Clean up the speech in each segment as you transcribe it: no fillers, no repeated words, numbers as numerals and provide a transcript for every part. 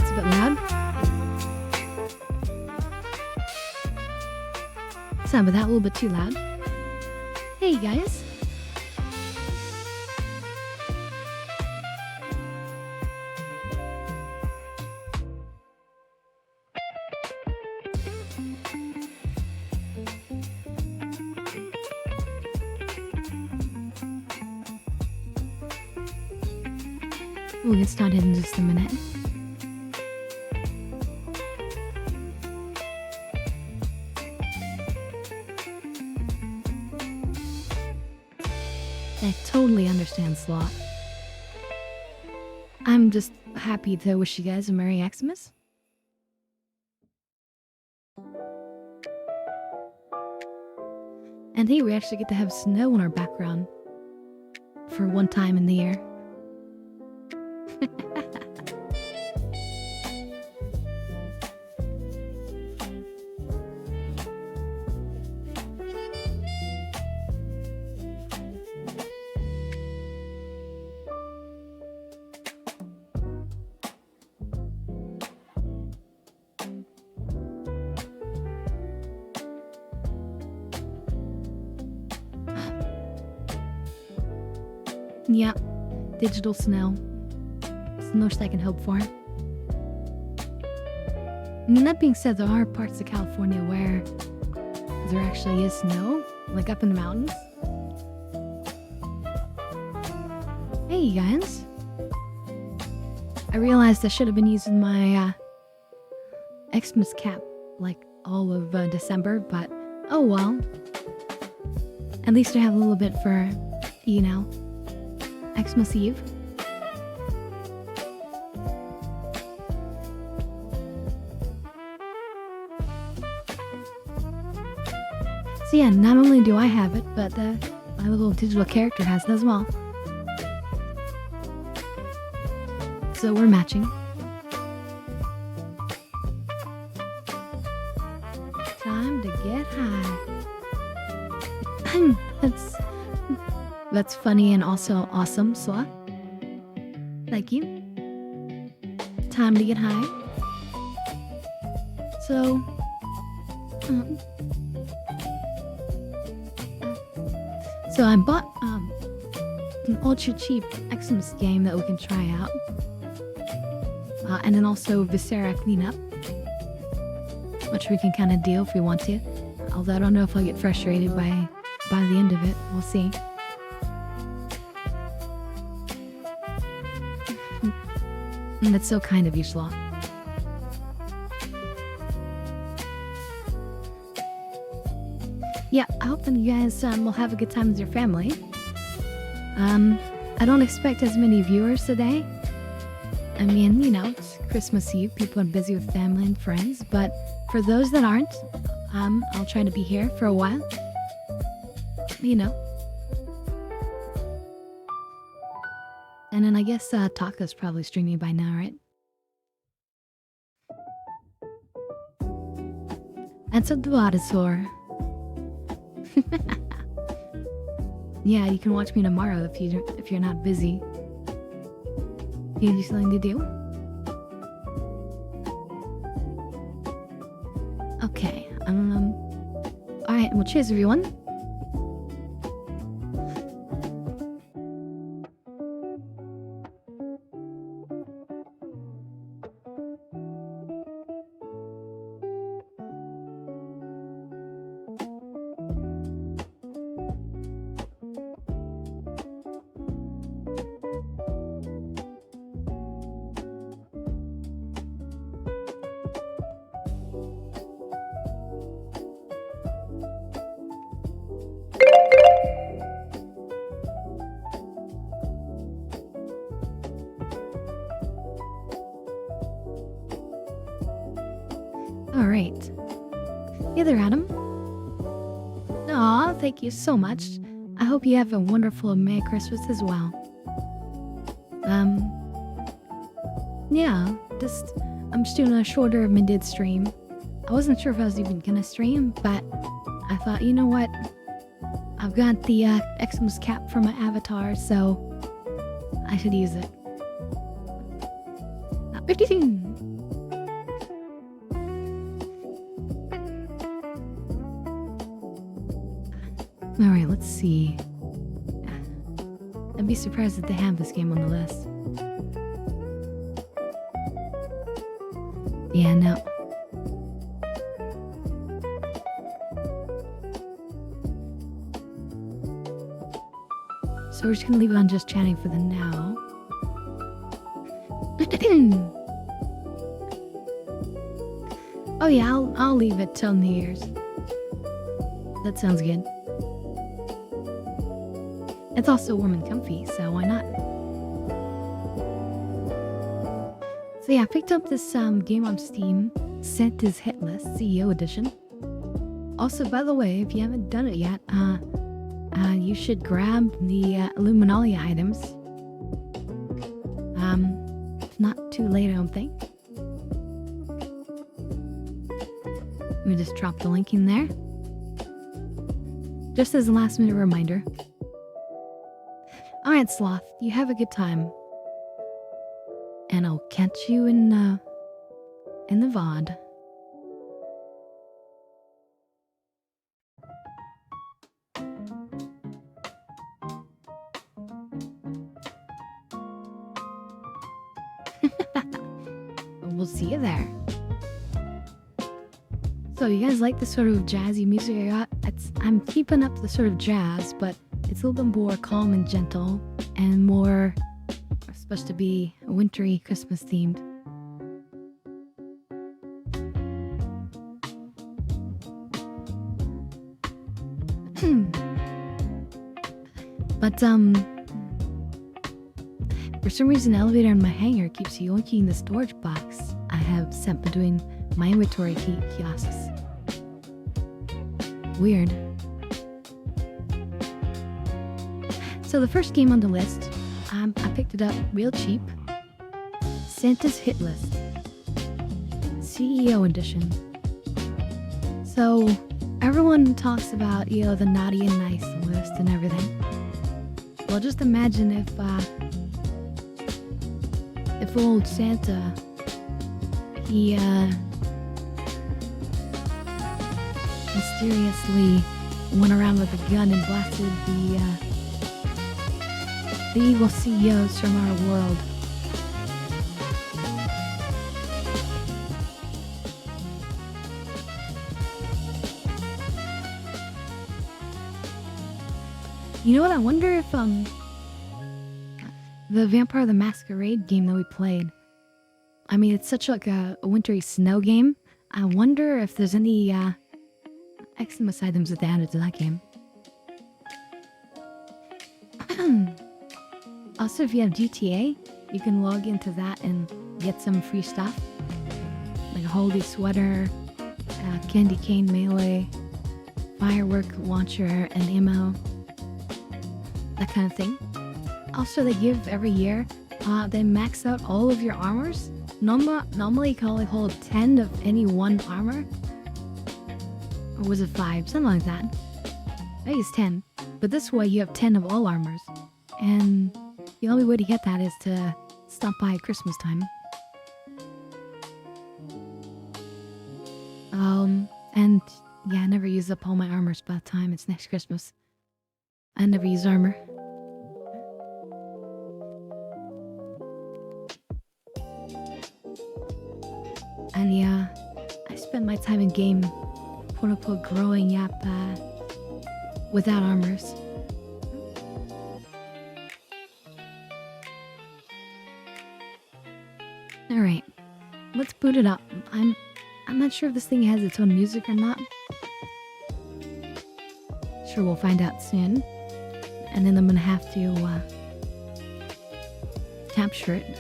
That's a bit loud. Sorry about that, a little bit too loud. Hey guys. We'll get started in just a minute. I totally understand Sloth. I'm just happy to wish you guys a Merry Xmas. And hey, we actually get to have snow in our background for one time in the year. Yeah, digital snow. It's the most I can hope for. I mean, that being said, there are parts of California where there actually is snow, like up in the mountains. Hey guys. I realized I should have been using my Xmas cap like all of December, but oh well. At least I have a little bit for, you know, Xmas Eve. So yeah, not only do I have it, but my little digital character has it as well. So we're matching. Time to get high. That's funny and also awesome, Swa. Thank you. Time to get high. So, I bought an ultra cheap Xmas game that we can try out, and then also Viscera Cleanup, which we can kind of do if we want to. Although I don't know if I'll get frustrated by the end of it. We'll see. And that's so kind of you, Sloth. Yeah, I hope that you guys will have a good time with your family. I don't expect as many viewers today. I mean, you know, it's Christmas Eve. People are busy with family and friends. But for those that aren't, I'll try to be here for a while. You know. And then I guess Taka's probably streaming by now, right? That's a dinosaur. Yeah, you can watch me tomorrow if you're not busy. You have something to do? Okay. All right. Well, cheers, everyone. All right. Hey there, Adam. Aw, thank you so much. I hope you have a wonderful Merry Christmas as well. Yeah, I'm just doing a shorter mid stream. I wasn't sure if I was even gonna stream, but I thought, you know what? I've got the Xmas cap for my avatar, so I should use it. Alright, let's see. I'd be surprised if they have this game on the list. Yeah, no. So we're just gonna leave it on just chatting for the now. Oh yeah, I'll leave it till New Year's. That sounds good. It's also warm and comfy, so why not? So yeah, I picked up this game on Steam, Santa's Hit List CEO Edition. Also, by the way, if you haven't done it yet, you should grab the Illuminalia items. It's not too late, I don't think. Let me just drop the link in there. Just as a last minute reminder. Alright, Sloth, you have a good time. And I'll catch you in the VOD. We'll see you there. So you guys like the sort of jazzy music I got? I'm keeping up the sort of jazz, but it's a little bit more calm and gentle and more supposed to be wintry Christmas themed. But for some reason the elevator in my hangar keeps yoinking the storage box I have set between my inventory kiosks. Weird. So the first game on the list, I picked it up real cheap. Santa's Hit List. CEO Edition. So everyone talks about, the naughty and nice list and everything. Well, just imagine if old Santa, he mysteriously went around with a gun and blasted the evil CEOs from our world. You know what? I wonder if the Vampire the Masquerade game that we played. I mean, it's such like a wintry snow game. I wonder if there's any Xmas items that they added to that game. Also, if you have GTA, you can log into that and get some free stuff. Like a holy sweater, candy cane melee, firework launcher and ammo. That kind of thing. Also, they give every year, they max out all of your armors. Normally you can only hold 10 of any one armor. Or was it 5? Something like that. I think it's 10. But this way you have 10 of all armors. And the only way to get that is to stop by at Christmas time. And yeah, I never use up all my armors by the time it's next Christmas. I never use armor. And yeah, I spend my time in game, quote unquote, growing up without armors. Alright, let's boot it up. I'm not sure if this thing has its own music or not. Sure, we'll find out soon. And then I'm gonna have to capture it.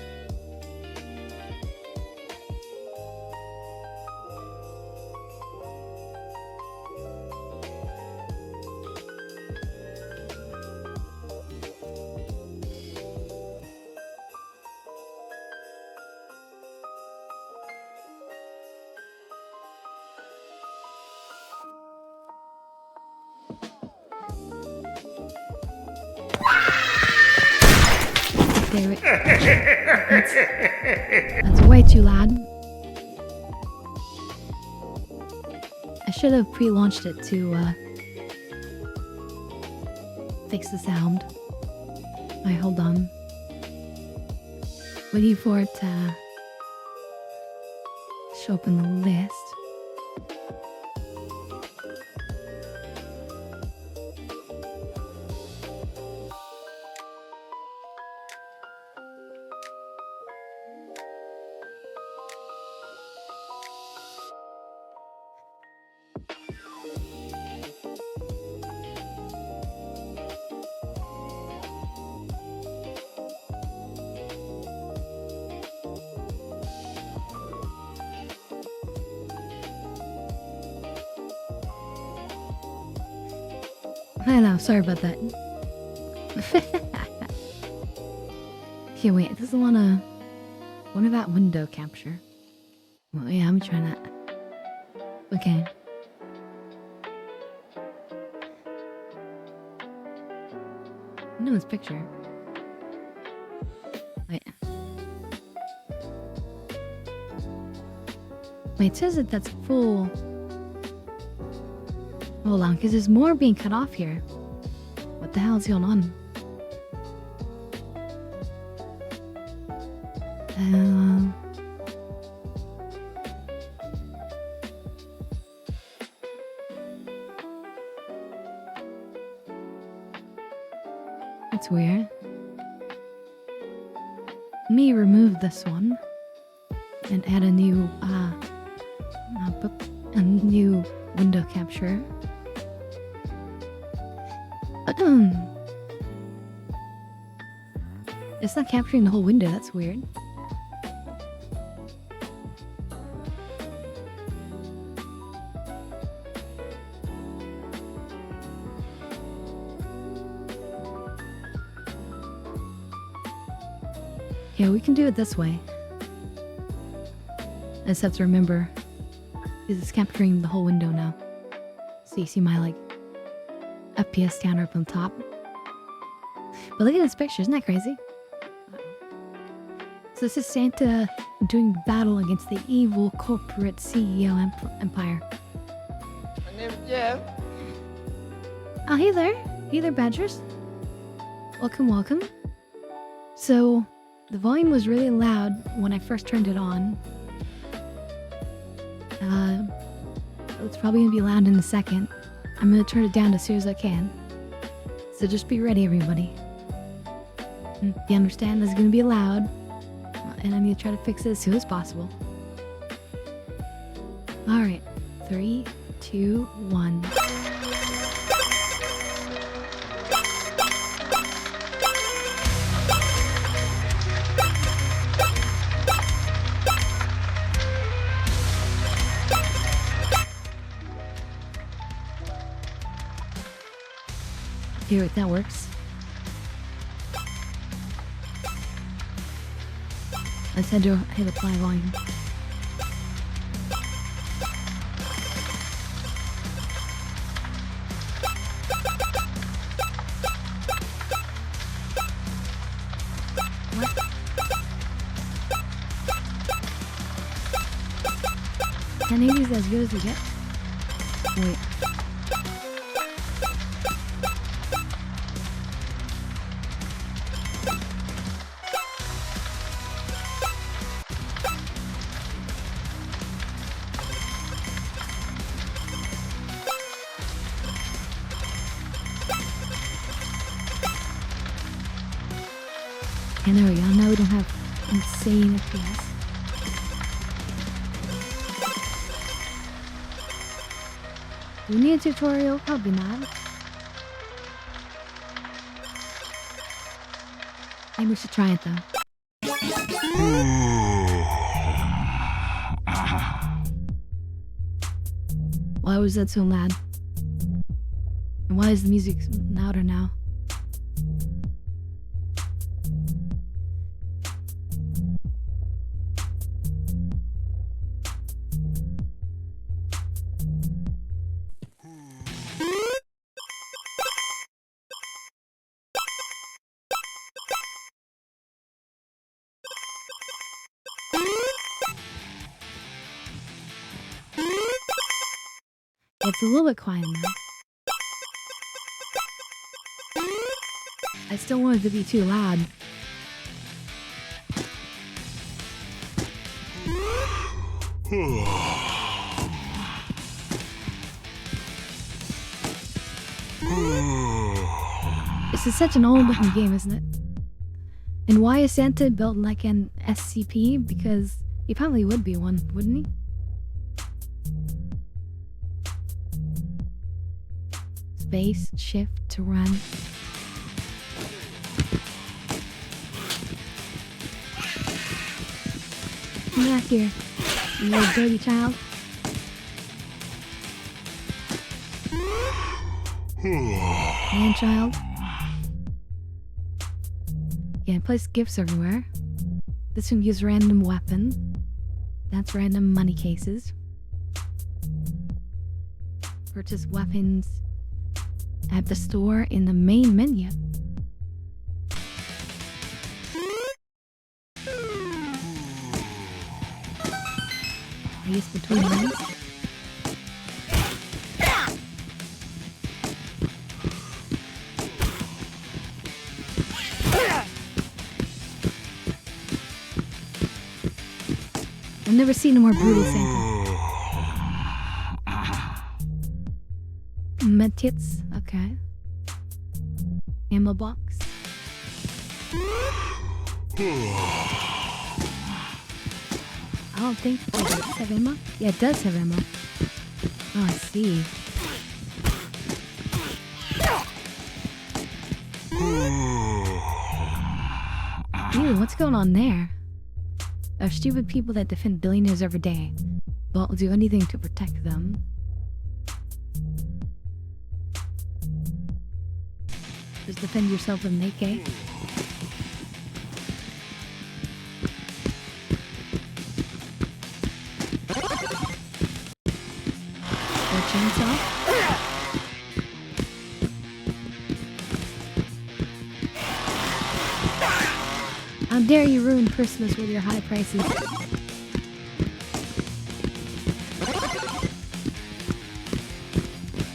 That's way too loud. I should have pre-launched it to fix the sound. Alright, hold on. Waiting for it to show up in the list. I know, sorry about that. Okay, wait, this is one about window capture. Well, yeah, I'm trying that. Okay. No, it's picture. Wait. Wait, it says that that's full. Hold on, because there's more being cut off here. What the hell is going on? That's weird. Let me remove this one and add a new window capture. It's not capturing the whole window, that's weird. Yeah, we can do it this way. I just have to remember, because it's capturing the whole window now. So you see my, FPS counter up on top. But look at this picture, isn't that crazy? So this is Santa doing battle against the evil corporate CEO empire. My name's Jeff. Oh, hey there. Hey there, Badgers. Welcome, welcome. So, the volume was really loud when I first turned it on. It's probably gonna be loud in a second. I'm gonna turn it down as soon as I can. So just be ready, everybody. You understand? This is gonna be loud. And I'm gonna try to fix it as soon as possible. Alright. 3, 2, 1. Here, that works. Let's head to hit apply volume. What? Can I use as good as we get? Wait. And there we go, now we don't have insane FPS. Do we need a tutorial? Probably not. Maybe we should try it though. Why was that so loud? And why is the music louder now? It's a little bit quiet now. I still wanted to be too loud. This is such an old-looking game, isn't it? And why is Santa built like an SCP? Because he probably would be one, wouldn't he? Space, shift to run. Come back here, you little dirty child. Man child. Yeah, place gifts everywhere. This one gives random weapon. That's random money cases. Purchase weapons at the store in the main menu. I guess between runs. I've never seen a more brutal Santa. Medkits, okay. Ammo box. I don't think it does have ammo. Yeah, it does have ammo. Oh, I see. Ew, what's going on there? There are stupid people that defend billionaires every day, but will do anything to protect them. Just defend yourself with an AK. Or a chainsaw. How dare you ruin Christmas with your high prices?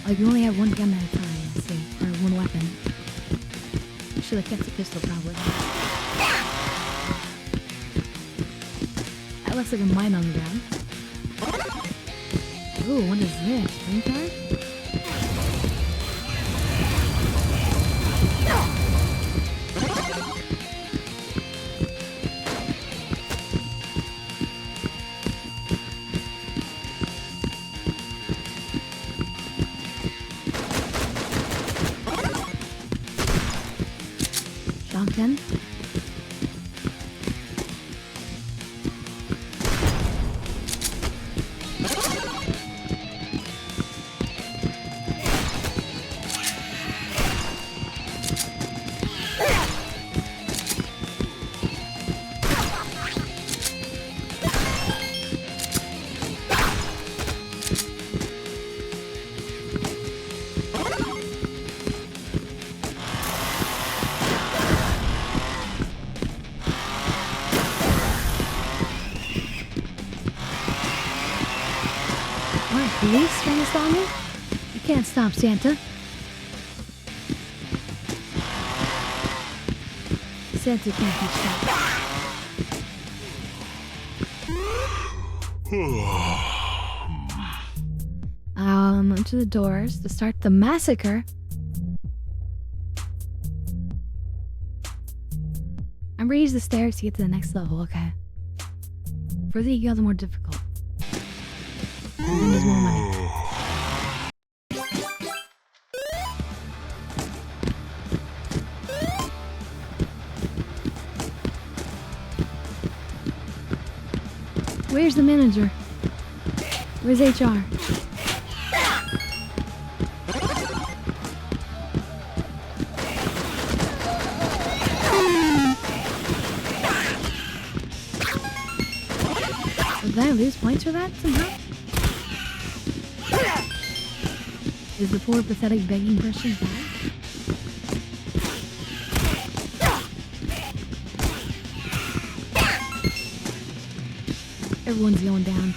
Like, you only have one gun at a time, let's see. Or one weapon. I should have kept a pistol, probably. That looks like a mine on the ground. Ooh, what is this? Green card? Shotgun. Police trying to stop me? You can't stop Santa. Santa can't be stopped. Onto the doors to start the massacre. I'm gonna use the stairs to get to the next level, okay? Further you go, the more difficult. And then there's more money. Where's the manager? Where's HR? Did I lose points for that somehow? Is the poor, pathetic, begging person bad? Everyone's going down.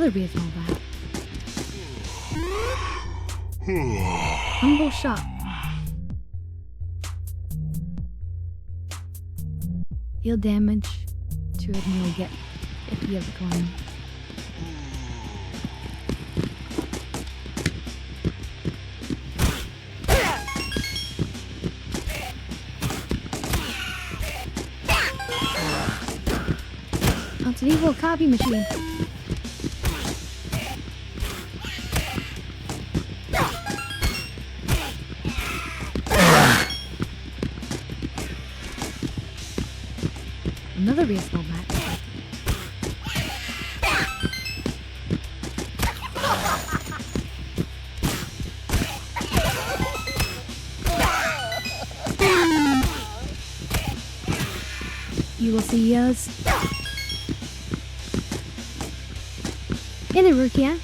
Another baseball bat. Humble shop. Deal damage to it and you'll get iffy of the coin. Oh, it's an evil copy machine. Another baseball bat. You will see us. Hey there, Rukia.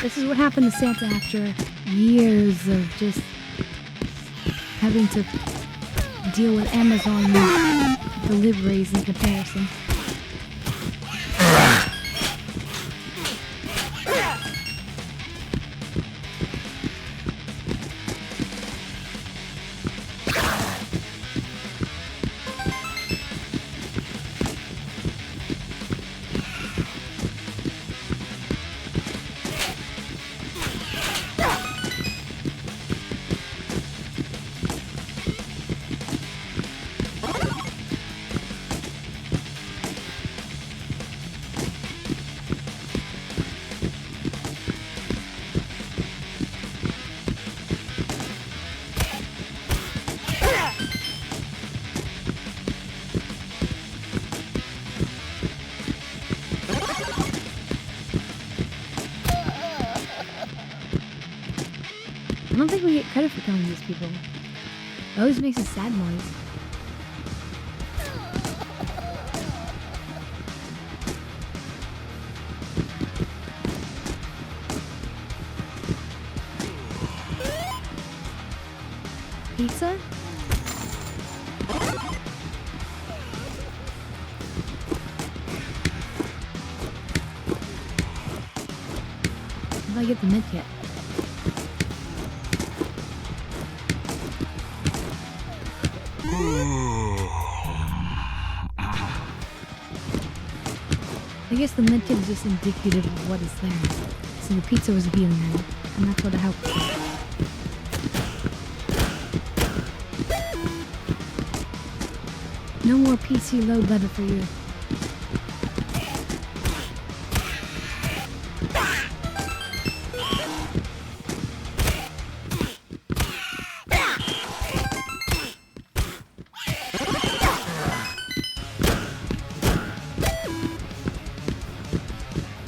This is what happened to Santa after years of just having to deal with Amazon deliveries in comparison. I don't think we get credit for killing these people. It always makes a sad noise. Pizza? How do I get the med kit? I guess the medkit is just indicative of what is there. So the pizza was a healing item, and that's what it helped with. No more PC load letter for you.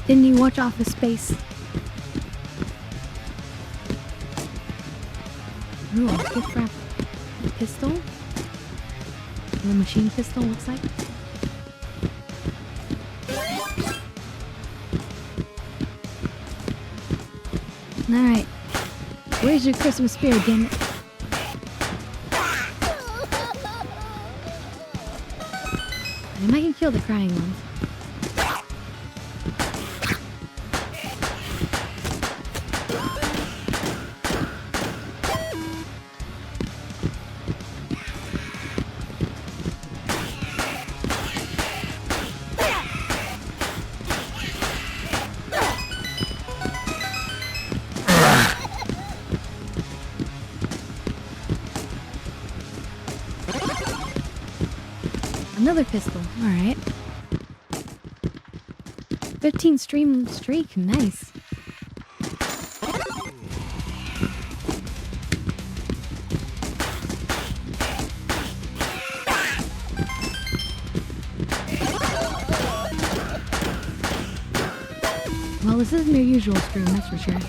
Didn't you watch Office Space? Ooh, a gift wrap pistol? The machine pistol looks like. Alright. Where's your Christmas spirit, damn it? I might can kill the crying ones. Another pistol, alright. 15 stream streak, nice. Well, this isn't your usual stream, that's for sure.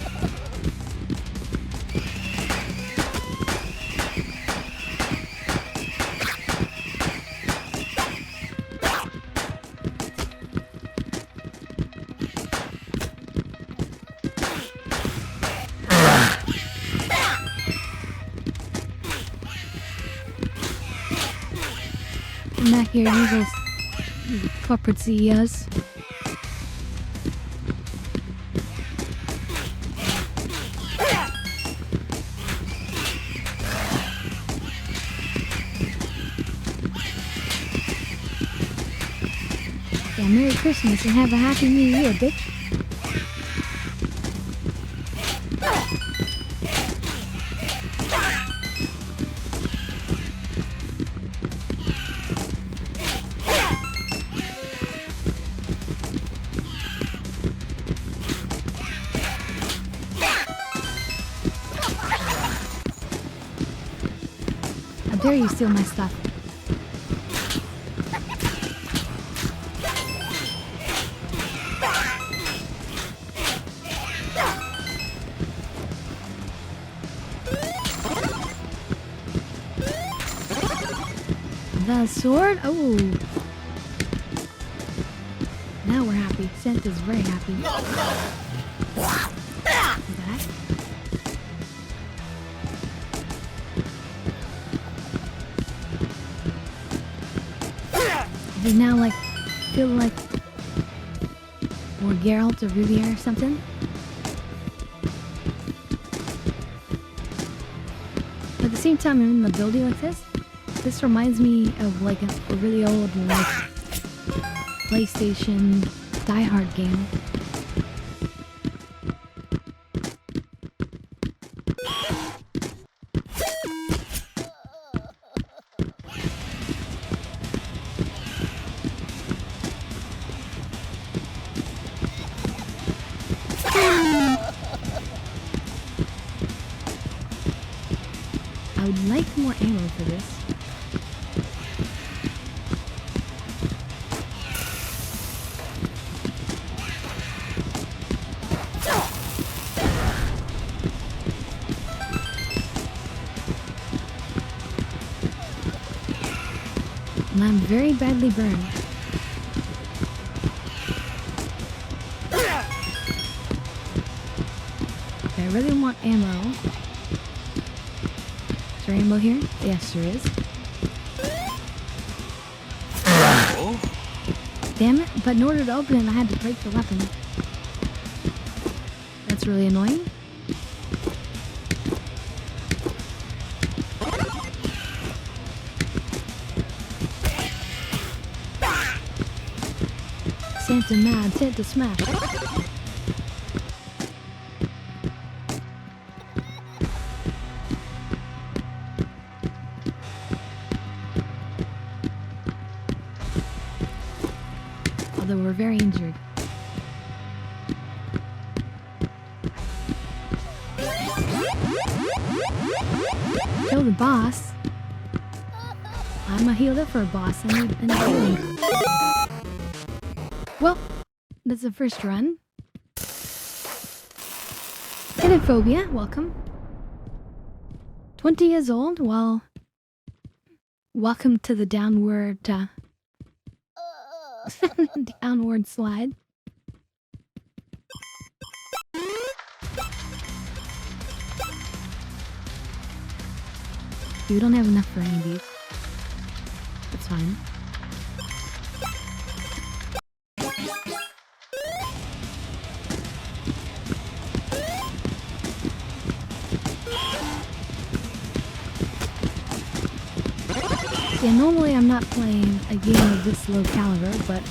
Come back here, you those corporate CEOs. Yeah, Merry Christmas and have a Happy New Year, bitch. How dare you steal my stuff? The sword? Oh. Now we're happy. Santa's very happy. That. Does he now like feel like more Geralt or Rivia or something? At the same time, I'm in the building like this. This reminds me of like a really old like PlayStation Die Hard game. I would like more ammo for this. And I'm very badly burned. Okay, I really want ammo. Is there ammo here? Yes, there is. Damn it, but in order to open it, I had to break the weapon. That's really annoying. Santa mad, Santa smash. Although we're very injured. Kill the boss. I'm a healer for a boss. I need healing. Well, that's the first run. Xenophobia, welcome. 20 years old, well, welcome to the downward, downward slide. We don't have enough for any of these. That's fine. Yeah, normally I'm not playing a game of this low caliber, but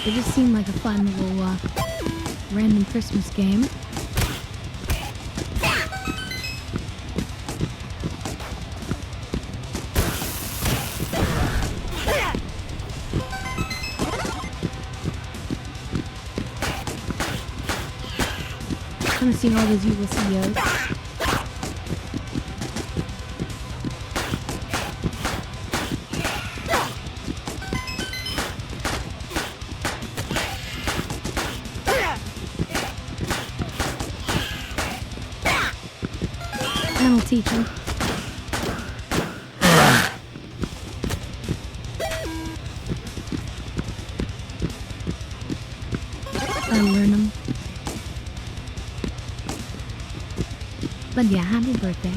it just seemed like a fun little random Christmas game. Kind of seeing all those evil CEOs. I'll teach him. I'll learn him. But yeah, happy birthday.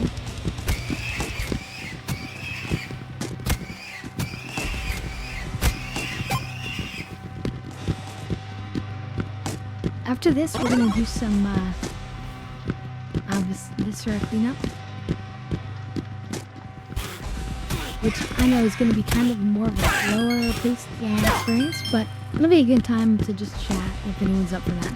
after this, we're gonna do some viscera cleanup, which I know is gonna be kind of more of a slower paced experience, but it'll be a good time to just chat if anyone's up for that.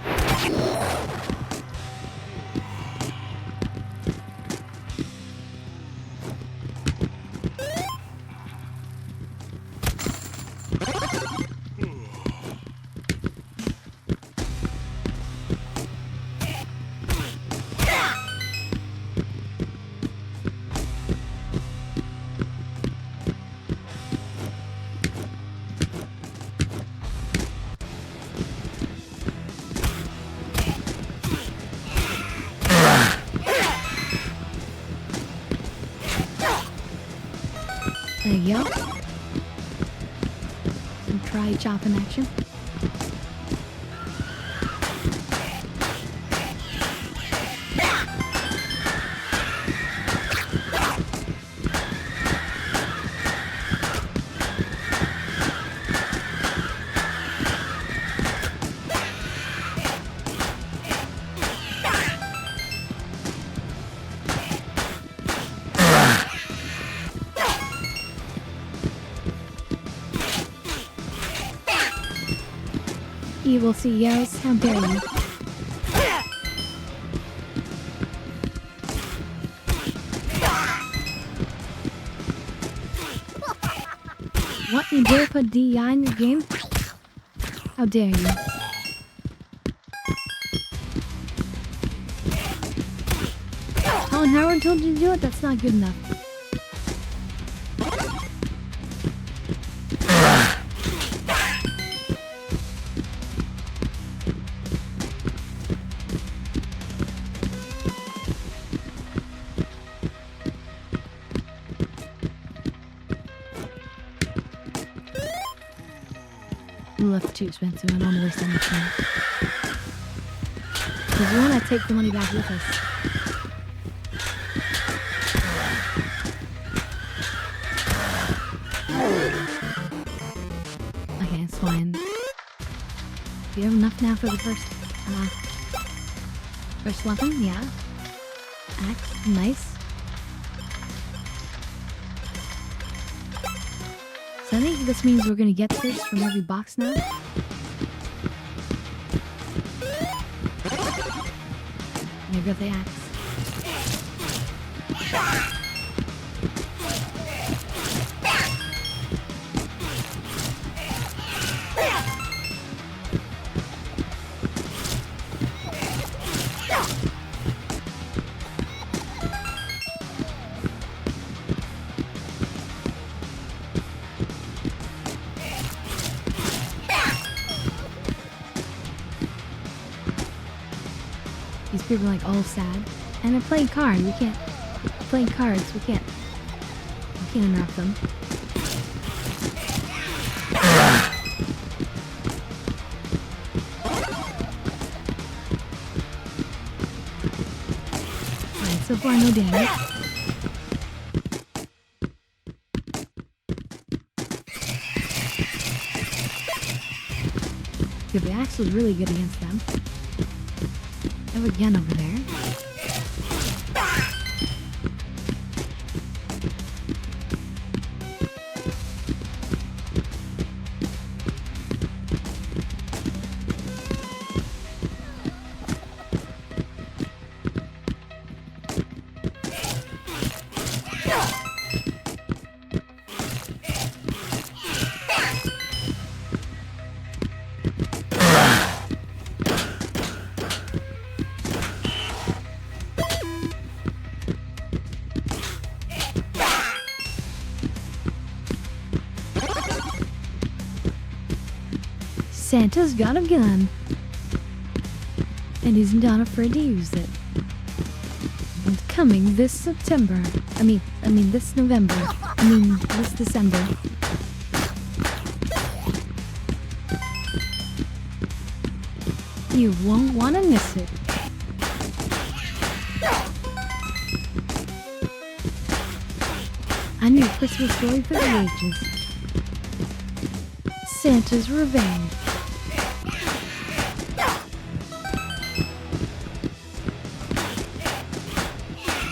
There you go. Some tri-chop in action. Evil CEOs, how dare you? What, you dare put DEI in your game? How dare you? Oh, and Howard told you to do it? That's not good enough. Left too expensive. I don't want to waste that much money. Because we want to take the money back with us. Okay, it's fine. Do you have enough now for the first weapon? Yeah. Axe, nice. So I think this means we're gonna get this from every box now. There go the axe. These people are like all sad. And they're playing cards. We can't interrupt them. Alright, so far no damage. Yeah, the axe was really good against them. I have a gun over there. Santa's got a gun. And he's not afraid to use it. And coming this September. I mean this November. This December. You won't want to miss it. A new Christmas story for the ages. Santa's Revenge.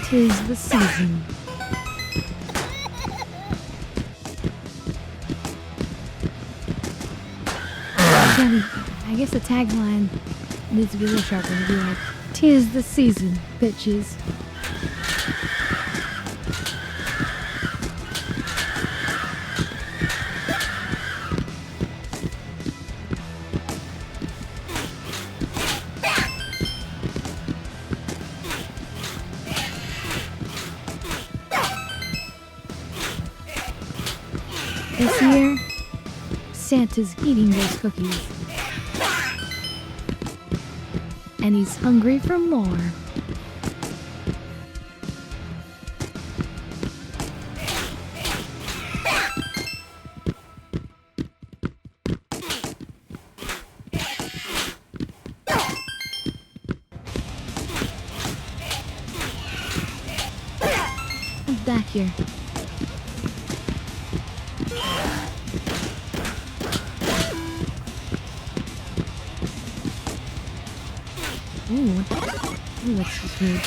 'Tis the season. Again, I guess the tagline needs to be a little sharper and be like, "'Tis the season, bitches." This year, Santa's eating those cookies. And he's hungry for more. Come back here. Ooh, that's just weird.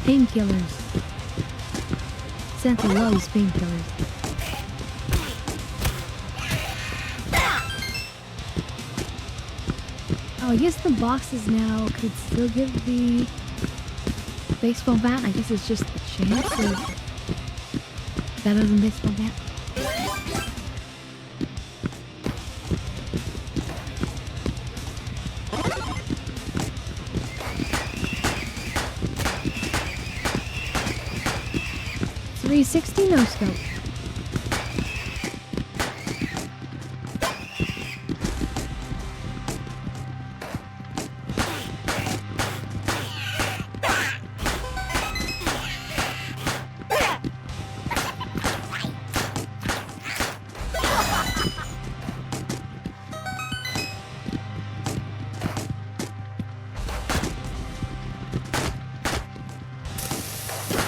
Painkillers. Santa loves painkillers. Oh, I guess the boxes now could still give the baseball bat. I guess it's just a chance of better than baseball bat. .360 no scope.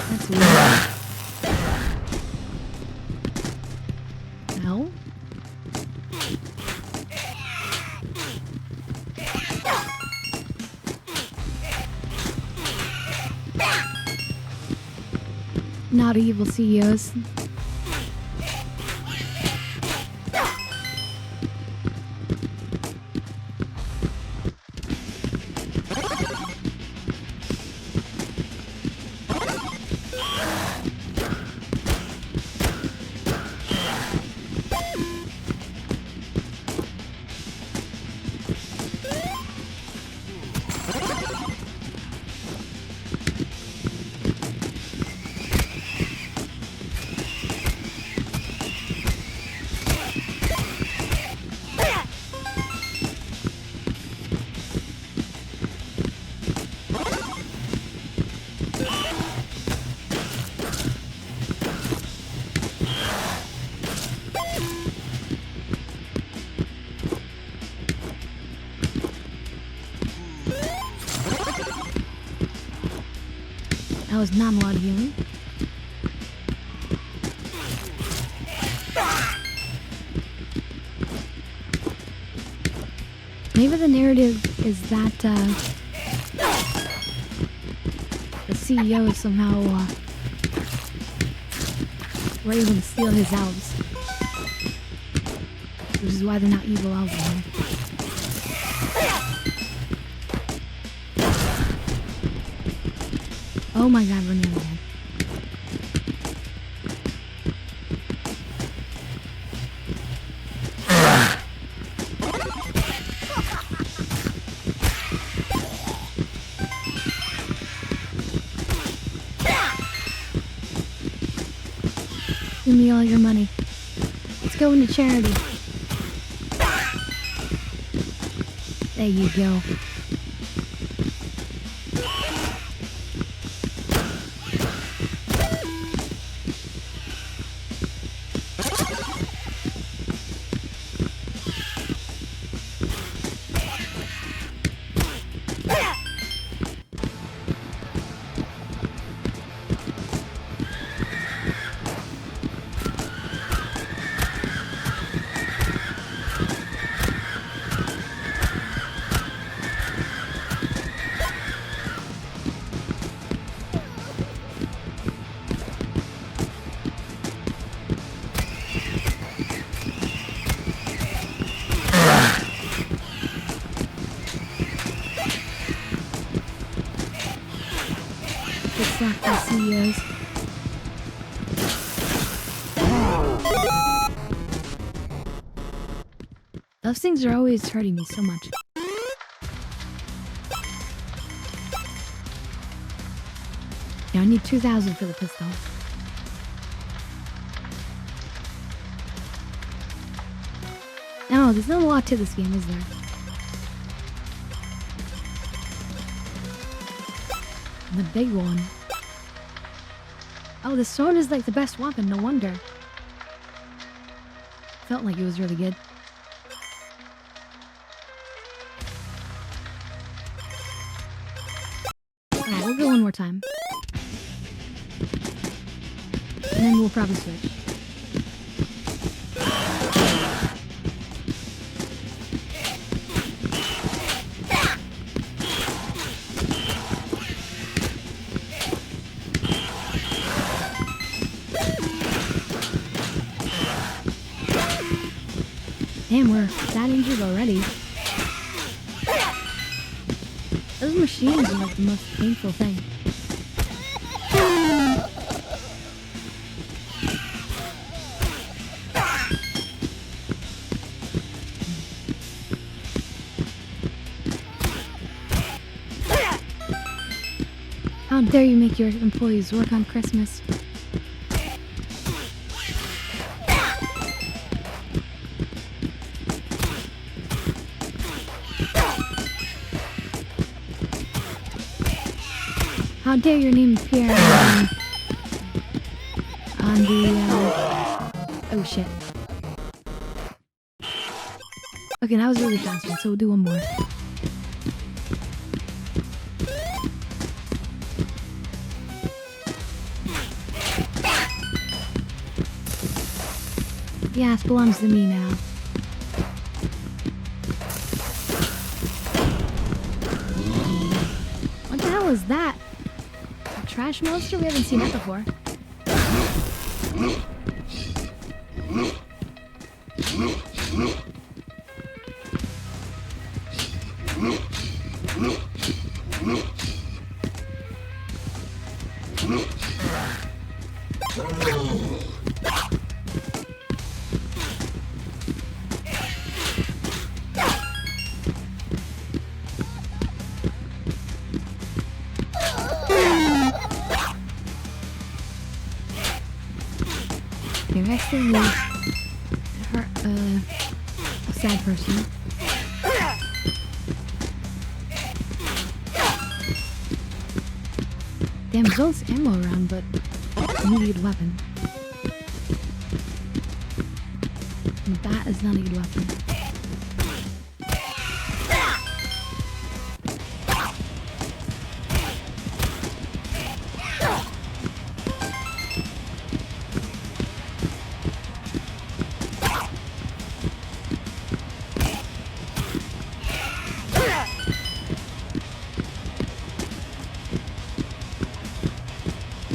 That's weird. No? Not evil CEOs. That was not a lot of healing. Maybe the narrative is that the CEO somehow were able to steal his elves, which is why they're not evil elves anymore. Oh my god, we're nearly dead. Give me all your money. Let's go into charity. There you go. suck as CEOs. Those things are always hurting me so much. Yeah, I need 2,000 for the pistol. No, there's not a lot to this game, is there? The big one. Oh, the sword is like the best weapon, no wonder. Felt like it was really good. Alright, we'll go one more time. And then we'll probably switch. Damn, we're that injured already. Those machines are like the most painful thing. How dare you make your employees work on Christmas? How dare your name appear on the, oh shit. Okay, that was really fast one, so we'll do one more. The ass belongs to me now. What the hell is that? A trash monster? We haven't seen that before. Okay, next thing is her, a sad person. Damn, there's all this ammo around, but I need a good weapon. And that is not a good weapon.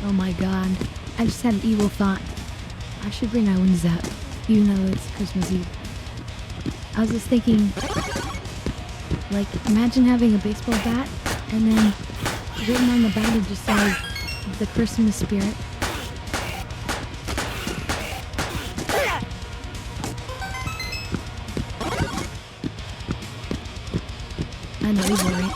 Oh my god, I just had an evil thought. I should bring my wings up, even though it's Christmas Eve. I was just thinking, like, imagine having a baseball bat, and then written on the bat it just says, the Christmas spirit. I know, evil, right?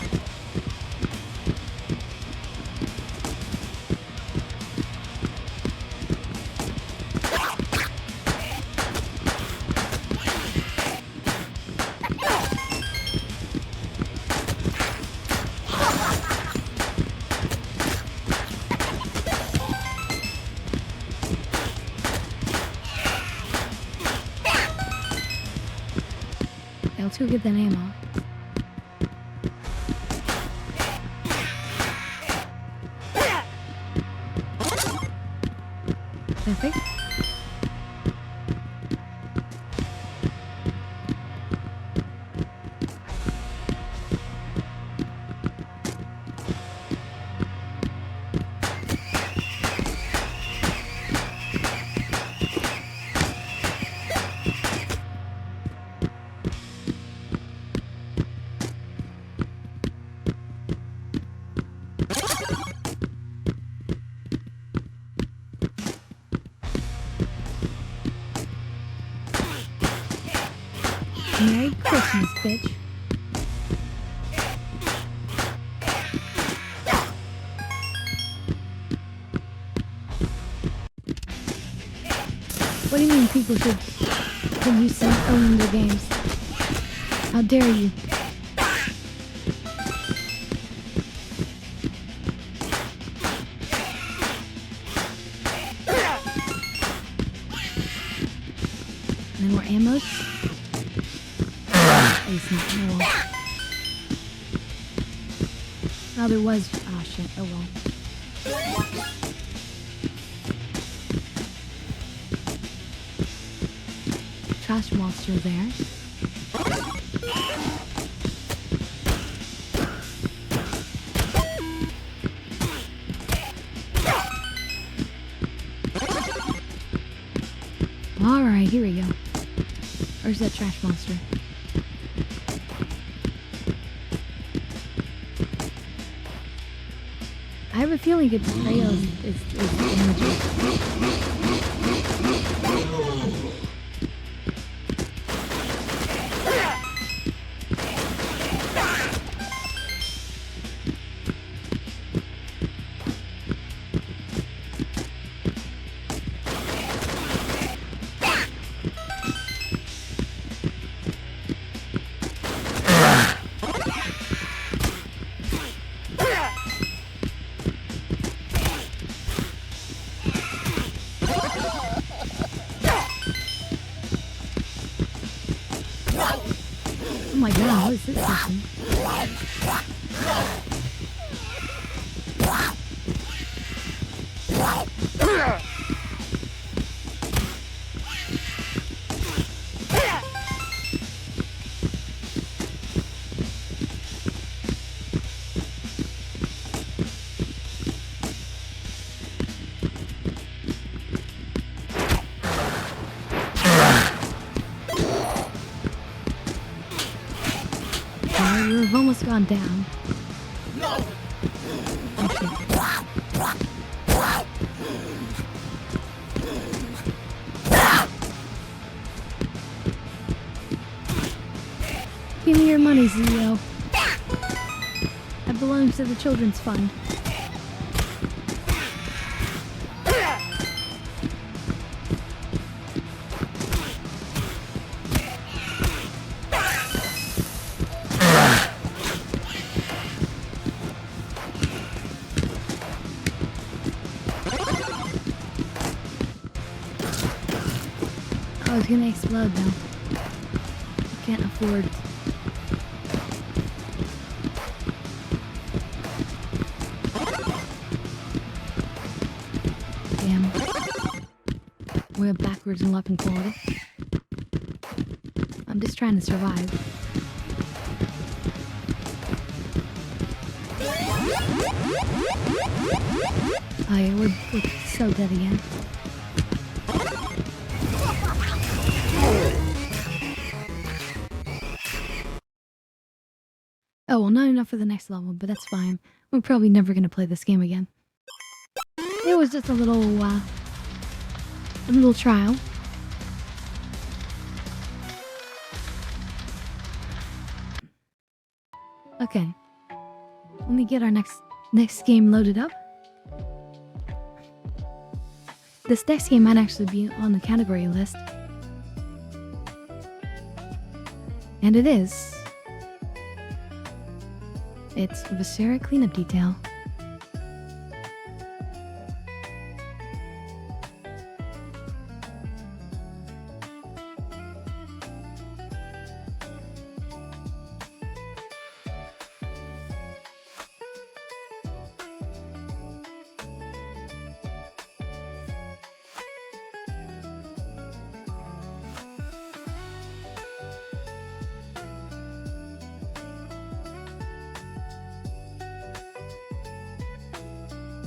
Yeah, let's go get that ammo. Perfect. Merry Christmas, bitch. What do you mean people should use owning their games? How dare you? And then more ammos. Ace not in the wall. Oh, there was. Oh shit. Oh well. Trash monster there. Alright, here we go. Where's that trash monster? I have a feeling its trail is damaging. Oh my god, what is this thing? We've almost gone down. Oh shit. Give me your money, Zio. That belongs to the children's fund. Oh, it's gonna explode now. Can't afford. Damn. We're backwards in weapon quality. I'm just trying to survive. Oh yeah, we're so dead again. Oh, well, not enough for the next level, but that's fine. We're probably never gonna play this game again. It was just a little trial. Okay. Let me get our next game loaded up. This next game might actually be on the category list. And it is. It's Viscera Cleanup Detail.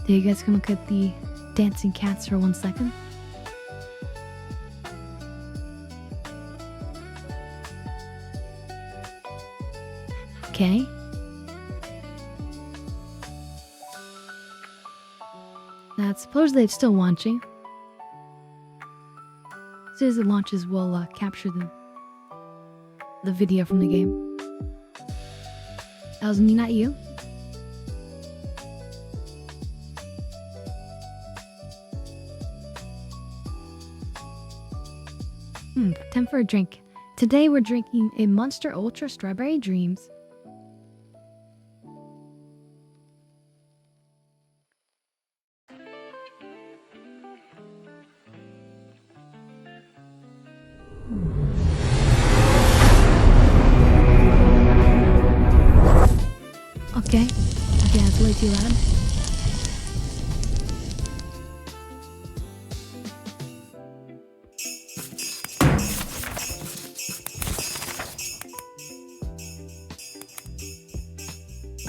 Do you guys can look at the dancing cats for 1 second? Okay. Supposedly it's still launching. As soon as it launches, we'll capture the the video from the game. That was me, not you. Time for a drink. Today we're drinking a Monster Ultra Strawberry Dreams. Okay, that's way too loud.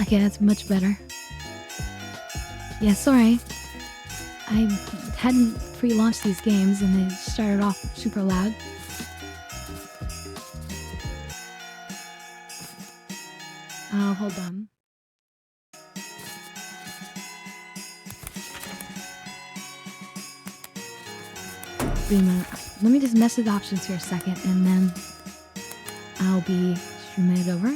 Okay, that's much better. Yeah, sorry. I hadn't pre-launched these games and they started off super loud. Oh, hold on. Wait a minute. Let me just mess with the options here a second and then I'll be streaming it over.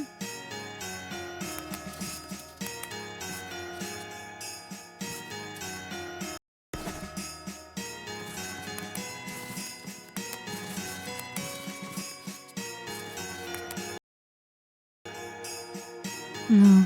No.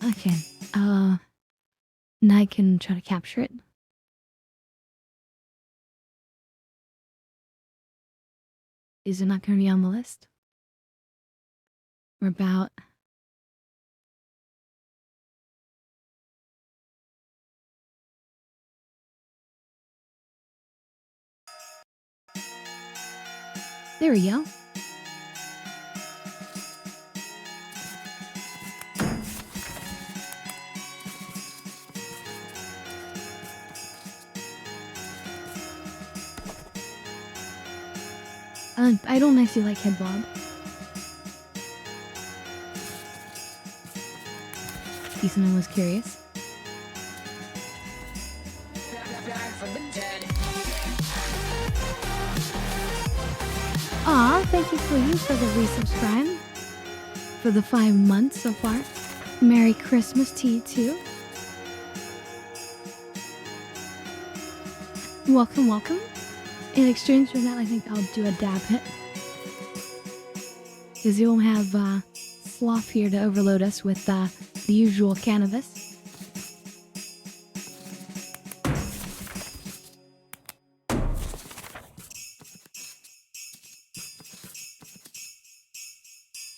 Okay. Now I can try to capture it. Is it not going to be on the list? We're about... There we go. I don't actually like Head Bob. In case anyone was curious. Aw, thank you for the resubscribe. For the 5 months so far. Merry Christmas to you too. Welcome, welcome. In exchange for that, I think I'll do a dab hit. Because you won't have Sloth here to overload us with the usual cannabis.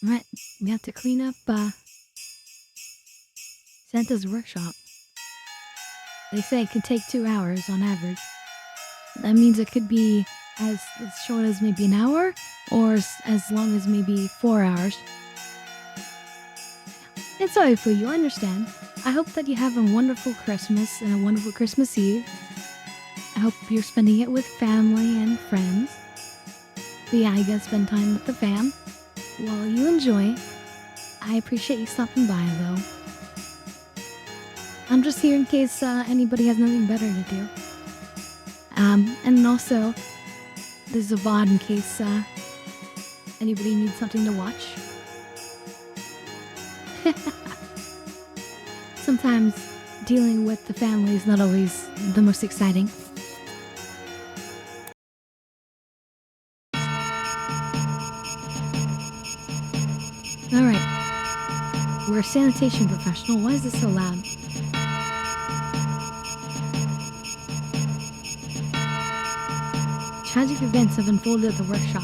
Alright, we have to clean up Santa's workshop. They say it could take 2 hours on average. That means it could be as short as maybe an hour, or as long as maybe 4 hours. It's sorry for you, I understand. I hope that you have a wonderful Christmas and a wonderful Christmas Eve. I hope you're spending it with family and friends. But yeah, you gotta spend time with the fam. While you enjoy, I appreciate you stopping by though. I'm just here in case anybody has nothing better to do. And also, there's a VOD in case anybody needs something to watch. Sometimes dealing with the family is not always the most exciting. Alright. We're a sanitation professional. Why is this so loud? Tragic events have unfolded at the workshop.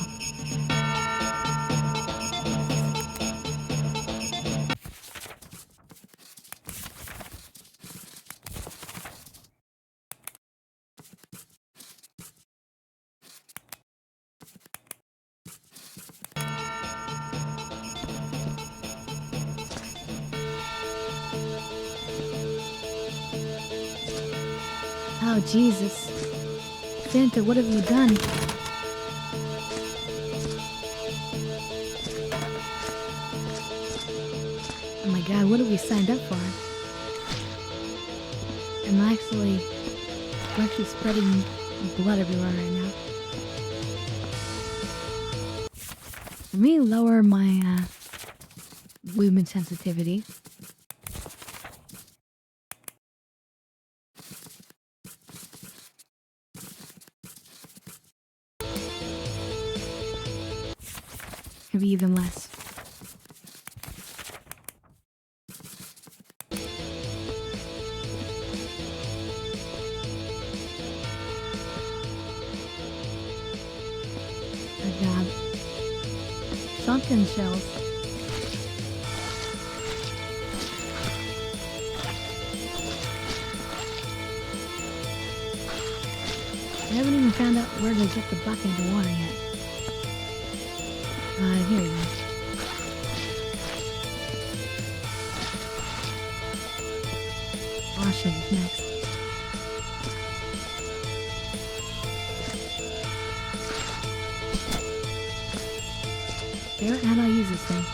Oh, Jesus. Santa, what have you done? Oh my god, what have we signed up for? We're actually spreading blood everywhere right now. Let me lower my, movement sensitivity. Maybe even less. Good job. Sunken shells. I haven't even found out where to get the bucket of water yet. Here we go. Oshi is next. Garrett, how do I use this thing?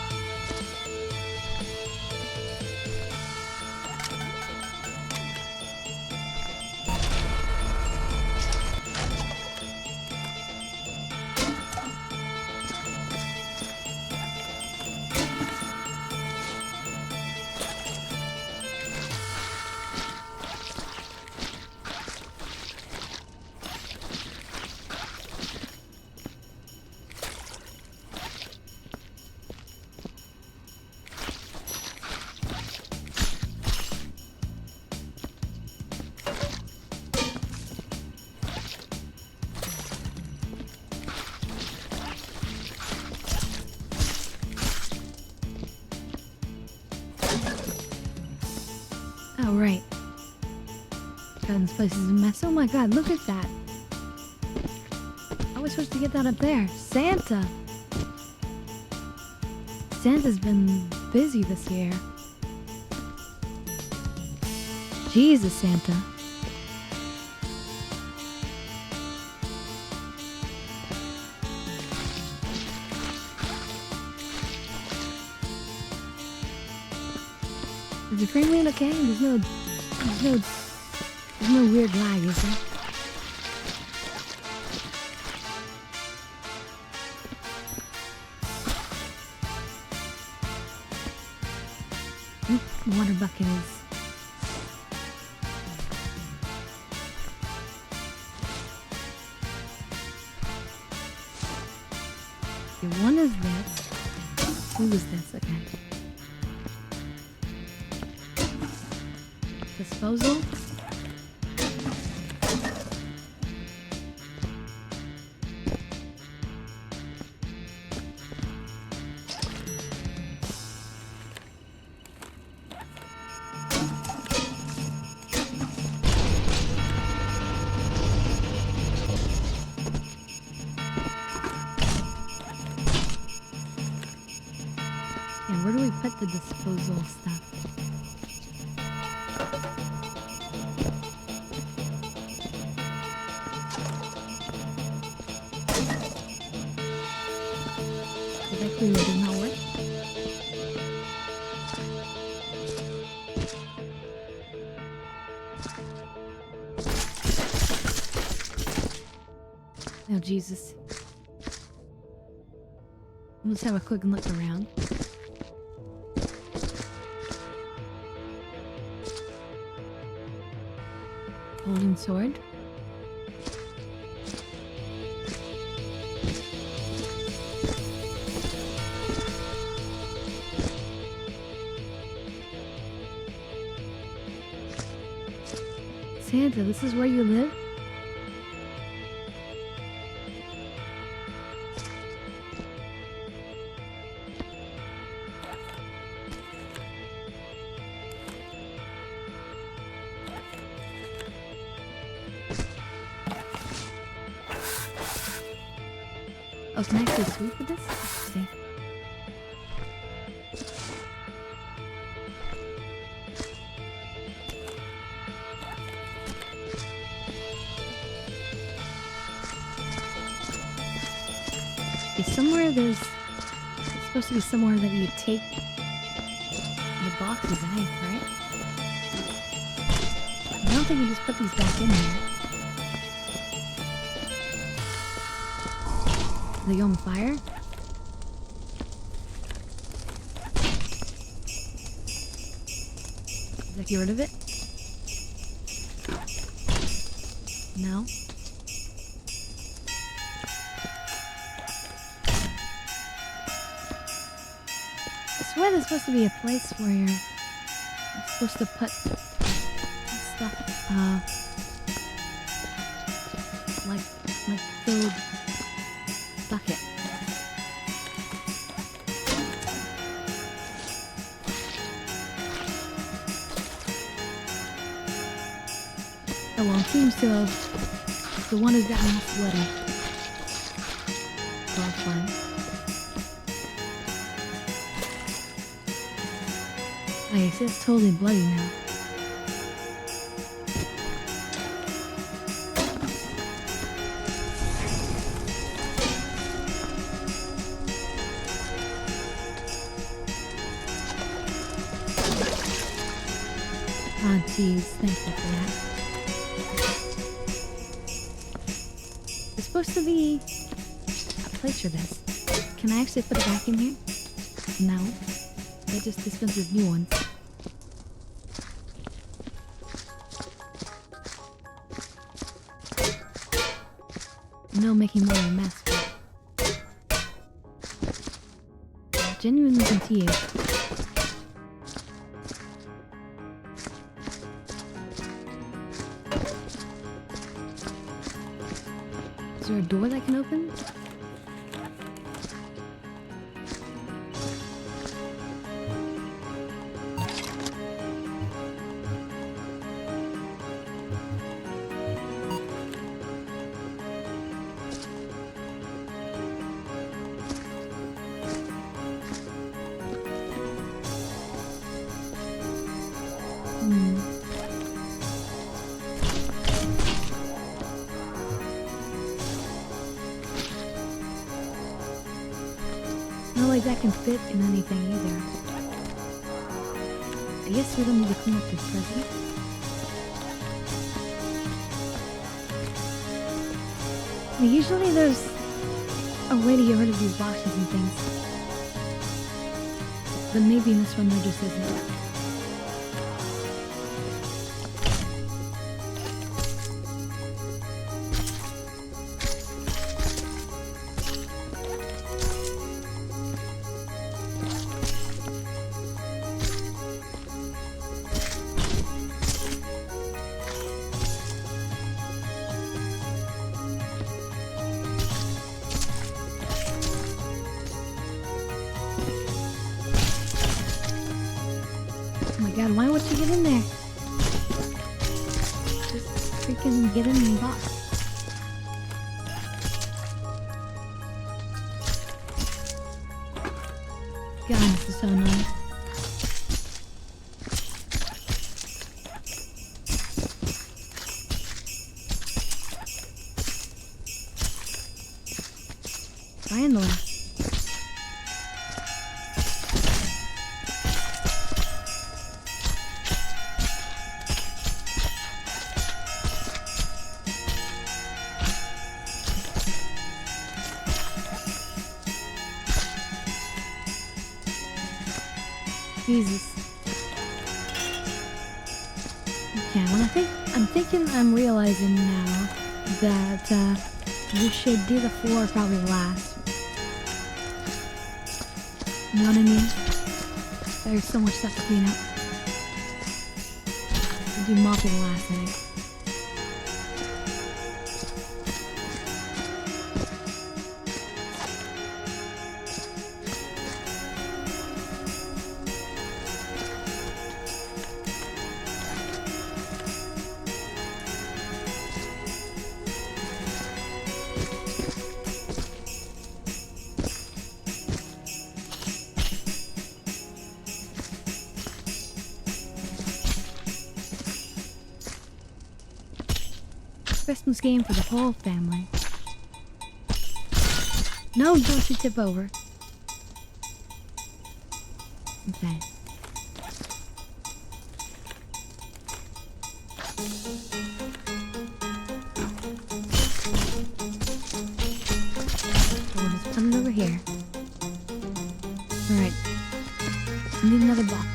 Oh, right. God, this place is a mess. Oh my god, look at that. How are we supposed to get that up there? Santa! Santa's been busy this year. Jesus, Santa. Is the frame rate okay? There's no weird lag, is there? The water bucket is... Okay, one is this. Who is this? Okay. Disposal. And where do we put the disposal stuff? That clearly did not work. Oh, Jesus. Let's have a quick look around. Golden sword. Santa, this is where you live? Oh, can I actually sweep with this? Let's see. Okay, somewhere there's... It's supposed to be somewhere that you take the boxes, I think, right? I don't think you just put these back in there. They go on fire? Does that get rid of it? No? I swear there's supposed to be a place where you're supposed to put stuff, like filled bucket. Oh well, it seems to have the one who's gotten most bloody. So that's fine. Oh, you see, it's totally bloody now. Oh, jeez, thank you for that. There's supposed to be a place for this. Can I actually put it back in here? No. It just dispenses new ones. No making more of a mess. Genuinely confused. Is there a door that can open? Not like that can fit in anything either. I guess we don't need to clean up this present. Well, usually there's a way to get rid of these boxes and things. But maybe in this one there just isn't. Oh my god, why would you get in there? Just freaking get in the box. God, this is so annoying. Finally. Jesus. Okay, well I'm realizing now that we should do the floor probably last. You know what I mean? There's so much stuff to clean up. We'll do mopping last, I think. Christmas game for the whole family. No, don't you tip over. Okay. So we'll just put it over here. Alright. Need another box.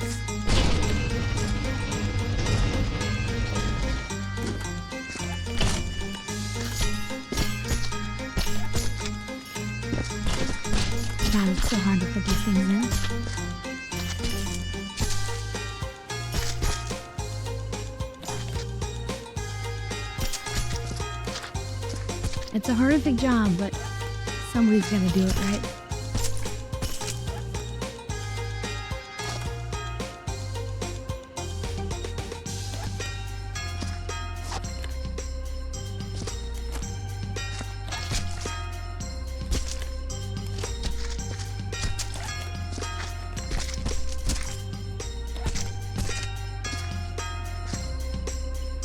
God, it's so hard to put these things in. It's a horrific job, but somebody's gonna do it, right?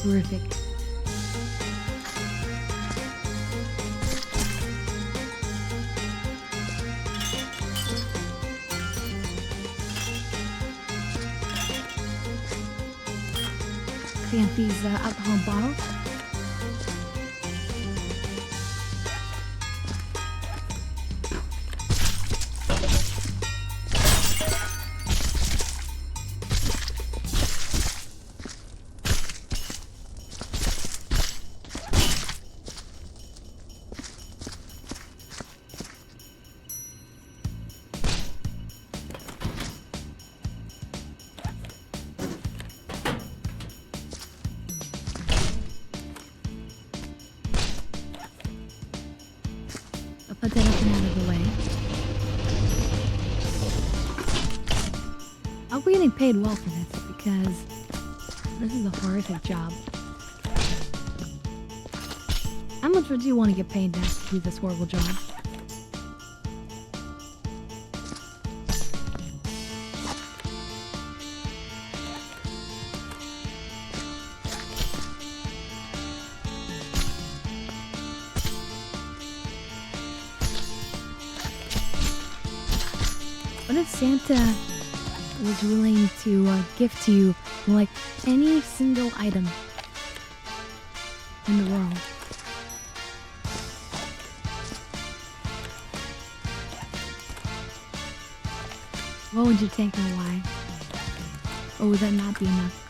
Horrific. Clean these alcohol bottles. I'll put that up and out of the way. I'll be getting paid well for this because this is a horrific job. How much would you want to get paid to do this horrible job? What if Santa was willing to gift you like any single item in the world? What would you take and why? Or would that not be enough?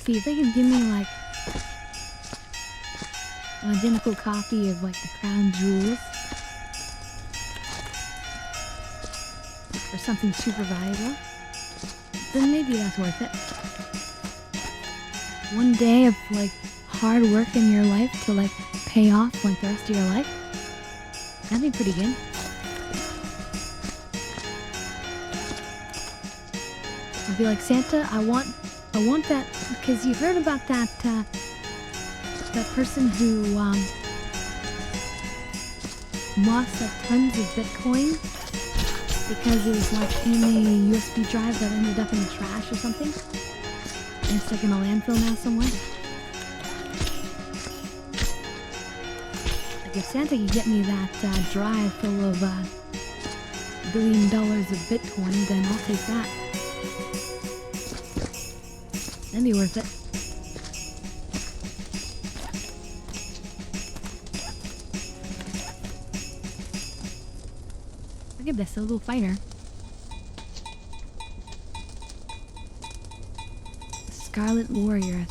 See, if they could give me like an identical copy of like the crown jewels or something super valuable, then maybe that's worth it. One day of like hard work in your life to like pay off like the rest of your life, that'd be pretty good. I'd be like, Santa, I want that, because you heard about that person who lost like tons of Bitcoin because it was like in a USB drive that ended up in the trash or something, and it's like in a landfill now somewhere. Like if Santa could get me that drive full of $1 billion of Bitcoin, then I'll take that. That'd be worth it. Look at this, a little fighter. Scarlet Warriors.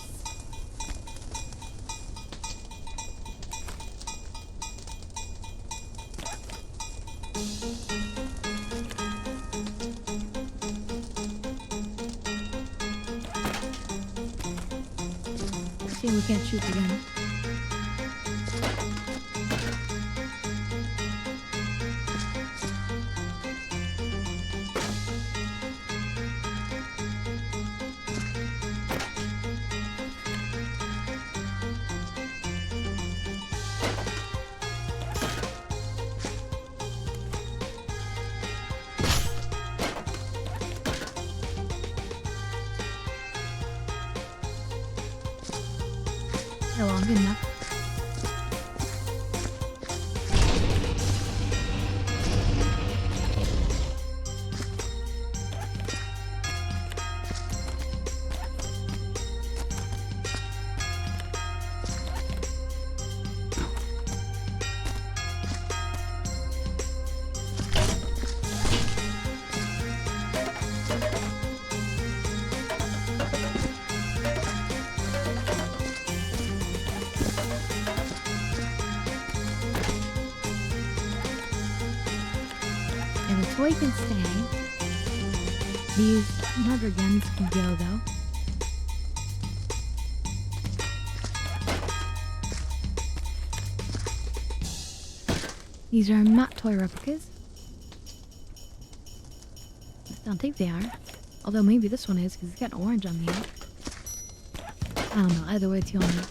We can't shoot the gun. Still on, good enough. And the toy can stay. These Nutter guns can go though. These are not toy replicas. I don't think they are. Although maybe this one is because it's got orange on the end. I don't know. Either way, it's on me.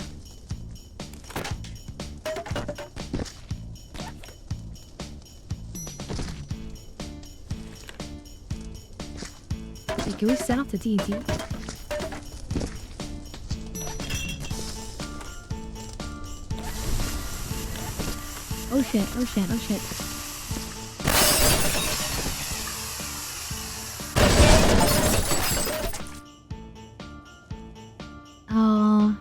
Can we set off the TNT? Oh shit, oh shit, oh shit. Oh.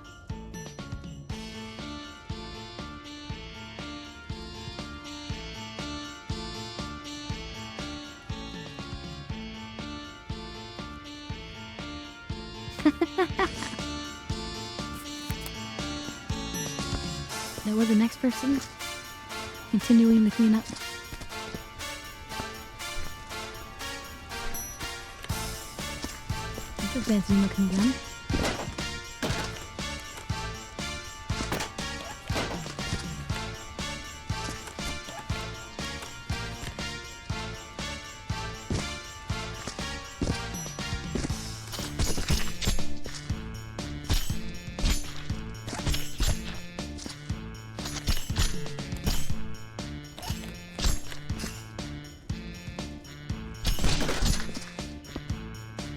There was the next person continuing the cleanup. That's a fancy looking gun.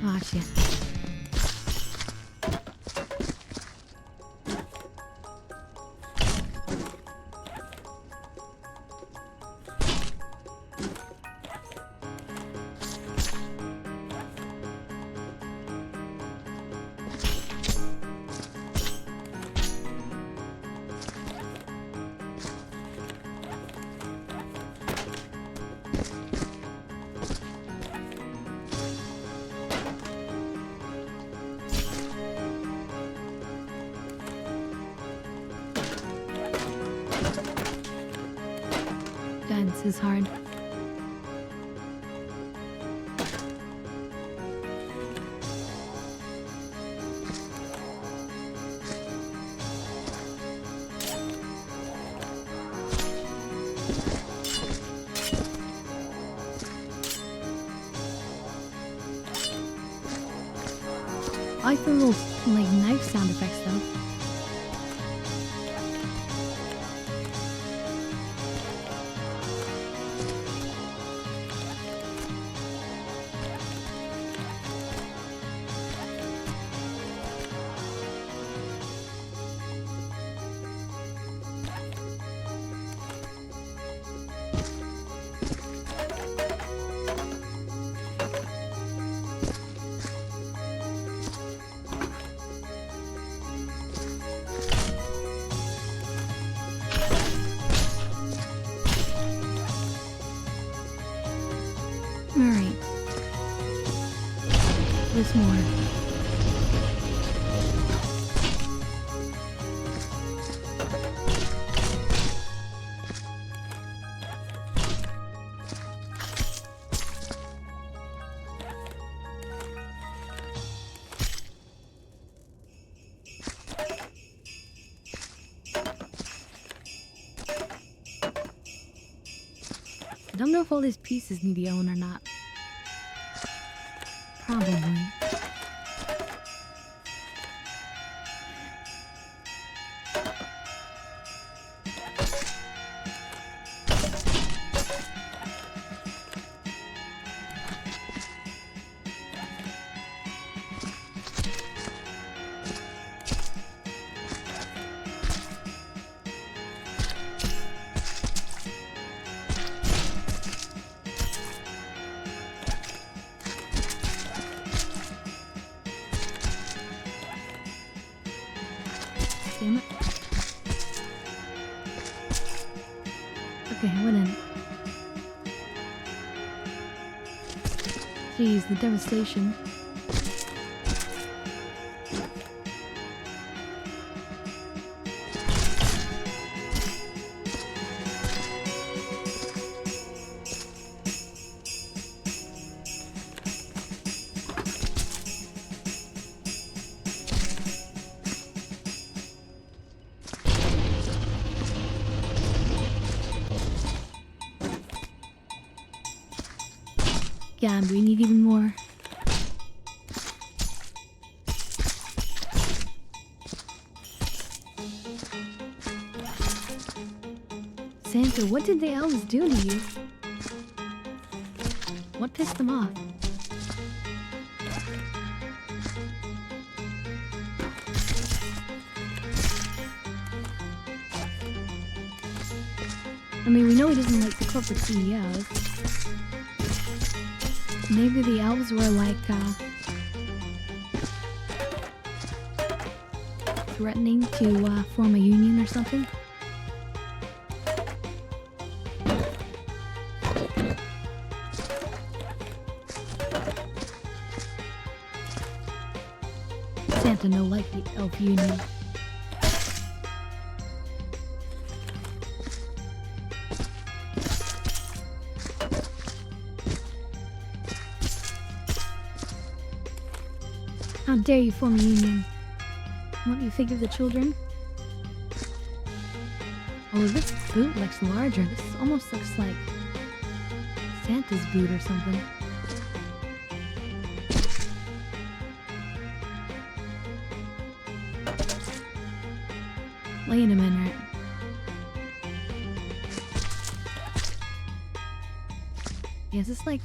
Oh shit. God, this is hard. I like the little like knife sound effects though. Alright. There's more. I don't know if all these pieces need to own or not. Probably. Okay, I went in. Jeez, the devastation. God, we need even more. Santa, what did the elves do to you? What pissed them off? I mean, we know he doesn't like the corporate CEOs. Maybe the elves were like, threatening to, form a union or something? Santa no like the elf union. How dare you form a union? What do you think of the children? Oh, this boot looks larger. This almost looks like Santa's boot or something. Wait a minute. Yeah, is this like...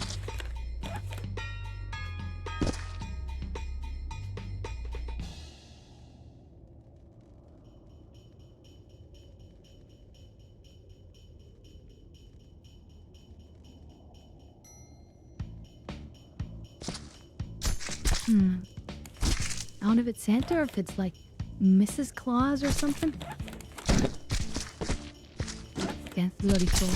I don't know if it's Santa or if it's like Mrs. Claus or something. Yeah, it's really cool.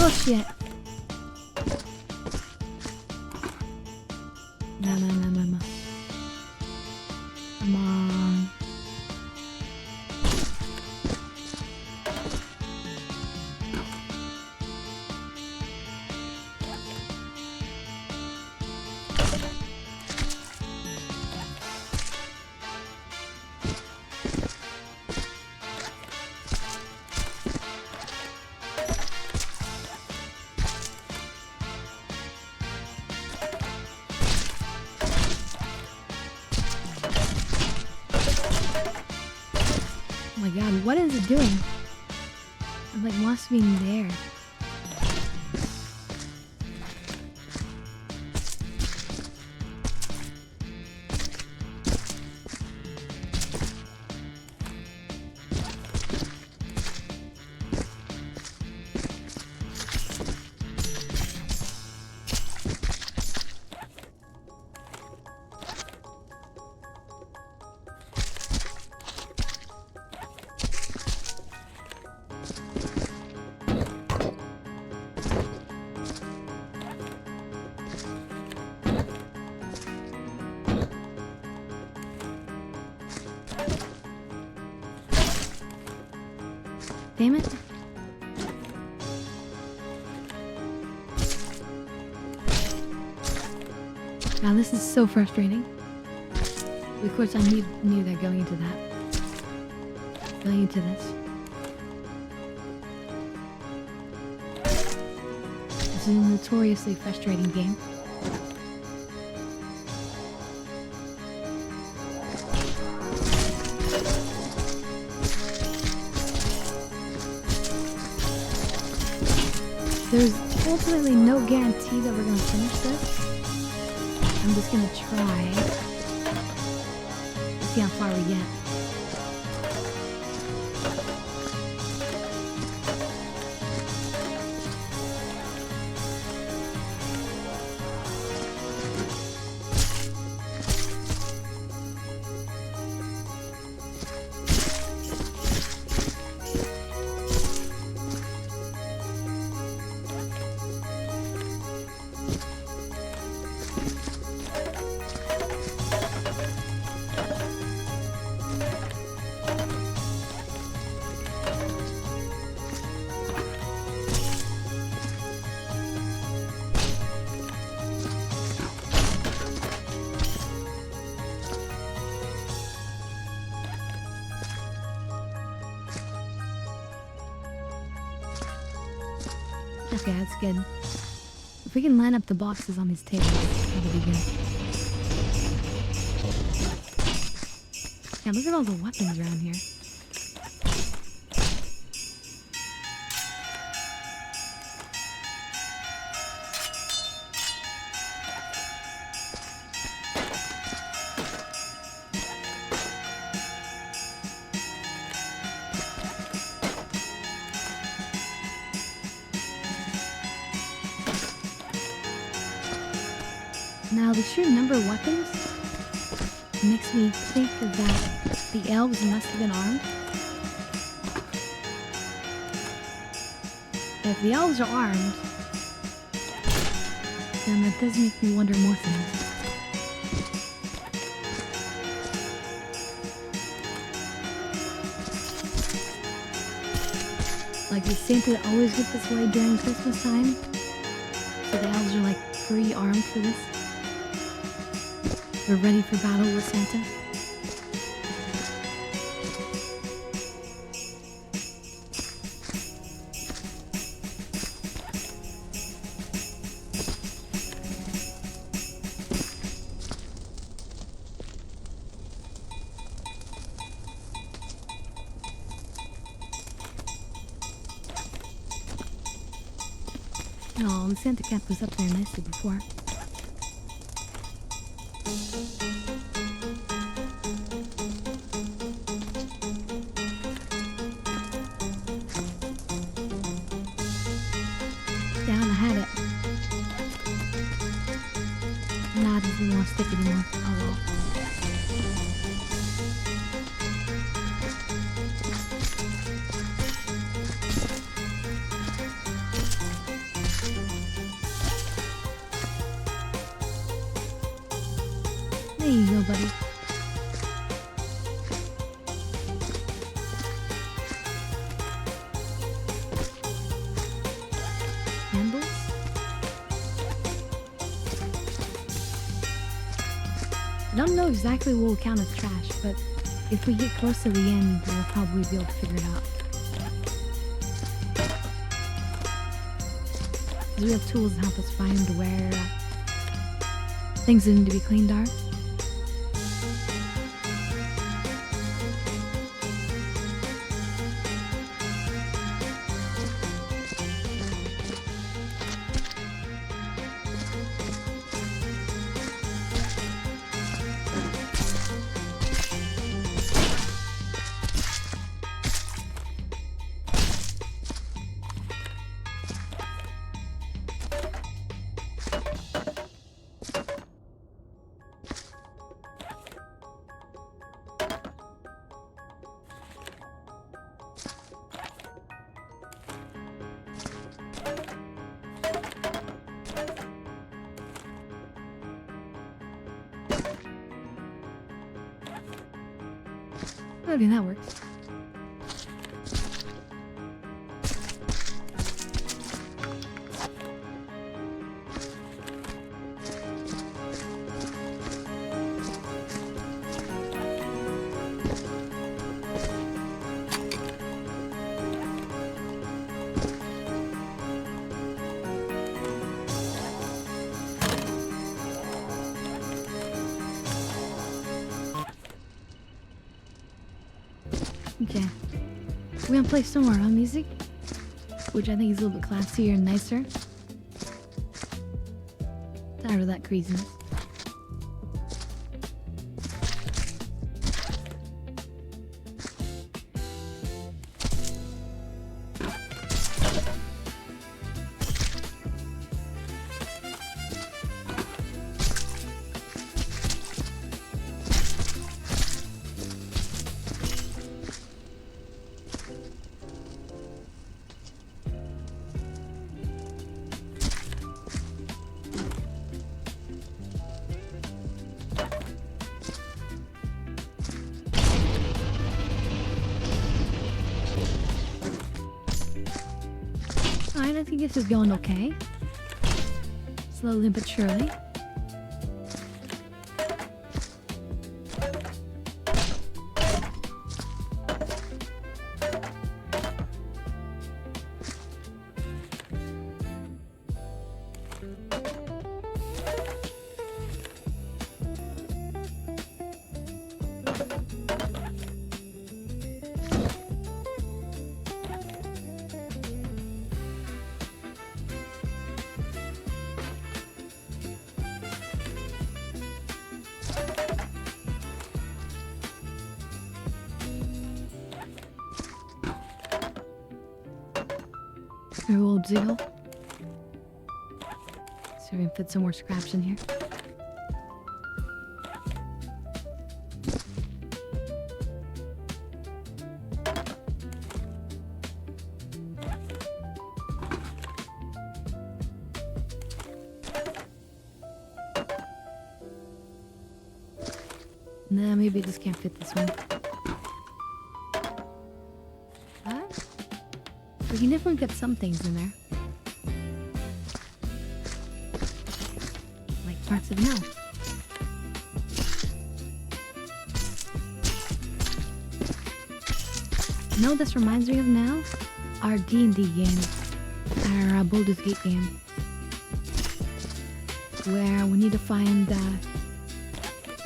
Oh shit. No. Come on. Oh my god, what is it doing? It like wants to be in there. Damn it. Now this is so frustrating. Of course I knew that going into that. Going into this. This is a notoriously frustrating game. There's ultimately no guarantee that we're gonna finish this. I'm just gonna try. See how far we get. Okay, that's good. If we can line up the boxes on these tables, that'll be good. Yeah, look at all the weapons around here. Now, the sheer number of weapons makes me think that the elves must have been armed. If the elves are armed, then that does make me wonder more things. Like, does Santa always get this way during Christmas time? So the elves are like pre-armed for this? They're ready for battle with Santa? Oh, the Santa cap was up there nicely before. Down, I had it. Nah, it doesn't want to stick anymore. Oh well. There you go, buddy. Handles? I don't know exactly what will count as trash, but if we get close to the end, we'll probably be able to figure it out. Because we have tools to help us find where things that need to be cleaned are. Okay, that works. Okay. We're gonna play some more music, which I think is a little bit classier and nicer. Tired of that craziness. Alright, I think this is going okay. Slowly but surely. Oopsie. So we can fit some more scraps in here. Nah, maybe I just can't fit this one. What? We can definitely get some things in there. Like parts of an elf. You know what this reminds me of now? Our D&D game. Our Baldur's Gate game. Where we need to find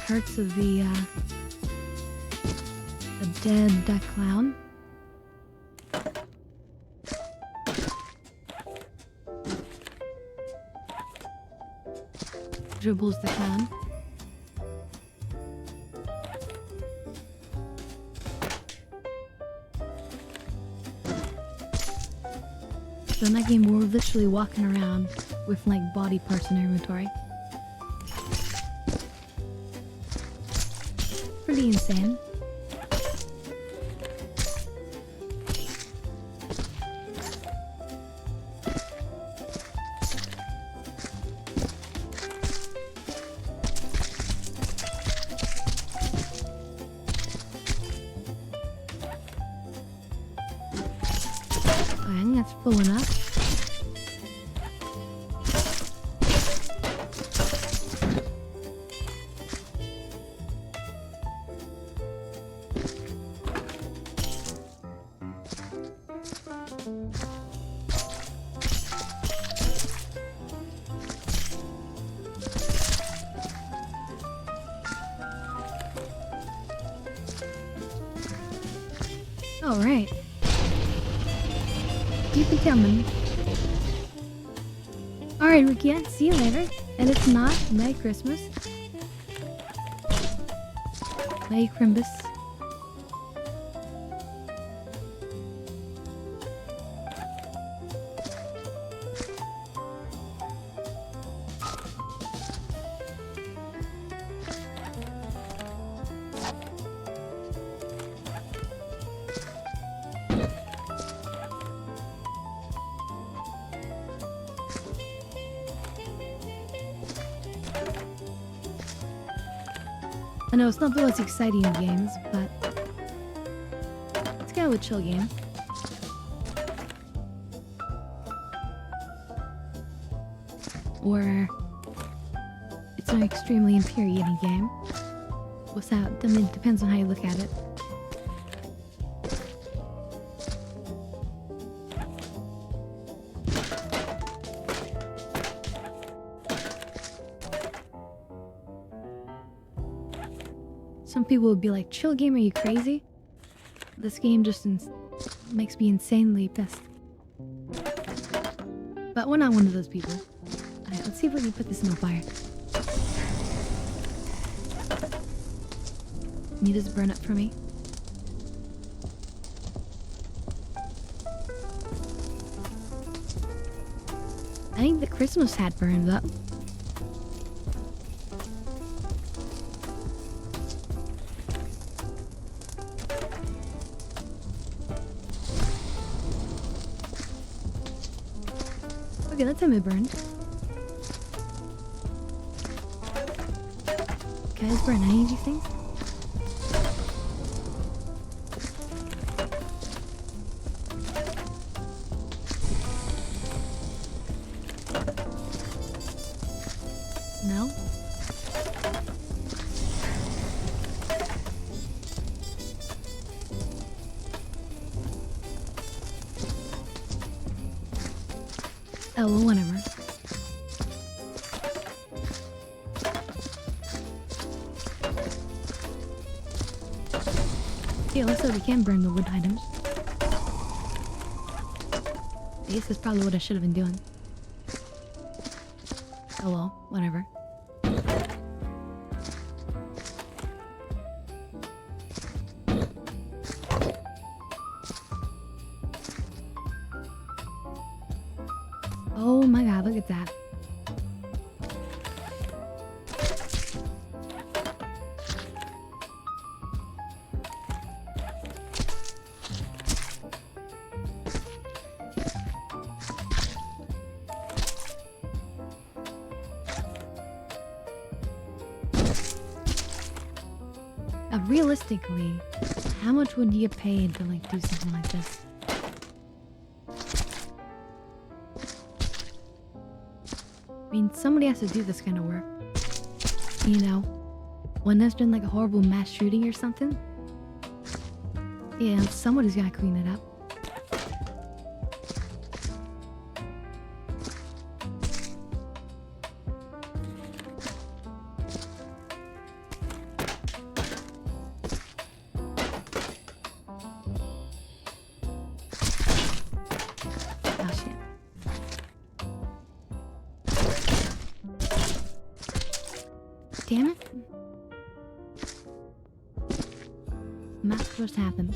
parts of the dead clown. Dribbles the clown. So in that game, we're literally walking around with like body parts in our inventory. Pretty insane. I think that's full enough. All right. Keep it coming. Alright, Rukia, see you later. And if not, Merry Christmas. Merry Crimbus. I know it's not the most exciting games, but it's kind of a chill game. Or it's an extremely infuriating game. Without, I mean, it depends on how you look at it. Some people would be like, chill game, are you crazy? This game just makes me insanely pissed. But we're not one of those people. Alright, let's see if we can put this in the fire. Can you just burn up for me? I think the Christmas hat burned up. Okay, that's how it burned. Can I just burn any of these things? No? Oh, well, whatever. Yeah, looks like we can burn the wood items. I guess that's probably what I should have been doing. Oh well, whatever. Oh my god, look at that. Realistically, how much would you get paid to like do something like this? I mean, somebody has to do this kind of work. You know, when there's been like a horrible mass shooting or something, yeah, somebody's gotta clean it up. Damn it. Not supposed to happen.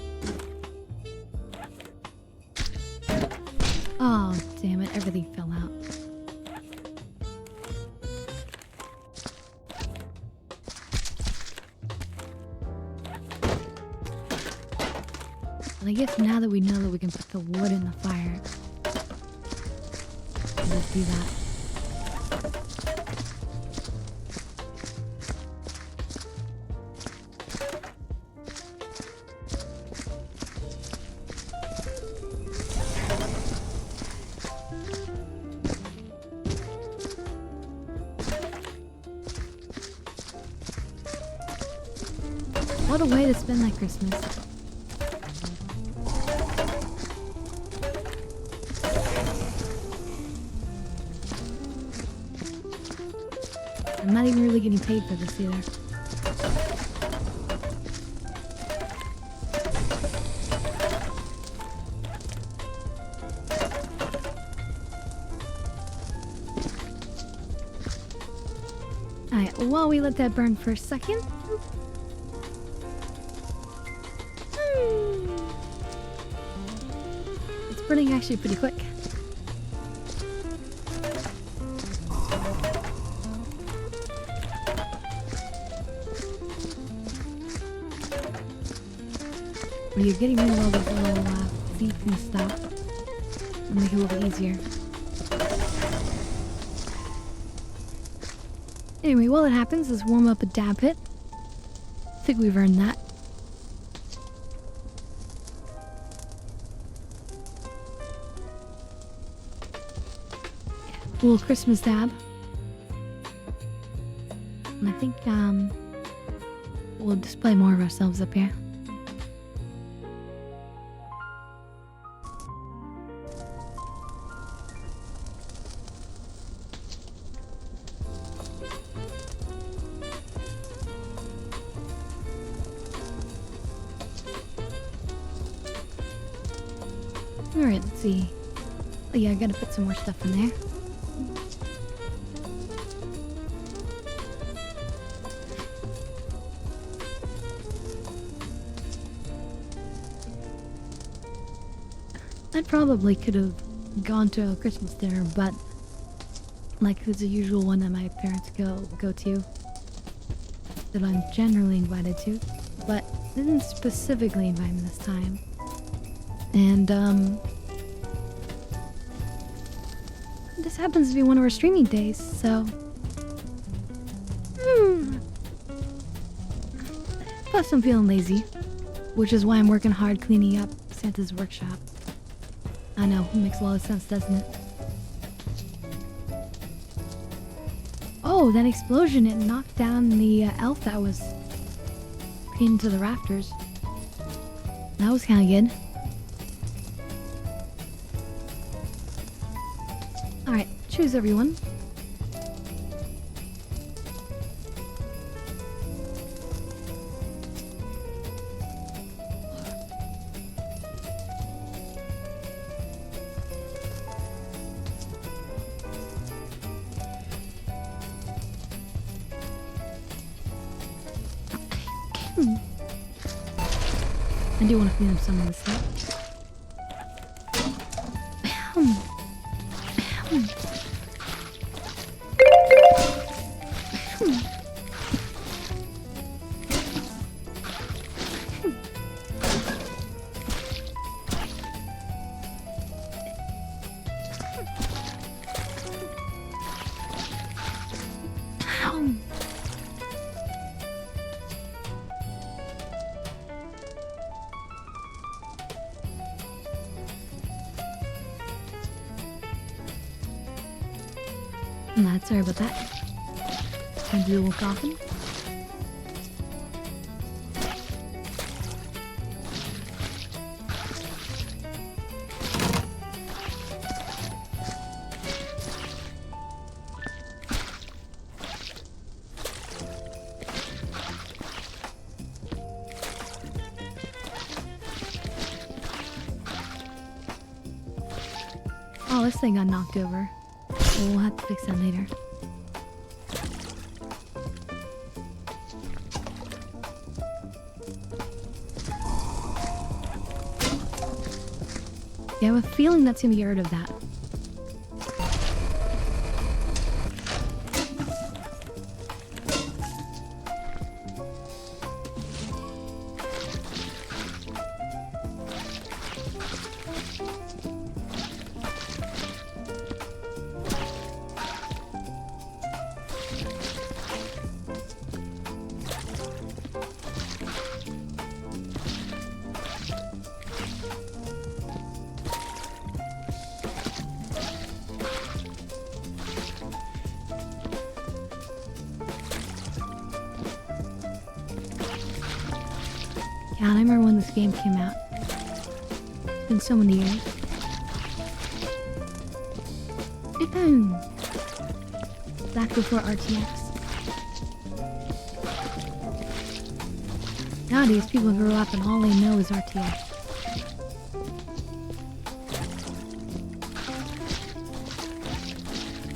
Oh, damn it. Everything fell out. And I guess now that we know that we can put the wood in the fire, let's do that. What a way to spend that Christmas. I'm not even really getting paid for this either. Alright, while we let that burn for a second. It's burning actually pretty quick. When you're getting rid of all these little seeds and stuff, it'll make it a little bit easier. Anyway, while it happens, let's warm up a dab pit. I think we've earned that. A little Christmas dab. And I think we'll display more of ourselves up here. Alright, let's see. Oh yeah, I gotta put some more stuff in there. I probably could have gone to a Christmas dinner, but like it's the usual one that my parents go to, that I'm generally invited to, but didn't specifically invite me this time. And this happens to be one of our streaming days, so plus I'm feeling lazy, which is why I'm working hard cleaning up Santa's workshop. I know, it makes a lot of sense, doesn't it? Oh, that explosion, it knocked down the elf that was pinned to the rafters. That was kind of good. Alright, choose everyone. I do want to clean up some of this stuff. Nah, sorry about that. Time to do a little coughing. Oh, this thing got knocked over. We'll have to fix that later. Yeah, I have a feeling that's gonna be rid of that. Yeah, I remember when this game came out. It's been so many years. Back before RTX. Nowadays, people grow up and all they know is RTX.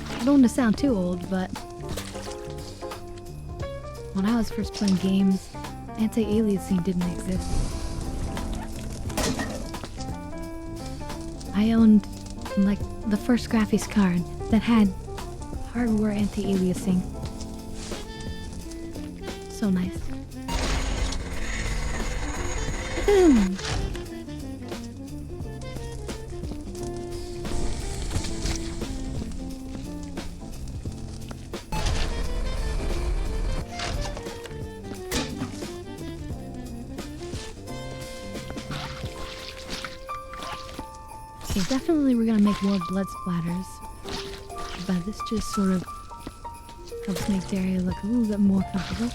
I don't want to sound too old, but when I was first playing games, anti-aliasing didn't exist. I owned like the first graphics card that had hardware anti-aliasing. So nice. Okay, definitely we're gonna make more blood splatters, but this just sort of helps make the area look a little bit more comfortable.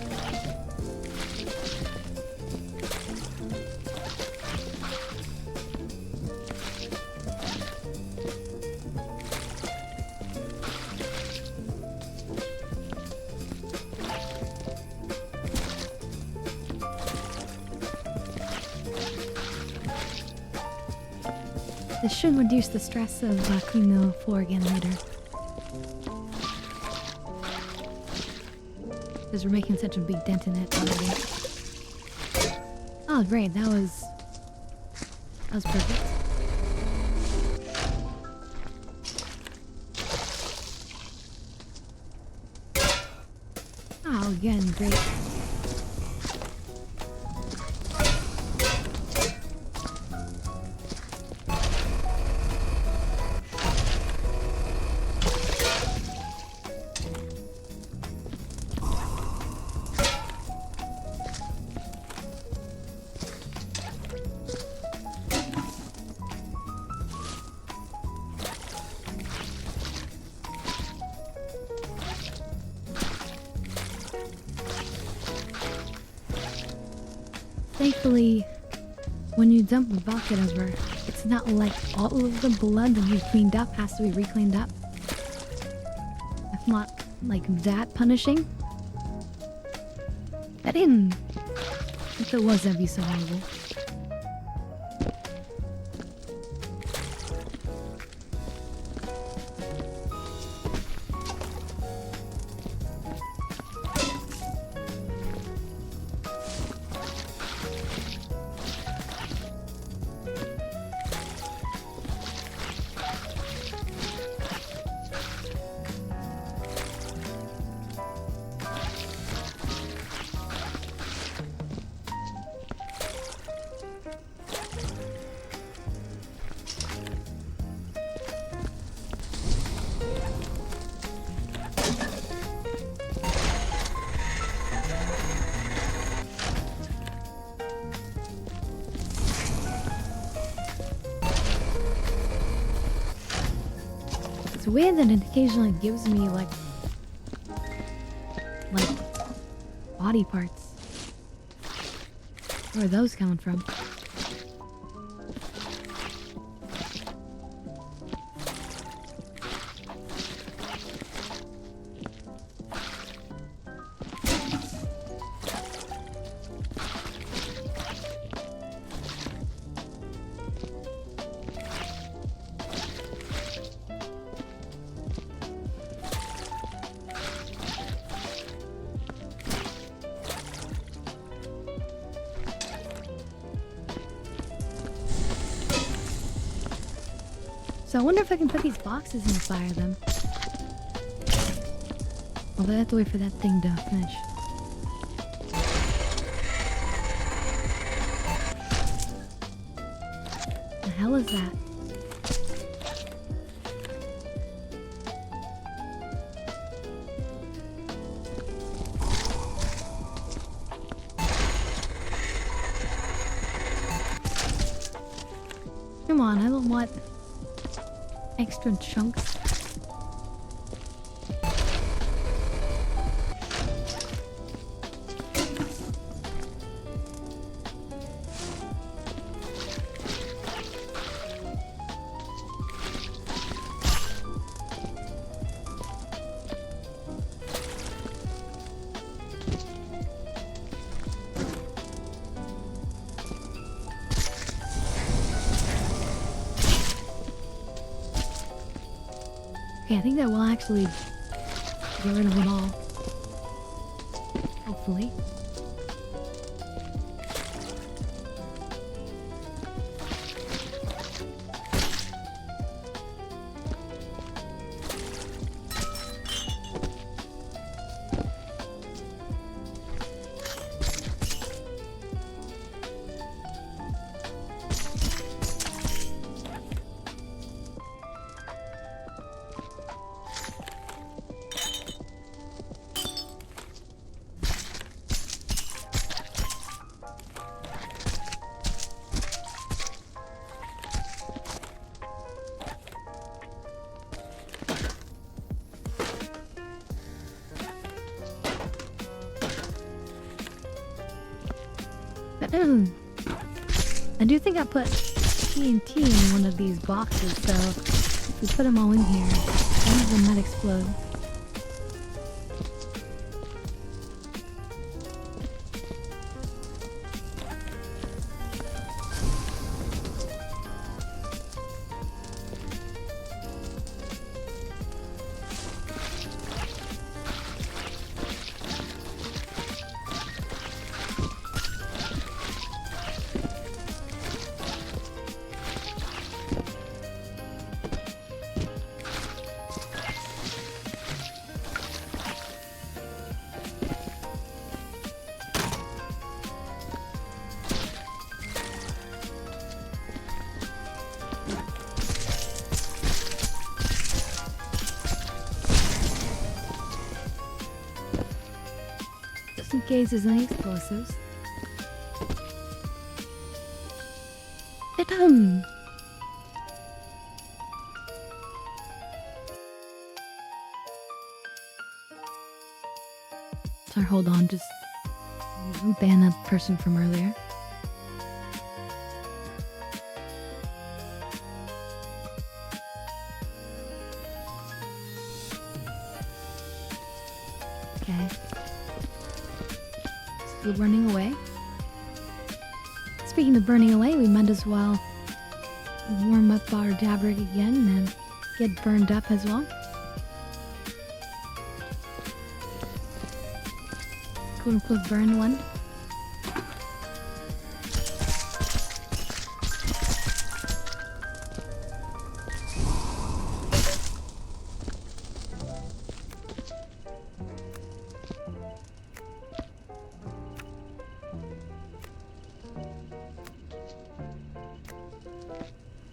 This should reduce the stress of cleaning the floor again later. Because we're making such a big dent in it already. Oh great, that was perfect. Oh, again, great. Thankfully, when you dump a bucket over, it's not like all of the blood that you cleaned up has to be re-cleaned up. It's not like that punishing. I didn't. If it was, that'd be so horrible. It's weird that it occasionally gives me like body parts. Where are those coming from? So I wonder if I can put these boxes and fire them. Although I have to wait for that thing to finish. The hell is that? Come on, I don't want extra chunks. Okay, I think that will actually get rid of them all. Hopefully. I do think I put TNT in one of these boxes, so if we put them all in here, one of them might explode. Just in case there's any explosives. Sorry, hold on, just ban that person from earlier. Okay. Still burning away. Speaking of burning away, we might as well warm up our dab rig again and get burned up as well. Quote unquote burn one.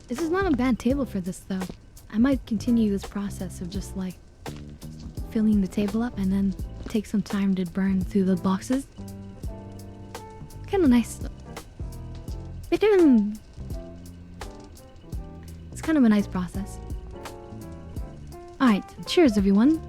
This is not a bad table for this though. I might continue this process of just like filling the table up and then take some time to burn through the boxes. Kind of nice. It's kind of a nice process. Alright, cheers everyone.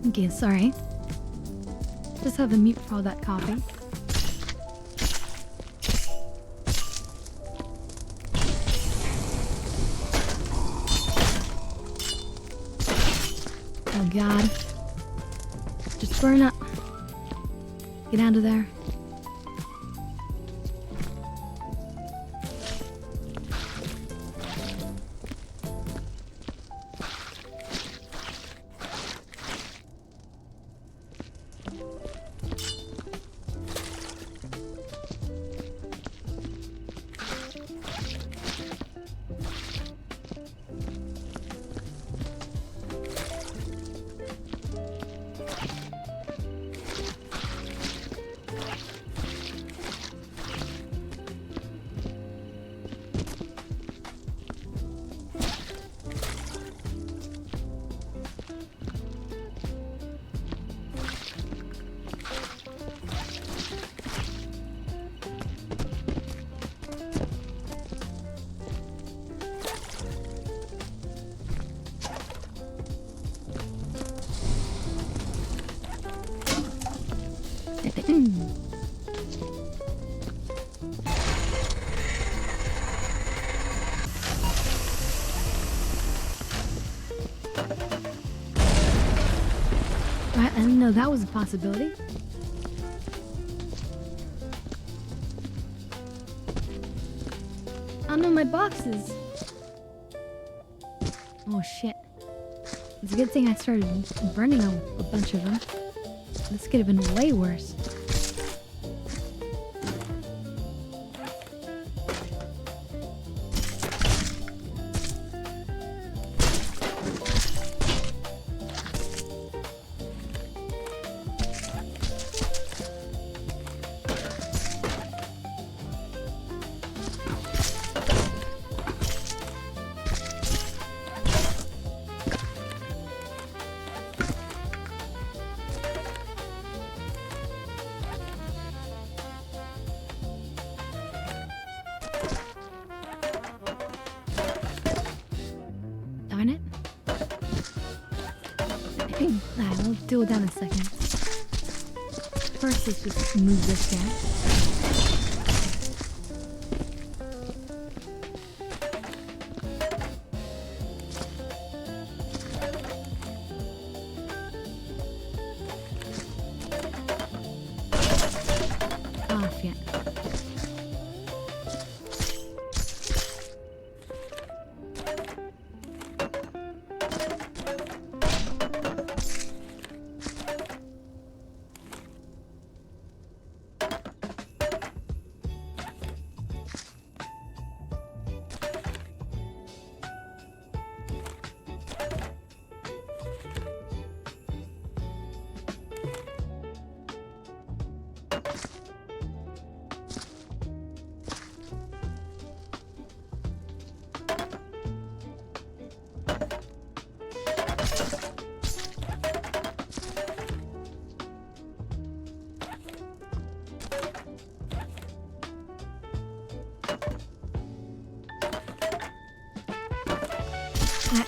Okay, sorry. Just have a mute for all that coffee. Oh god. Just burn up. Get out of there. I didn't know that was a possibility. Oh no, my boxes! Oh shit. It's a good thing I started burning a bunch of them. This could have been way worse. Darn it. We'll deal with that in a second. First, let's just move this guy. Oh, shit.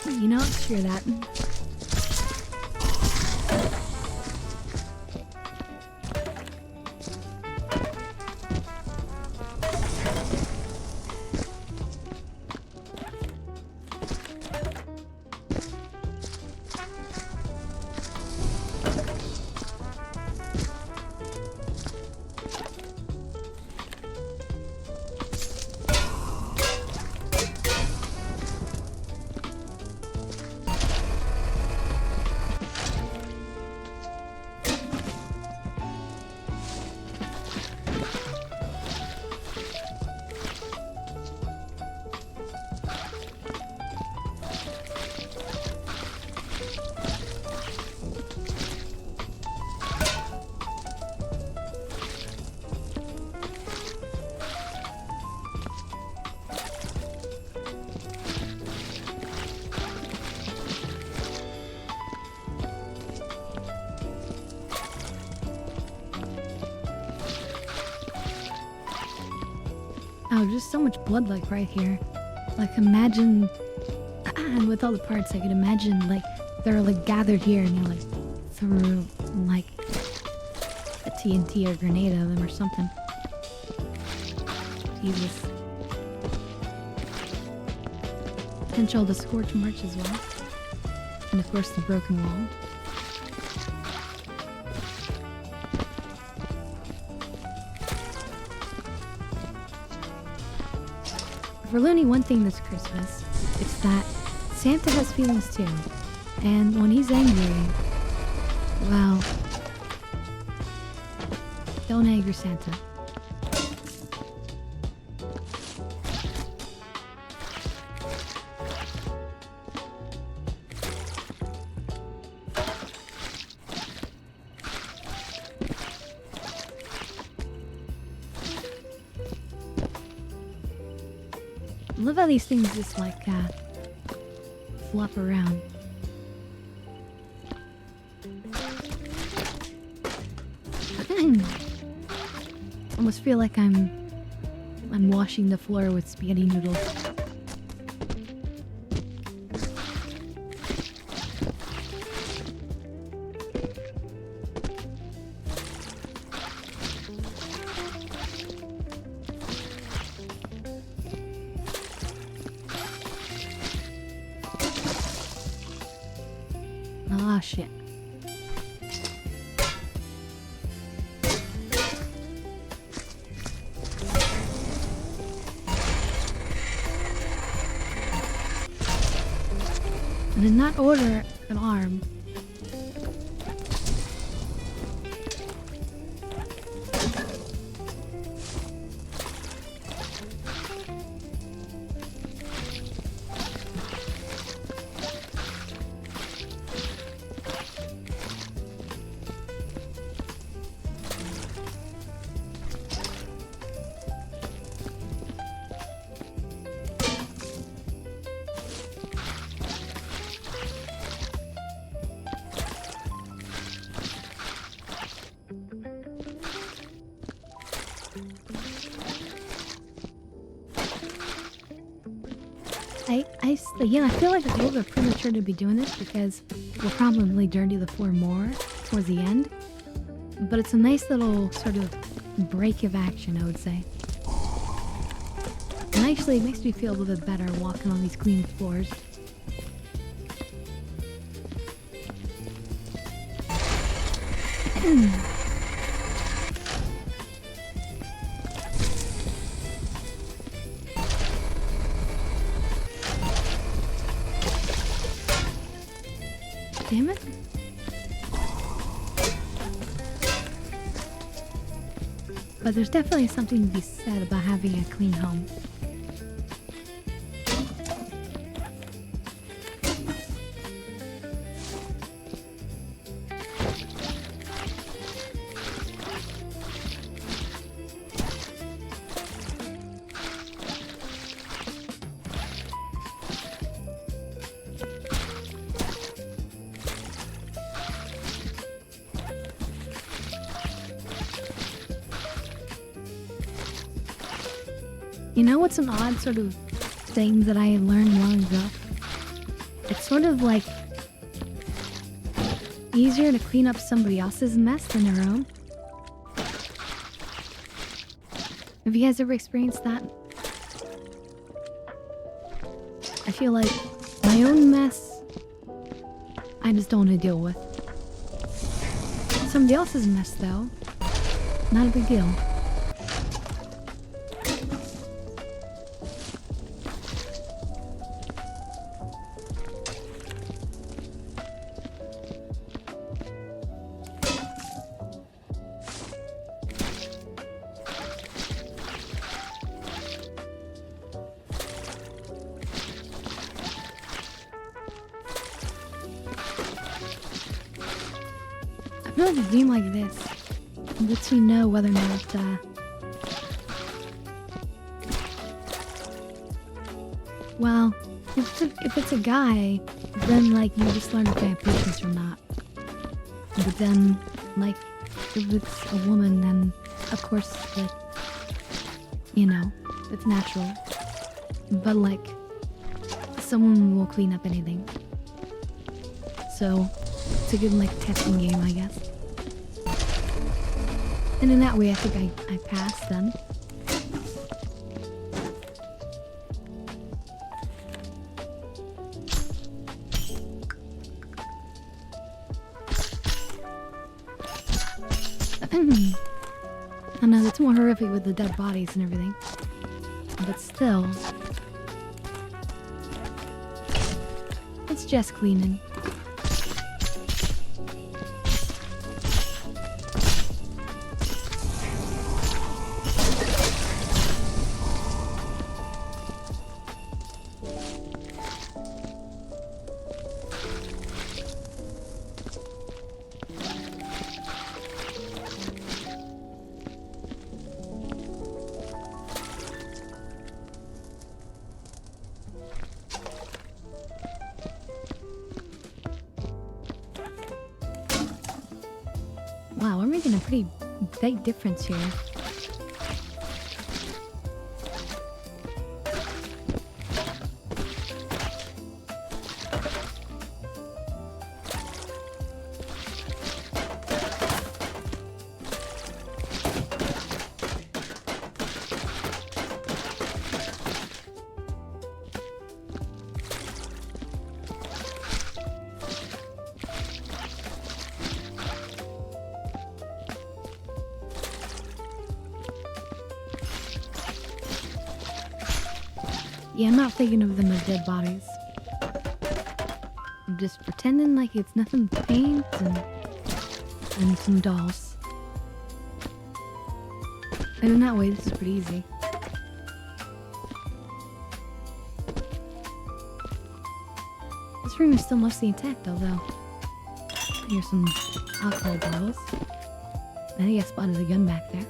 You know, screw that. Oh, just so much blood like right here. Like imagine, and with all the parts, I could imagine like they're like gathered here and you like threw like a TNT or grenade at them or something. Jesus. Potential the scorch march as well. And of course the broken wall. If we're learning one thing this Christmas, it's that Santa has feelings too. And when he's angry, well, don't anger Santa. I love how these things just like flop around. Almost feel like I'm washing the floor with spaghetti noodles. Ah, shit. And in that order, an arm. I feel like it's a little bit premature to be doing this because we'll probably dirty the floor more towards the end. But it's a nice little sort of break of action, I would say. And actually, it makes me feel a little bit better walking on these clean floors. Damn it. But there's definitely something to be said about having a clean home. You know what's an odd sort of thing that I learned long ago? It's sort of like easier to clean up somebody else's mess than their own. Have you guys ever experienced that? I feel like my own mess, I just don't want to deal with. Somebody else's mess, though, not a big deal. I feel like a game like this lets you know whether or not, well, if it's a guy, then, like, you just learn if they have patience or not. But then, like, if it's a woman, then, of course, like, you know, It's natural. But like, someone will clean up anything. So, it's a good like testing game, I guess. And in that way, I think I passed then. I know, it's more horrific with the dead bodies and everything. But still... it's just cleaning. Wow, we're making a pretty big difference here. Yeah, I'm not thinking of them as dead bodies. I'm just pretending like it's nothing but paint and some dolls. And in that way, this is pretty easy. This room is still mostly intact, although here's some alcohol bottles. I think I spotted a gun back there.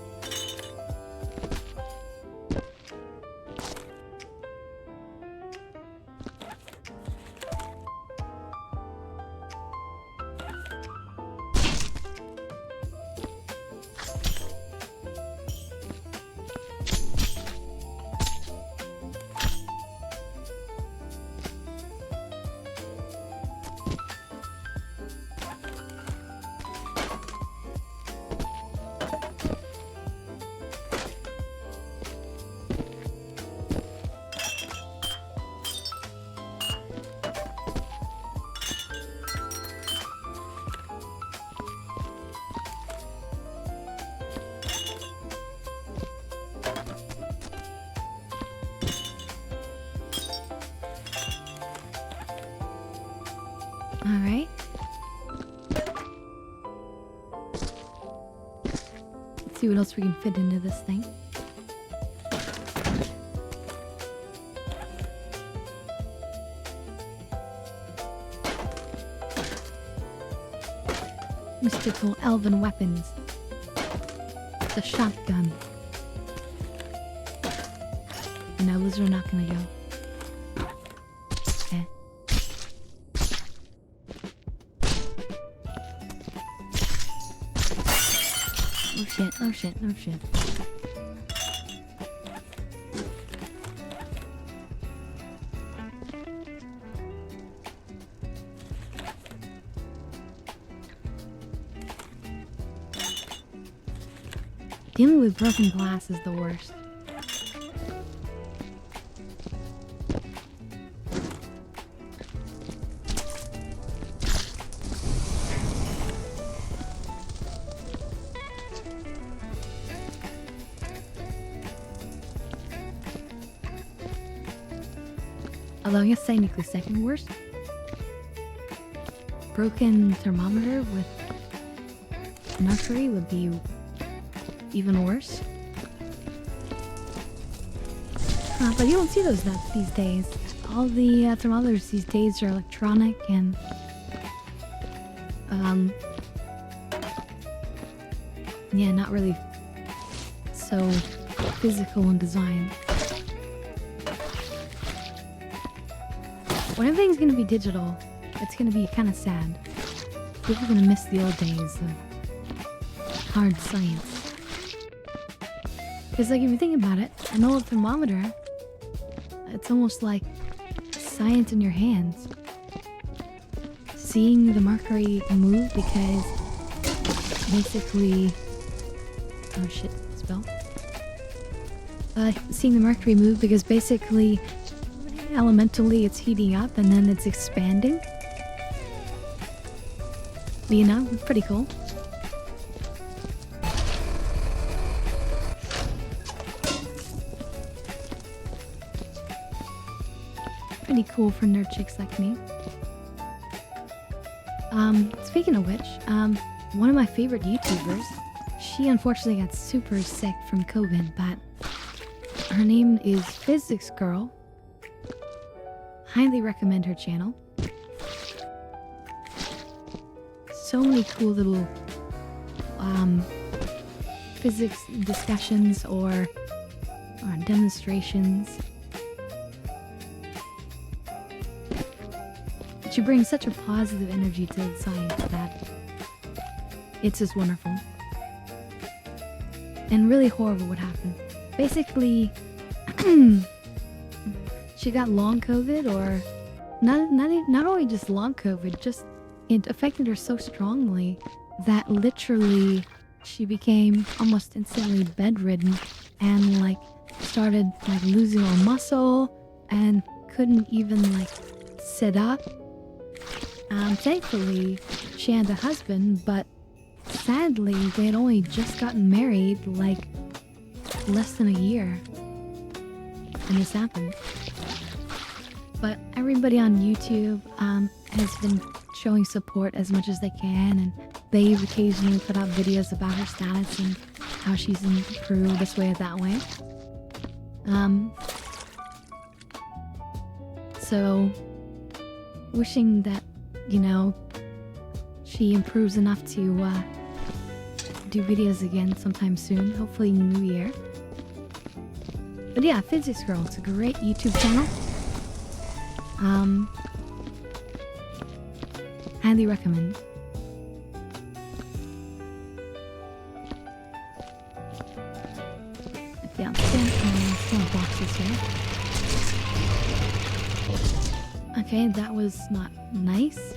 Alright. Let's see what else we can fit into this thing. Mystical elven weapons. The shotgun. No, those are not gonna go. Okay. Oh shit, oh shit, oh shit. Dealing with broken glass is the worst. Although I guess technically second worst. Broken thermometer with mercury would be even worse. But you don't see those these days. All the thermometers these days are electronic and yeah, not really so physical in design. When everything's gonna be digital, it's gonna be kind of sad. People are gonna miss the old days of hard science. Because, like, if you think about it, an old thermometer, it's almost like science in your hands. Seeing the mercury move because basically... Oh shit, spell. Seeing the mercury move because basically elementally it's heating up and then it's expanding. You know, it's pretty cool. Pretty cool for nerd chicks like me. Speaking of which, one of my favorite YouTubers, she unfortunately got super sick from COVID, but her name is Physics Girl. Highly recommend her channel. So many cool little physics discussions or demonstrations. She brings such a positive energy to the science that it's just wonderful. And really horrible what happened. Basically, she got long COVID, or not only just long COVID, just it affected her so strongly that literally she became almost instantly bedridden and like started like losing all muscle and couldn't even like sit up. Thankfully, she had a husband, but sadly, they had only just gotten married like less than a year. And this happened. But everybody on YouTube has been showing support as much as they can, and they've occasionally put out videos about her status and how she's improved this way or that way. So, wishing that, you know, she improves enough to do videos again sometime soon, hopefully in the new year. But yeah, Physics Girl, it's a great YouTube channel. Highly recommend. Yeah, still boxes here. Okay, that was not nice.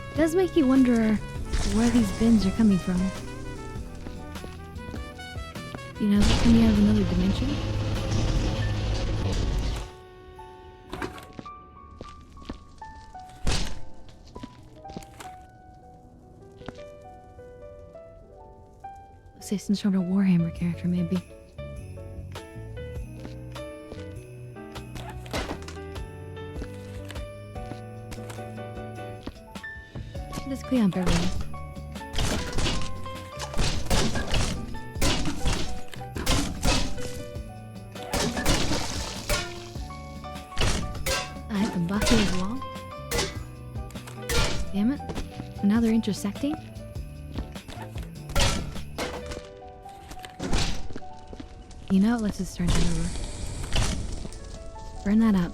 It does make you wonder where these bins are coming from. You know, they're coming out of another dimension. Say some sort of Warhammer character, maybe. Let's clean up everything. I hit the bucket as well. Damn it. Now they're intersecting. You know, let's just start that over. Burn that up.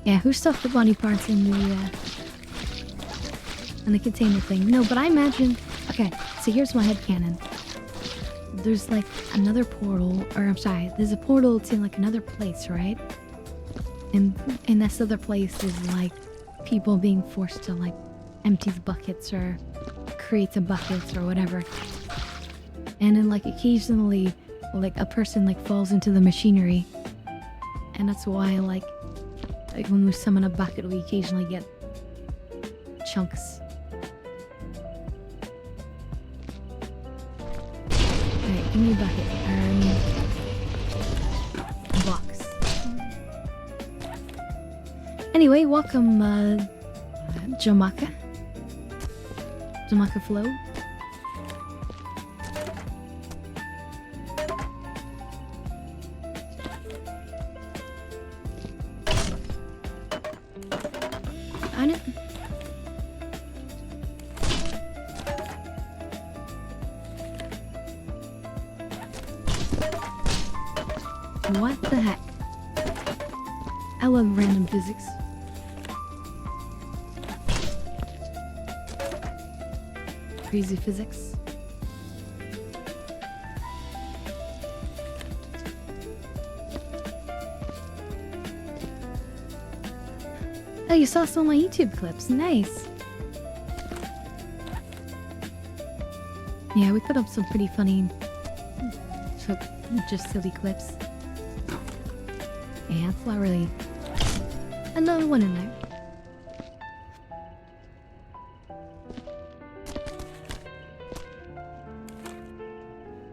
Yeah, who stuffed the body parts in the container thing? No, but I imagine... Okay, so here's my headcanon. There's like another portal, or I'm sorry, there's a portal to like another place, right? And this other place is like people being forced to like empty the buckets or create the buckets or whatever. And then like occasionally like a person like falls into the machinery. And that's why like when we summon a bucket, we occasionally get chunks. Alright, give me a bucket. Box. Anyway, welcome, Jamaka. Jamaka Flow. Darn it. What the heck? I love random physics. Crazy physics. Oh, you saw some of my YouTube clips. Nice. Yeah, we put up some pretty funny, just silly clips. Yeah, it's not really another one in there.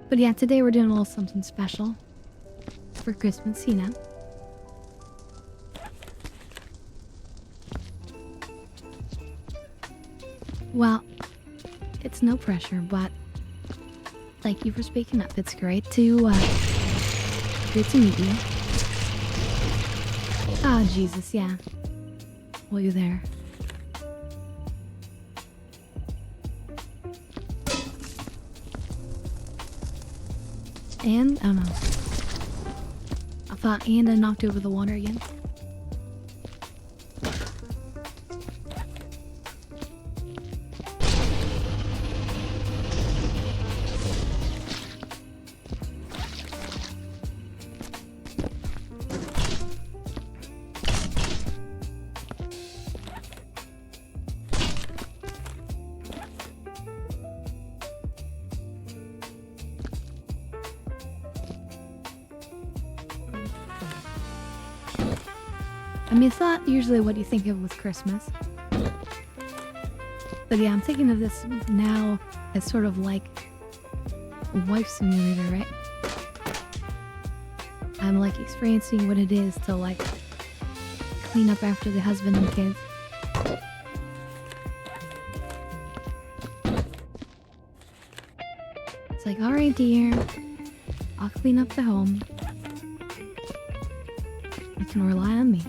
But yeah, today we're doing a little something special for Christmas, you know. Well, it's no pressure, but thank you for speaking up. It's great to meet you. Oh, Jesus, yeah. Well, you're there. And, I don't know. I thought and I knocked over the water again. I mean, it's not usually what you think of with Christmas. But yeah, I'm thinking of this now as sort of like a wife simulator, right? I'm like experiencing what it is to like clean up after the husband and kids. It's like, alright dear, I'll clean up the home. You can rely on me.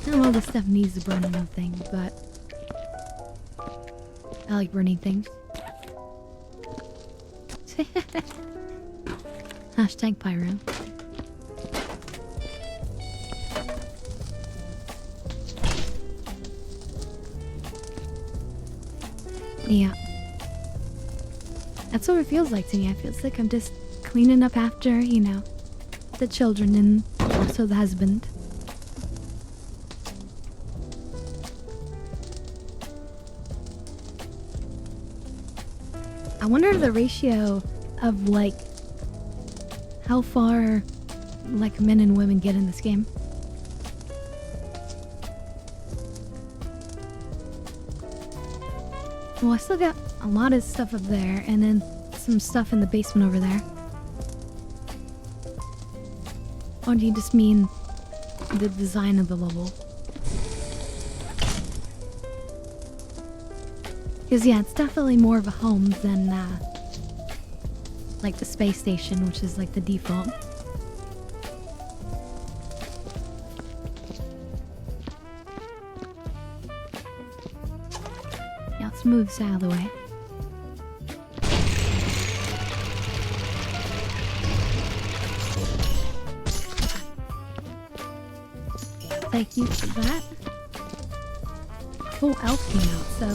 I don't know, this stuff needs to burn nothing, but I like burning things. Hashtag pyro. Yeah. That's what it feels like to me. It feels like I'm just cleaning up after, you know, the children and also the husband. I wonder the ratio of like how far like men and women get in this game. Well, I still got a lot of stuff up there and then some stuff in the basement over there. Or do you just mean the design of the level? Because yeah, it's definitely more of a home than like the space station, which is like the default. Yeah, let's move this out of the way. Thank you for that. Full elf came out, so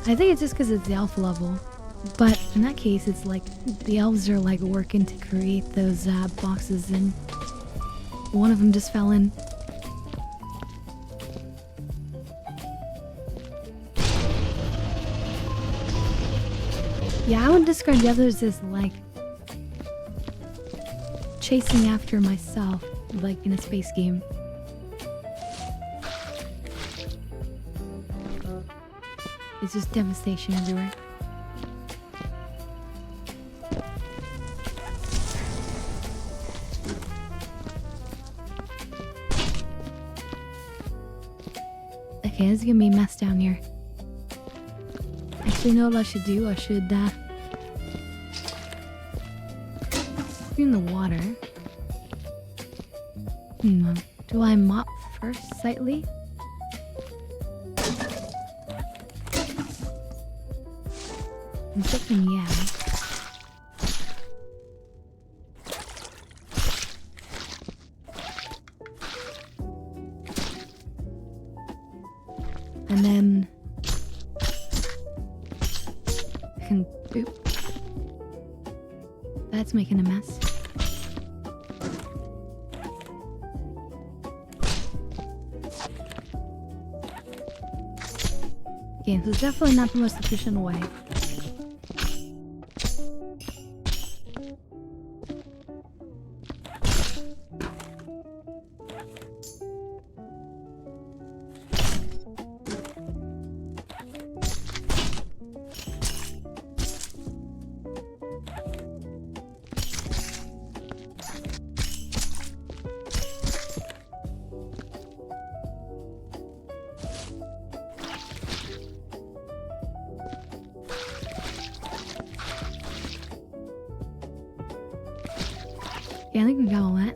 I think it's just because it's the elf level. But in that case, it's like the elves are like working to create those boxes, and one of them just fell in. Yeah, I would describe the others as like chasing after myself, like in a space game. It's just devastation everywhere. Okay, there's gonna be a mess down here. Actually, you know what I should do? I should, clean the water. Do I mop first, slightly? I'm thinking, yeah. And then I can oop. That's making a mess. Okay, this is definitely not the most efficient way. Yeah, I think we got all that.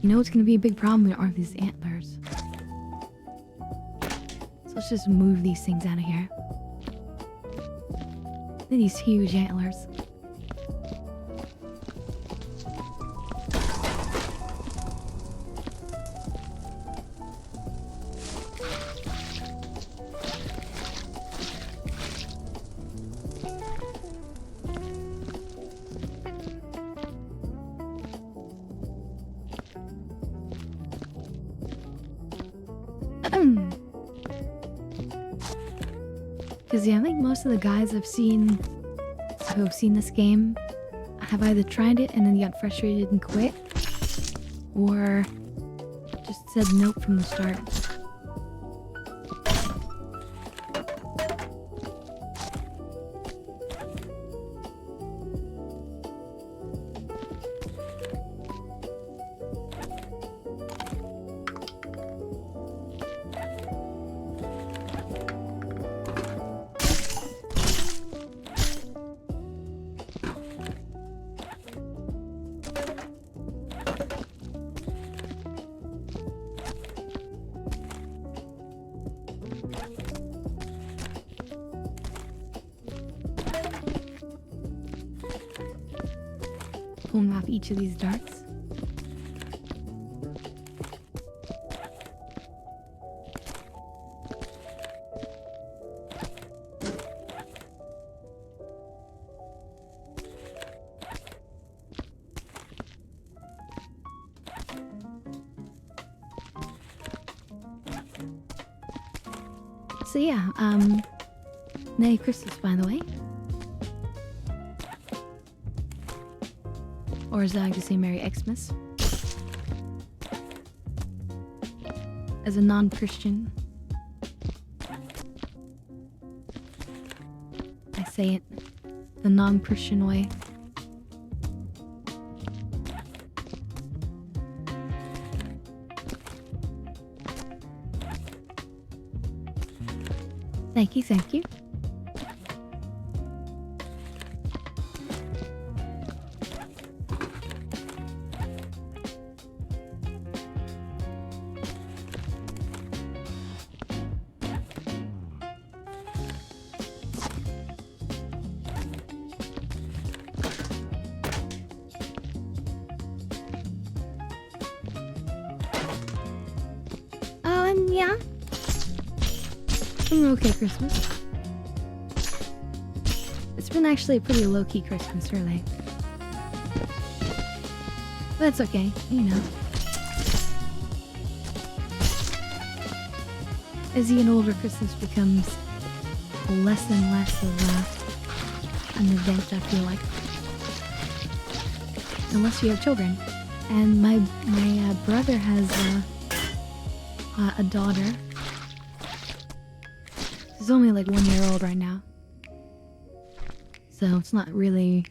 You know what's gonna be a big problem are these antlers. So let's just move these things out of here. Look at these huge antlers. Because yeah, I think most of the guys I've seen who have seen this game have either tried it and then got frustrated and quit, or just said nope from the start. Pulling off each of these darts. So yeah, Merry Christmas, by the way. Or as I like to say, Merry Xmas. As a non-Christian, I say it the non-Christian way. Thank you, thank you. Oh, and yeah. Okay, Christmas. It's been actually a pretty low-key Christmas, really. But it's okay, you know. As you get older, Christmas becomes less and less of an event, I feel like. Unless you have children. And my brother has a daughter. She's only like 1 year old right now. So it's not really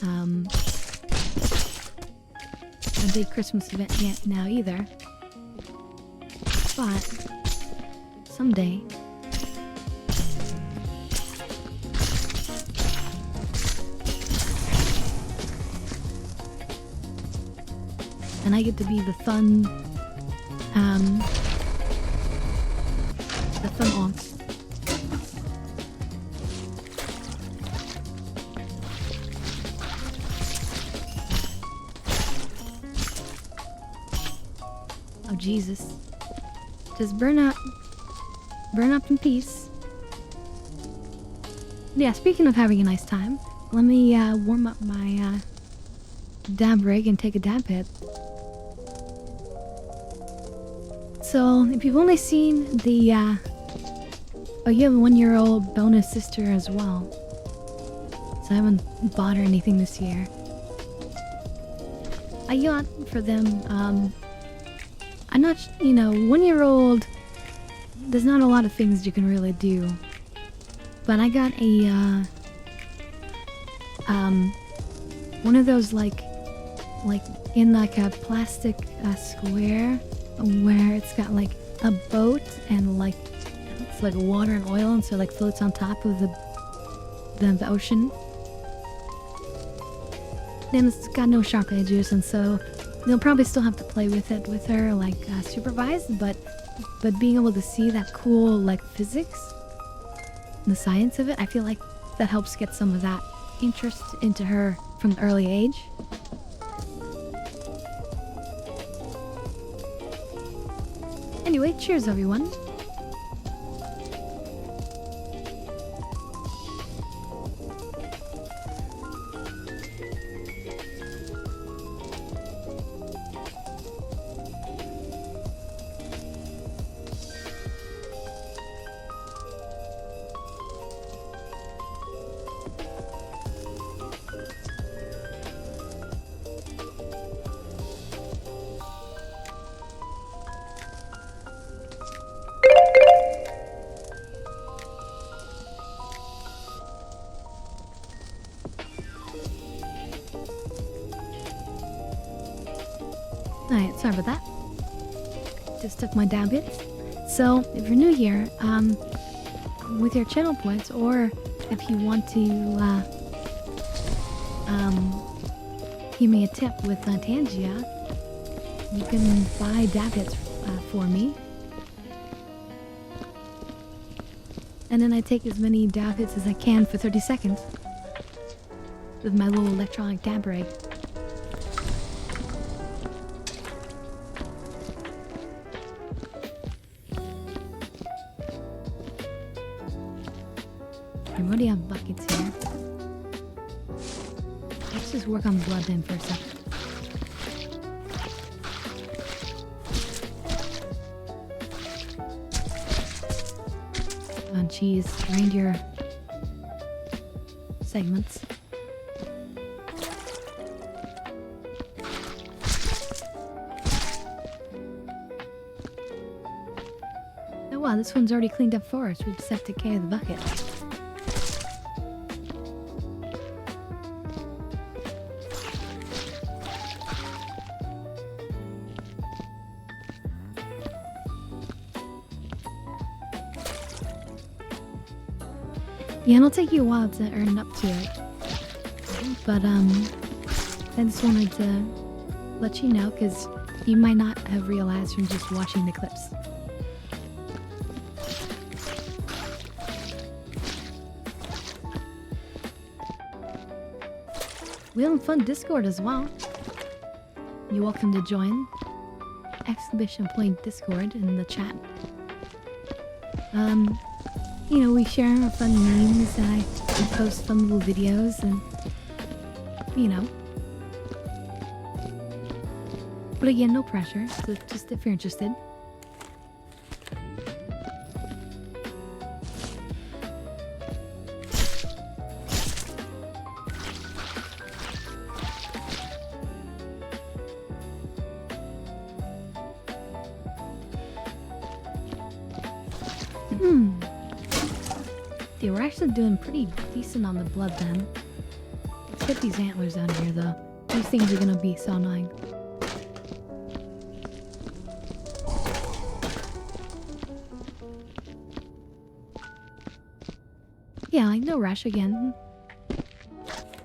a big Christmas event yet now either. But someday. And I get to be the fun aunt. Oh Jesus. Just burn up in peace. Yeah, speaking of having a nice time, let me warm up my dab rig and take a dab hit. So, if you've only seen the, oh, you have a 1-year-old bonus sister as well. So I haven't bought her anything this year. I got for them, I'm not, 1-year-old, there's not a lot of things you can really do. But I got a, one of those, like in like a plastic square, where it's got like a boat and like it's like water and oil, and so like floats on top of the ocean. Then it's got no sharp edges, and so they'll probably still have to play with it with her, like supervised, but being able to see that cool like physics and the science of it, I feel like that helps get some of that interest into her from an early age. Anyway, cheers everyone. Alright, sorry about that. Just took my dab hits. So, if you're new here, with your channel points, or if you want to, give me a tip with Tangia, you can buy dab hits for me. And then I take as many dab hits as I can for 30 seconds with my little electronic dab rig. I already have buckets here. Let's just work on blood then for a second. On cheese, reindeer segments. Oh wow, this one's already cleaned up for us. We just have to carry the bucket. Yeah, it'll take you a while to earn up to it. But, I just wanted to let you know, because you might not have realized from just watching the clips. We have a fun Discord as well. You're welcome to join. !Point Discord in the chat. We share our fun memes, and I post fun little videos, and, But again, no pressure, so just if you're interested. Dude, we're actually doing pretty decent on the blood then. get these antlers out of here, though. These things are gonna be so annoying. Yeah, like no rush again.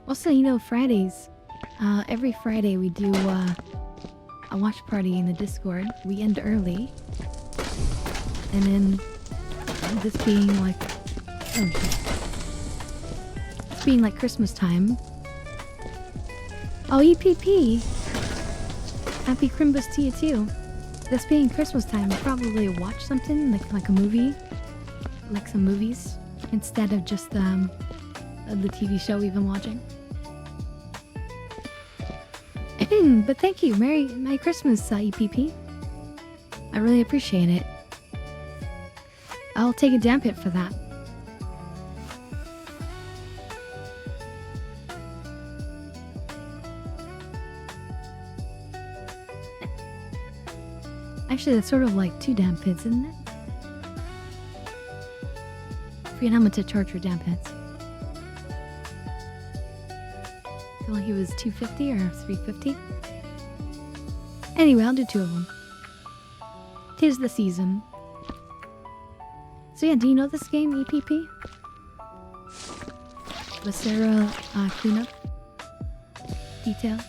Also, you know, Fridays. Every Friday we do a watch party in the Discord. We end early. And then this being like this being like Christmas time. Oh, EPP! Happy Crimbus to you too. This being Christmas time, I'll probably watch something like a movie. Like some movies. Instead of just the TV show we've been watching. But thank you. Merry Christmas, EPP. I really appreciate it. I'll take a damp hit for that. Actually, that's sort of like 2 damp hits, isn't it? I forget how much to charge for damp hits. I feel like it was 250 or 350. Anyway, I'll do 2 of them. 'Tis the season. So yeah, do you know this game, EPP? Was there a cleanup detail?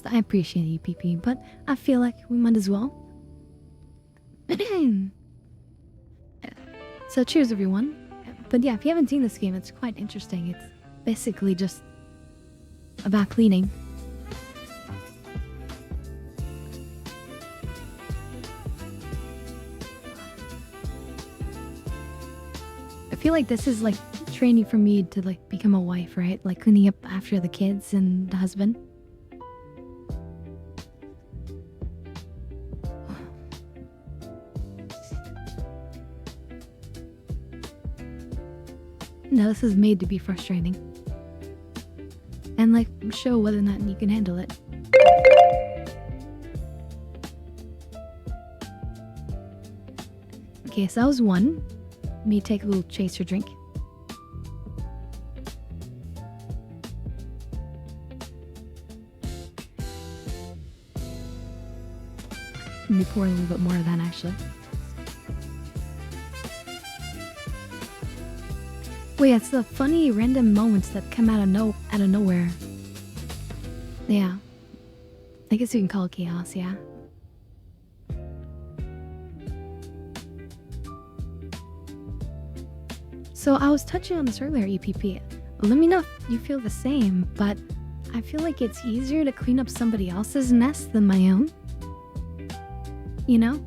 I appreciate EPP, but I feel like we might as well. So cheers, everyone. But yeah, if you haven't seen this game, it's quite interesting. It's basically just about cleaning. I feel like this is like training for me to like become a wife, right? Like cleaning up after the kids and the husband. No, this is made to be frustrating. And like, show whether or not you can handle it. Okay, so that was 1. Let me take a little chaser drink. Let me pour a little bit more of that, actually. Wait, it's the funny random moments that come out of nowhere. Yeah. I guess you can call it chaos, yeah. So I was touching on this earlier, EPP. Let me know if you feel the same, but I feel like it's easier to clean up somebody else's mess than my own. You know?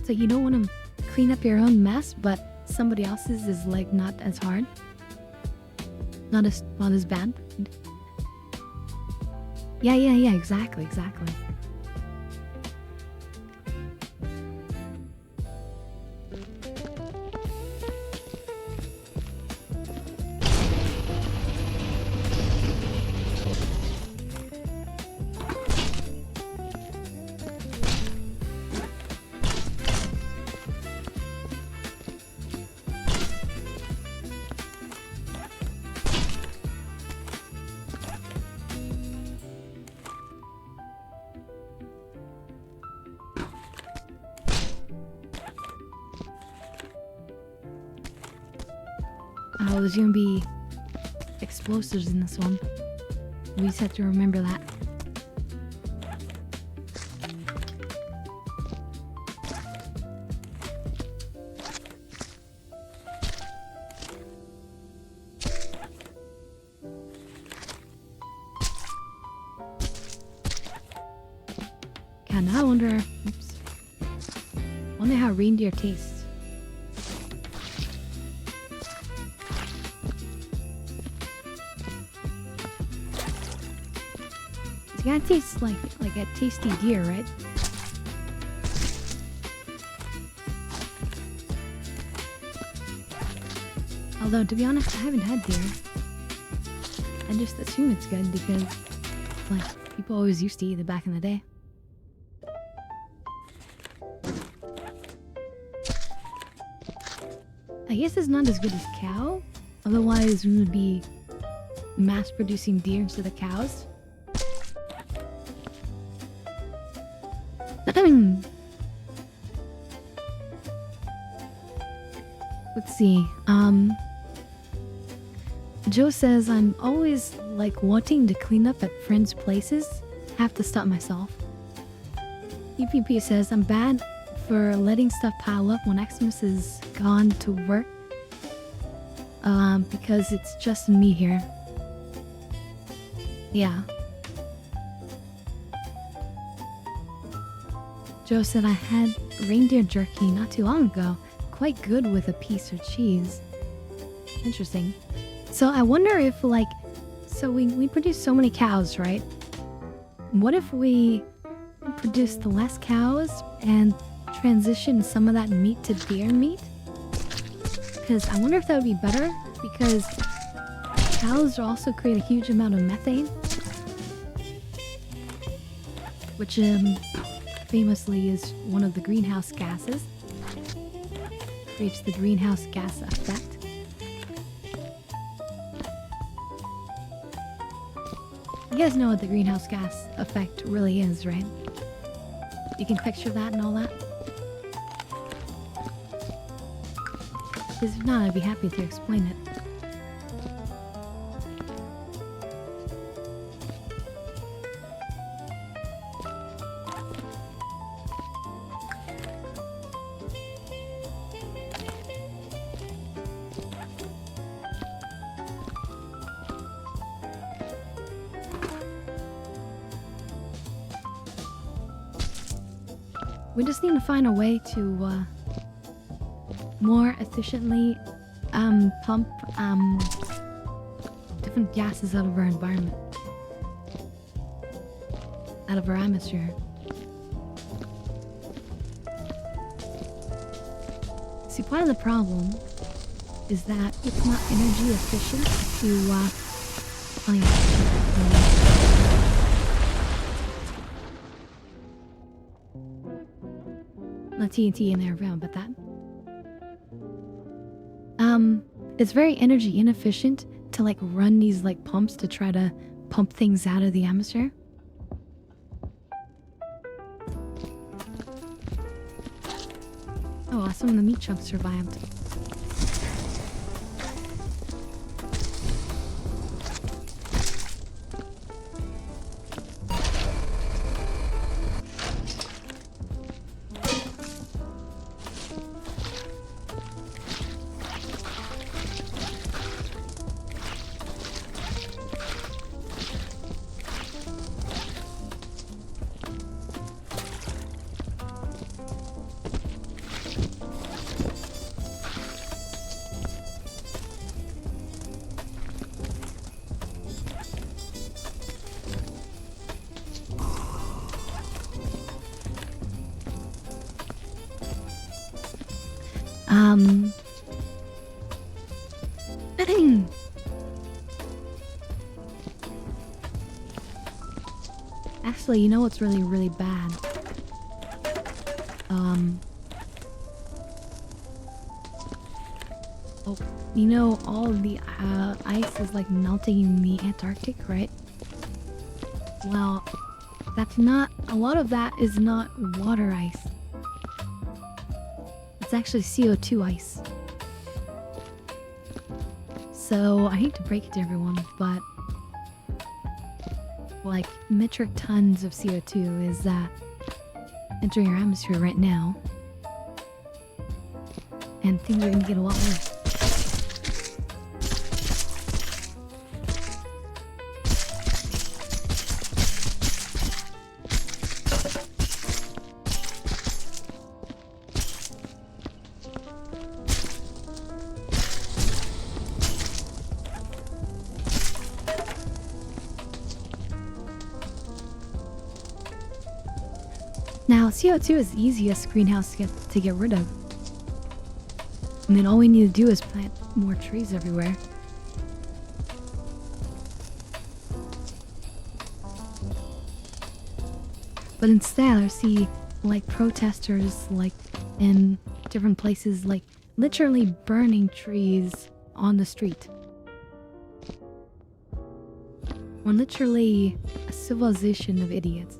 So you don't want to clean up your own mess, but somebody else's is like not as hard, not as bad. Yeah, exactly. Oh, there's gonna be explosives in this one. We just have to remember that. God, now I wonder. Oops. Wonder how reindeer tastes. Yeah, it tastes like a tasty deer, right? Although, to be honest, I haven't had deer. I just assume it's good because, like, People always used to eat it back in the day. I guess it's not as good as cow. Otherwise, we would be mass-producing deer instead of cows. Let's see. Joe says I'm always like wanting to clean up at friends' places. Have to stop myself. EPP says I'm bad for letting stuff pile up when Xmas is gone to work. Because it's just me here. Yeah. Joe said I had reindeer jerky not too long ago. Quite good with a piece of cheese. Interesting. So I wonder if like, so we produce so many cows, right? What if we produce the less cows and transition some of that meat to deer meat? Because I wonder if that would be better, because cows also create a huge amount of methane, which famously is one of the greenhouse gases. Creates the greenhouse gas effect. You guys know what the greenhouse gas effect really is, right? You can picture that and all that? Because if not, I'd be happy to explain it. We just need to find a way to more efficiently pump different gases out of our environment, out of our atmosphere. See, part of the problem is that it's not energy efficient to not TNT in there, but that. It's very energy inefficient to like run these like pumps to try to pump things out of the atmosphere. Oh, some of the meat chunks survived. Actually, you know what's really, really bad? Oh, you know all of the ice is like melting in the Antarctic, right? Well, that's not, a lot of that is not water ice. It's actually CO2 ice. So, I hate to break it to everyone, but like metric tons of CO2 is entering our atmosphere right now. And things are gonna get a lot worse. Now, CO2 is the easiest greenhouse to get rid of. And then all we need to do is plant more trees But instead, I see like protesters like in different places, like literally burning trees on the street. We're literally a civilization of idiots.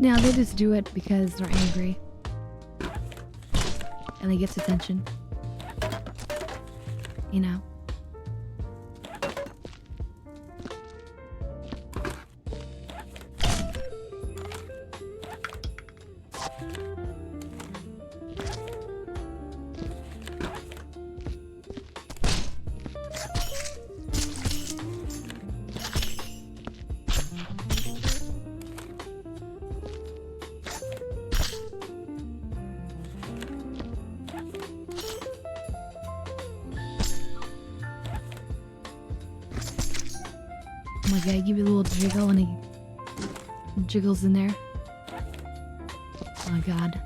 Now they just do it because they're angry. And it gets attention. You know? Oh my god, give it a little jiggle and he jiggles in there. Oh my god.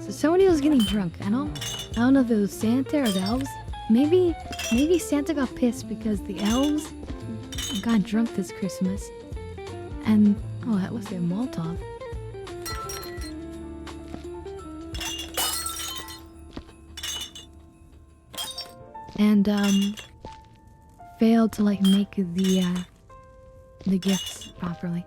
So somebody was getting drunk. I don't know if it was Santa or the elves. Maybe Santa got pissed because the elves got drunk this Christmas. And oh, that was their Molotov. And failed to like make the gifts properly.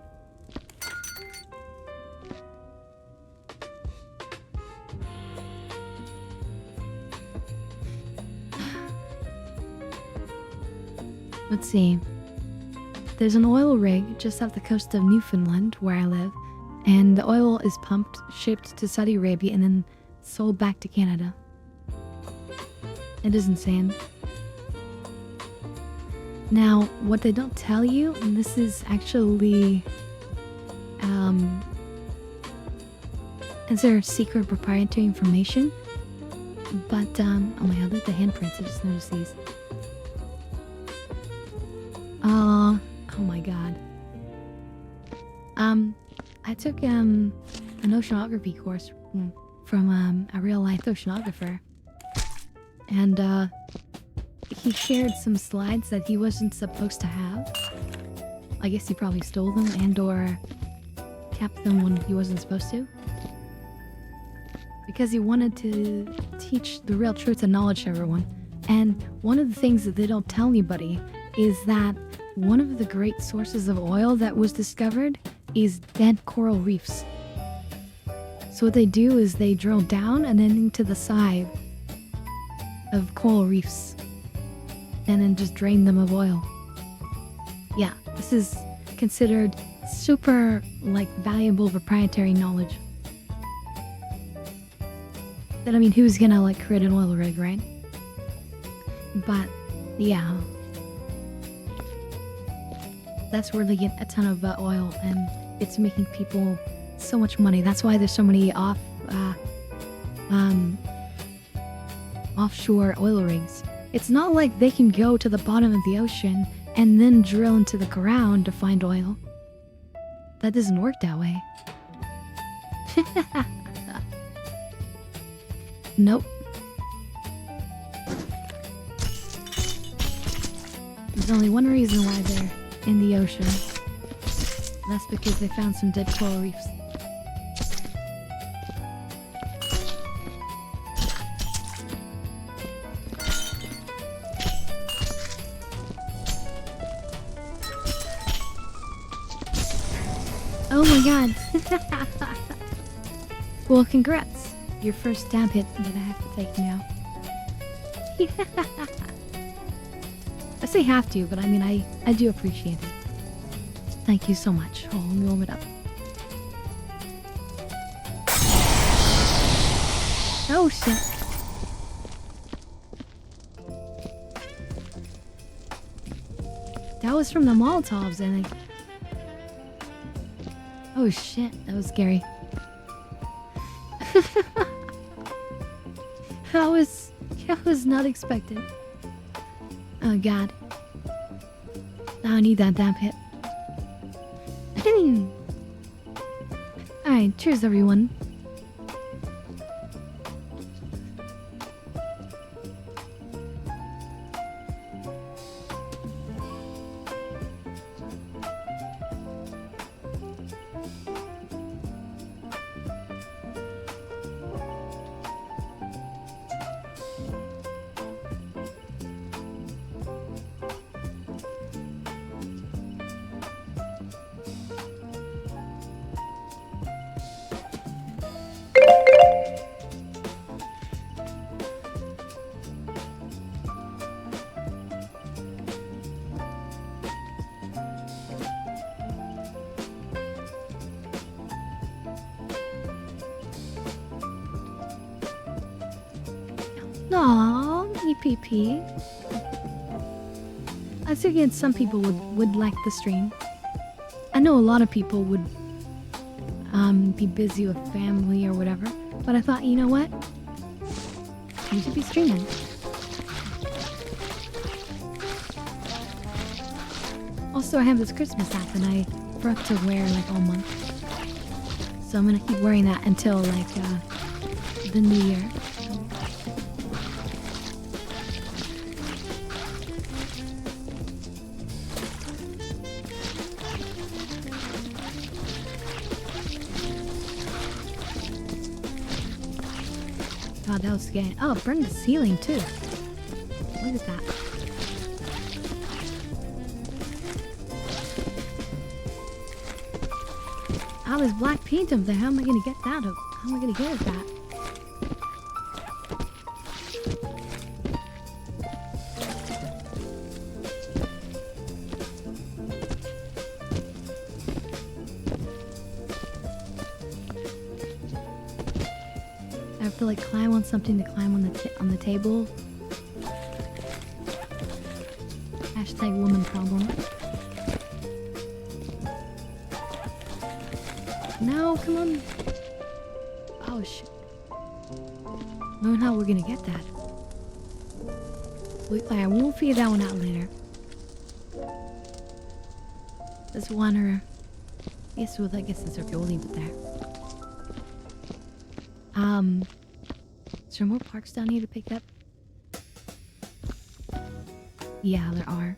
Let's see. There's an oil rig just off the coast of Newfoundland, where I live, and the oil is pumped, shipped to Saudi Arabia, and then sold back to Canada. It is insane. Now, what they don't tell you, and this is actually, is there secret proprietary information? But, oh my god, look at the handprints, I just noticed these. Oh my god. I took, an oceanography course from, a real-life oceanographer. And, he shared some slides that he wasn't supposed to have. I guess he probably stole them and or kept them when he wasn't supposed to. Because he wanted to teach the real truth and knowledge to everyone. And one of the things that they don't tell anybody is that one of the great sources of oil that was discovered is dead coral reefs. So what they do is they drill down and then into the side of coral reefs and then just drain them of oil. Yeah, this is considered super, like, valuable proprietary knowledge. That, I mean, who's gonna, like, create an oil rig, right? But, yeah. That's where they get a ton of oil, and it's making people so much money. That's why there's so many offshore oil rigs. It's not like they can go to the bottom of the ocean and then drill into the ground to find oil. That doesn't work that way. Nope. There's only one reason why they're in the ocean. That's because they found some dead coral reefs. Oh my god. Well, congrats. Your first stab hit that I have to take now. I say have to, but I mean, I do appreciate it. Thank you so much. Oh, let me warm it up. Oh shit. That was from the Molotovs, I think. Oh shit, that was scary. That was not expected. Oh god. Now I need that damn hit. Alright, cheers everyone. Aww, mini PP. I figured some people would like the stream. I know a lot of people would be busy with family or whatever, but I thought, you know what? You should be streaming. Also, I have this Christmas hat that I forgot to wear like all month. So I'm gonna keep wearing that until like the new year. God, that was scary. Oh, it burned the ceiling too. Look at that. Oh, there's black paint up there. How am I gonna get that up? How am I gonna get at that? I have to like climb on something to climb on the table. Hashtag woman problem. No, come on. Oh shit. I don't know how we're gonna get that. Alright, we'll figure that one out later. This one or yes, well, I guess it's okay. We'll leave it there. Is there more parks down here to pick up? Yeah, there are.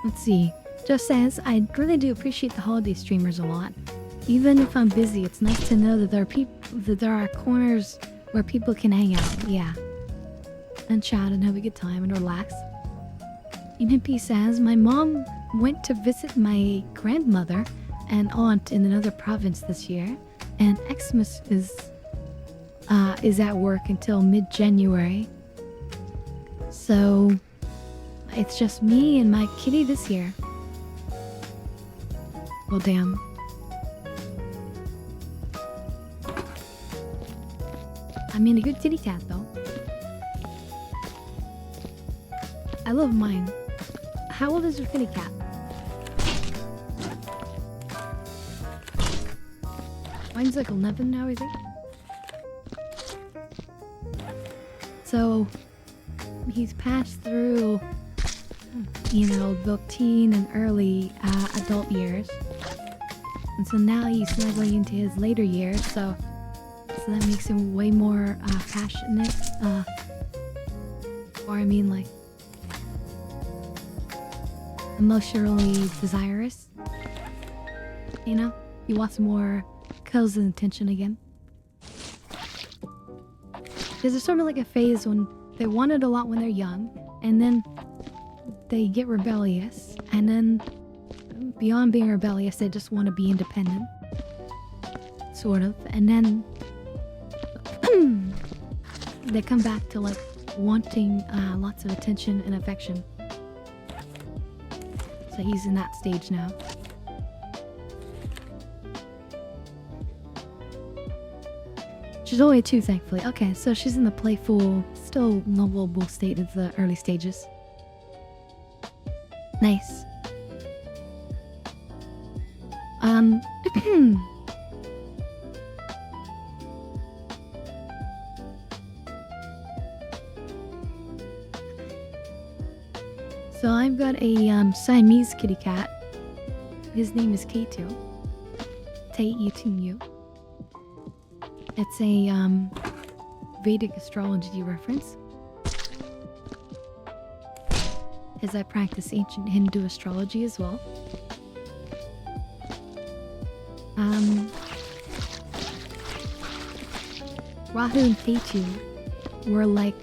Let's see. Just says, I really do appreciate the holiday streamers a lot. Even if I'm busy, it's nice to know that there are corners where people can hang out. Yeah. And chat and have a good time and relax. MP says, my mom went to visit my grandmother and aunt in another province this year, and Xmas is at work until mid-January. So it's just me and my kitty this year. Well, damn. I mean, a good kitty cat, though. I love mine. How old is your kitty cat? Mine's like 11 now, I think. So, he's passed through, you know, the teen and early adult years. And so now he's snuggling into his later years, so that makes him way more passionate. Or I mean, like, emotionally desirous. You know? He wants more cuddles and attention again. There's sort of like a phase when they want it a lot when they're young, and then they get rebellious, and then beyond being rebellious, they just want to be independent. Sort of. And then they come back to like wanting lots of attention and affection. So he's in that stage now. She's only 2, thankfully. Okay, so she's in the playful, still lovable state of the early stages. Nice. So I've got a Siamese kitty cat. His name is K2. Te-Etu. It's a Vedic astrology reference, as I practice ancient Hindu astrology as well. Rahu and Ketu were like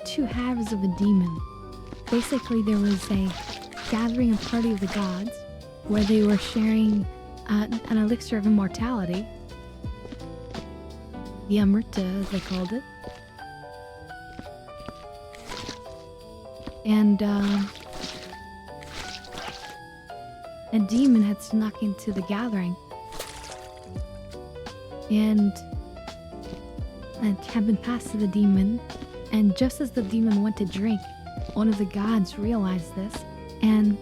2 halves of a demon. Basically, there was a gathering, a party of the gods, where they were sharing an elixir of immortality. The Amrita, as they called it. And a demon had snuck into the gathering and had been passed to the demon. And just as the demon went to drink, one of the gods realized this and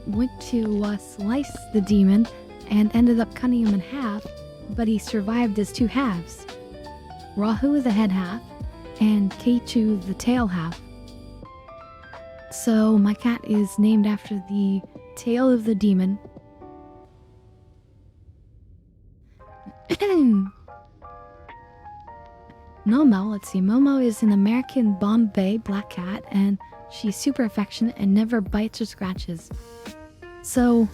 went to slice the demon and ended up cutting him in half, but he survived as 2 halves. Rahu, the head half, and Ketu, the tail half. So my cat is named after the tail of the demon. Momo, let's see. Momo is an American Bombay black cat, and she's super affectionate and never bites or scratches. So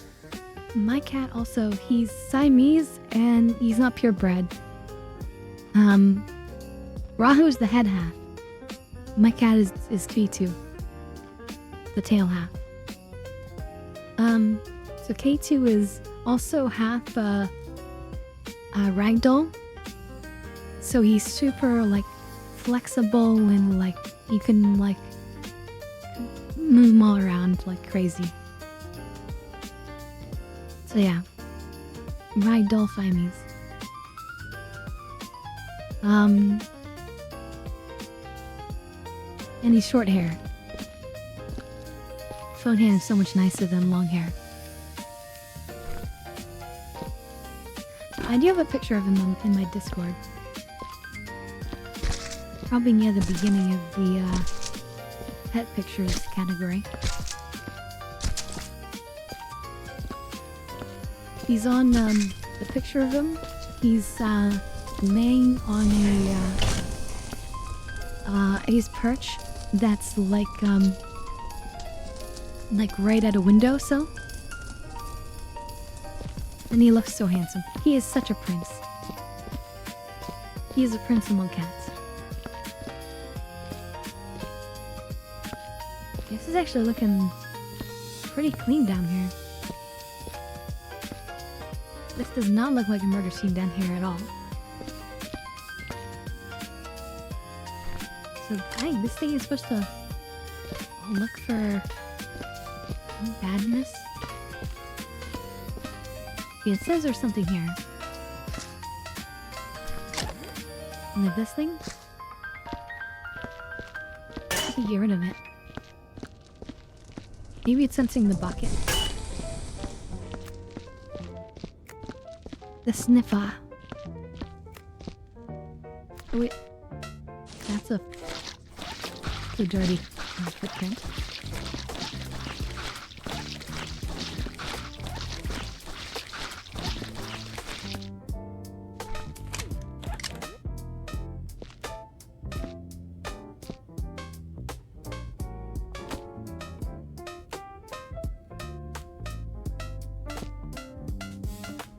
my cat also, he's Siamese and he's not purebred. Rahu is the head half. My cat is K2, the tail half. So K2 is also half ragdoll. So he's super like flexible and like you can like move him all around like crazy. So yeah, ragdoll Siamese. And he's short hair. Short hair is so much nicer than long hair. I do have a picture of him in my Discord. Probably near the beginning of the pet pictures category. He's on the picture of him. He's laying on his perch that's like right at a windowsill. And he looks so handsome. He is such a prince. He is a prince among cats. This is actually looking pretty clean down here. This does not look like a murder scene down here at all. So, dang, this thing is supposed to look for badness. Yeah, it says there's something here. And if this thing? Let me get rid of it. Maybe it's sensing the bucket. The sniffer. Oh wait. That's a dirty footprint.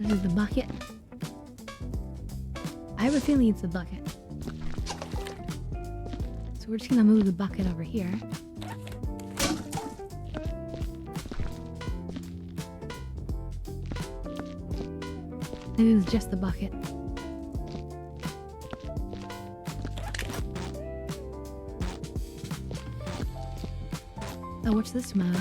This is the bucket. I have a feeling it's the bucket. So we're just gonna move the bucket over here. Maybe it's just the bucket. Oh, what's this mode?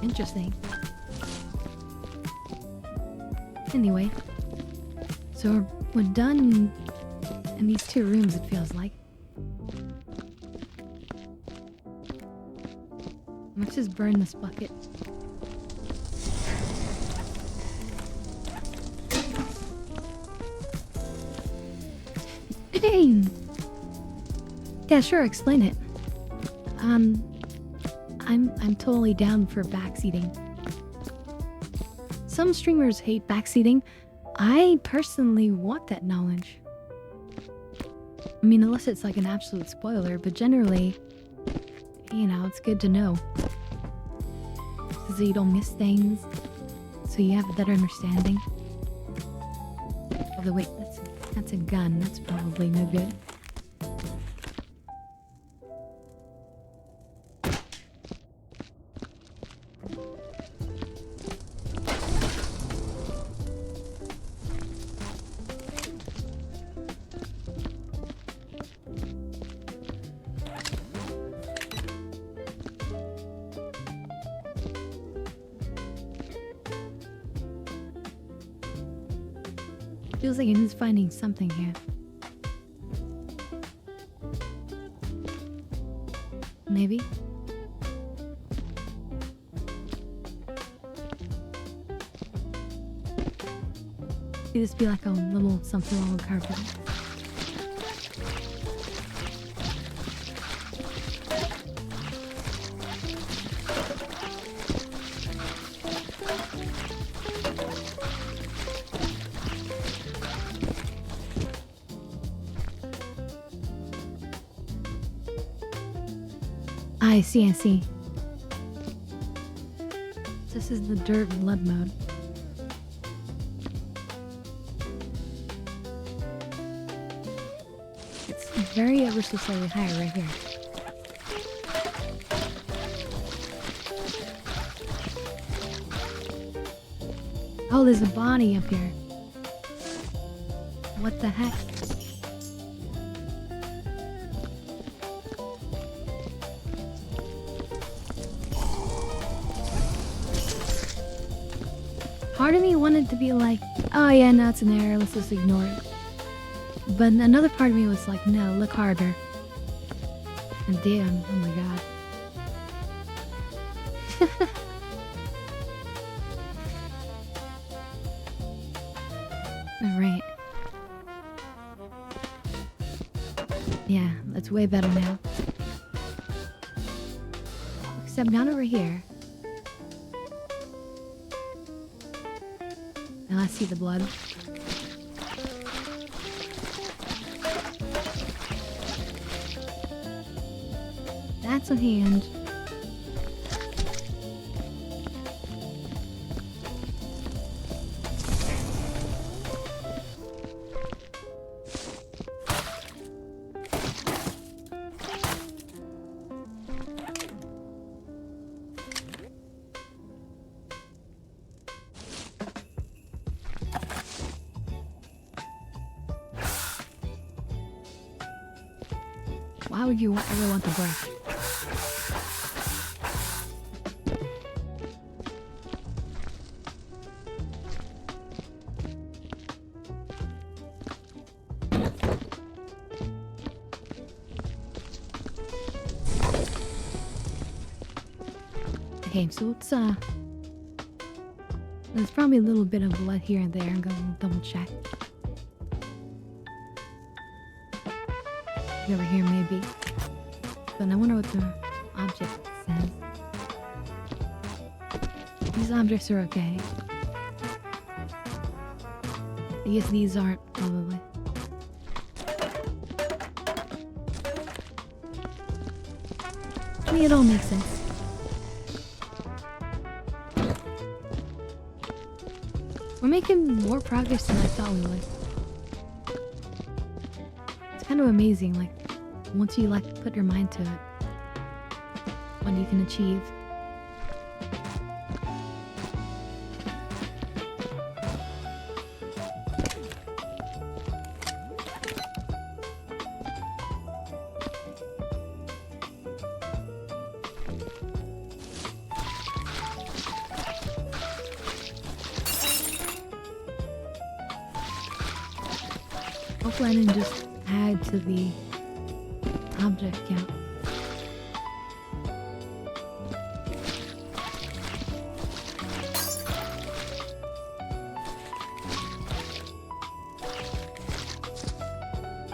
Interesting. Anyway, so we're done in these 2 rooms, it feels like. Let's just burn this bucket. Yeah, sure, explain it. I'm totally down for backseating. Some streamers hate backseating. I personally want that knowledge. I mean, unless it's like an absolute spoiler, but generally, you know, it's good to know. So you don't miss things, so you have a better understanding. Although wait, that's a gun, that's probably no good. Feels like he's finding something here. Maybe? Could this be like a little something on the carpet? I see, I see. This is the dirt and blood mode. It's very ever so slightly higher right here. Oh, there's a body up here. What the heck? Part of me wanted to be like, oh yeah, no, it's an error, let's just ignore it. But another part of me was like, no, look harder. And damn, oh my god. Alright. Yeah, that's way better now. Except not over here. Now I see the blood. That's a hand. Why would you ever want the brush? Okay, so it's there's probably a little bit of blood here and there. I'm gonna double check. Over here maybe. But I wonder what the object says. These objects are okay. I guess these aren't, probably. I mean, it all makes sense. We're making more progress than I thought we would. It's kind of amazing, like, once you, like, put your mind to it, what you can achieve. Hopefully I didn't just add to the object count.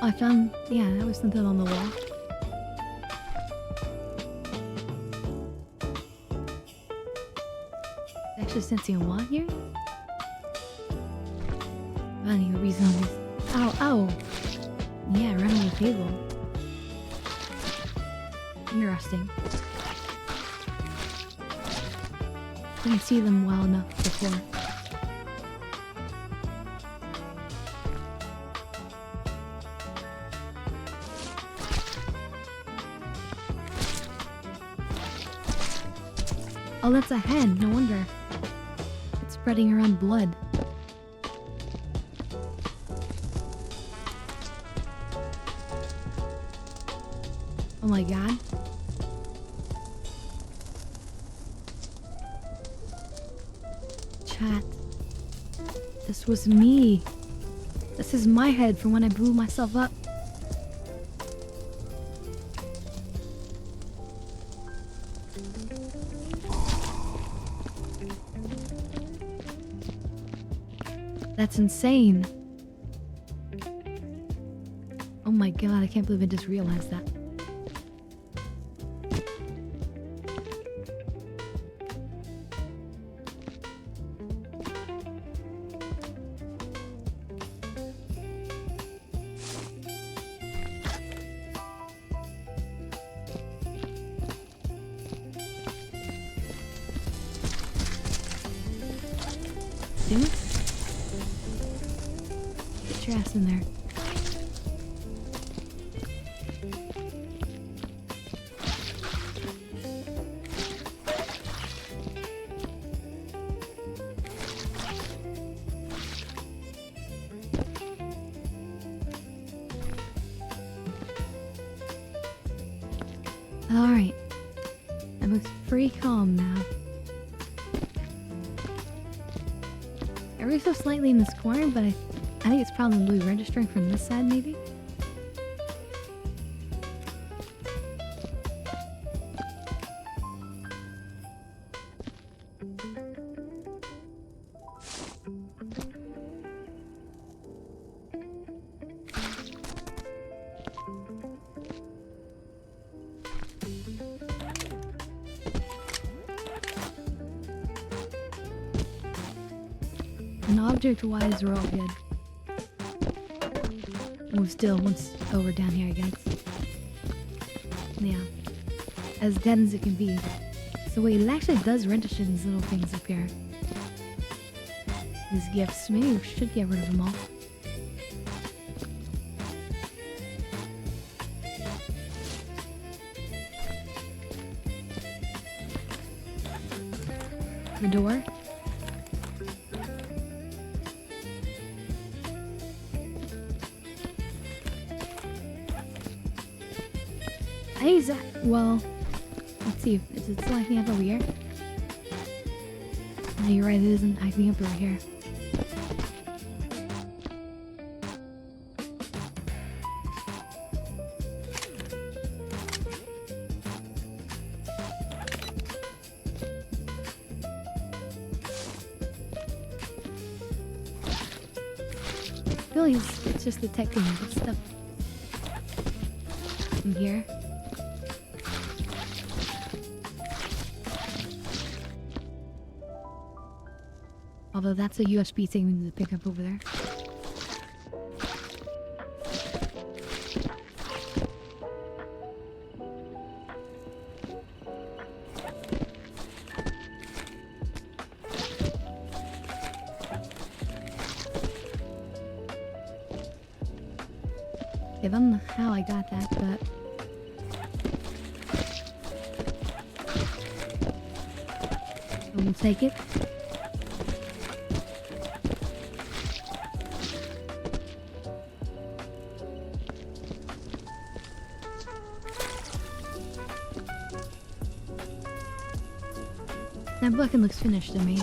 Oh, I found, yeah, that was something on the wall. Actually sensing a wall here? Finding a reason on this. Ow, ow! Yeah, right on the table. Interesting. Didn't see them well enough before. Oh, that's a hen. No wonder. It's spreading around blood. Oh my god. Chat. This was me. This is my head from when I blew myself up. That's insane. Oh my god, I can't believe I just realized that. Dude? Get your ass in there. Alright. It looks pretty calm now. Every so slightly in this corner, but I think it's probably registering from this side, maybe? And object-wise, we're all good. We're still once over down here, I guess. Yeah. As dead as it can be. So wait, it actually does register these little things up here. These gifts. Maybe we should get rid of them all. The door. Hey, Zach. Well, let's see. Is it still acting up over here? No, you're right. It isn't acting up over here. Really, it's just detecting good stuff in here. Although that's a USB thing we need to pick up over there. I don't know how I got that, but... we'll take it. That bucket looks finished to me.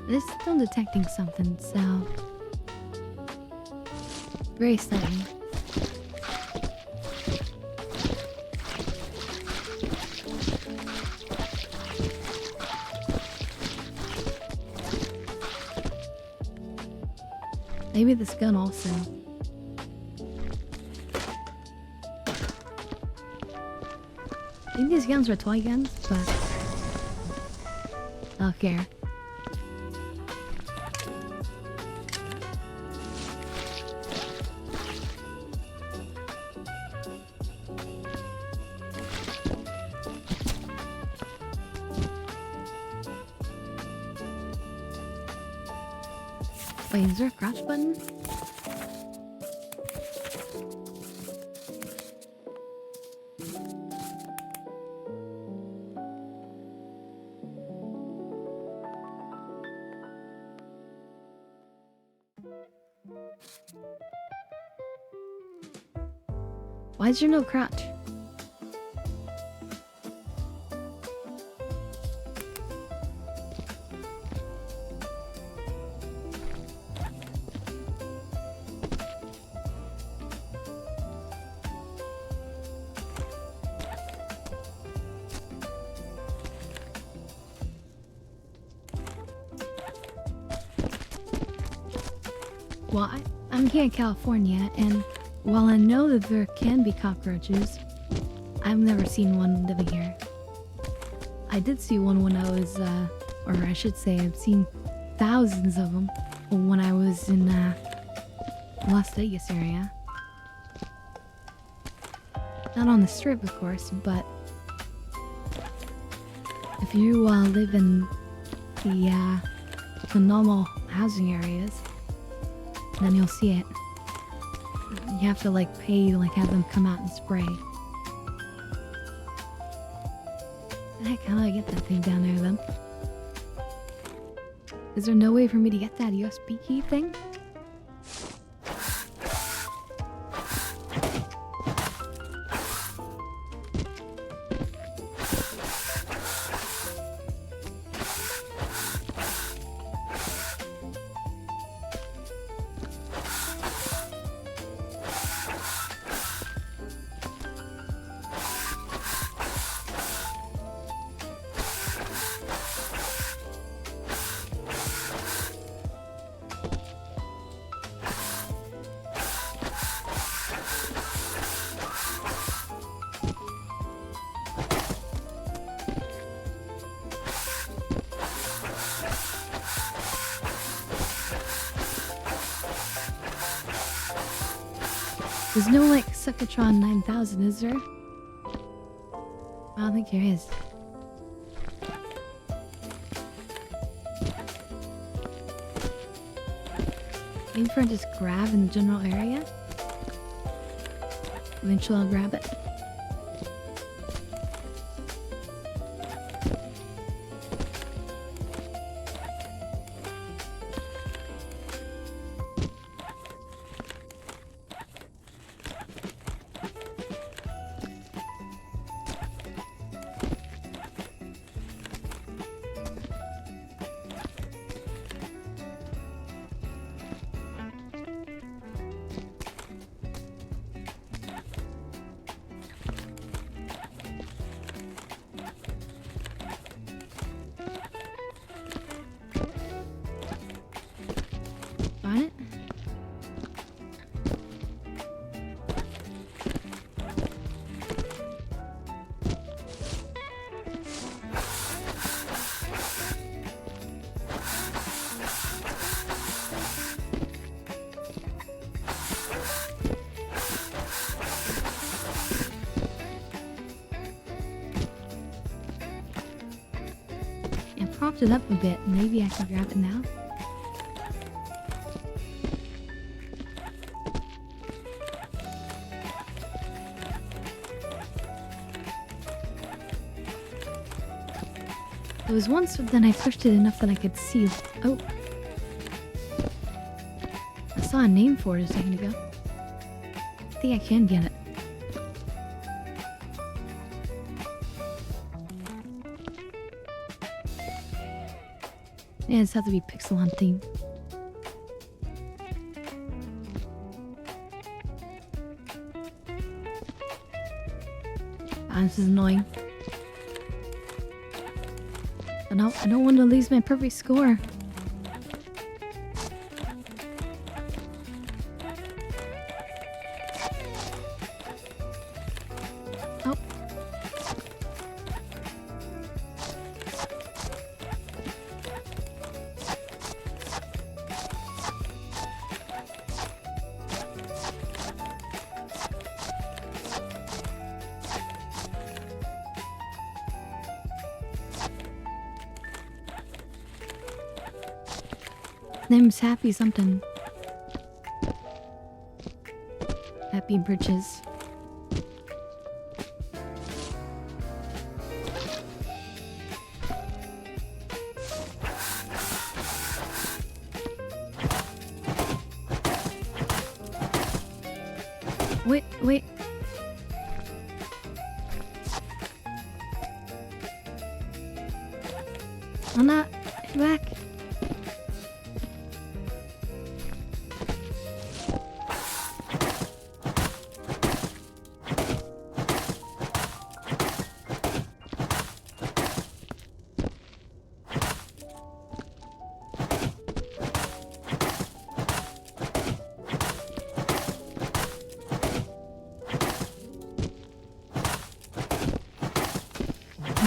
This is still detecting something, so... very exciting. Maybe this gun also. I think these guns are toy guns, but... I'll care. Wait, is there a crouch button? Why is there no crouch? Well, I'm here in California, and while I know that there can be cockroaches, I've never seen one living here. I did see one when I was, or I should say, I've seen thousands of them when I was in Las Vegas area. Not on the strip, of course, but if you live in the normal housing areas, then you'll see it. You have to like pay to like have them come out and spray. Heck, how do I get that thing down there then? Is there no way for me to get that USB key thing? There's no like Suckatron 9000, is there? I don't think there is. Maybe if I just grab in the general area? Eventually I'll grab it. On it? It propped it up a bit. Maybe I can grab it now. There was once, but then I pushed it enough that I could see. Oh. I saw a name for it a second ago. I think I can get it. Yeah, this has to be pixel hunting. Ah, this is annoying. But no, I don't want to lose my perfect score. Oh. Name's Happy something. Happy Bridges. Wait. I'm not back.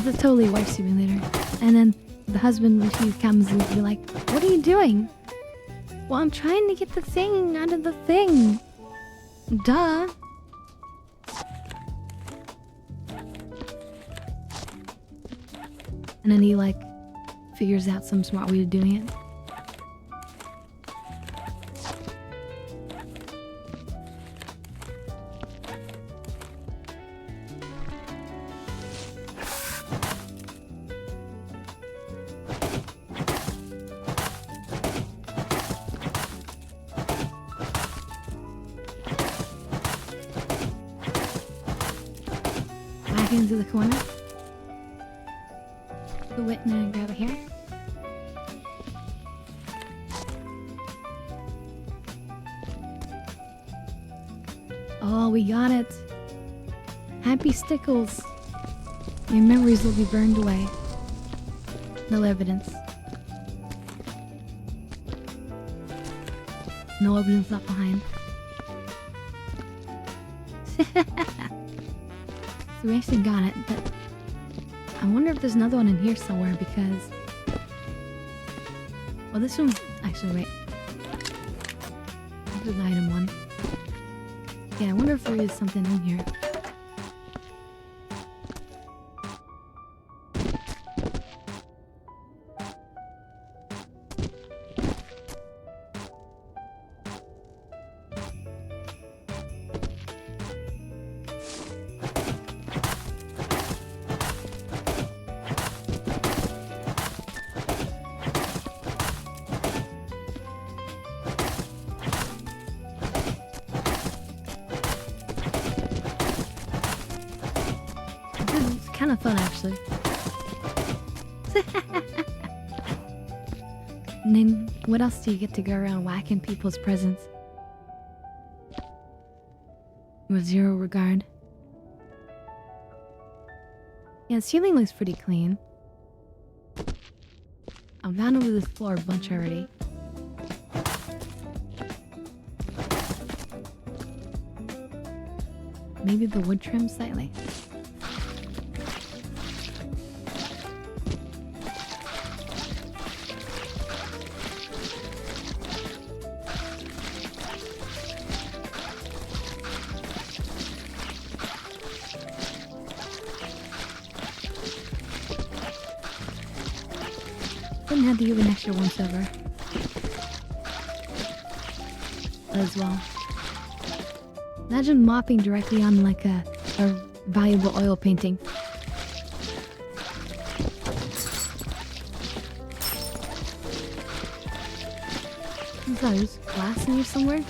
This is totally a wife simulator. And then the husband, when she comes, and be like, "What are you doing?" "Well, I'm trying to get the thing out of the thing." Duh. And then he like figures out some smart way of doing it. Back into the corner. Wait, now grab it here. Oh, we got it. Happy Stickles. Your memories will be burned away. No evidence. No evidence left behind. So we actually got it, but I wonder if there's another one in here somewhere because... Well, this one... Actually, wait. This is item 1. Yeah, I wonder if there is something in here. It's kind of fun, actually. And then, what else do you get to go around whacking people's presents? With zero regard. Yeah, the ceiling looks pretty clean. I've gone over this floor a bunch already. Maybe the wood trim slightly. Didn't have to give an extra once over. As well. Imagine mopping directly on like a valuable oil painting. What's that? There's glass in here somewhere?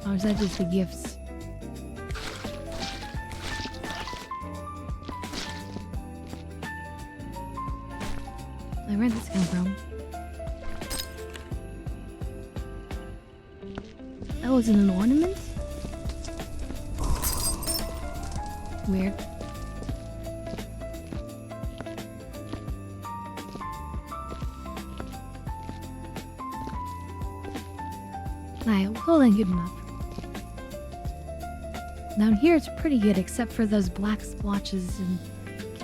Or is that just the gifts? Like, where'd this come from? Oh, is it an ornament? Weird. Alright, well then, good enough. Down here it's pretty good, except for those black splotches and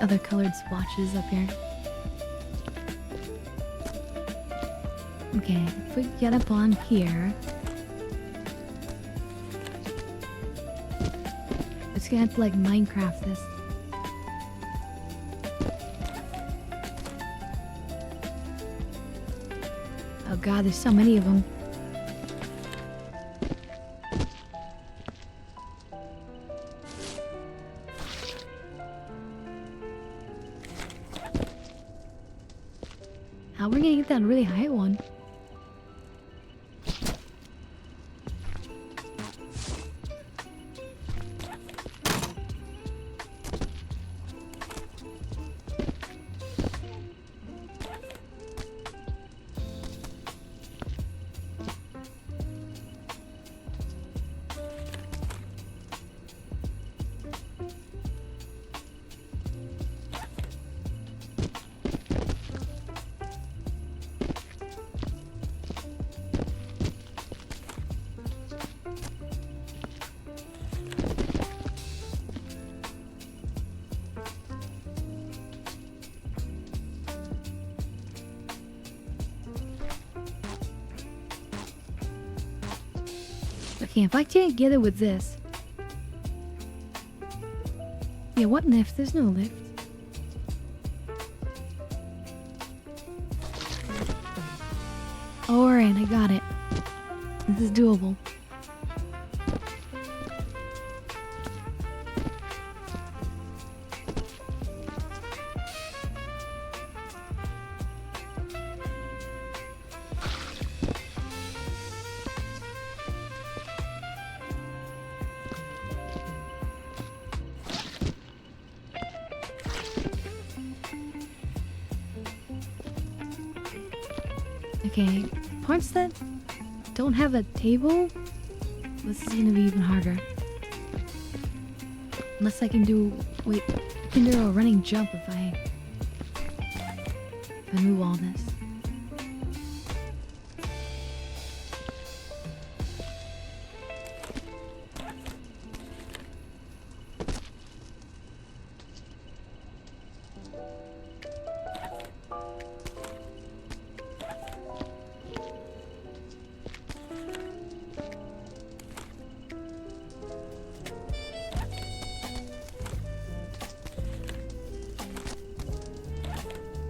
other colored splotches up here. Okay, if we get up on here... It's gonna have to, like, Minecraft this. Oh god, there's so many of them. How are we gonna get that really high one? Okay, if I can't get it with this... Yeah, what lift? There's no lift. Alright, I got it. This is doable. Okay, parts that don't have a table, this is gonna be even harder. Unless I can do, wait, I can do a running jump if I move all this.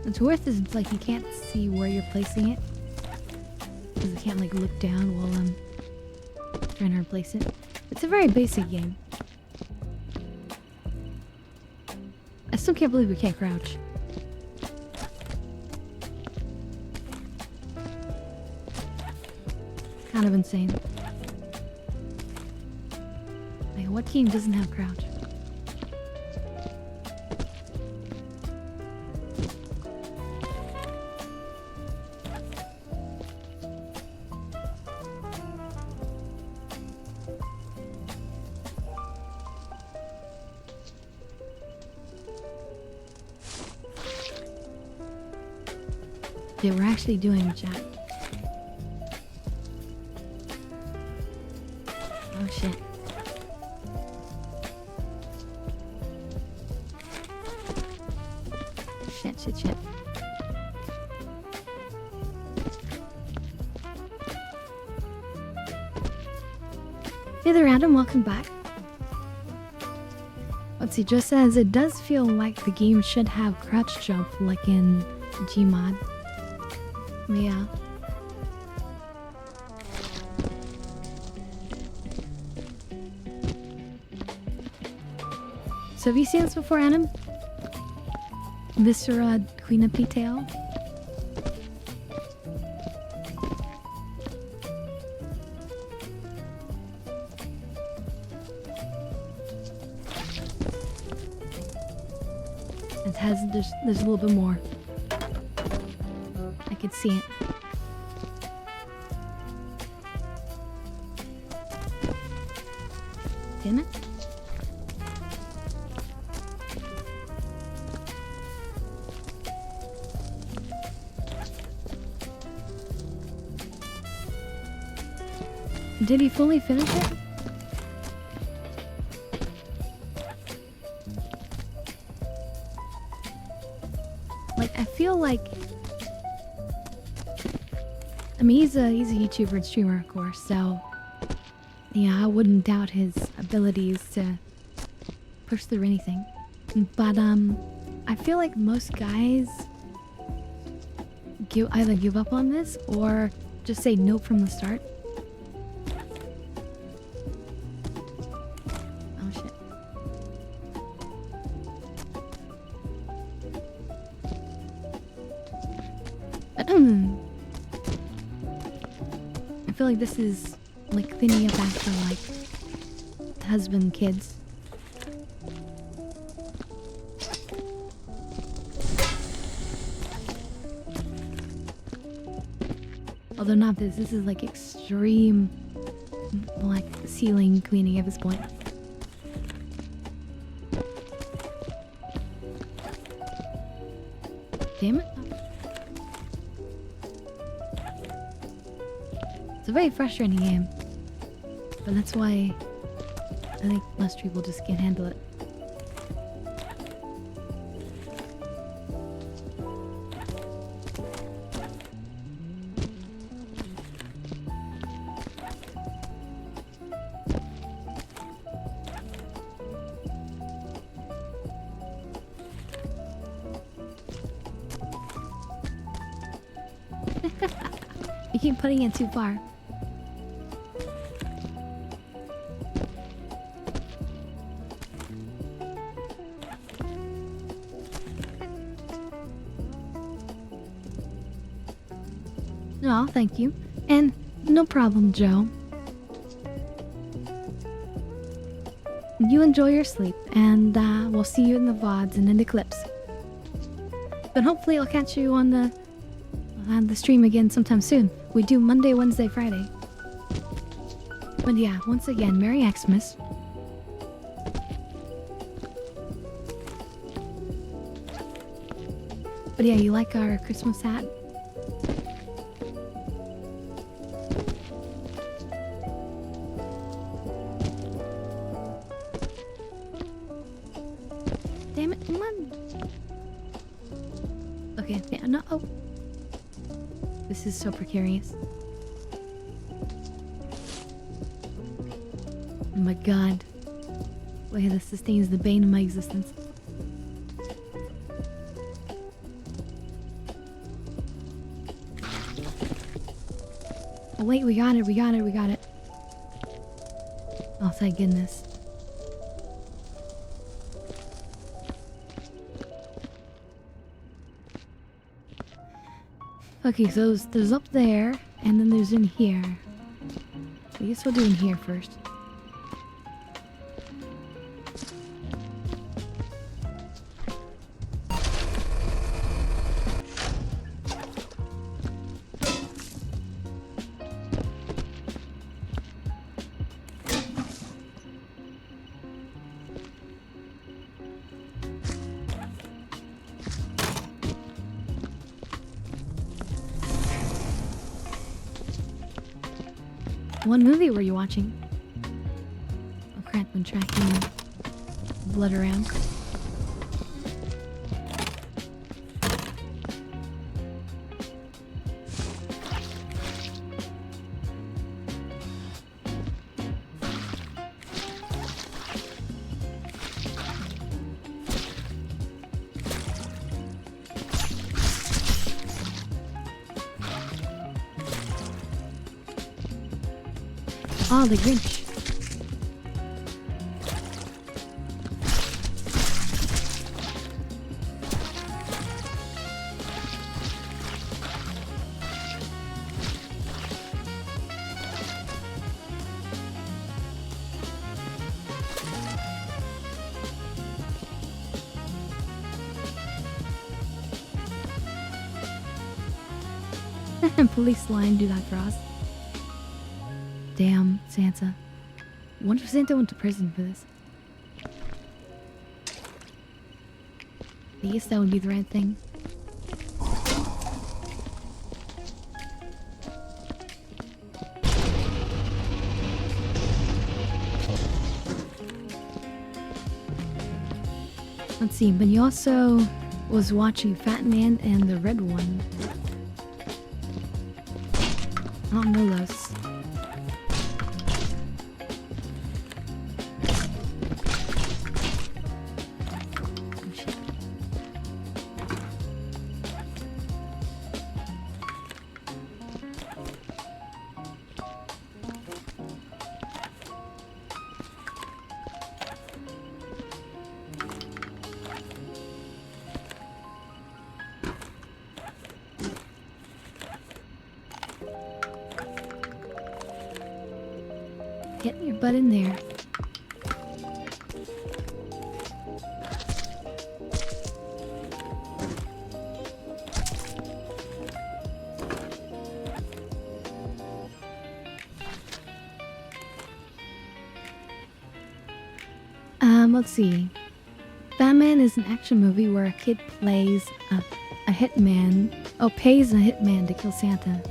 What's worth is like you can't see where you're placing it. Because you can't like look down while I'm trying to replace it. It's a very basic game. I still can't believe we can't crouch. Kind of insane. Like, what game doesn't have crouch? They were actually doing the chat. Oh shit. Shit. Hey there, Adam. Welcome back. Let's see. Just says it does feel like the game should have crouch jump, like in Gmod. Yeah. So have you seen this before, Adam? Mr. Queen of P-Tail? It has, there's a little bit more. could see it. Damn it. Did he fully finish it? Like, I feel like... I mean, he's a YouTuber and streamer, of course, so... Yeah, I wouldn't doubt his abilities to push through anything. But, I feel like most guys either give up on this or just say nope from the start. Oh, shit. I feel like this is like cleaning up after like husband, kids. Although not this is like extreme like ceiling cleaning at this point. Damn it. It's a very frustrating game. But that's why I think most people just can't handle it. You keep putting it too far. Oh, thank you. And no problem, Joe. You enjoy your sleep, and we'll see you in the VODs and in the clips. But hopefully I'll catch you on the stream again sometime soon. We do Monday, Wednesday, Friday. But yeah, once again, Merry Xmas. But yeah, you like our Christmas hat? Damn it, come on. Okay, yeah, no. Oh. This is so precarious. Oh my god. Wait, this sustains the bane of my existence. Oh wait, we got it, we got it, we got it. Oh, thank goodness. Okay, so there's up there, and then there's in here. I guess we'll do in here first. What movie were you watching? Oh crap, I'm tracking blood around. Oh, the Grinch. Police line, do not cross. Damn, Santa. What if Santa went to prison for this? I guess that would be the right thing. Let's see, but you also was watching Fat Man and the Red One. I don't know those. Oh, shit. Get your butt in there. Let's see. Batman is an action movie where a kid plays a hitman. Oh, pays a hitman to kill Santa.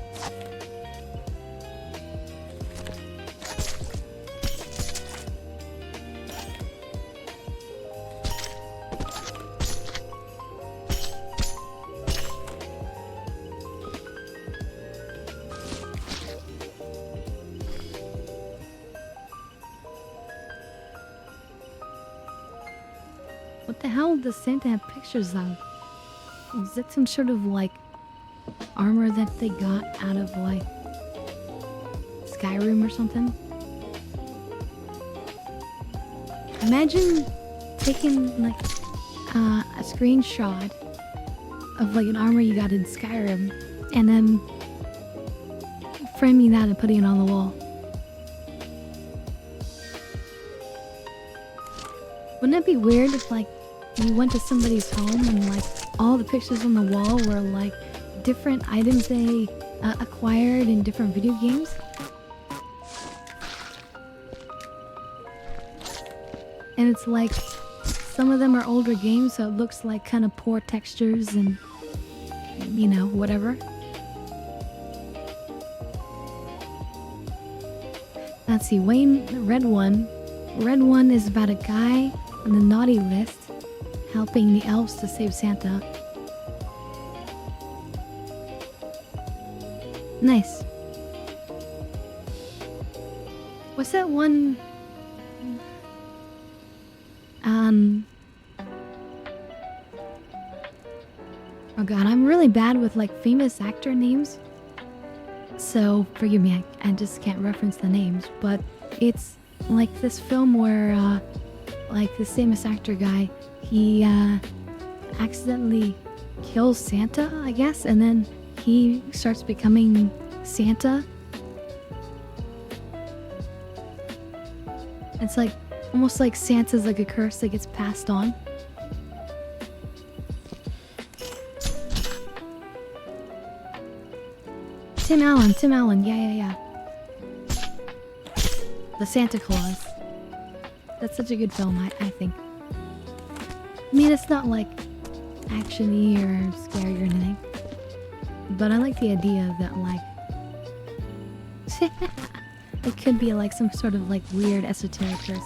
What the hell does Santa have pictures of? Is that some sort of like armor that they got out of like Skyrim or something? Imagine taking like a screenshot of like an armor you got in Skyrim and then framing that and putting it on the wall. Wouldn't it be weird if like you went to somebody's home and like all the pictures on the wall were like different items they acquired in different video games? And it's like some of them are older games, so it looks like kind of poor textures and you know, whatever. Let's see, Wayne, the Red One. Red One is about a guy on the naughty list helping the elves to save Santa. Nice. What's that one? Oh god, I'm really bad with like famous actor names. So forgive me, I just can't reference the names, but it's like this film where like this famous actor guy, he accidentally kills Santa, I guess, and then he starts becoming Santa. It's like almost like Santa's like a curse that gets passed on. Tim Allen, yeah. The Santa Claus. That's such a good film, I think. I mean, it's not like action-y or scary or anything. But I like the idea that like it could be like some sort of like weird esoteric curse.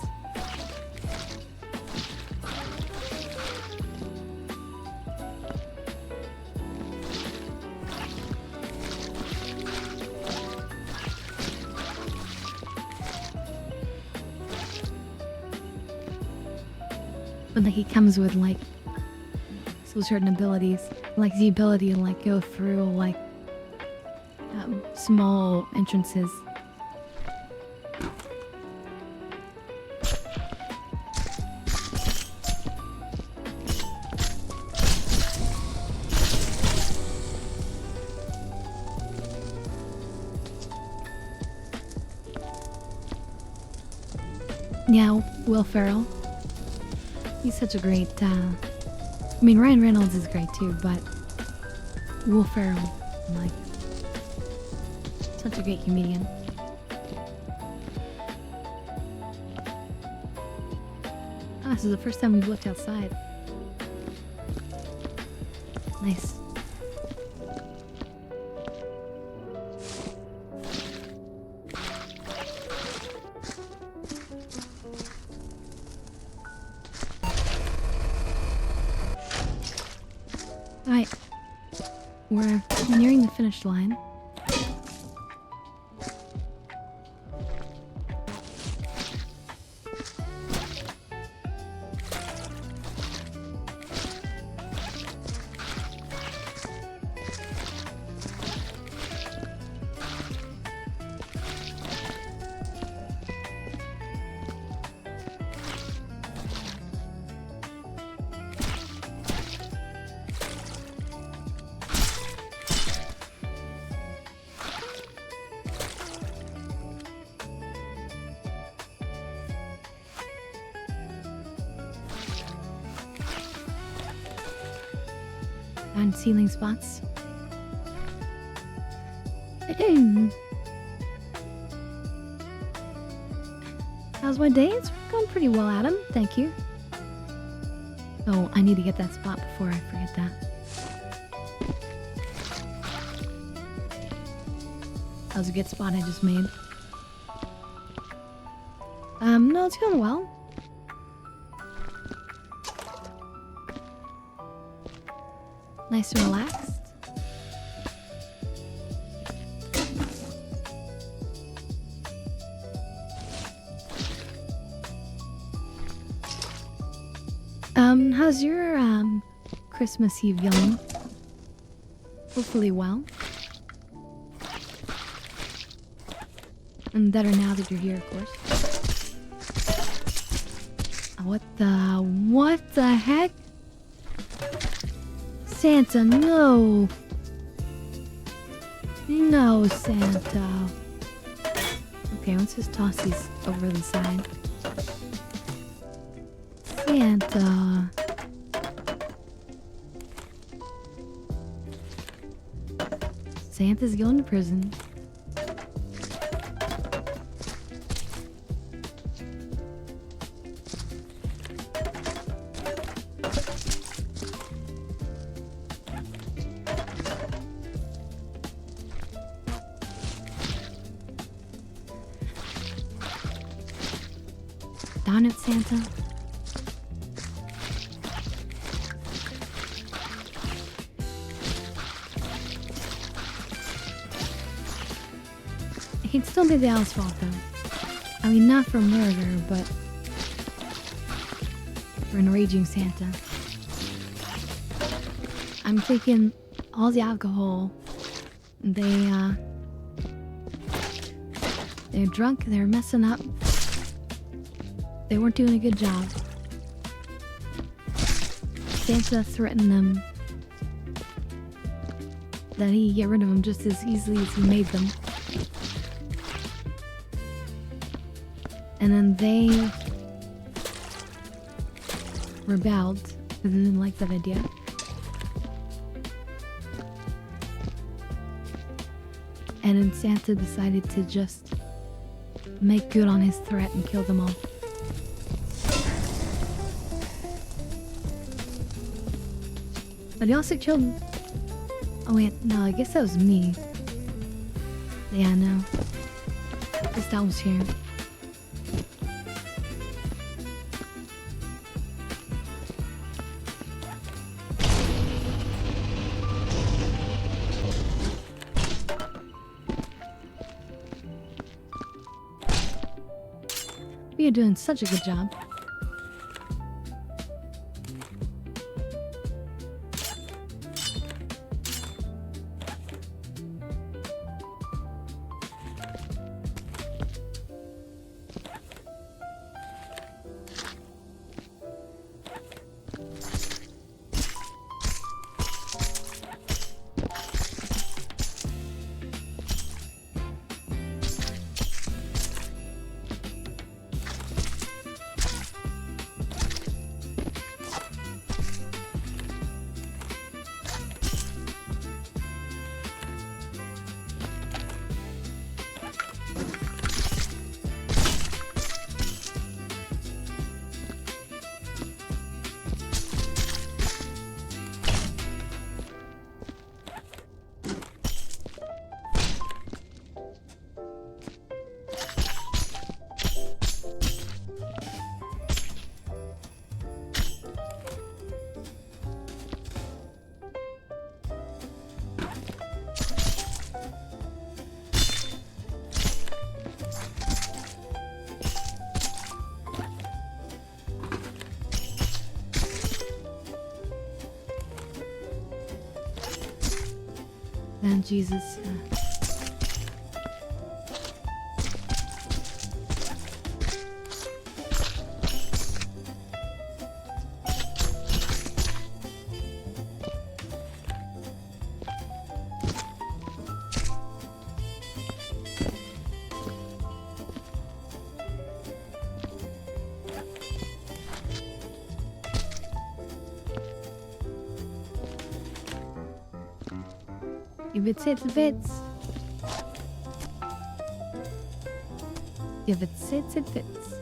But like he comes with like some certain abilities, like the ability to like go through like small entrances. Yeah, Will Ferrell. He's such a great, I mean, Ryan Reynolds is great too, but Will Ferrell, like, Such a great comedian. Ah, this is the first time we've looked outside. Nice. Alright. We're nearing the finish line. On ceiling spots. How's my day? It's going pretty well, Adam. Thank you. Oh, I need to get that spot before I forget that. That was a good spot I just made. No, it's going well. Nice and relaxed. How's your Christmas Eve going? Hopefully well. And better now that you're here, of course. What the heck? Santa, no! No, Santa. Okay, let's just toss these over the side. Santa. Santa's going to prison. Darn it, Santa. He'd still be the owl's fault, though. I mean, not for murder, but for enraging Santa. I'm taking all the alcohol. They're drunk, they're messing up. They weren't doing a good job. Santa threatened them that he'd get rid of them just as easily as he made them. And then they rebelled because they didn't like that idea. And then Santa decided to just make good on his threat and kill them all. But he also killed... Oh wait, no, I guess that was me. Yeah, no. I guess that was here. We are doing such a good job. Then Jesus. If it fits, it fits. If it sits, it fits.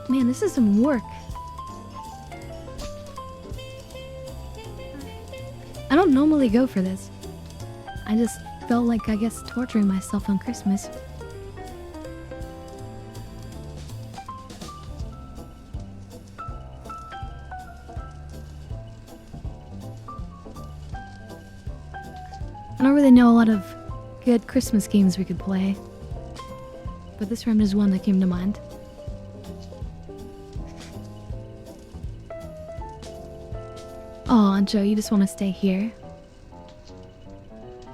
Man, this is some work. I don't normally go for this. I just felt like, I guess, torturing myself on Christmas. I don't really know a lot of good Christmas games we could play, but this round is one that came to mind. Aw, Joe, you just want to stay here?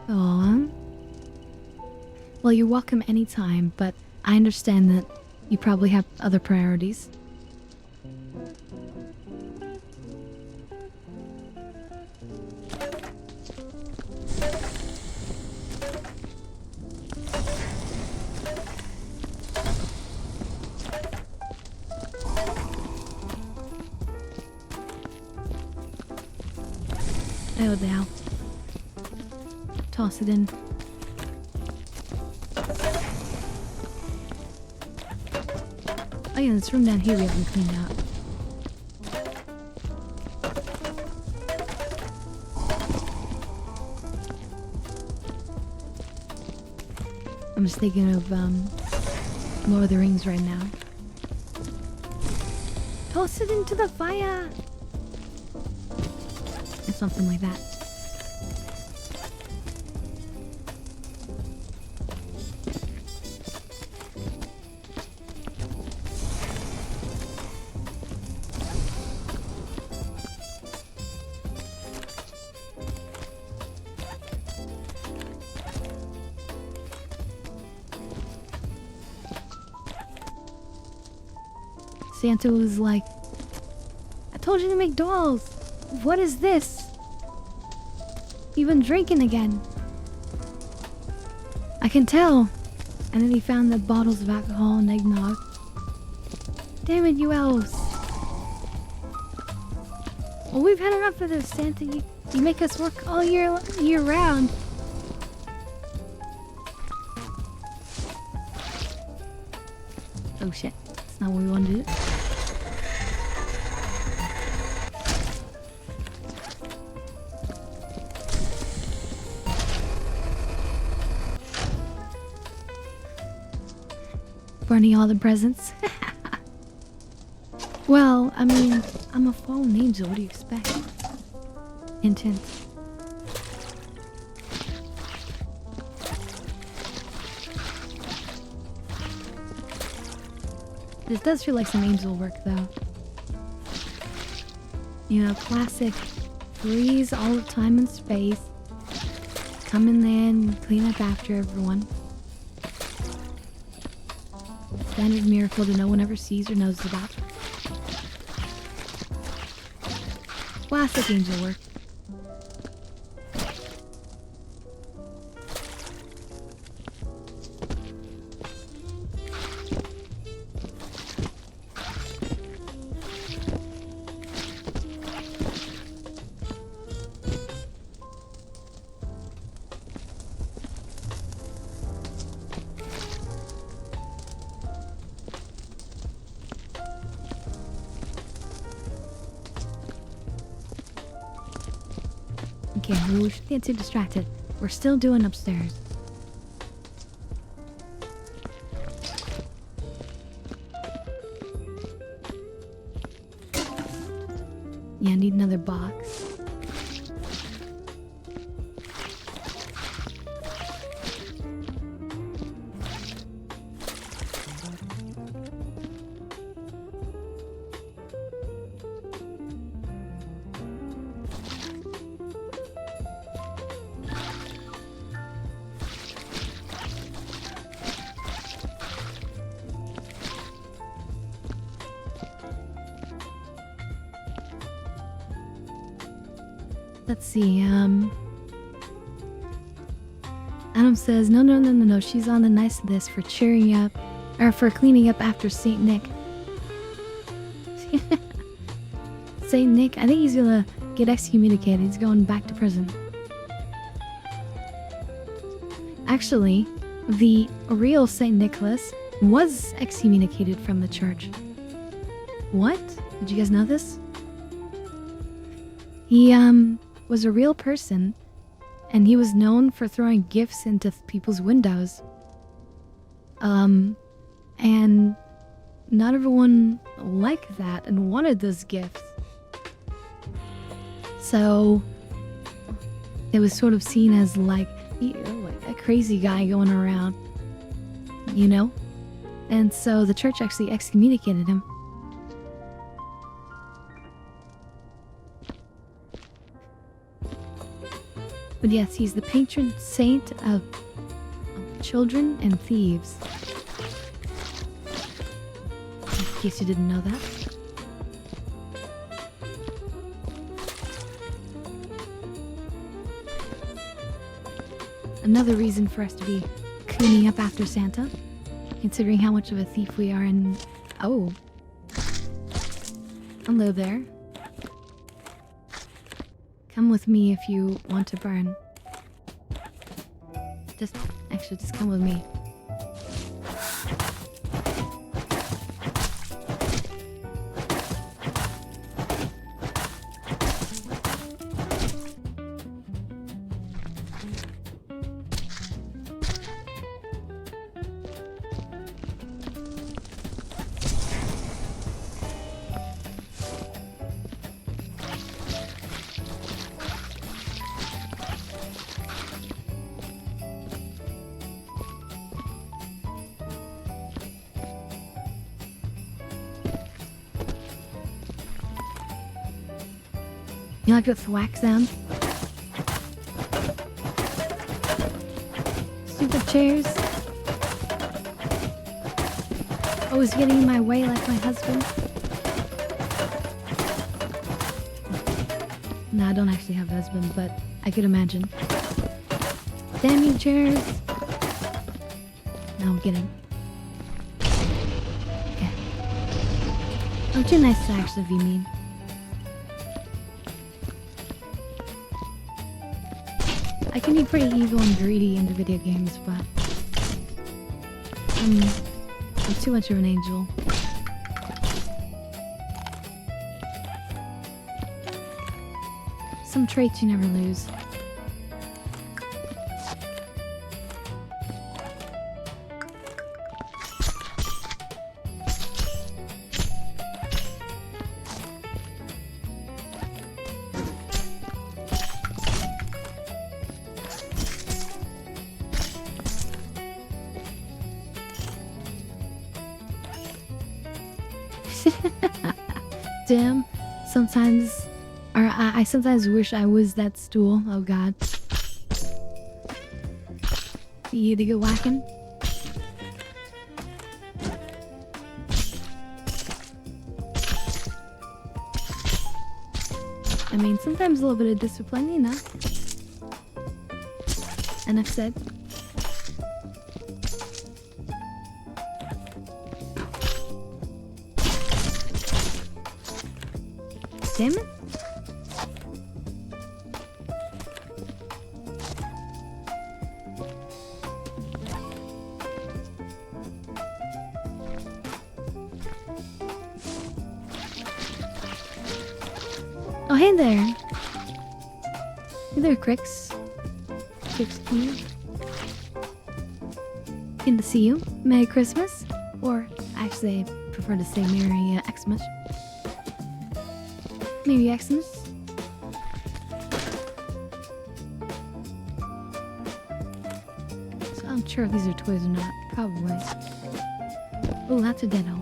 Aw. Well, you're welcome anytime, but I understand that you probably have other priorities. Oh, now. Toss it in. Oh yeah, this room down here we haven't cleaned out. I'm just thinking of Lord of the Rings right now. Toss it into the fire! Or something like that. Santa was like, I told you to make dolls. What is this? You've been drinking again. I can tell. And then he found the bottles of alcohol and eggnog. Damn it, you elves. Well, we've had enough of this, Santa. You make us work all year round. Oh shit, that's not what we wanted to do. Burning all the presents. Well, I mean, I'm a fallen angel. What do you expect? Intense. This does feel like some angel work, though. You know, classic. Freeze all of time and space. Come in there and clean up after everyone. Standard miracle that no one ever sees or knows about. Classic angel work. okay. We shouldn't get too distracted. We're still doing upstairs. Yeah, I need another box. Let's see, Adam says, no, she's on the nice list for cheering up, or for cleaning up after Saint Nick. Saint Nick, I think he's gonna get excommunicated. He's going back to prison. Actually, the real Saint Nicholas was excommunicated from the church. What? Did you guys know this? He, was a real person, and he was known for throwing gifts into people's windows. And not everyone liked that and wanted those gifts. So it was sort of seen as like a crazy guy going around, you know? And so the church actually excommunicated him. But yes, he's the patron saint of children and thieves. In case you didn't know that. Another reason for us to be cleaning up after Santa, considering how much of a thief we are and... Oh. Hello there. Come with me if you want to burn. Just come with me. You like the thwack sound? Stupid chairs. Always getting in my way like my husband. Nah, I don't actually have a husband, but I could imagine. Damn you, chairs. No, I'm kidding. Okay. I'm too nice to actually be mean. I can be pretty evil and greedy in the video games, but I'm too much of an angel. Some traits you never lose. Damn, sometimes, or I sometimes wish I was that stool. Oh god. You to go whacking? I mean, sometimes a little bit of discipline, you know. Enough said. Damn it. Oh, hey there. there, Crix. 16. Good to see you. Merry Christmas. Or, actually, I prefer to say Merry Xmas. Merry Xmas. So I'm sure if these are toys or not. Probably. Oh, that's a dead elf.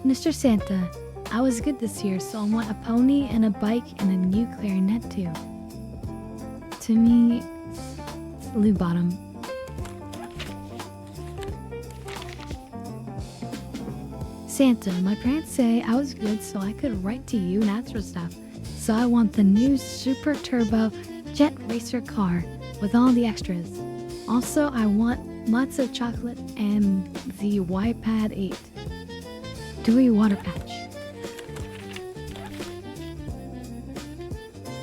Mr. Santa, I was good this year, so I want a pony and a bike and a new clarinet too. To me, it's Blue Bottom. Santa, my parents say I was good so I could write to you and ask for stuff. So I want the new Super Turbo Jet Racer car with all the extras. Also, I want lots of chocolate and the iPad 8. Dewy Water Patch.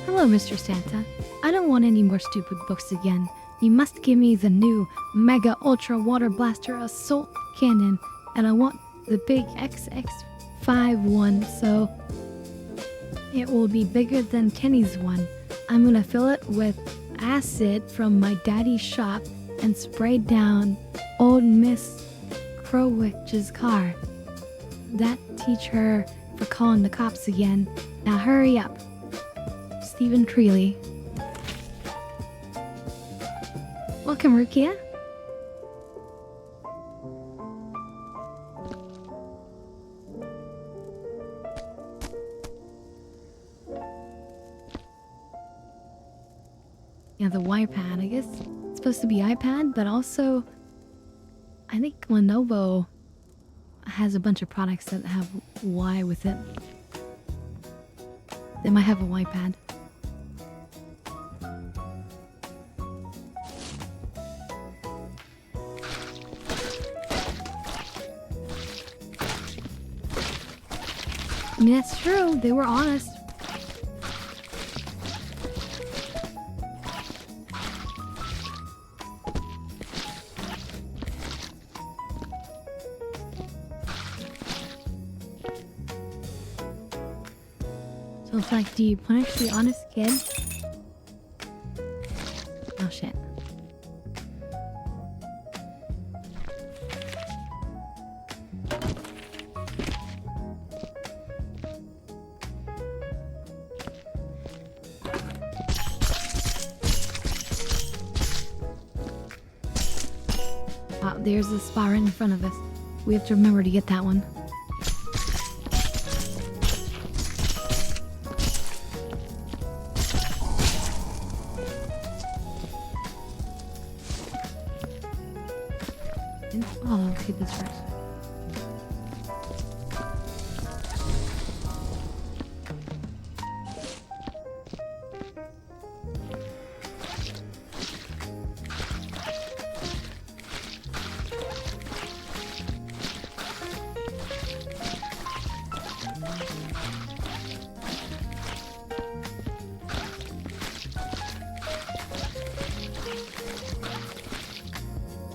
Hello, Mr. Santa. I don't want any more stupid books again. You must give me the new Mega Ultra Water Blaster Assault Cannon, and I want the big XX5 one, so it will be bigger than Kenny's one. I'm gonna fill it with acid from my daddy's shop and spray down old Miss Crowwich's car. That teach her for calling the cops again. Now hurry up. Stephen Treely. Welcome, Rukia. Yeah, the iPad, I guess it's supposed to be iPad, but also I think Lenovo has a bunch of products that have Y with it. They might have a iPad. I mean, that's true. They were honest. So it's like, do you punish the honest kid? Oh shit. Wow, there's the spot right in front of us. We have to remember to get that one. Oh, I'll keep this first.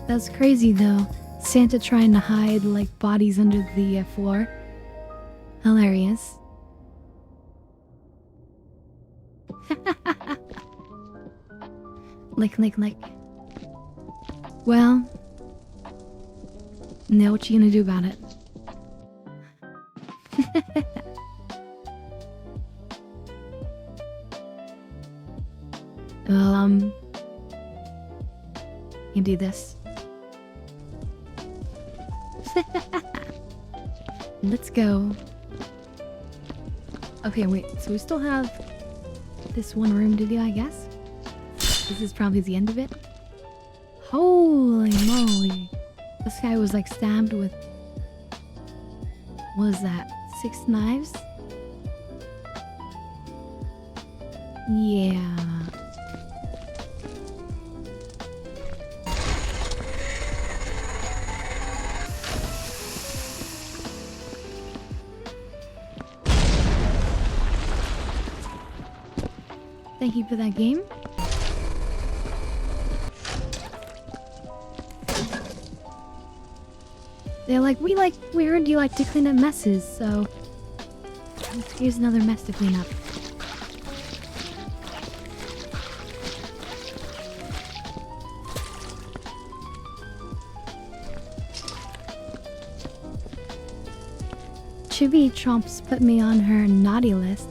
That's crazy though. Santa trying to hide like bodies under the floor. Hilarious. Lick, lick, lick. Well, now what you gonna do about it? Well, you can do this. Let's go. Okay, wait, so we still have this one room to do, I guess? This is probably the end of it. Holy moly. This guy was like stabbed with... what was that? 6 knives? Yeah. Thank you for that game. They're like, we heard you like to clean up messes, so here's another mess to clean up. Chibi Chomps put me on her naughty list.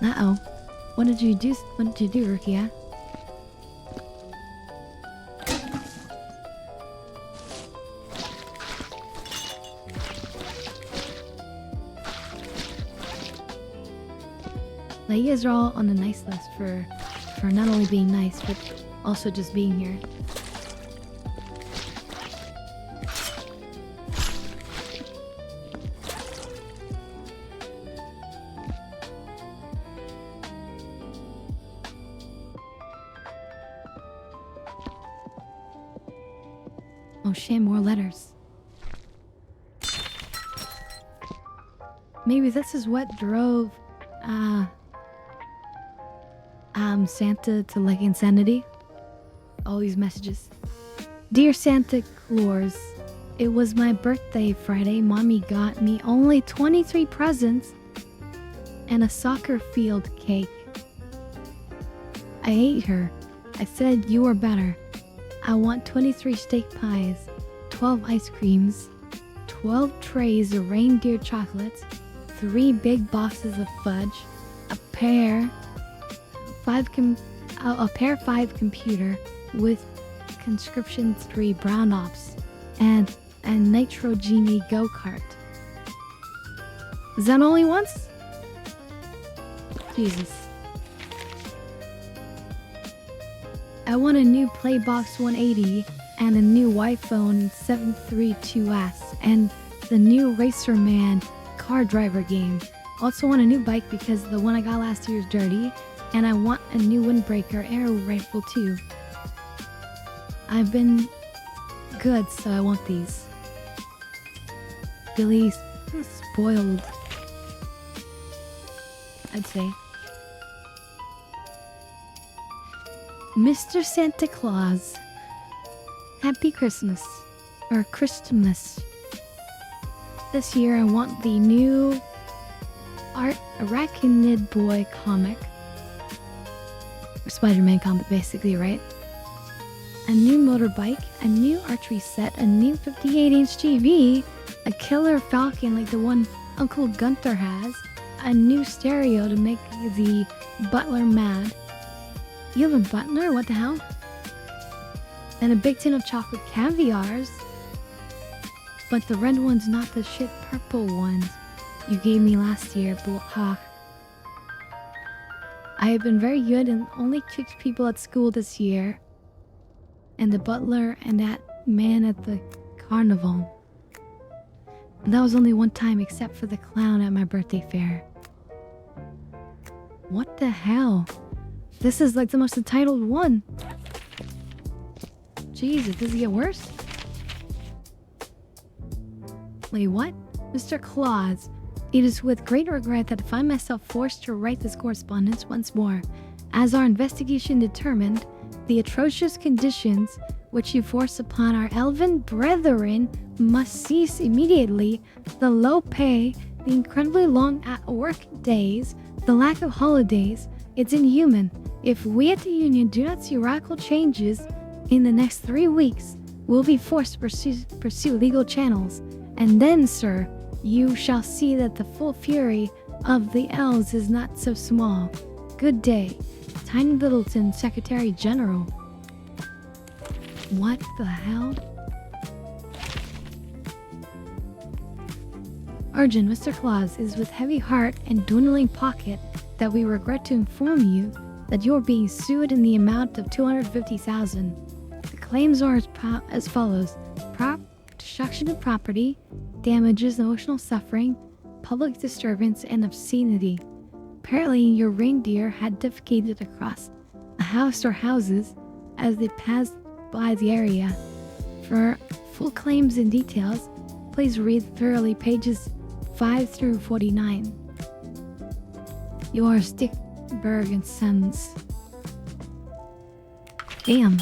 Uh-oh. What did you do, Rukia? Like, you guys are all on the nice list for not only being nice, but also just being here. Oh shit, more letters. Maybe this is what drove Santa to like insanity. All these messages. Dear Santa Claus, it was my birthday Friday. Mommy got me only 23 presents and a soccer field cake. I ate her. I said you were better. I want 23 steak pies, 12 ice creams, 12 trays of reindeer chocolates, 3 big boxes of fudge, a pair 5 computer with conscription 3 brown ops, and a Nitro Genie go-kart. Is that all he wants? Jesus. I want a new Playbox 180 and a new iPhone 732S and the new Racer Man car driver game. Also want a new bike because the one I got last year is dirty, and I want a new windbreaker arrow rifle too. I've been good, so I want these. Billy's spoiled, I'd say. Mr. Santa Claus, Happy Christmas, or Christmas. This year I want the new Arachnid Boy comic, or Spider-Man comic basically, right? A new motorbike, a new archery set, a new 58-inch TV, a killer falcon like the one Uncle Gunther has, a new stereo to make the butler mad. You have a butler? What the hell? And a big tin of chocolate caviars. But the red one's not the shit purple ones you gave me last year, ha. I have been very good and only kicked people at school this year. And the butler and that man at the carnival. And that was only one time except for the clown at my birthday fair. What the hell? This is like the most entitled one. Jesus, does it get worse? Wait, what? Mr. Claus, it is with great regret that I find myself forced to write this correspondence once more. As our investigation determined, the atrocious conditions which you force upon our elven brethren must cease immediately. The low pay, the incredibly long work days, the lack of holidays, it's inhuman. If we at the Union do not see radical changes in the next 3 weeks, we'll be forced to pursue legal channels. And then, sir, you shall see that the full fury of the elves is not so small. Good day. Tiny Littleton, Secretary General. What the hell? Urgent, Mr. Claus, is with heavy heart and dwindling pocket that we regret to inform you that you're being sued in the amount of $250,000. The claims are as follows: destruction of property, damages, emotional suffering, public disturbance, and obscenity. Apparently, your reindeer had defecated across a house or houses as they passed by the area. For full claims and details, please read thoroughly pages 5 through 49. Your Stickberg and Sons. Damn.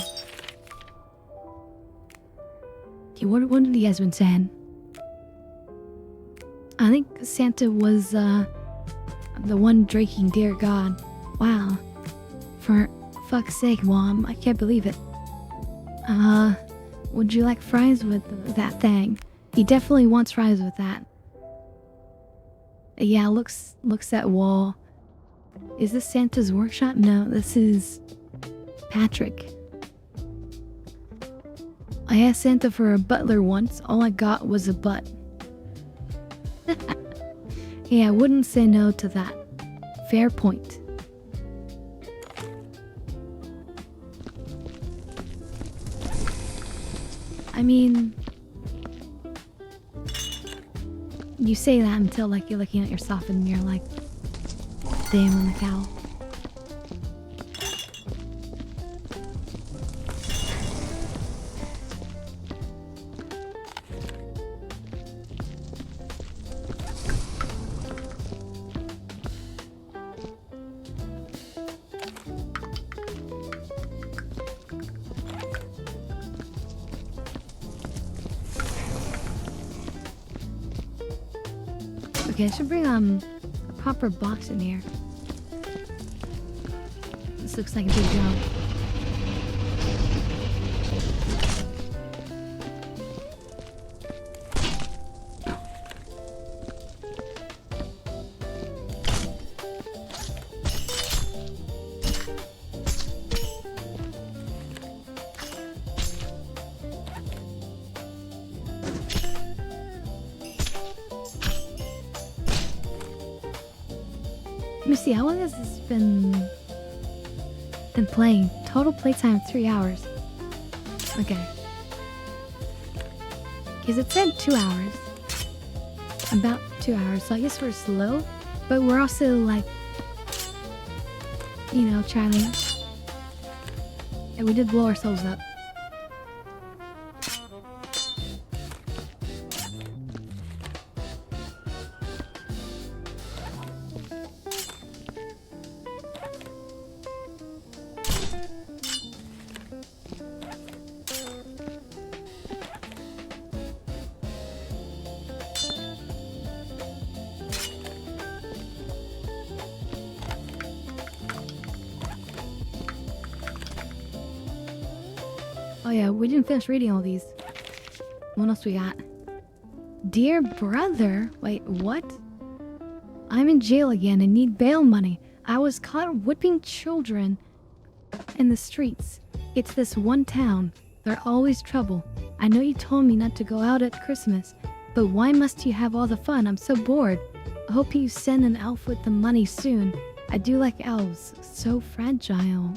Okay, what have you guys been saying? I think Santa was the one drinking Dear God. Wow. For fuck's sake, Mom, I can't believe it. Would you like fries with that thing? He definitely wants fries with that. Yeah, looks at wall. Is this Santa's workshop? No, this is Patrick. I asked Santa for a butler once. All I got was a butt. Yeah, I wouldn't say no to that. Fair point. I mean, you say that until like you're looking at yourself and you're like, damn on the cow. Okay, I should bring a proper box in here. This looks like a big job. Let me see, how long has this been playing? Total playtime 3 hours. Okay. Because it said 2 hours. About 2 hours, so I guess we're slow. But we're also like, you know, trying to... And we did blow ourselves up. Oh yeah, we didn't finish reading all these. What else we got? Dear brother, wait, what? I'm in jail again and need bail money. I was caught whipping children in the streets. It's this one town. They're always trouble. I know you told me not to go out at Christmas, but why must you have all the fun? I'm so bored. I hope you send an elf with the money soon. I do like elves. So fragile.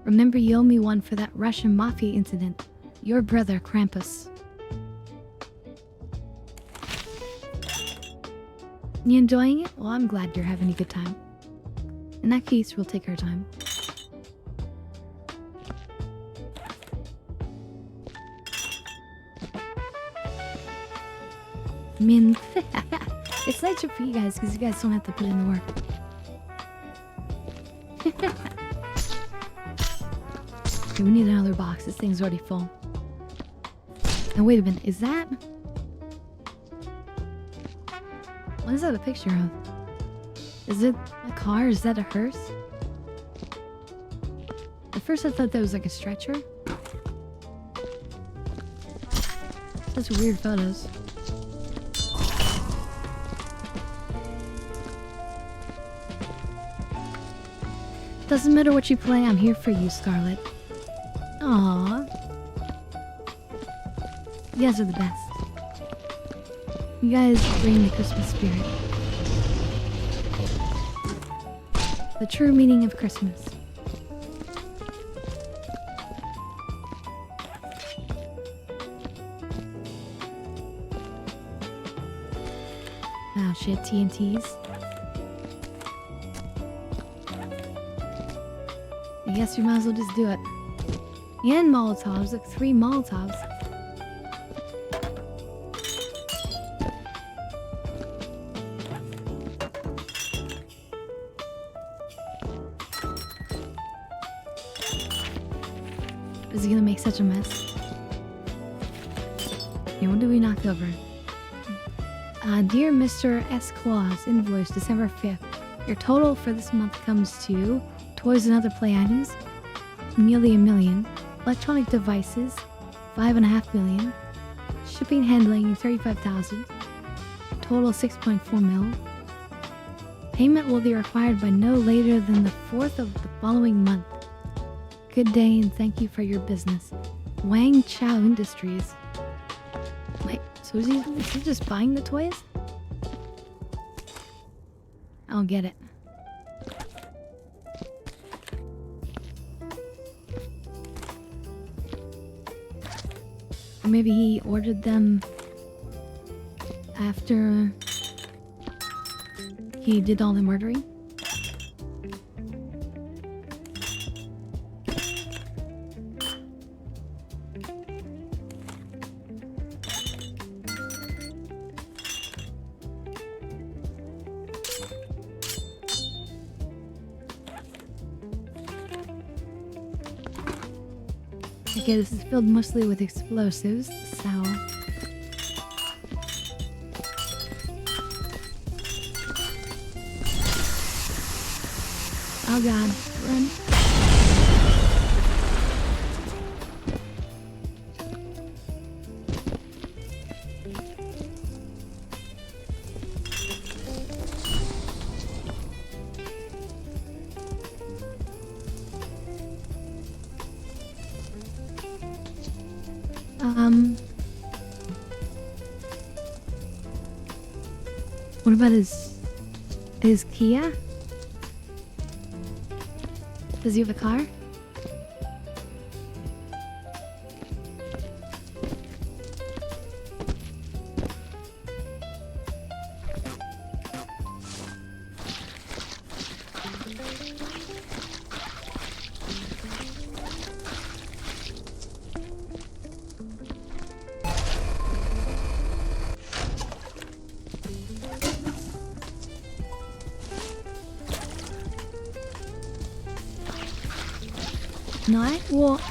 Remember you owe me one for that Russian mafia incident. Your brother, Krampus. You enjoying it? Well, I'm glad you're having a good time. In that case, we'll take our time. I mean, it's nicer for you guys because you guys don't have to put in the work. Okay, we need another box. This thing's already full. And wait a minute, is that... What is that a picture of? Is it a car? Is that a hearse? At first I thought that was like a stretcher. Such weird photos. Doesn't matter what you play, I'm here for you, Scarlet. Aww. You guys are the best. You guys bring the Christmas spirit. The true meaning of Christmas. Oh shit, TNTs. I guess we might as well just do it. And Molotovs, like 3 Molotovs. Is he gonna make such a mess? Okay, what do we knock over? Dear Mr. S. Claus, invoice December 5th. Your total for this month comes to toys and other play items, nearly $1 million. Electronic devices, $5.5 million. Shipping handling, $35,000. Total $6.4 mil. Payment will be required by no later than the 4th of the following month. Good day and thank you for your business. Wang Chow Industries. Wait, so is he just buying the toys? I'll get it. Or maybe he ordered them after he did all the murdering. Okay, this is filled mostly with explosives, so... Oh god, run. What about his Kia? Does he have a car?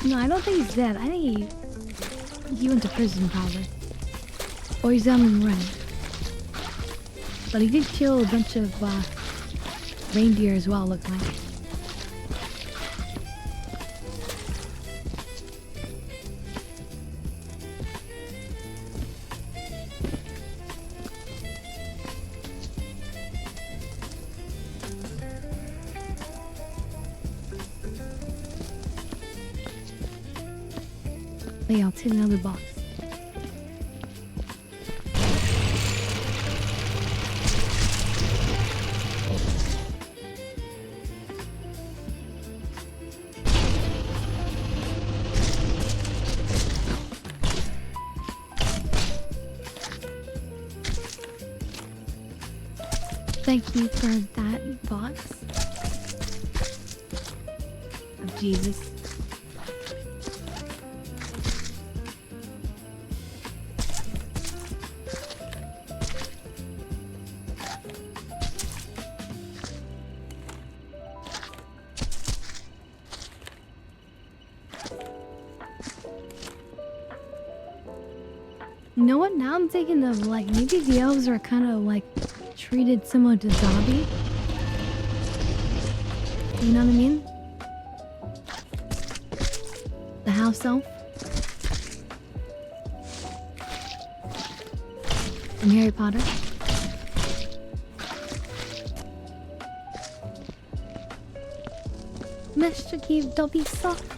No, I don't think he's dead. I think he went to prison probably. Or he's on the run. But he did kill a bunch of reindeer as well, look like. I'll take another box. Thank you for that box. Oh, Jesus. You know what? Now I'm thinking of like maybe the elves are kind of like treated similar to zombie. You know what I mean? The house elf. From Harry Potter. Mr. Keith, don't be soft.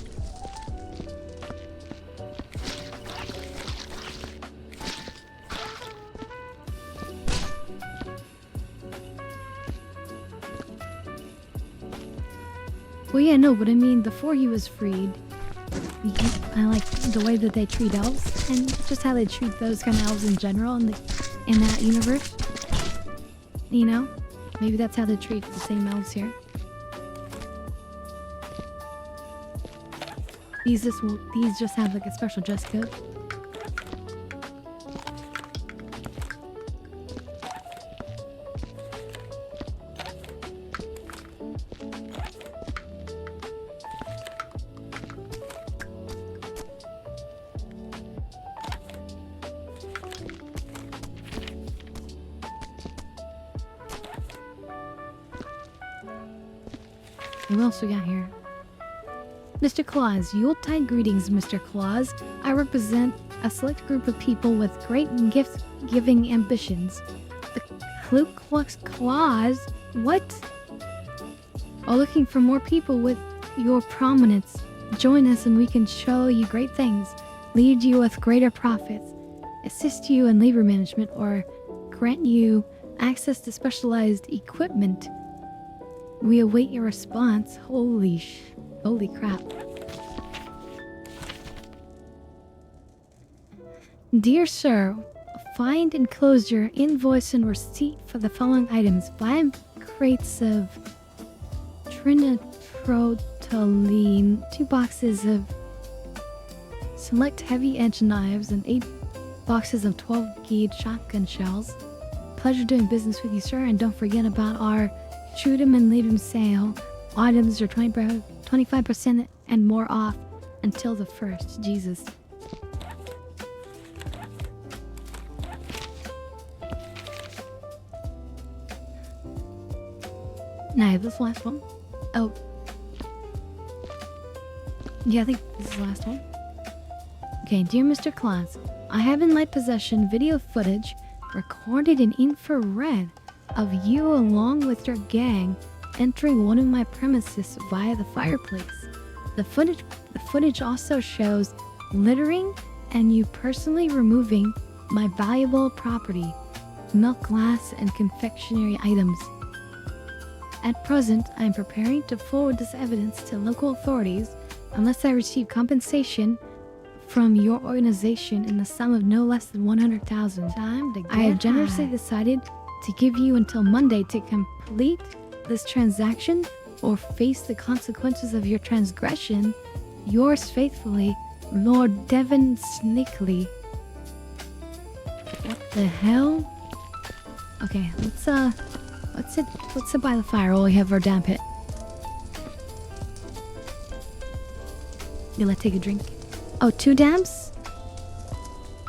Well, yeah, no, but I mean, before he was freed, I like the way that they treat elves, and just how they treat those kind of elves in general in that universe. You know, maybe that's how they treat the same elves here. These just have like a special dress code. What else we got here? Mr. Claus, Yuletide greetings, Mr. Claus. I represent a select group of people with great gift-giving ambitions. The Ku Klux Klans? What? Are looking for more people with your prominence. Join us and we can show you great things, lead you with greater profits, assist you in labor management, or grant you access to specialized equipment. We await your response. Holy crap. Dear sir, find enclosed your invoice and receipt for the following items: 5 crates of trinitrotoluene, 2 boxes of select heavy-edged knives, and 8 boxes of 12-gauge shotgun shells. Pleasure doing business with you, sir, and don't forget about our shoot 'em and leave 'em sale. Items are 25% and more off until the 1st. Jesus. Now, this last one. Oh. Yeah, I think this is the last one. Okay, dear Mr. Claus, I have in my possession video footage recorded in infrared of you along with your gang entering one of my premises via the fireplace. The footage also shows littering and you personally removing my valuable property, milk glass and confectionery items. At present, I am preparing to forward this evidence to local authorities unless I receive compensation from your organization in the sum of no less than 100,000. I have generously decided to give you until Monday to complete this transaction or face the consequences of your transgression. Yours faithfully, Lord Devon Snickley. What the hell? Okay, let's sit by the fire while we have our damn pit. Yeah, let's take a drink. Oh, 2 dams?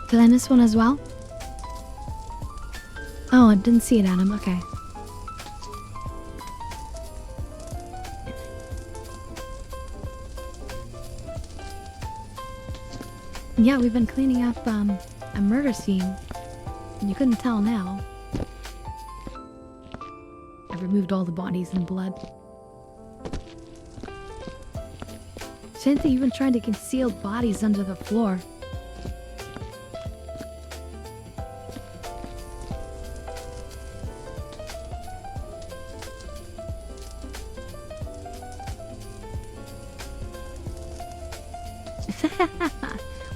Did I miss one as well? Oh, I didn't see it, Adam. Okay. Yeah, we've been cleaning up a murder scene. And you couldn't tell now. I've removed all the bodies and blood. Santa even tried to conceal bodies under the floor.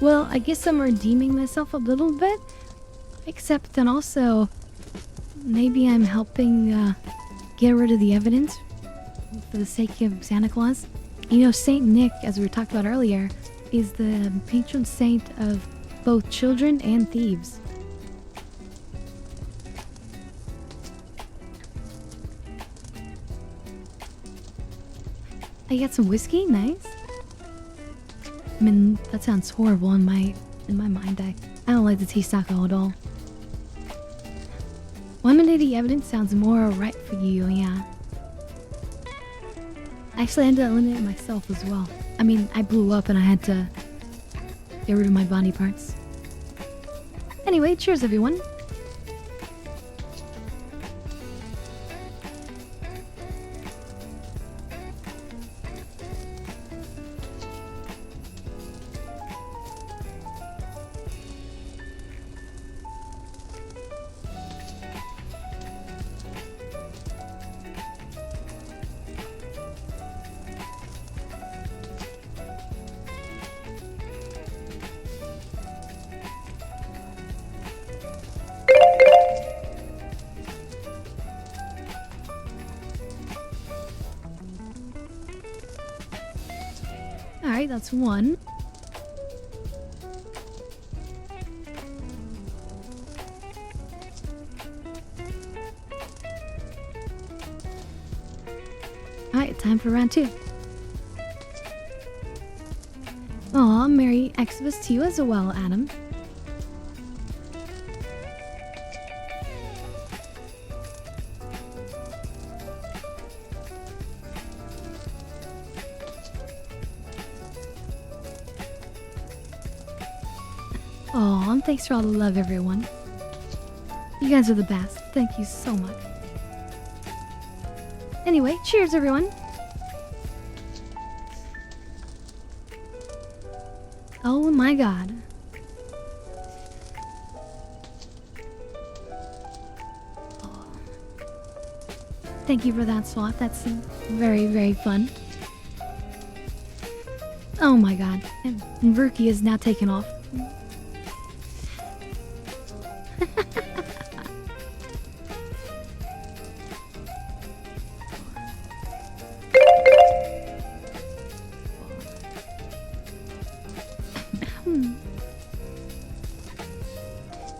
Well, I guess I'm redeeming myself a little bit. Except then also, maybe I'm helping get rid of the evidence for the sake of Santa Claus. You know, Saint Nick, as we were talking about earlier, is the patron saint of both children and thieves. I got some whiskey, nice. I mean, that sounds horrible in my mind. I don't like the taste of alcohol at all. Eliminating evidence sounds more right for you, yeah. Actually, I ended up eliminating myself as well. I mean, I blew up and I had to get rid of my body parts. Anyway, cheers everyone. Alright, that's one. Alright, time for round 2. Aw, Merry Xmas to you as well, Adam. Oh, and thanks for all the love, everyone. You guys are the best. Thank you so much. Anyway, cheers, everyone. Oh my god. Oh. Thank you for that swap. That's very, very fun. Oh my god. And Rookie is now taken off.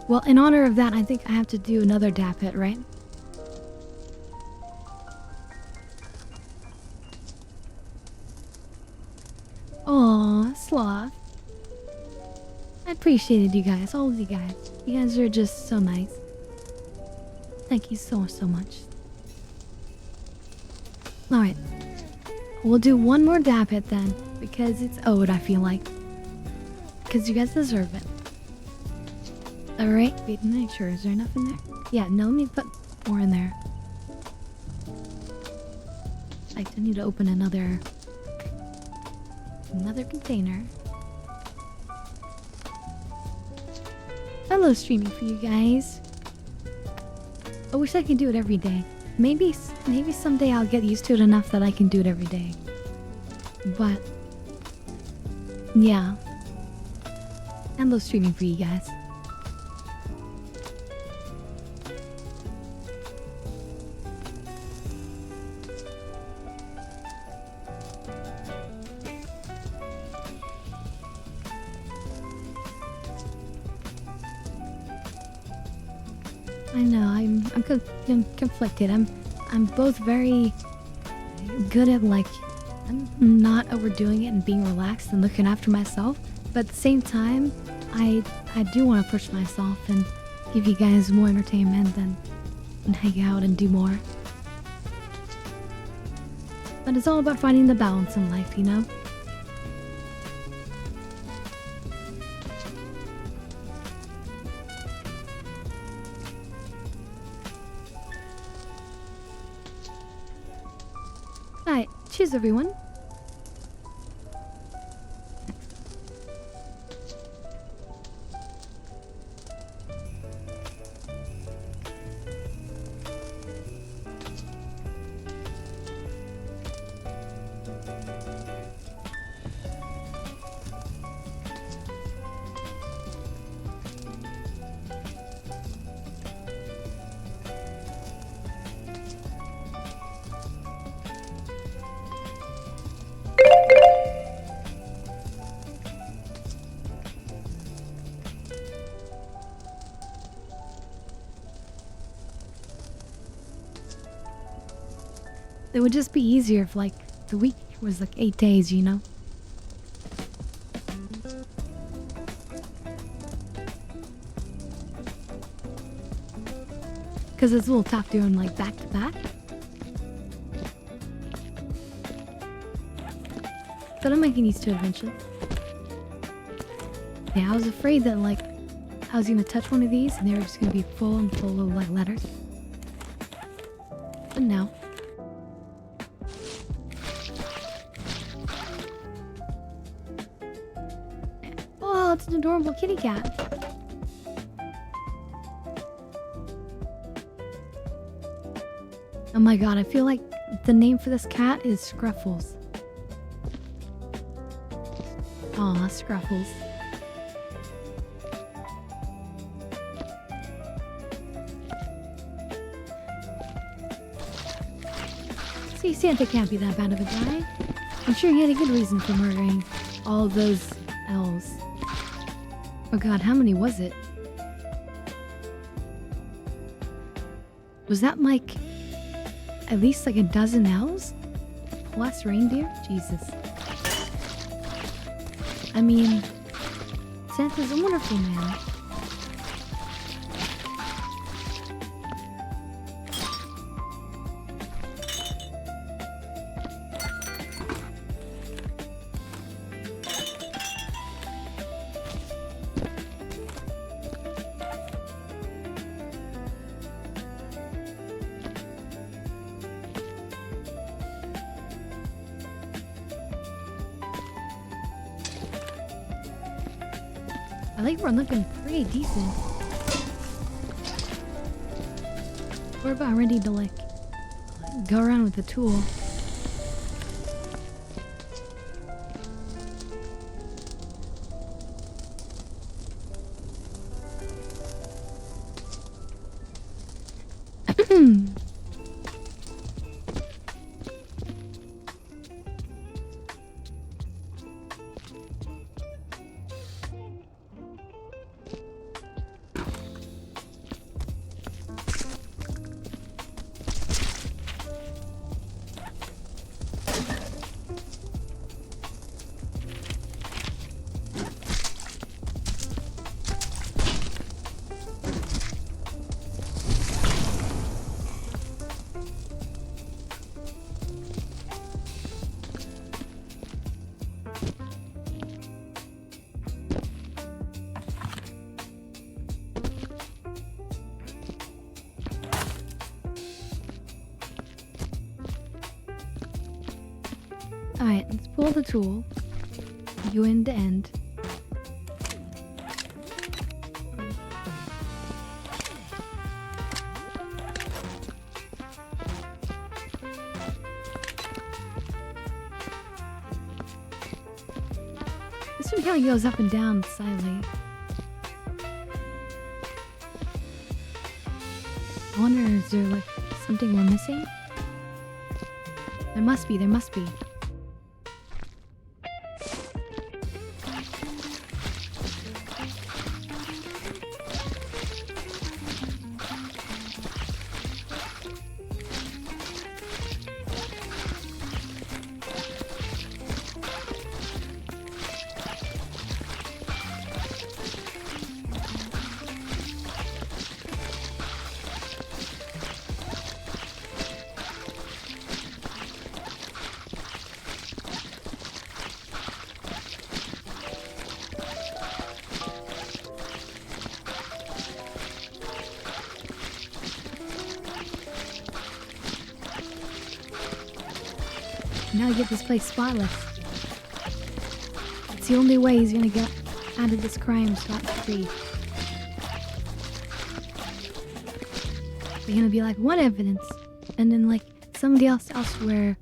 Well, in honor of that, I think I have to do another dap hit, right? Aw, Sloth. I appreciated you guys, all of you guys. You guys are just so nice. Thank you so, so much. Alright. We'll do one more dap hit then, because it's owed, I feel like. Because you guys deserve it. Alright, wait, make sure. Is there enough in there? Yeah, no, let me put more in there. I need to open another container. Hello, streaming for you guys. I wish I could do it every day. Maybe someday I'll get used to it enough that I can do it every day. But yeah, hello, streaming for you guys. I know, I'm conflicted. I'm both very good at like I'm not overdoing it and being relaxed and looking after myself, but at the same time, I do want to push myself and give you guys more entertainment and hang out and do more. But it's all about finding the balance in life, you know? Alright, cheers everyone. It would just be easier if, like, the week was like 8 days, you know? Because it's a little tough doing, like, back to back. But I'm making used to it eventually. Yeah, I was afraid that, like, I was gonna touch one of these and they were just gonna be full and full of, like, letters. But no. Oh, it's an adorable kitty cat. Oh my god, I feel like the name for this cat is Scruffles. Aw, Scruffles. See, Santa can't be that bad of a guy. I'm sure he had a good reason for murdering all those elves. Oh god, how many was it? Was that like at least like a dozen elves? Plus reindeer? Jesus. I mean, Santa's a wonderful man. I think we're looking pretty decent. We're about ready to like go around with the tool. Alright, let's pull the tool. You end to end. This one kind of goes up and down slightly. I wonder, is there like something we're missing? There must be, there must be. Now get this place spotless. It's the only way he's gonna get out of this crime scot-free. They're gonna be like, what evidence? And then like somebody else elsewhere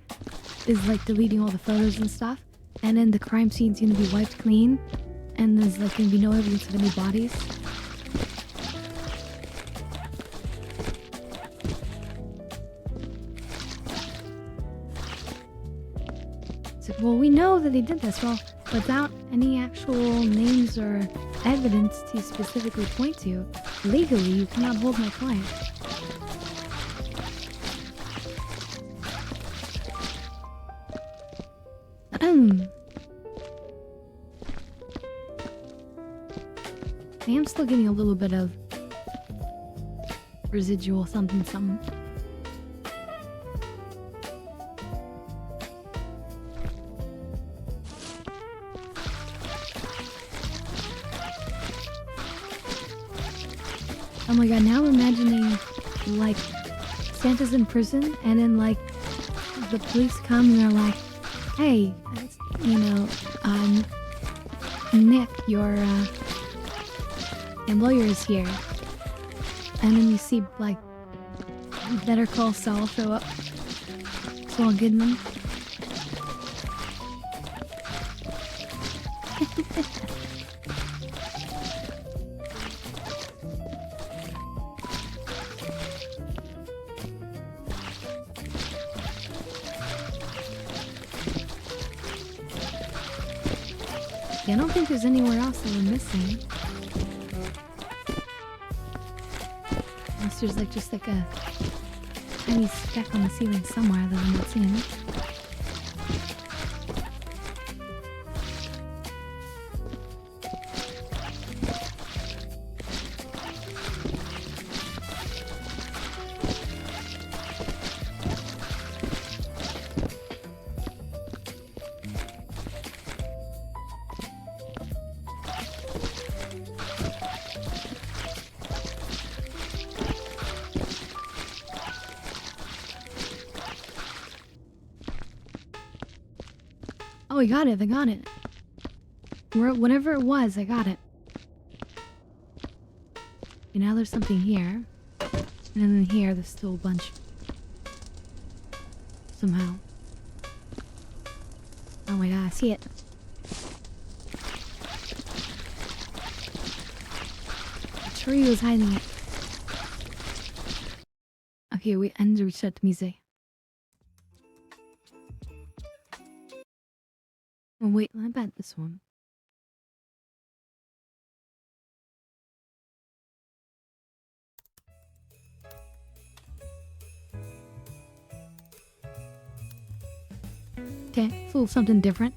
is like deleting all the photos and stuff. And then the crime scene's gonna be wiped clean. And there's like gonna be no evidence of any bodies. Well, we know that they did this. Well, without any actual names or evidence to specifically point to, legally, you cannot hold my client. I am still getting a little bit of residual something something. Oh my god, now I'm imagining, like, Santa's in prison, and then, like, the police come and they're like, hey, you know, Nick, your lawyer is here. And then you see, like, Better Call Saul show up. Saul Goodman. I don't think there's anywhere else that we're missing. Unless there's like just like a tiny speck on the ceiling somewhere that I'm not seeing. Oh, I got it. I got it. Whatever it was, I got it. Okay, now there's something here. And then here, there's still a bunch. Somehow. Oh my god, I see it. The tree was hiding it. Okay, we end to reset the music. Oh wait, I bet this one. Okay, it's a little something different.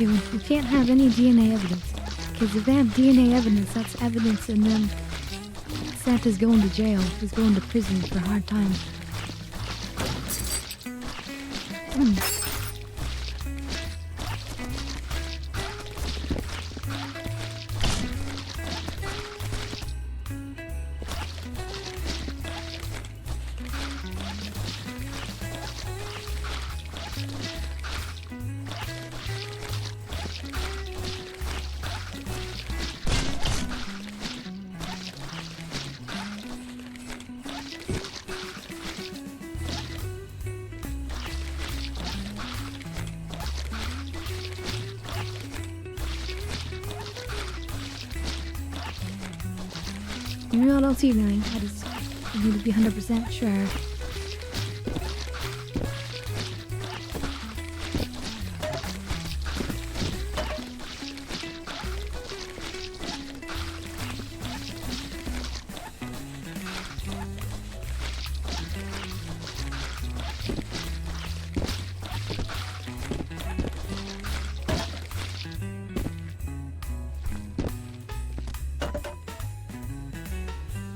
You can't have any DNA evidence. Because if they have DNA evidence, that's evidence, and then Santa's going to jail. He's going to prison for hard time. You know what else you're doing? I just need to be 100% sure.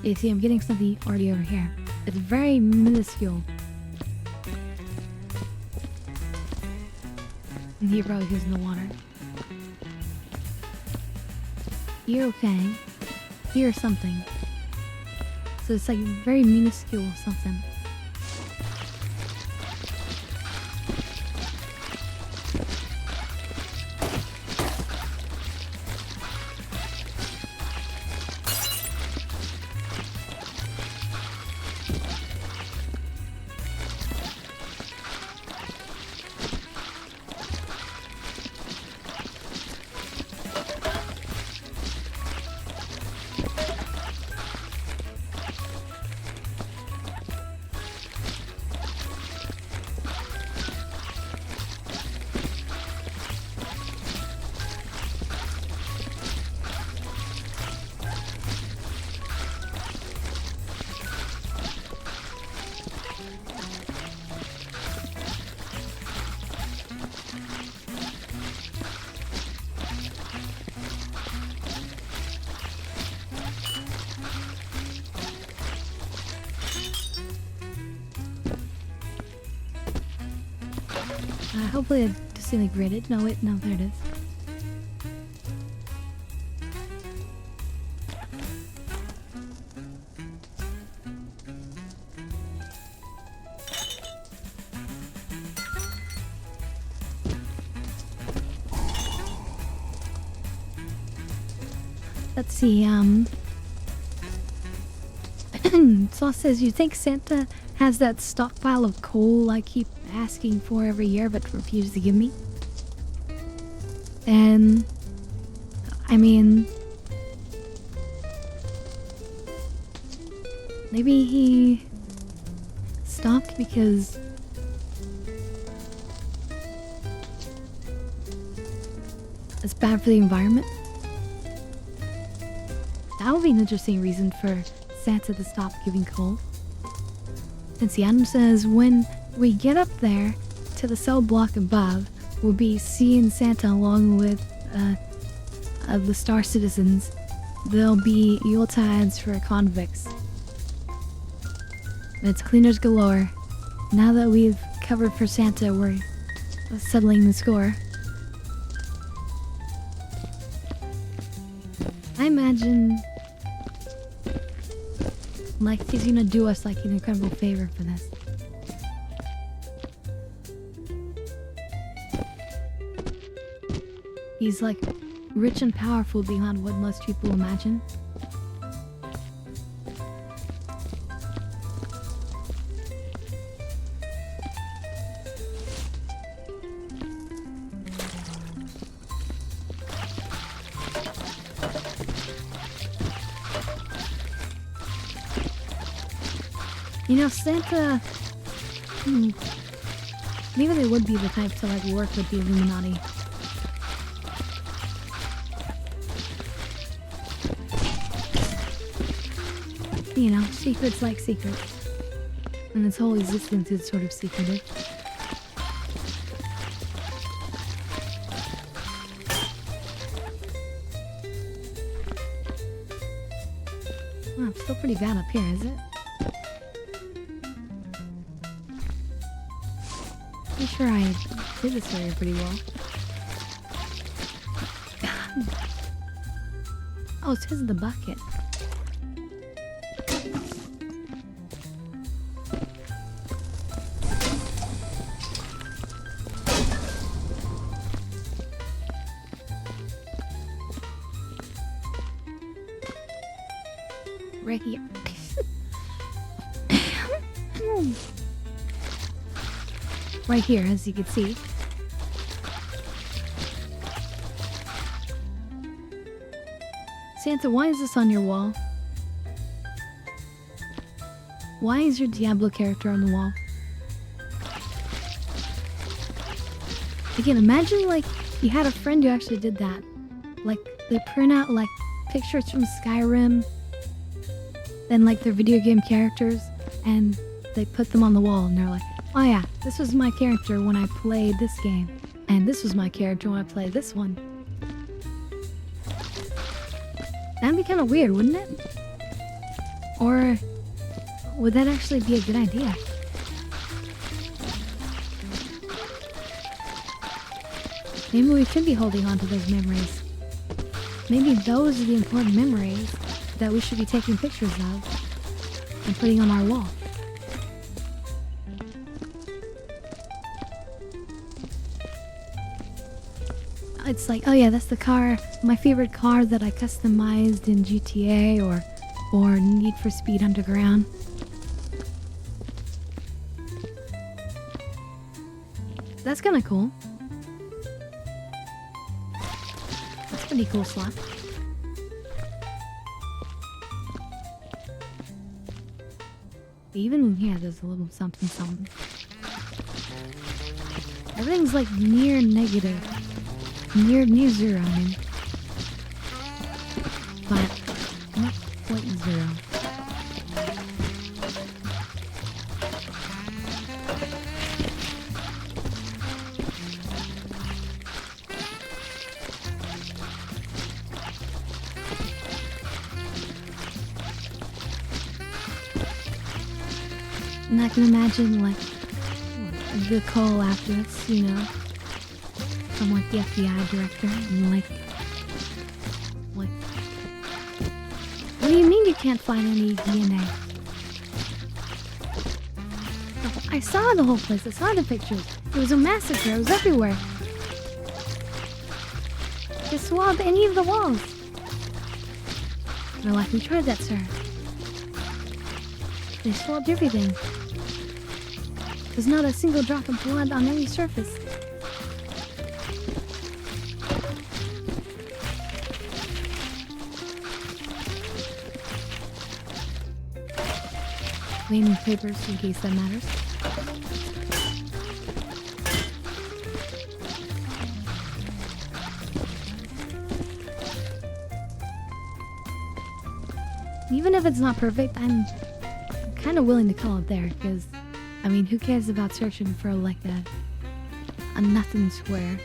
You see, I'm getting something already over here. It's very minuscule. And he probably goes in the water. You're okay. Here's something. So it's like very minuscule something. Hopefully I disintegrated. No, wait, no, there it is. Let's see, Sauce says, you think Santa has that stockpile of coal I keep asking for every year but refuse to give me? And I mean, maybe he stopped because it's bad for the environment. That would be an interesting reason for Santa to stop giving coal. And see, Adam says when we get up there to the cell block above, we'll be seeing Santa along with the Star Citizens. There'll be Yuletides for convicts. It's cleaners galore. Now that we've covered for Santa, we're settling the score. I imagine like he's gonna do us like an incredible favor for this. He's like rich and powerful beyond what most people imagine. You know, Santa... maybe they would be the type to, like, work with the Illuminati. You know, secrets like secrets. And its whole existence is sort of secretive. Well, it's still pretty bad up here, is it? Pretty sure I did this area pretty well. Oh, it says the bucket. Right here. Right here, as you can see. Santa, why is this on your wall? Why is your Diablo character on the wall? Again, imagine like you had a friend who actually did that. Like they print out like pictures from Skyrim, then like their video game characters, and they put them on the wall and they're like, oh yeah, this was my character when I played this game. And this was my character when I played this one. That'd be kind of weird, wouldn't it? Or would that actually be a good idea? Maybe we should be holding on to those memories. Maybe those are the important memories that we should be taking pictures of and putting on our wall. It's like, oh yeah, that's the car, my favorite car that I customized in GTA or Need for Speed Underground. That's kind of cool. That's a pretty cool slot. Even here, there's a little something something. Everything's like near negative. Near zero, I mean. But not quite zero. And I can imagine like the call after this, you know. From like the FBI director and like what do you mean you can't find any DNA? Oh, I saw the whole place, I saw the pictures. It was a massacre, it was everywhere. They swabbed any of the walls. They're like, we tried that, sir. They swabbed everything. There's not a single drop of blood on any surface. Cleaning papers in case that matters. Even if it's not perfect, I'm kind of willing to call it there, because, I mean, who cares about searching for, like, a nothing square?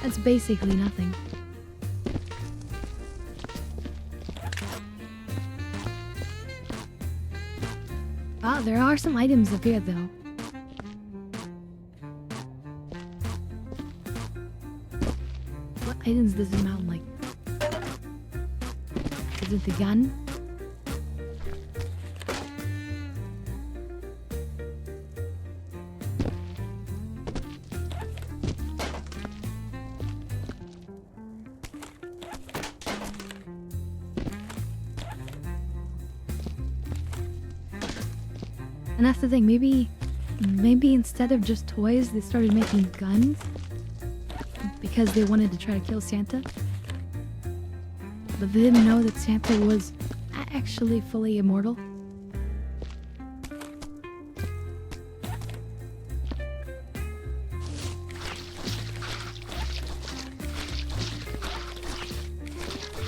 That's basically nothing. Ah, there are some items up here, though. What items does it mount like? Is it the gun? And that's the thing, maybe instead of just toys, they started making guns because they wanted to try to kill Santa. But they didn't know that Santa was actually fully immortal.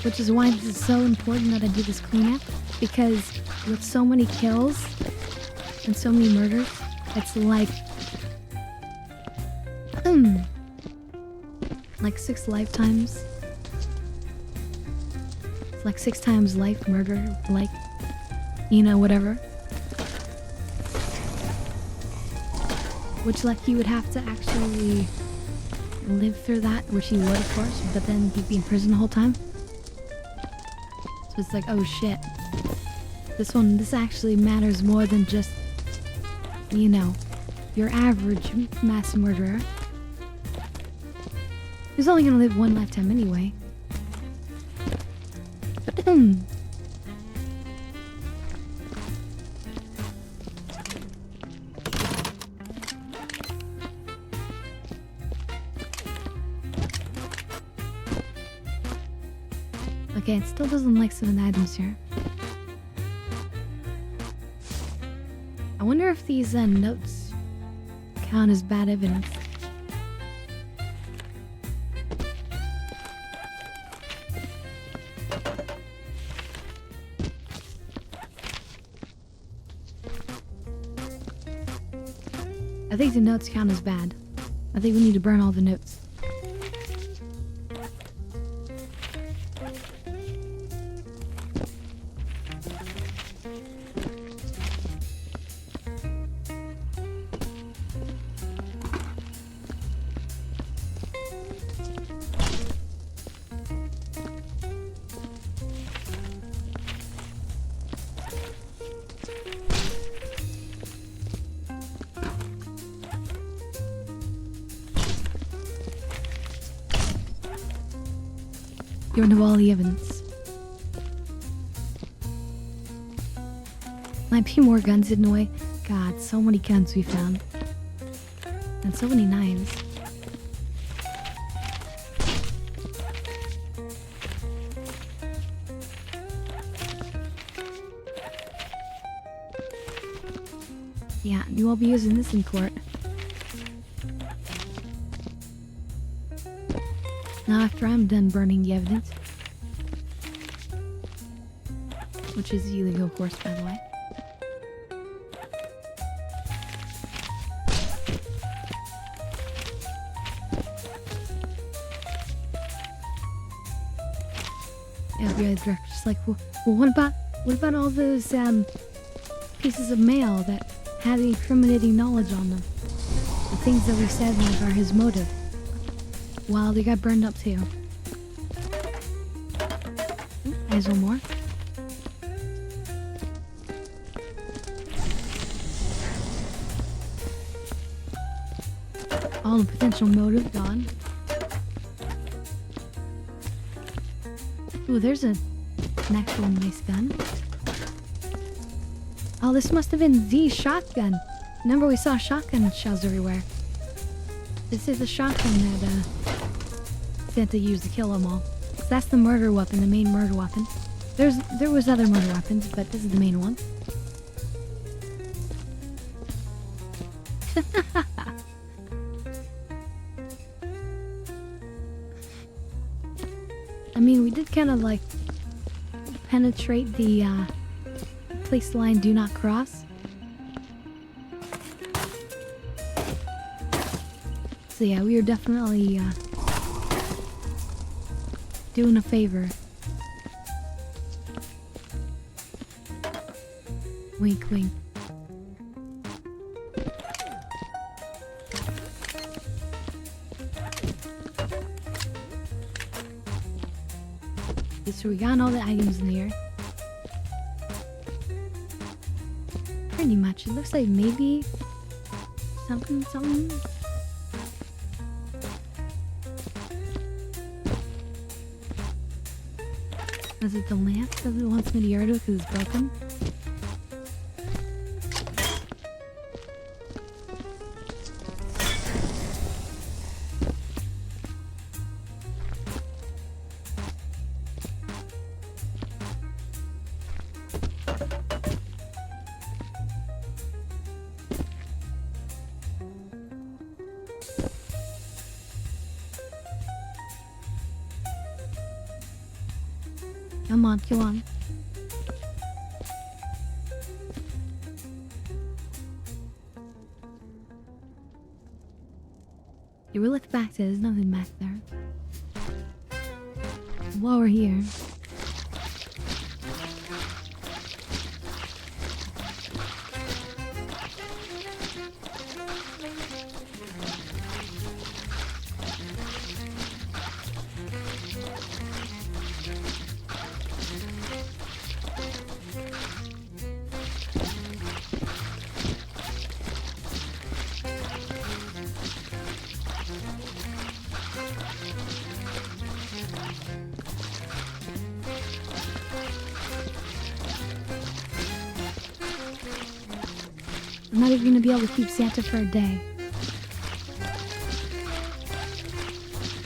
Which is why this is so important that I do this cleanup, because with so many kills and so many murders, it's like 6 lifetimes. It's like 6 times life murder, like, you know, whatever. Which, like, you would have to actually live through that, which you would, of course, but then you'd be in prison the whole time. So it's like, oh shit. This actually matters more than just, you know, your average mass murderer. Who's only gonna live 1 lifetime anyway. Okay, it still doesn't like some of the items here. I wonder if these notes count as bad evidence. I think the notes count as bad. I think we need to burn all the notes. Get rid of all the evidence. Might be more guns hidden away. God, so many guns we found. And so many knives. Yeah, you won't be using this in court. Now after I'm done burning the evidence, which is illegal of course, by the way. Yeah, the director's like, well, what about all those pieces of mail that had the incriminating knowledge on them? The things that we said are his motive. Wow, they got burned up too. There's one more. All the potential motive gone. Ooh, there's an actual nice gun. Oh, this must have been the shotgun. Remember we saw shotgun shells everywhere. This is a shotgun that Santa used to kill them all. So that's the murder weapon, the main murder weapon. There was other murder weapons, but this is the main one. I mean, we did kind of like penetrate the place line do not cross. So yeah, we are definitely doing a favor. Wink, wink. So we got all the items in here. Pretty much. It looks like maybe something. Was it the lamp that it wants me to get rid of because it's broken? Come on, come on. You will look back to there's nothing back there. While we're here. I'm not even gonna be able to keep Santa for a day.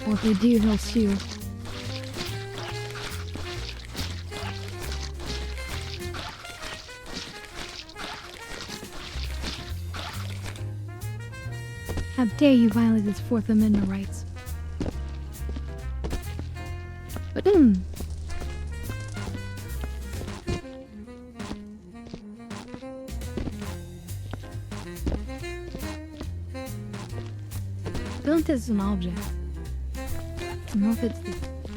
Or if we do, he'll sue. How dare you violate his Fourth Amendment rights? But Don't is an object. I don't know if it's the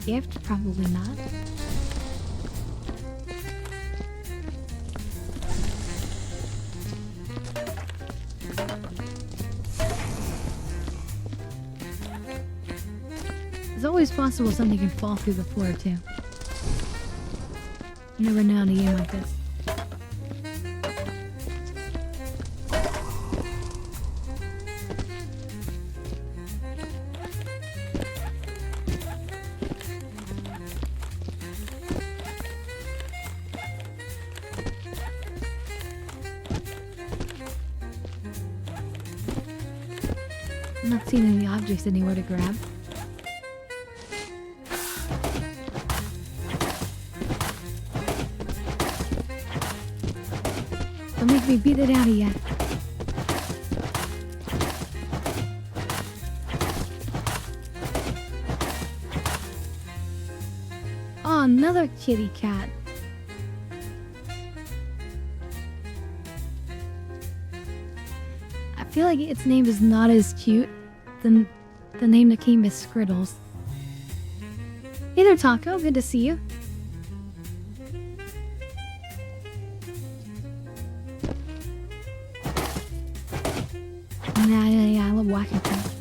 gift, probably not. It's always possible something can fall through the floor too. You never know in a game like this. I'm not seeing any objects anywhere to grab. Don't make me beat it out of you. Oh, another kitty cat. I feel like its name is not as cute than the name that came as Skriddles. Hey there, Taco. Good to see you. Yeah, I love whacking things.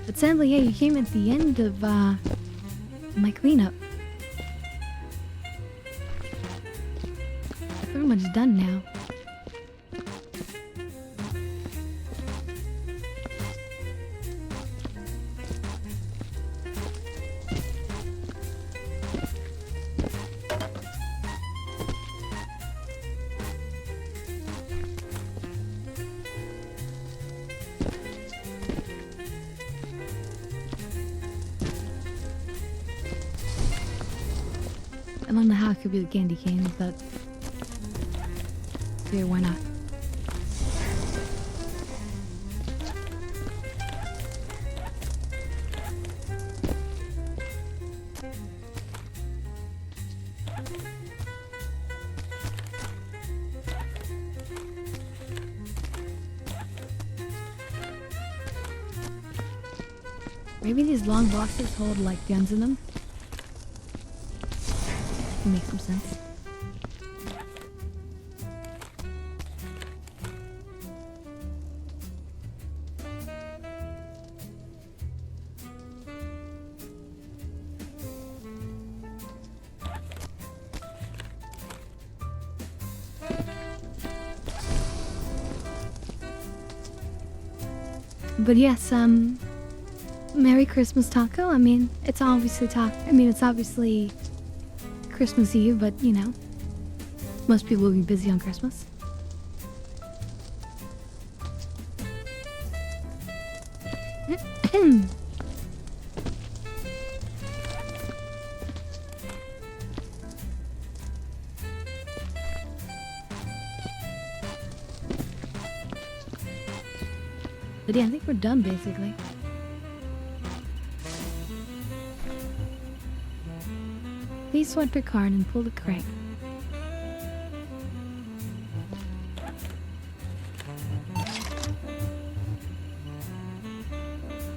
But sadly, yeah, you came at the end of my cleanup. I'm pretty much done now. I don't know how it could be the candy cane, but yeah, why not? Maybe these long boxes hold like guns in them. That makes some sense. But yes, Merry Christmas, Taco. I mean, it's obviously Christmas Eve, but you know, most people will be busy on Christmas. But yeah, I think we're done basically. Please swipe your card and pull the crank.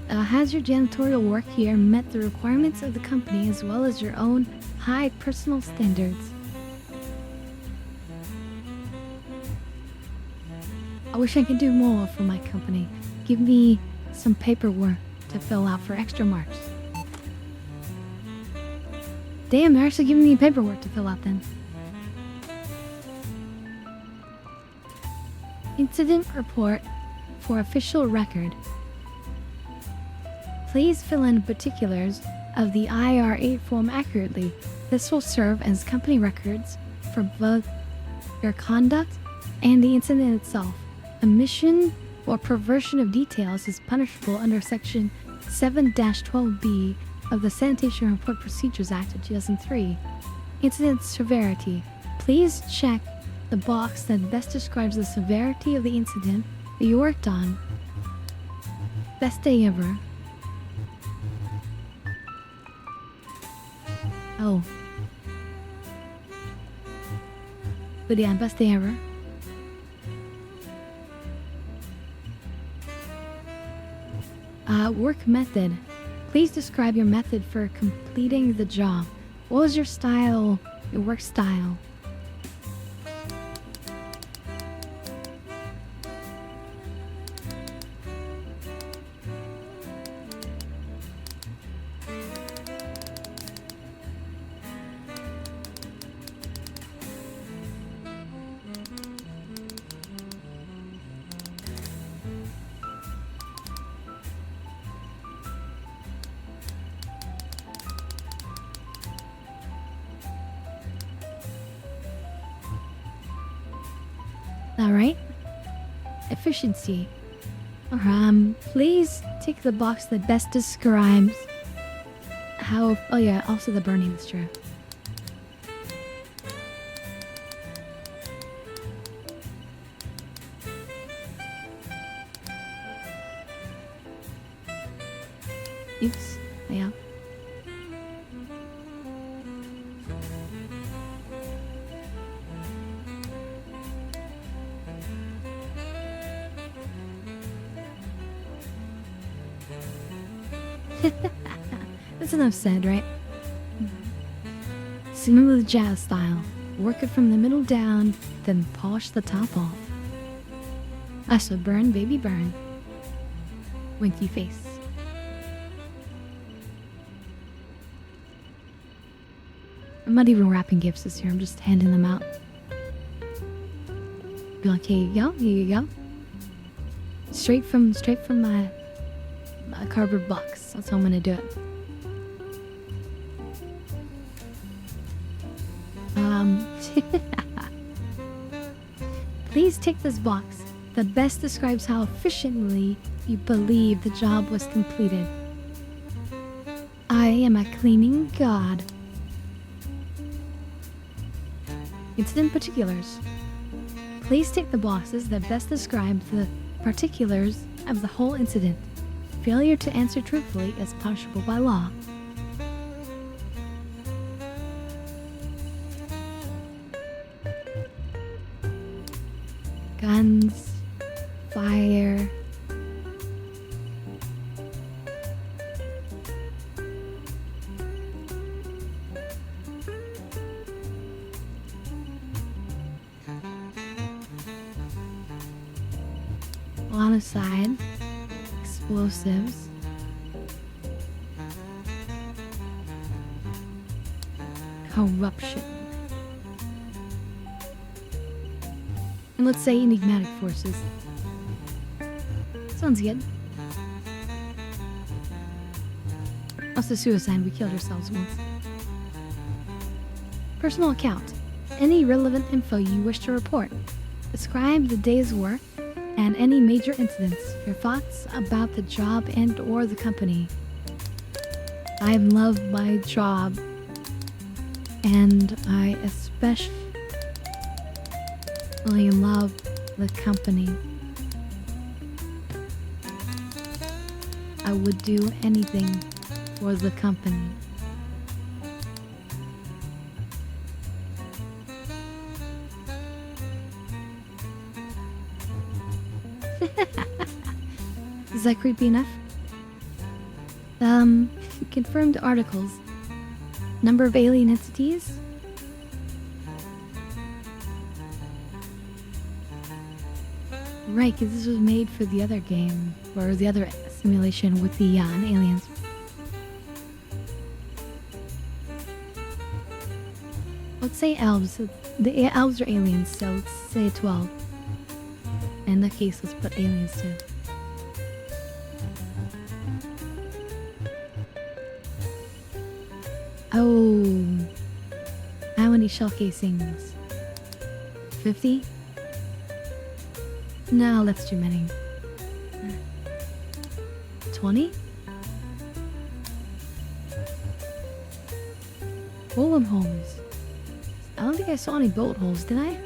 Has your janitorial work here met the requirements of the company as well as your own high personal standards? I wish I could do more for my company. Give me some paperwork to fill out for extra marks. Damn, they're actually giving me paperwork to fill out then. Incident report for official record. Please fill in particulars of the IR8 form accurately. This will serve as company records for both your conduct and the incident itself. Omission or perversion of details is punishable under Section 7-12B of the Sanitation Report Procedures Act of 2003. Incident severity. Please check the box that best describes the severity of the incident that you worked on. Best day ever. Oh. But yeah, best day ever. Work method. Please describe your method for completing the job. What was your style, your work style? Alright. Efficiency. Please take the box that best describes how... Oh yeah, also the burning is true. Oops. Yeah. That's enough said, right? Smooth jazz style. Work it from the middle down, then polish the top off. I said burn, baby, burn. Winky face. I'm not even wrapping gifts this year, I'm just handing them out. Be like, here you go. Straight from my cardboard box. That's how I'm gonna do it. Please take this box that best describes how efficiently you believe the job was completed. I am a cleaning god. Incident particulars. Please take the boxes that best describe the particulars of the whole incident. Failure to answer truthfully is punishable by law. Guns, Homicide. Explosives. Corruption. And let's say enigmatic forces. Sounds good. Also suicide, we killed ourselves once. Personal account. Any relevant info you wish to report. Describe the day's work and any major incidents. Your thoughts about the job and or the company. I love my job. And I especially love the company. I would do anything for the company. Is that creepy enough? Confirmed articles. Number of alien entities? Right, because this was made for the other game, or the other simulation with the aliens. Let's say elves. The elves are aliens, so let's say 12. In that case, let's put aliens too. Oh. How many shell casings? 50? No, that's too many. 20? Golem holes. I don't think I saw any boat holes, did I?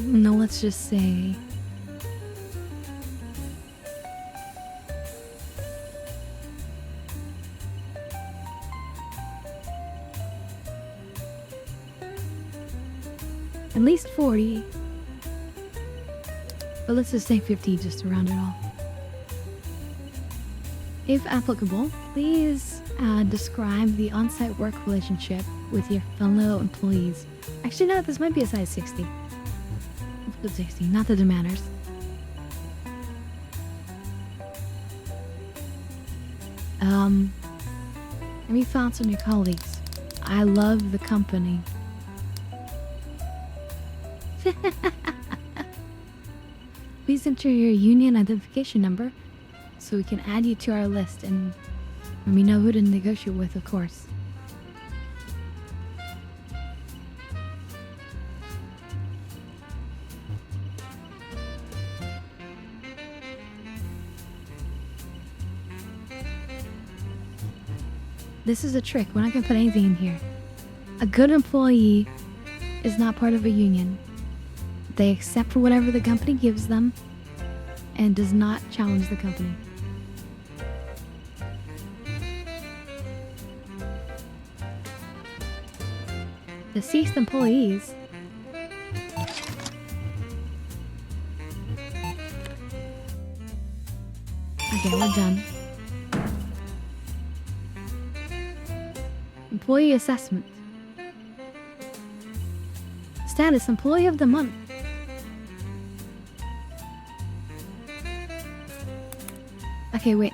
No, let's just say... at least 40. But let's just say 50 just to round it off. If applicable, please describe the on-site work relationship with your fellow employees. Actually, no, this might be a size 60. Let's put 60, not that it matters. Any thoughts on your colleagues? I love the company. Please enter your union identification number so we can add you to our list and we know who to negotiate with, of course. This is a trick. We're not going to put anything in here. A good employee is not part of a union. They accept whatever the company gives them and does not challenge the company. Deceased employees. Okay, we're done. Employee assessment. Status: Employee of the Month. Okay, wait.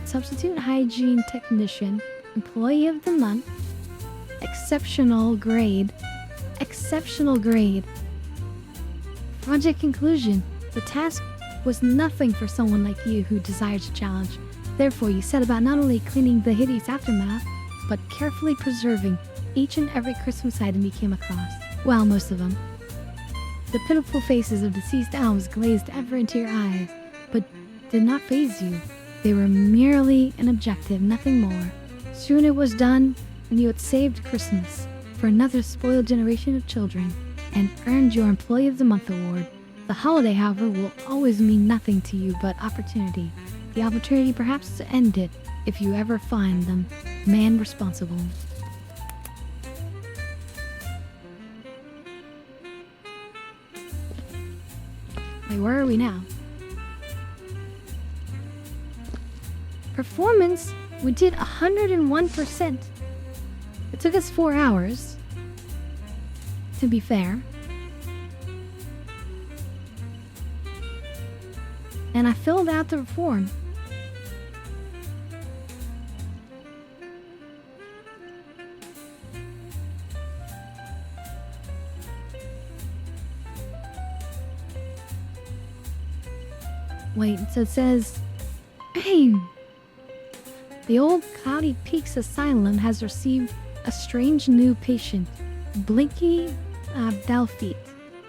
Substitute hygiene technician. Employee of the Month. Exceptional grade. Exceptional grade. Project conclusion. The task was nothing for someone like you who desires a challenge. Therefore, you set about not only cleaning the hideous aftermath, but carefully preserving each and every Christmas item you came across. Well, most of them. The pitiful faces of deceased elves glazed ever into your eyes, but did not faze you. They were merely an objective, nothing more. Soon it was done, and you had saved Christmas for another spoiled generation of children, and earned your Employee of the Month award. The holiday, however, will always mean nothing to you but opportunity. The opportunity perhaps to end it, if you ever find the man responsible. Wait, where are we now? Performance, we did 101%. It took us 4 hours. to be fair. And I filled out the form. Wait, so it says, hey, the old Cloudy Peaks Asylum has received a strange new patient, Blinky Delphite.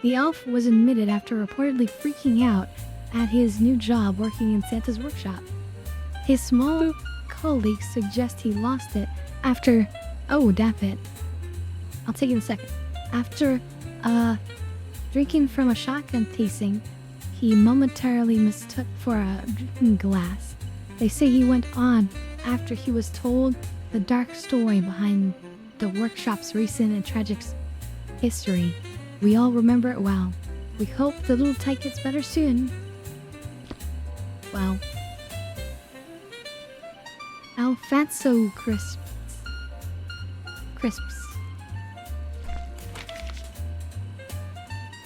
The elf was admitted after reportedly freaking out at his new job working in Santa's workshop. His small colleagues suggest he lost it after, oh, dap it. I'll take it in a second. After, drinking from a shotgun tasting, he momentarily mistook for a drinking glass. They say he went on after he was told the dark story behind the workshop's recent and tragic history. We all remember it well. We hope the little tyke gets better soon. Well, Alfatso crisps.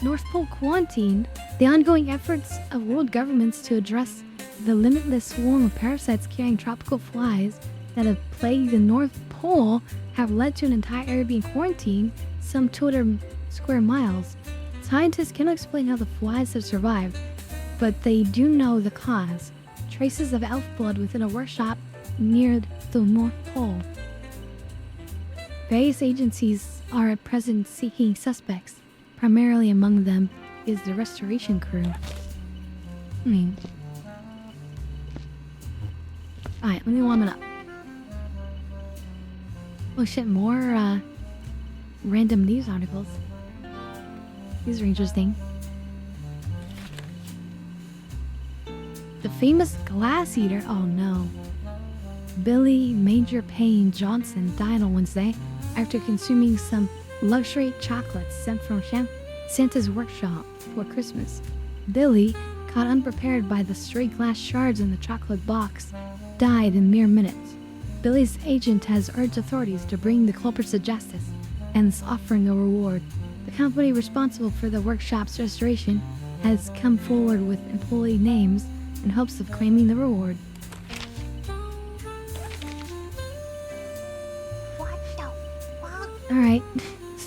North Pole quarantine. The ongoing efforts of world governments to address the limitless swarm of parasites carrying tropical flies that have plagued the North Pole have led to an entire area being quarantined, some 200 square miles. Scientists cannot explain how the flies have survived, but they do know the cause. Traces of elf blood within a workshop near the North Pole. Various agencies are at present seeking suspects. Primarily among them is the restoration crew. Alright, let me warm it up. Oh shit, more random news articles. These are interesting. The famous glass eater, oh no. Billy Major Payne Johnson died on Wednesday after consuming some luxury chocolates sent from Santa's workshop for Christmas. Billy, caught unprepared by the stray glass shards in the chocolate box, died in mere minutes. Billy's agent has urged authorities to bring the culprits to justice and is offering a reward. The company responsible for the workshop's restoration has come forward with employee names in hopes of claiming the reward. What the fuck? Alright.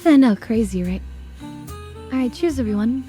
I know, crazy, right? Alright, cheers everyone.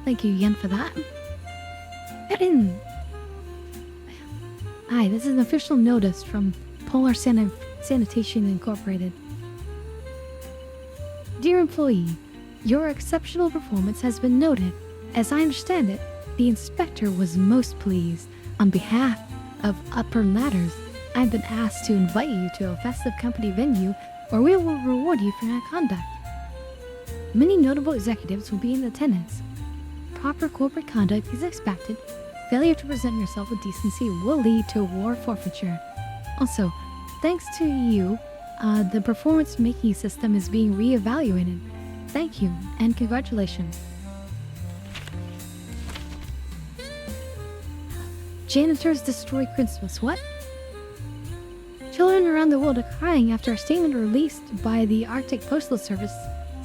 Thank you again for that. Hi, this is an official notice from Polar Sanitation Incorporated. Dear employee, your exceptional performance has been noted. As I understand it, the inspector was most pleased. On behalf of Upper Ladders, I've been asked to invite you to a festive company venue where we will reward you for your conduct. Many notable executives will be in attendance. Proper corporate conduct is expected. Failure to present yourself with decency will lead to award forfeiture. Also, thanks to you, the performance making system is being reevaluated. Thank you, and congratulations. Janitors destroy Christmas. What? Children around the world are crying after a statement released by the Arctic Postal Service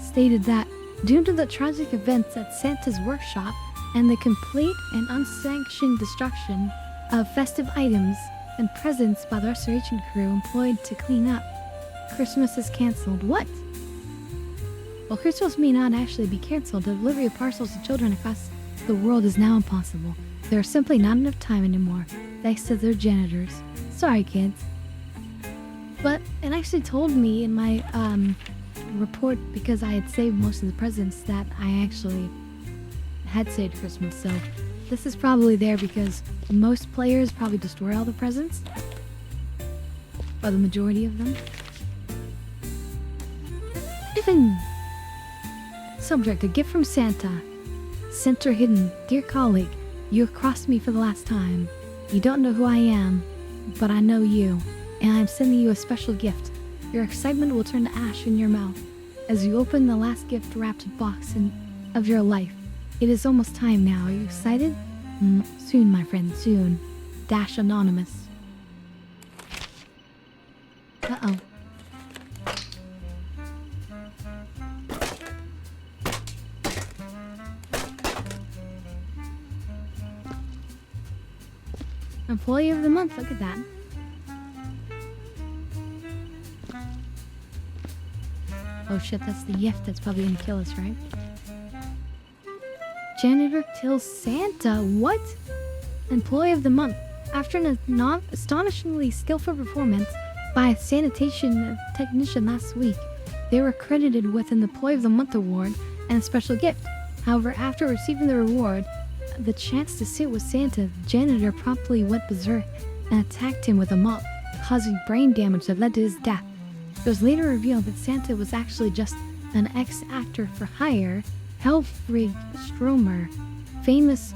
stated that due to the tragic events at Santa's workshop and the complete and unsanctioned destruction of festive items and presents by the restoration crew employed to clean up, Christmas is canceled. What? While Christmas may not actually be canceled, the delivery of parcels to children across the world is now impossible. There is simply not enough time anymore, thanks to their janitors. Sorry, kids. But it actually told me in my report, because I had saved most of the presents, that I actually had saved Christmas. So this is probably there because most players probably destroy all the presents, or the majority of them. Even subject: a gift from Santa. Sent or hidden. Dear colleague, you have crossed me for the last time. You don't know who I am, but I know you, and I'm sending you a special gift. Your excitement will turn to ash in your mouth as you open the last gift-wrapped box of your life. It is almost time now. Are you excited? Soon, my friend, soon. Dash Anonymous. Uh-oh. Employee of the month, look at that. Oh shit, that's the gift that's probably gonna kill us, right? Janitor kills Santa, what? Employee of the month. After an astonishingly skillful performance by a sanitation technician last week, they were credited with an Employee of the Month award and a special gift. However, after receiving the reward, the chance to sit with Santa, the janitor promptly went berserk and attacked him with a mop, causing brain damage that led to his death. It was later revealed that Santa was actually just an ex-actor for hire, Helfrig Stromer, famous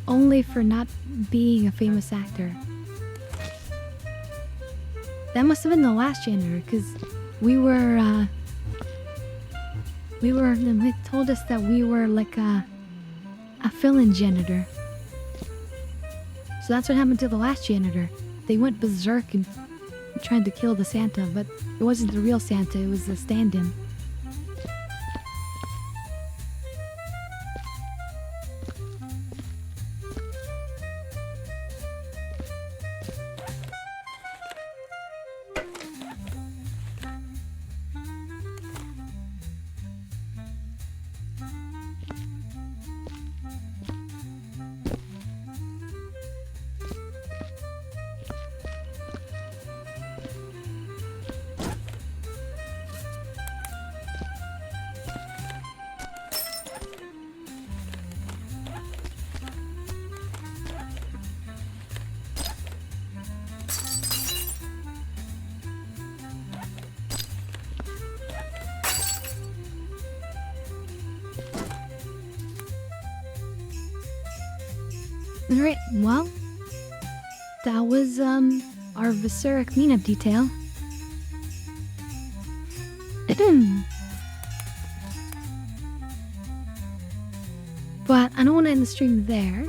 only for not being a famous actor. That must have been the last janitor, because they told us that we were like a fill-in janitor. So that's what happened to the last janitor. They went berserk and tried to kill the Santa, but it wasn't the real Santa, it was the stand-in. Alright, well, that was, our Viseric cleanup detail. But I don't want to end the stream there.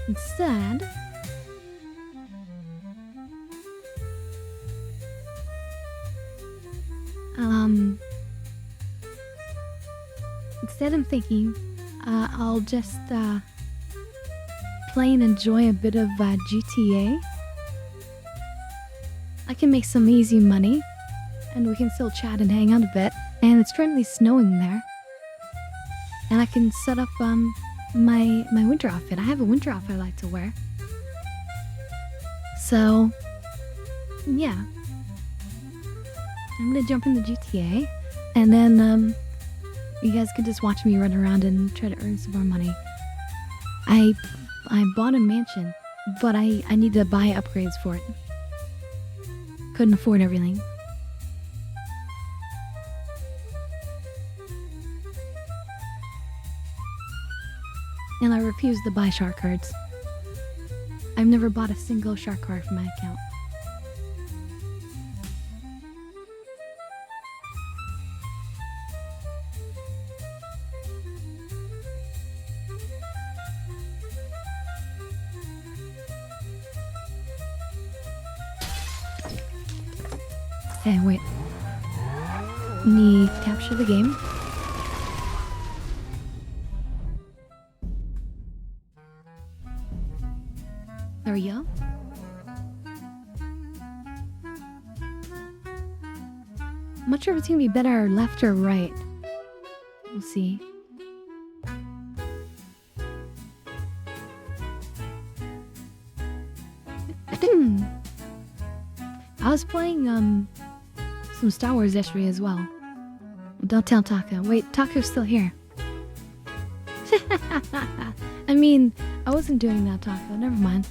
Instead, I'm thinking I'll just play and enjoy a bit of GTA. I can make some easy money, and we can still chat and hang out a bit. And it's currently snowing there, and I can set up my winter outfit. I have a winter outfit I like to wear. So yeah, I'm gonna jump into GTA, and then you guys can just watch me run around and try to earn some more money. I bought a mansion, but I need to buy upgrades for it. Couldn't afford everything. And I refuse to buy shark cards. I've never bought a single shark card for my account. Hey, wait. Me capture the game. There we go. I'm not sure if it's gonna be better left or right. We'll see. was playing some Star Wars yesterday as well. Don't tell Taco. Wait, Taco's still here. I mean, I wasn't doing that, Taco. Never mind.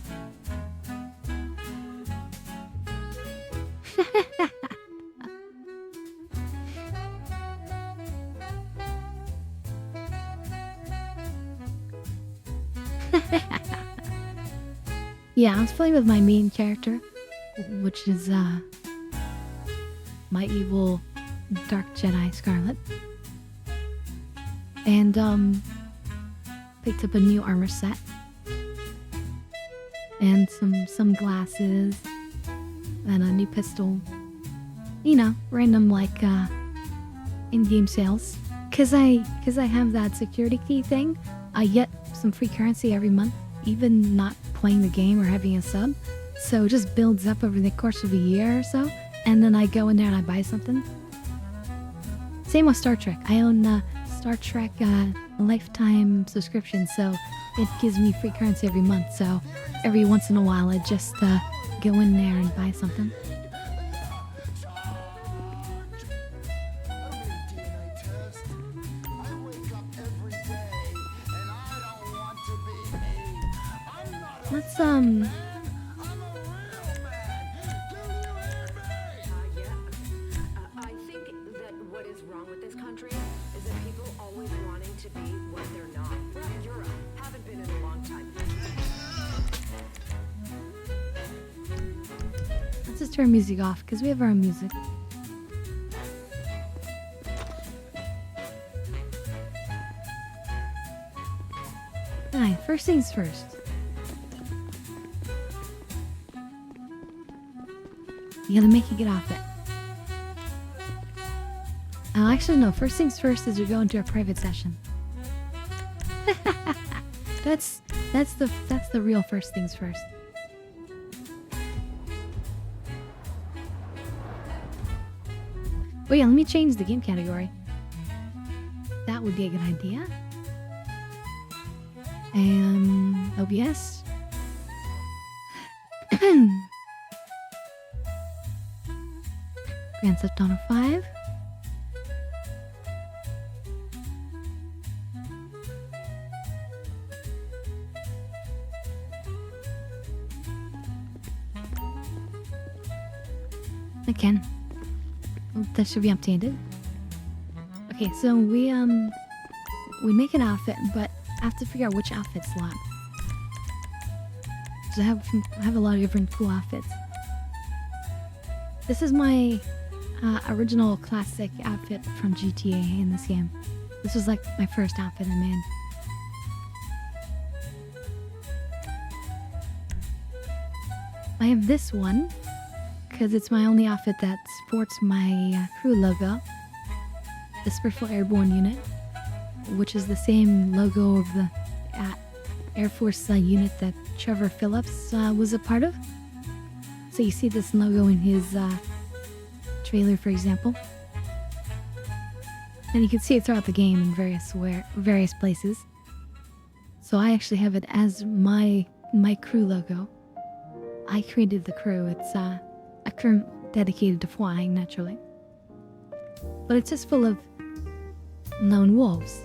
Yeah, I was playing with my main character, which is my evil Dark Jedi Scarlet. And picked up a new armor set. And some glasses. And a new pistol. You know, random like in-game sales. Cause I have that security key thing, I get some free currency every month, even not playing the game or having a sub. So it just builds up over the course of a year or so, and then I go in there and I buy something. Same with Star Trek. I own Star Trek lifetime subscription, so it gives me free currency every month. So every once in a while I just go in there and buy something. Let's I think that what is wrong with this country is that people always wanting to be what they're not. From Europe, haven't been in a long time. let's just turn music off because we have our own music. Alright, first things first. You gotta make a good outfit. Actually, no. First things first is you go into a private session. that's the real first things first. Oh yeah, let me change the game category. That would be a good idea. And OBS. Grand Theft Auto 5. Again. Oh, that should be updated. Okay, so we make an outfit, but I have to figure out which outfit slot. So I have a lot of different cool outfits. This is my original classic outfit from GTA in this game. This was like my first outfit I made. I have this one because it's my only outfit that sports my crew logo, the Spiritual Airborne Unit, which is the same logo of the Air Force unit that Trevor Phillips was a part of. So you see this logo in his trailer, for example. And you can see it throughout the game in various places. So I actually have it as my crew logo. I created the crew. It's a crew dedicated to flying, naturally. But it's just full of lone wolves,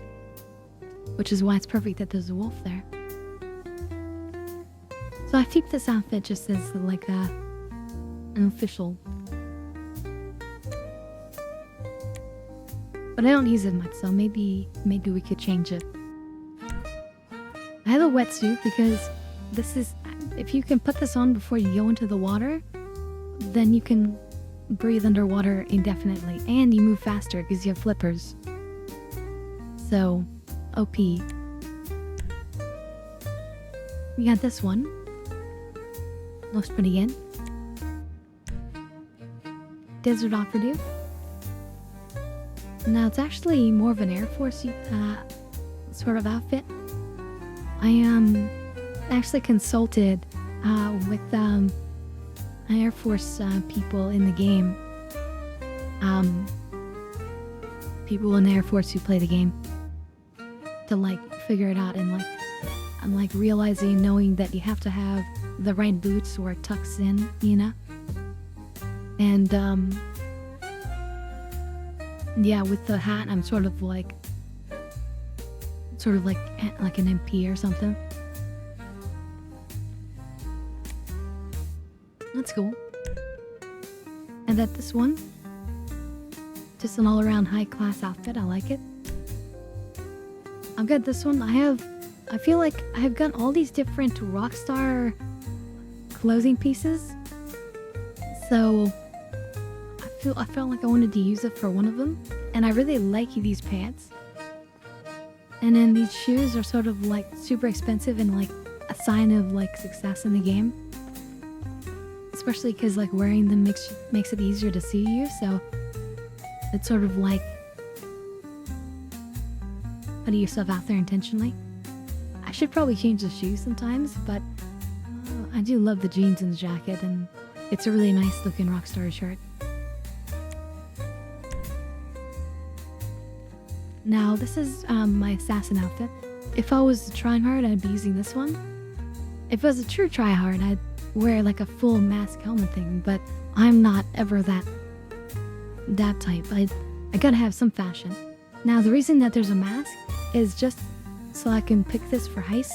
which is why it's perfect that there's a wolf there. So I keep this outfit just as like an official. But I don't use it much, so maybe we could change it. I have a wetsuit because this is, if you can put this on before you go into the water, then you can breathe underwater indefinitely, and you move faster because you have flippers. So, OP. We got this one. Looks pretty good. Desert operative. Now it's actually more of an Air Force sort of outfit. I actually consulted with Air Force people in the game. People in the Air Force who play the game to like figure it out, and I'm like realizing, knowing that you have to have the right boots where it tucks in, you know. And yeah, with the hat, I'm sort of like an MP or something. That's cool. And that this one, just an all-around high-class outfit. I like it. I've got this one. I feel like I've got all these different Rockstar clothing pieces. So I felt like I wanted to use it for one of them, and I really like these pants. And then these shoes are sort of like super expensive and like a sign of like success in the game. Especially because like wearing them makes it easier to see you, so it's sort of like putting yourself out there intentionally. I should probably change the shoes sometimes, but I do love the jeans and the jacket, and it's a really nice looking Rockstar shirt. Now this is my assassin outfit. If I was trying hard, I'd be using this one. If I was a true tryhard, I'd wear like a full mask helmet thing, but I'm not ever that type. I gotta have some fashion. Now the reason that there's a mask is just so I can pick this for heists,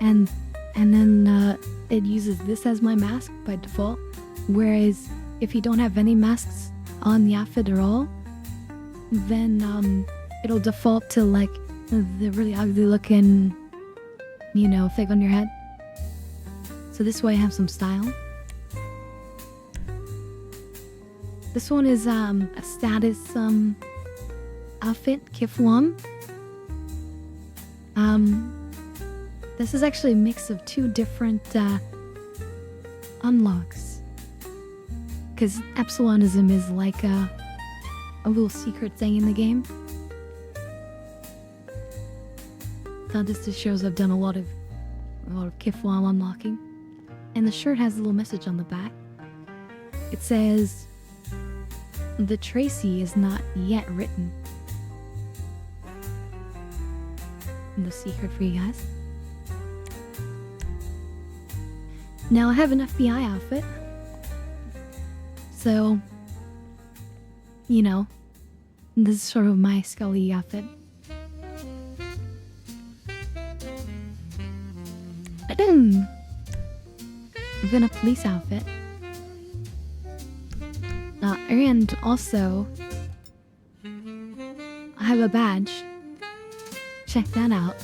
and then it uses this as my mask by default. Whereas if you don't have any masks on the outfit at all, then it'll default to like the really ugly looking, thing on your head. So this way I have some style. This one is a status outfit, Kiflam. This is actually a mix of two different unlocks. Because Epsilonism is like a little secret thing in the game. Now this just shows I've done a lot of Kiflam unlocking. And the shirt has a little message on the back. It says, "The Tracy is not yet written." And the secret for you guys. Now I have an FBI outfit. So, this is sort of my Scully outfit. Then a police outfit. And also, I have a badge. Check that out.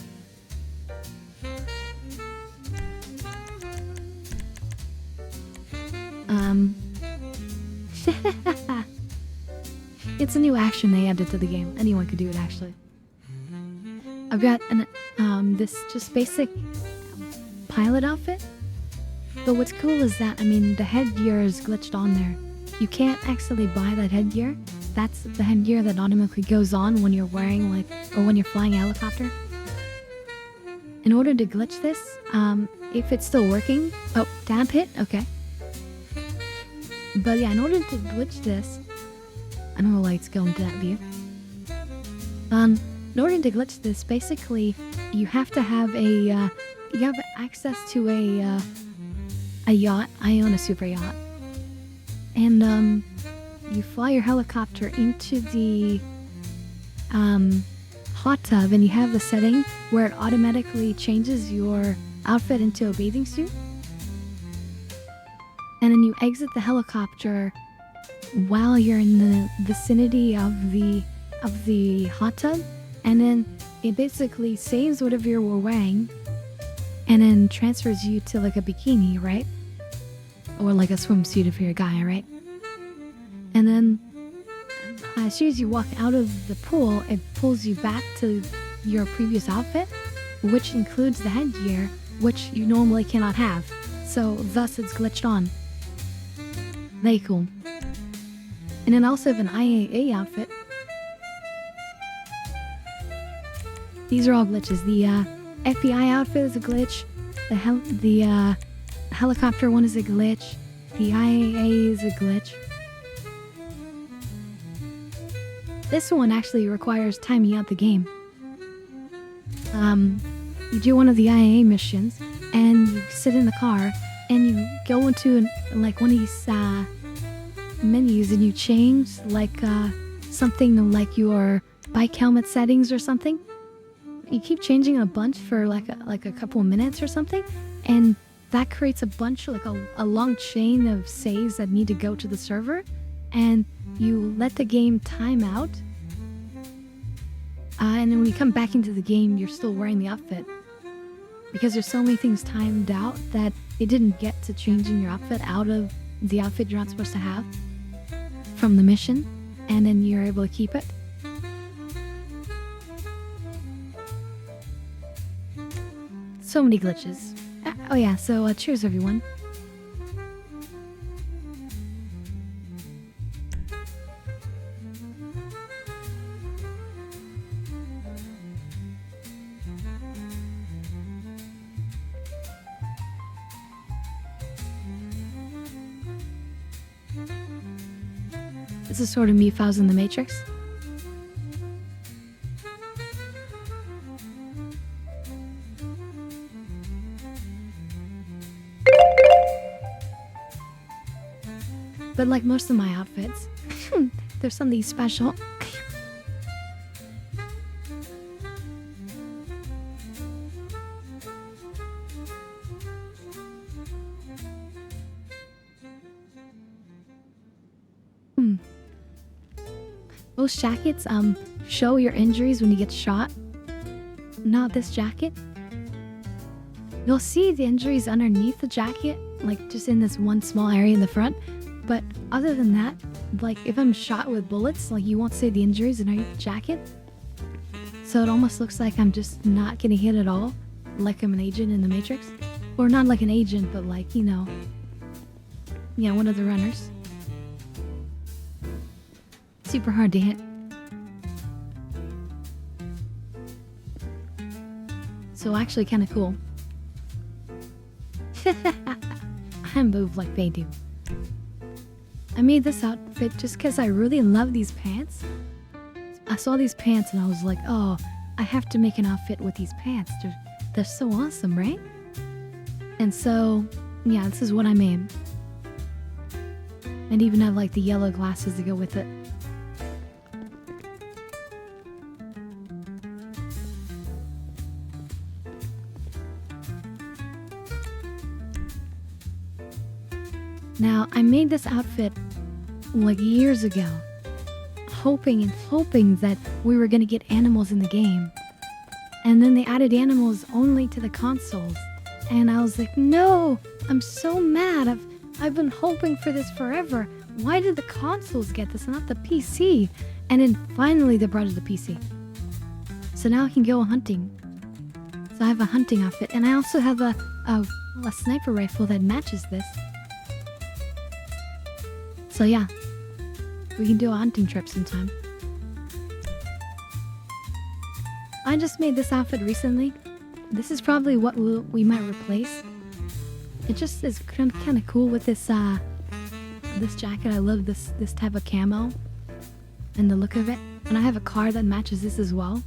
It's a new action they added to the game. Anyone could do it, actually. I've got this just basic pilot outfit. But what's cool is that, the headgear is glitched on there. You can't actually buy that headgear. That's the headgear that automatically goes on when you're wearing, or when you're flying a helicopter. In order to glitch this, if it's still working... Oh, tab hit? Okay. But yeah, in order to glitch this... I know the lights go into that view. In order to glitch this, basically, you have to have you have access to a yacht. I own a super yacht. And you fly your helicopter into the hot tub, and you have the setting where it automatically changes your outfit into a bathing suit. And then you exit the helicopter while you're in the vicinity of the hot tub, and then it basically saves whatever you were wearing and then transfers you to like a bikini, right? Or like a swimsuit if you're a guy, right? And then as soon as you walk out of the pool, it pulls you back to your previous outfit, which includes the headgear, which you normally cannot have. So thus it's glitched on. Very cool. And then I also have an IAA outfit. These are all glitches. The FBI outfit is a glitch. The helicopter one is a glitch. The IAA is a glitch. This one actually requires timing out the game. You do one of the IAA missions, and you sit in the car, and you go into one of these menus and you change like something like your bike helmet settings or something. You keep changing a bunch for like a couple of minutes or something, and that creates a bunch, like a long chain of saves that need to go to the server, and you let the game time out. And then when you come back into the game, you're still wearing the outfit. Because there's so many things timed out that it didn't get to changing your outfit out of the outfit you're not supposed to have from the mission, and then you're able to keep it. So many glitches. Oh yeah, so cheers everyone. This is sort of me if I was in the Matrix. But like most of my outfits, there's something special. Most jackets show your injuries when you get shot. Not this jacket. You'll see the injuries underneath the jacket, like just in this one small area in the front. But other than that, like if I'm shot with bullets, like you won't see the injuries underneath the jacket. So it almost looks like I'm just not getting hit at all, like I'm an agent in the Matrix. Or not like an agent, but like, you know, one of the runners. Super hard to hit. So actually kind of cool. I move like they do. I made this outfit just because I really love these pants. I saw these pants and I was like, oh, I have to make an outfit with these pants. They're so awesome, right? And so, yeah, this is what I made. And even have like the yellow glasses to go with it. Now, I made this outfit like years ago, hoping that we were gonna get animals in the game. And then they added animals only to the consoles. And I was like, no, I'm so mad. I've been hoping for this forever. Why did the consoles get this and not the PC? And then finally they brought it to the PC. So now I can go hunting. So I have a hunting outfit, and I also have a sniper rifle that matches this. So yeah, we can do a hunting trip sometime. I just made this outfit recently. This is probably what we might replace. It just is kind of cool with this this jacket. I love this type of camo and the look of it. And I have a car that matches this as well.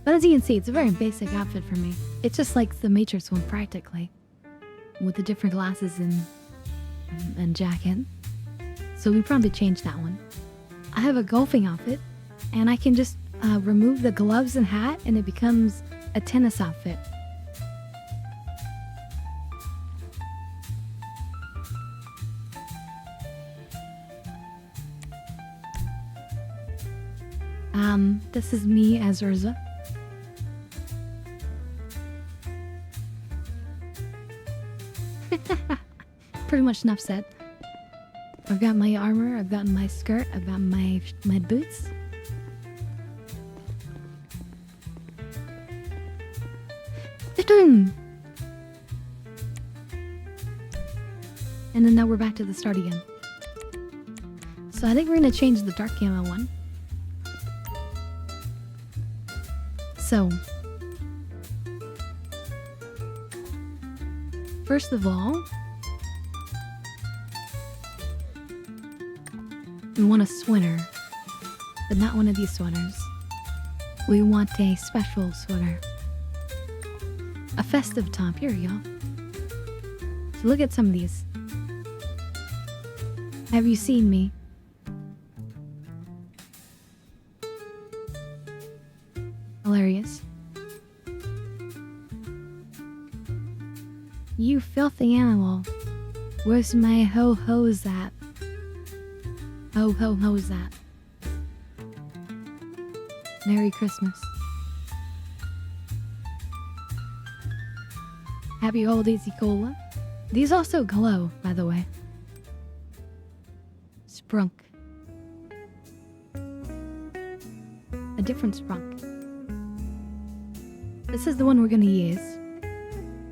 But as you can see, it's a very basic outfit for me. It's just like the Matrix one practically, with the different glasses and jacket. So we probably changed that one. I have a golfing outfit, and I can just remove the gloves and hat, and it becomes a tennis outfit. This is me as Urza. Pretty much enough said. I've got my armor, I've got my skirt, I've got my boots. And then now we're back to the start again. So I think we're gonna change the dark camo one. So, first of all, we want a sweater, but not one of these sweaters. We want a special sweater. A festive top, here we go. So look at some of these. Have you seen me? Hilarious. You filthy animal. Where's my ho-ho's at? Ho-ho-ho's at? Merry Christmas. Happy holidays, Cola. These also glow, by the way. Sprunk. A different sprunk. This is the one we're gonna use.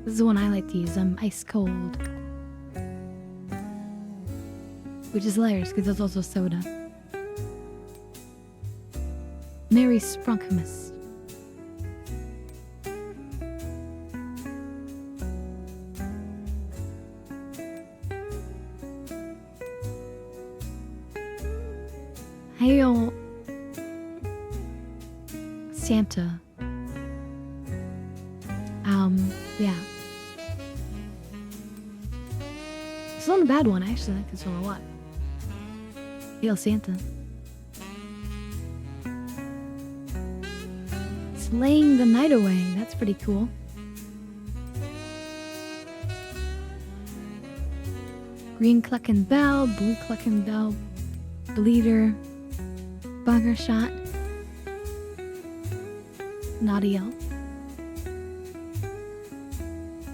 This is the one I like to use. I'm ice cold. Which is hilarious because there's also soda. Merry Sprunkmas. Hail Santa. Yeah. It's not a bad one. I actually like this one a lot. Hail Santa. Slaying the night away. That's pretty cool. Green Cluckin' Bell, Blue Cluckin' Bell, Bleeder, Bugger Shot, Naughty Elf.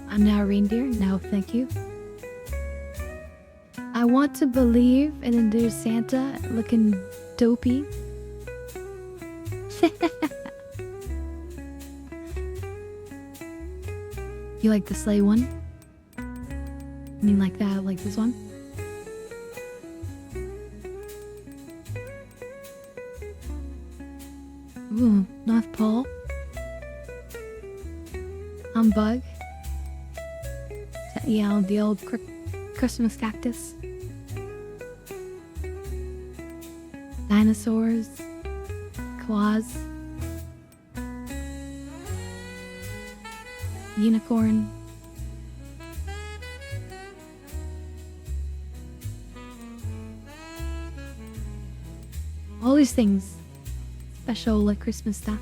I'm now a reindeer. No, thank you. I want to believe, and then there's Santa looking dopey. You like the sleigh one? I mean like that, like this one? Ooh, North Pole. Humbug. Yeah, the old Christmas cactus. Dinosaurs. Claws. Unicorn. All these things. Special like Christmas stuff.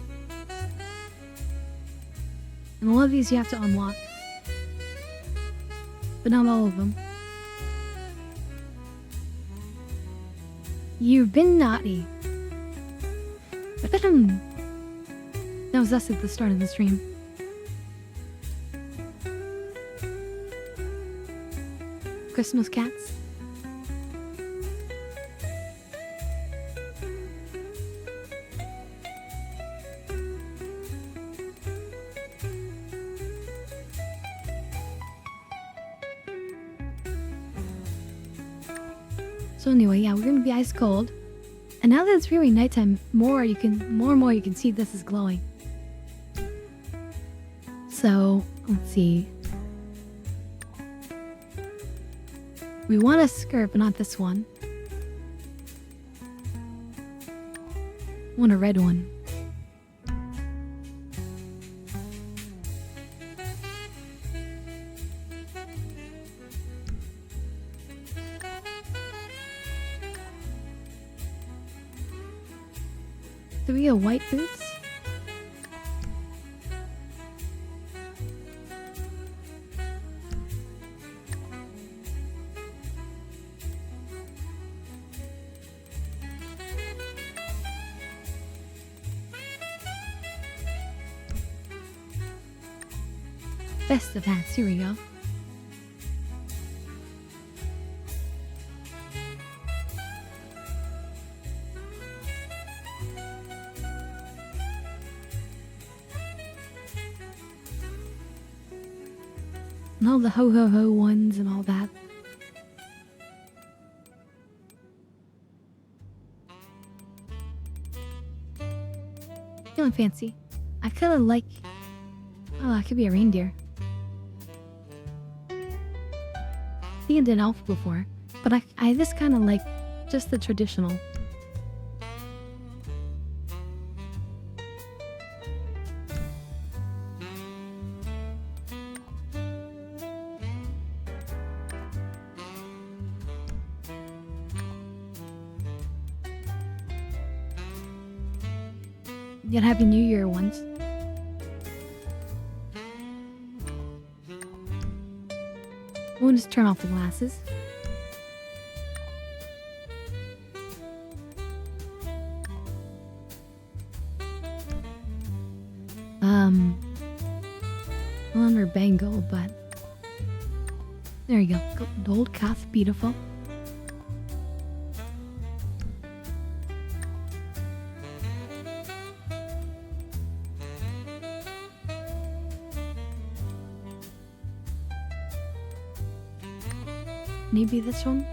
And all of these you have to unlock. But not all of them. You've been naughty. That was us at the start of the stream. Christmas cats. So anyway, yeah, we're gonna be ice cold. And now that it's really nighttime, more and more you can see this is glowing. So, let's see. We want a skirt, but not this one. I want a red one. Do we have white boots? Festive hats, here we go. And all the ho-ho-ho ones and all that. Feeling fancy. I kind of like... Oh, I could be a reindeer. Seen an elf before, but I just kind of like just the traditional. get Happy New Year once. We'll just turn off the glasses. Well, under Bengal, but there you go. Gold cuff, beautiful. Maybe this one?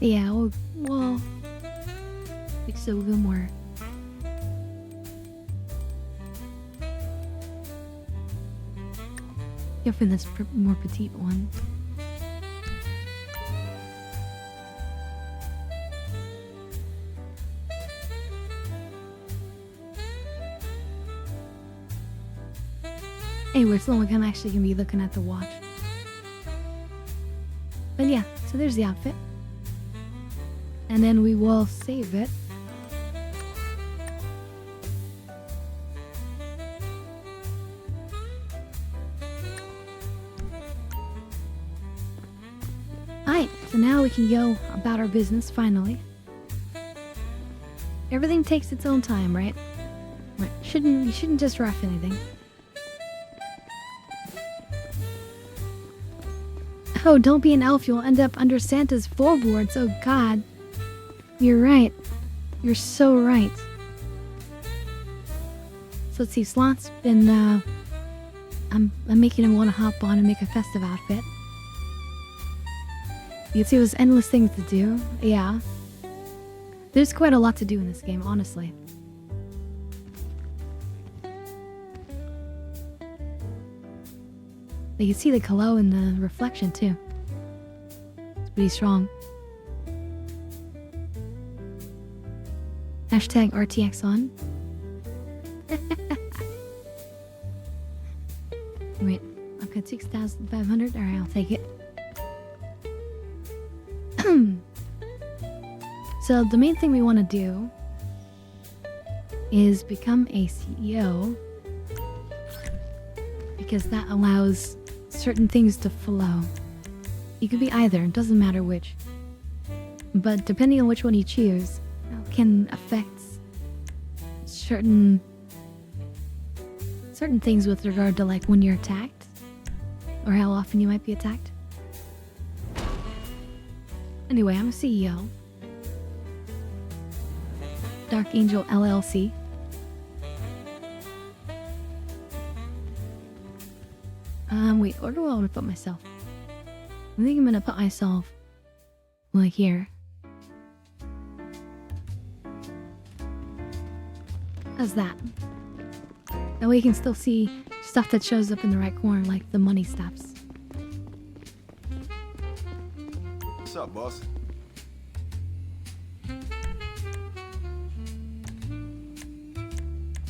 Yeah, well, fix it a little more. Go for this more petite one. Hey, we're still actually gonna be looking at the watch. But yeah, so there's the outfit. And then we will save it. Alright, so now we can go about our business finally. Everything takes its own time, right? You shouldn't just rush anything. Oh, don't be an elf, you'll end up under Santa's floorboards. Oh god. You're right. You're so right. So let's see, Slot's been, I'm making him want to hop on and make a festive outfit. You can see there's endless things to do. Yeah. There's quite a lot to do in this game, honestly. You can see the glow in the reflection, too. It's pretty strong. Hashtag RTX on. Wait, I've got 6,500. Alright, I'll take it. So the main thing we want to do is become a CEO, because that allows certain things to flow. You could be either, it doesn't matter which. But depending on which one you choose, can affect certain things with regard to like when you're attacked or how often you might be attacked. Anyway, I'm a CEO. Dark Angel LLC. Wait, where do I want to put myself? I think I'm gonna put myself like here. How's that? That way you can still see stuff that shows up in the right corner, like the money stops. What's up, boss?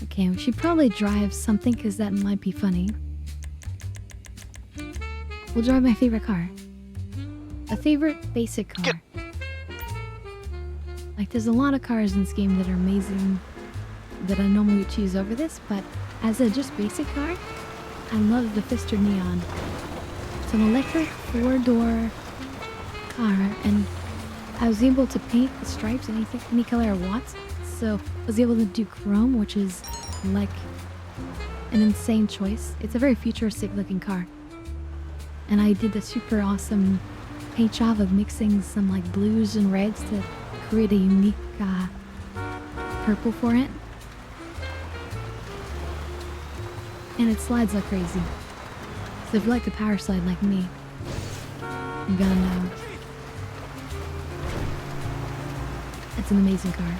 Okay, we should probably drive something because that might be funny. We'll drive my favorite car. A favorite basic car. Like, there's a lot of cars in this game that are amazing that I normally would choose over this, but as a just basic car, I love the Fister Neon. It's an electric 4-door car, and I was able to paint the stripes any color I want. So I was able to do chrome, which is like an insane choice. It's a very futuristic looking car. And I did a super awesome paint job of mixing some like blues and reds to create a unique purple for it. And it slides like crazy. So if you like the power slide like me, you're gonna know. It's an amazing car.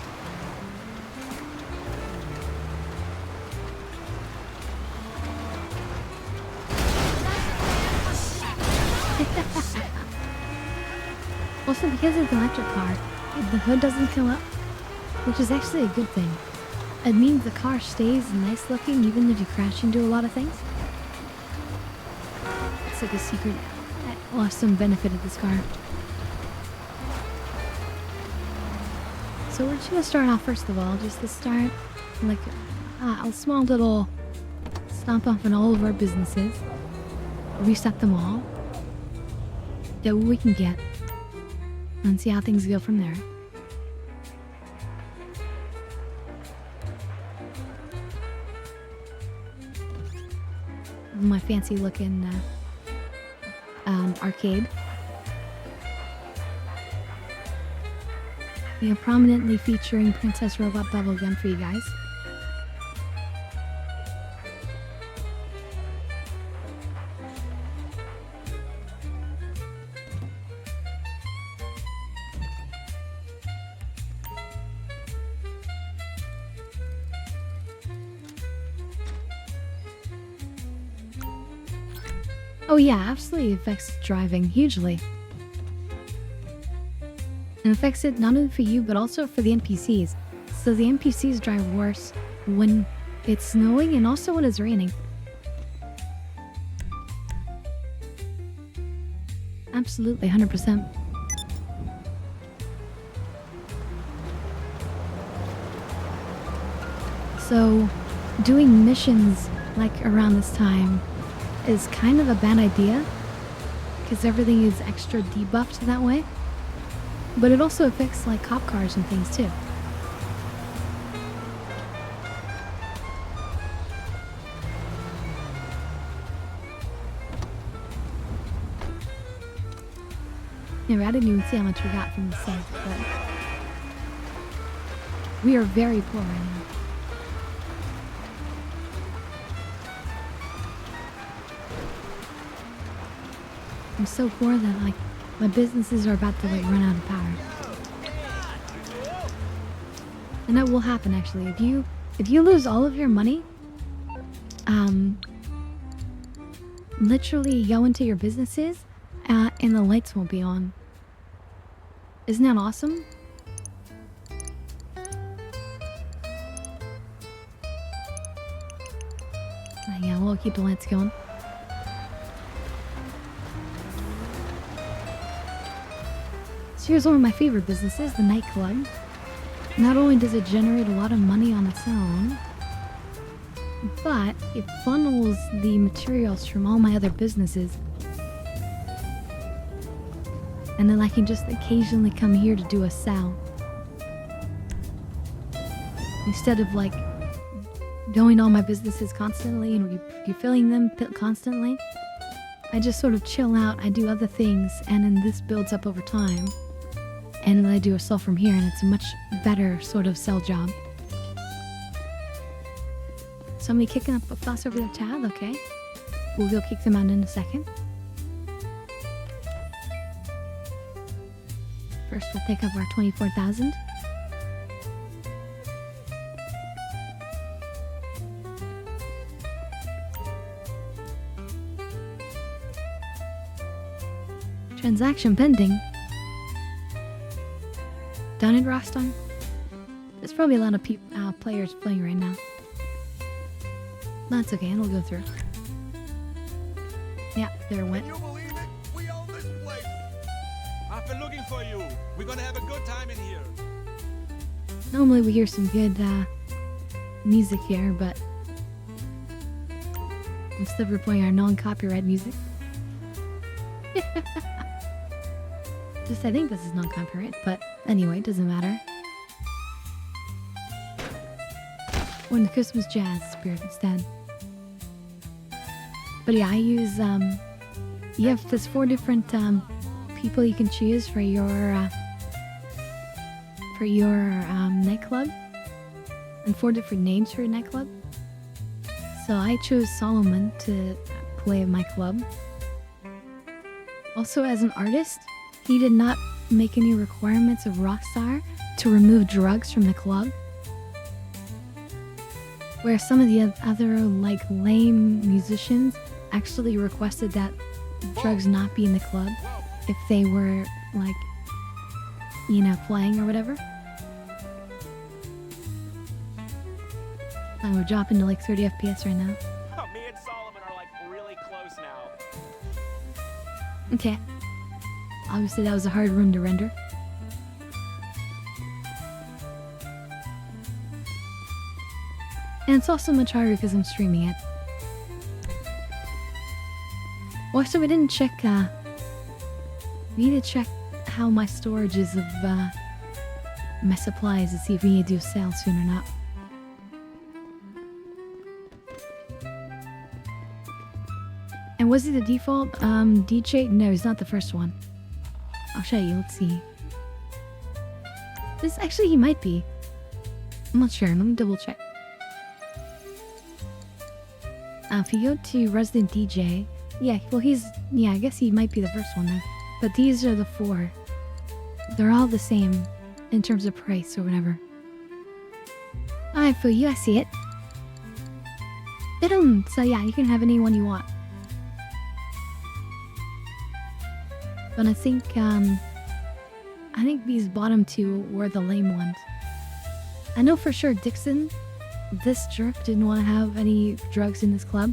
Also, because it's an electric car, the hood doesn't come up. which is actually a good thing. It means the car stays nice looking even if you crash into a lot of things. It's like a secret, awesome benefit of this car. So we're just gonna start off first of all, just to start like a small little stomp off on all of our businesses, reset them all, get what we can get, and see how things go from there. My fancy looking arcade. You know, prominently featuring Princess Robot Bubblegum for you guys. Oh yeah, absolutely affects driving hugely. It affects it not only for you, but also for the NPCs. So the NPCs drive worse when it's snowing and also when it's raining. Absolutely, 100%. So, doing missions like around this time is kind of a bad idea because everything is extra debuffed that way. But it also affects like cop cars and things too. Anyway, I didn't even see how much we got from the site, but we are very poor right now. I'm so poor that like my businesses are about to like run out of power. And that will happen actually. If you lose all of your money, literally go into your businesses and the lights won't be on. Isn't that awesome? Yeah, we'll keep the lights going. So here's one of my favorite businesses, the nightclub. Not only does it generate a lot of money on its own, but it funnels the materials from all my other businesses. And then I can just occasionally come here to do a sell. Instead of like going to all my businesses constantly and refilling them constantly, I just sort of chill out, I do other things, and then this builds up over time. And then I do a sell from here, and it's a much better sort of sell job. Somebody kicking up a fuss over their tab, okay. We'll go kick them out in a second. First, we'll pick up our 24,000. Transaction pending. Done it, Roston? There's probably a lot of players playing right now. That's okay, it'll go through. Yeah, there it went. Can you believe it? We own this place. I've been looking for you. We're gonna have a good time in here. Normally we hear some good music here, but instead we're playing our non-copyright music. Just I think this is non-copyright, but anyway, it doesn't matter. We're in the Christmas jazz spirit instead. But yeah, I use there's 4 different people you can choose for your nightclub, and 4 different names for your nightclub. So I chose Solomon to play my club. Also, as an artist, he did not make any requirements of Rockstar to remove drugs from the club. Where some of the other, like, lame musicians actually requested that drugs not be in the club if they were, like, you know, playing or whatever. And we're dropping to like 30 FPS right now. Me and Solomon are like really close now. Okay. Obviously that was a hard room to render. And it's also much harder because I'm streaming it. Also, we didn't check, we need to check how my storage is of, my supplies to see if we need to do a sale soon or not. And was it the default, DJ? No, it's not the first one. I'll show you, let's see. This, actually, he might be. I'm not sure, let me double check. If you go to Resident DJ, yeah, well I guess he might be the first one then. But these are the 4. They're all the same in terms of price or whatever. Alright, for you, I see it. So yeah, you can have any one you want. But I think these bottom 2 were the lame ones. I know for sure Dixon, this jerk, didn't want to have any drugs in this club.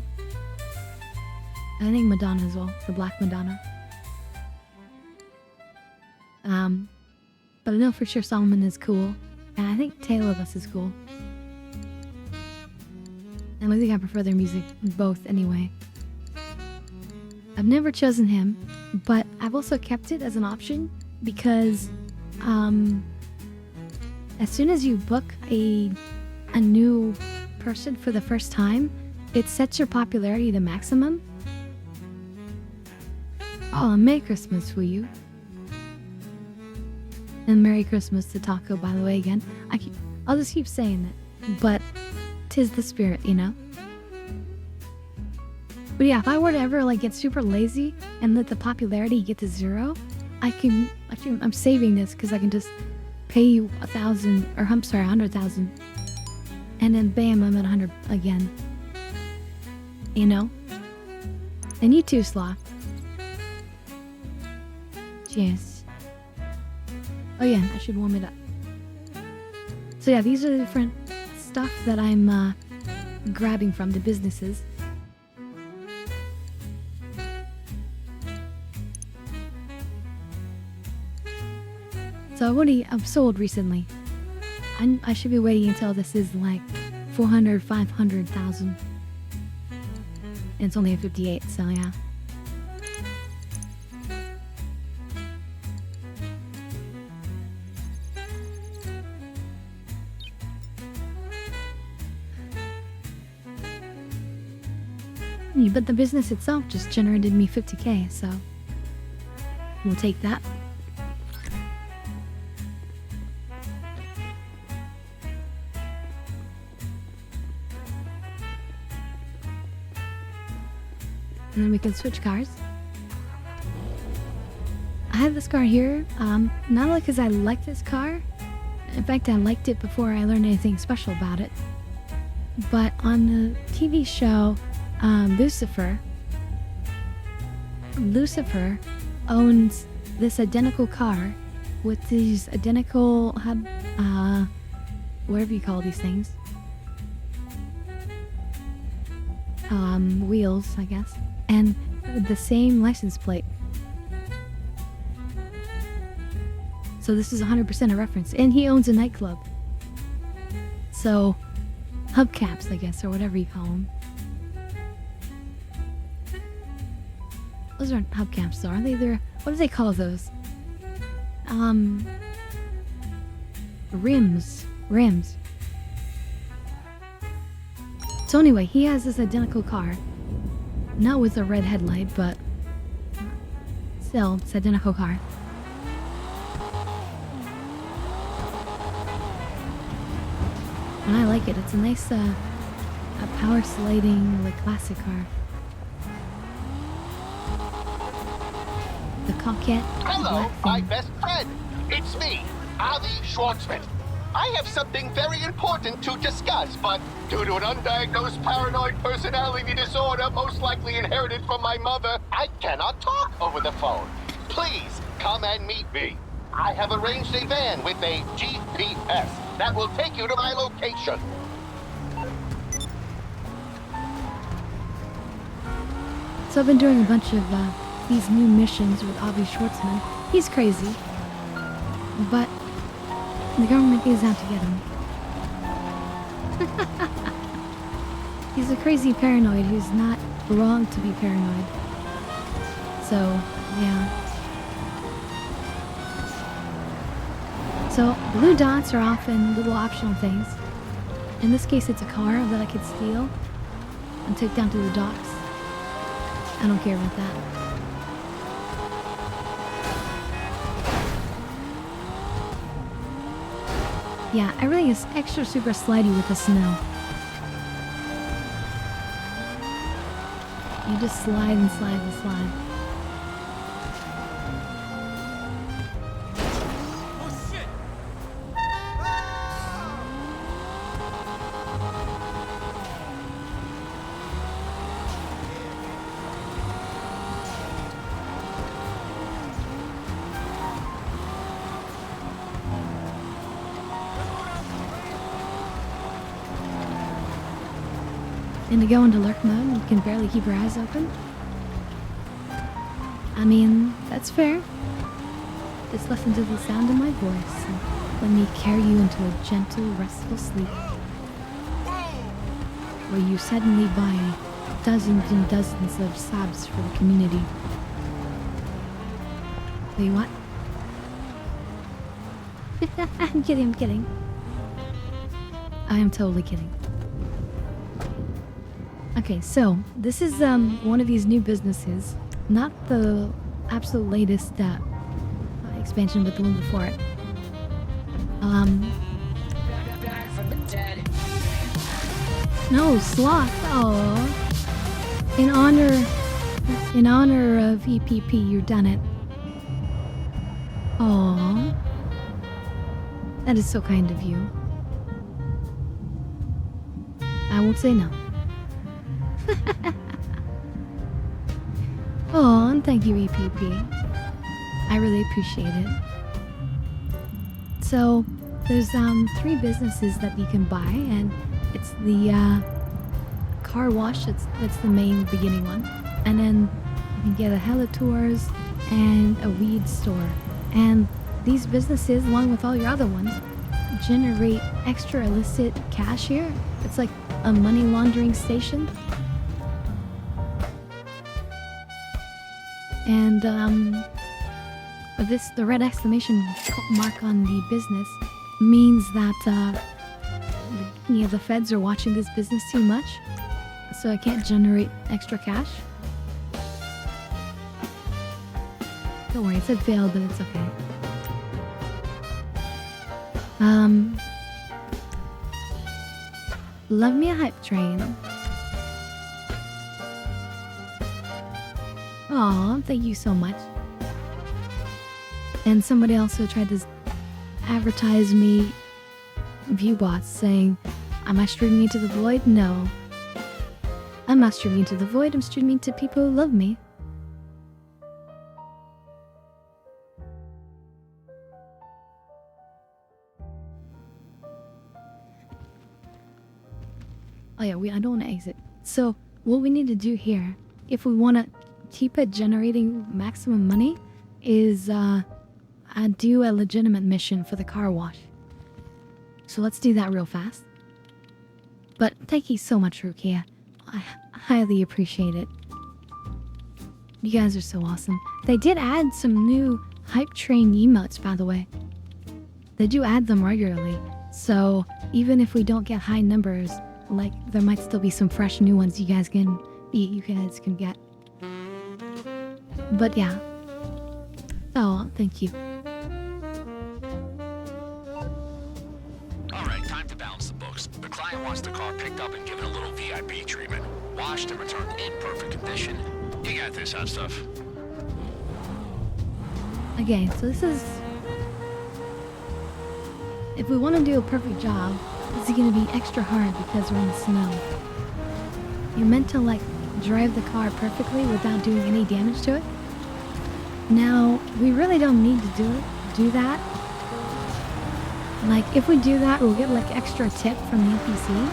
I think Madonna as well, the Black Madonna. But I know for sure Solomon is cool. And I think Taylor of us is cool. And I think I prefer their music, both anyway. I've never chosen him, but I've also kept it as an option because as soon as you book a new person for the first time, it sets your popularity to maximum. Oh, Merry Christmas for you. And Merry Christmas to Taco, by the way, again. I'll just keep saying it, but 'tis the spirit, you know? But yeah, if I were to ever like get super lazy and let the popularity get to 0, I'm saving this because I can just pay you 1,000, or I'm sorry, 100,000. And then bam, I'm at 100 again. You know? And you too, Sloth. Cheers. Oh yeah, I should warm it up. So yeah, these are the different stuff that I'm grabbing from the businesses. So I've sold recently. I should be waiting until this is like 400, 500,000. And it's only at 58, so yeah. But the business itself just generated me 50k, so we'll take that. And then we can switch cars. I have this car here, not only because I like this car. In fact, I liked it before I learned anything special about it. But on the TV show, Lucifer owns this identical car with these identical whatever you call these things, wheels, I guess, and the same license plate. So this is 100% a reference, and he owns a nightclub. So hubcaps, I guess, or whatever you call them. Those aren't hubcaps, though, are they? What do they call those? Rims. So anyway, he has this identical car. Not with a red headlight, but still, it's an identical car. And I like it. It's a nice, a power sliding, like, classic car. The coquette. Hello, my best friend. It's me, Ali Schwartzman. I have something very important to discuss, but due to an undiagnosed paranoid personality disorder most likely inherited from my mother, I cannot talk over the phone. Please come and meet me. I have arranged a van with a GPS that will take you to my location. So I've been doing a bunch of these new missions with Avi Schwartzman. He's crazy, but the government is out to get him. He's a crazy paranoid who's not wrong to be paranoid. So, yeah. So, blue dots are often little optional things. In this case, it's a car that I could steal and take down to the docks. I don't care about that. Yeah, everything is extra super slidey with the snow. You just slide and slide and slide. Oh shit! And to go into lurk mode, you can barely keep your eyes open. I mean, that's fair. Just listen to the sound of my voice and let me carry you into a gentle, restful sleep. Where you suddenly buy dozens and dozens of subs for the community. Wait, what? I'm kidding. I am totally kidding. Okay, so this is one of these new businesses, not the absolute latest expansion, but the one before it. No, sloth. Oh, in honor of EPP, you've done it. Oh, that is so kind of you. I won't say no. Oh, and thank you, EPP. I really appreciate it. So, there's 3 businesses that you can buy, and it's the car wash. That's the main beginning one, and then you can get a hella tours and a weed store. And these businesses, along with all your other ones, generate extra illicit cash here. It's like a money laundering station. And the red exclamation mark on the business means that the feds are watching this business too much, so I can't generate extra cash. Don't worry, it said failed, but it's okay. Love me a hype train. Aw, thank you so much. And somebody also tried to advertise me view bots saying, am I streaming into the void? No. I'm not streaming into the void, I'm streaming to people who love me. Oh yeah, I don't want to exit. So, what we need to do here, if we want to keep it generating maximum money, is do a legitimate mission for the car wash. So let's do that real fast. But thank you so much, Rukia. I highly appreciate it. You guys are so awesome. They did add some new hype train emotes, by the way. They do add them regularly, so even if we don't get high numbers, like there might still be some fresh new ones you guys can get. But yeah. Oh, thank you. Alright, time to balance the books. The client wants the car picked up and given a little VIP treatment. Washed and returned in perfect condition. You got this, hot stuff. Okay, so this is... If we want to do a perfect job, this is going to be extra hard because we're in the snow. You're meant to, like, drive the car perfectly without doing any damage to it. Now, we really don't need to do that. Like, if we do that, we'll get, like, extra tip from the NPC.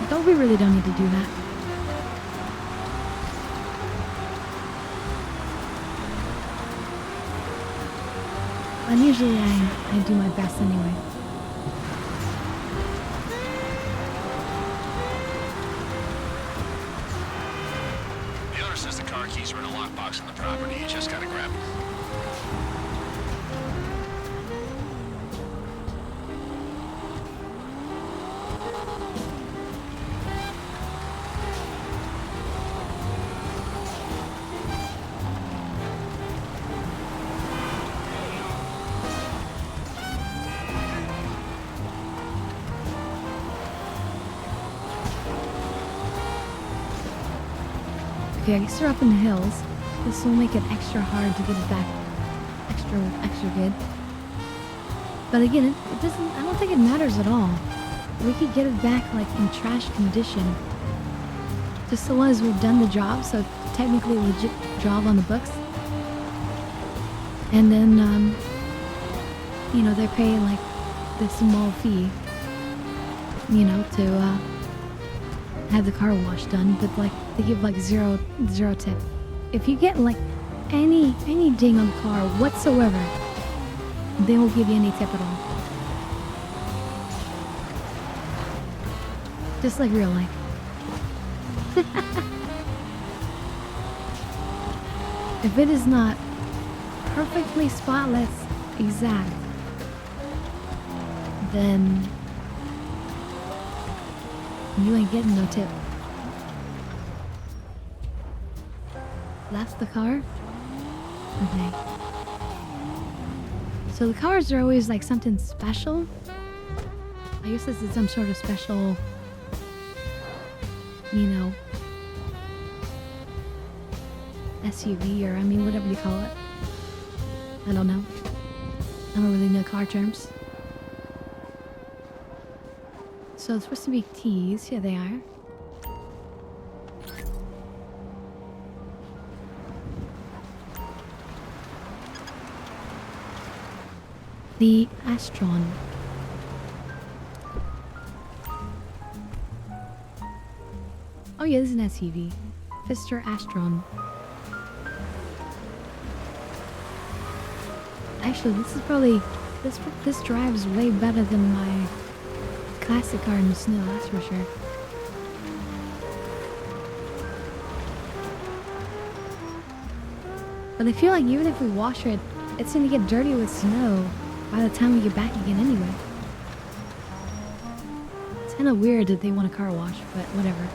But we really don't need to do that. But usually I do my best anyway. The owner says the car keys are in a lockbox in the property. You just gotta grab them. Okay, I guess they're up in the hills. This will make it extra hard to get it back. Extra good. But again, it doesn't, I don't think it matters at all. We could get it back like in trash condition. Just so long as we've done the job, so technically a legit job on the books. And then, you know, they're paying like this small fee, you know, to have the car wash done, but like they give like zero tip. If you get like any ding on the car whatsoever, they won't give you any tip at all. Just like real life. If it is not perfectly spotless, exact, then you ain't getting no tip. That's the car? Okay. So the cars are always like something special. I guess this is some sort of special, you know, SUV, or I mean, whatever you call it. I don't know. I don't really know car terms. So it's supposed to be T's. Here they are. The Astron. Oh yeah, this is an SUV. Fister Astron. Actually, this is probably this drives way better than my classic car in the snow, that's for sure. But I feel like even if we wash it, it's gonna get dirty with snow by the time we get back again anyway. It's kind of weird that they want a car wash, but whatever.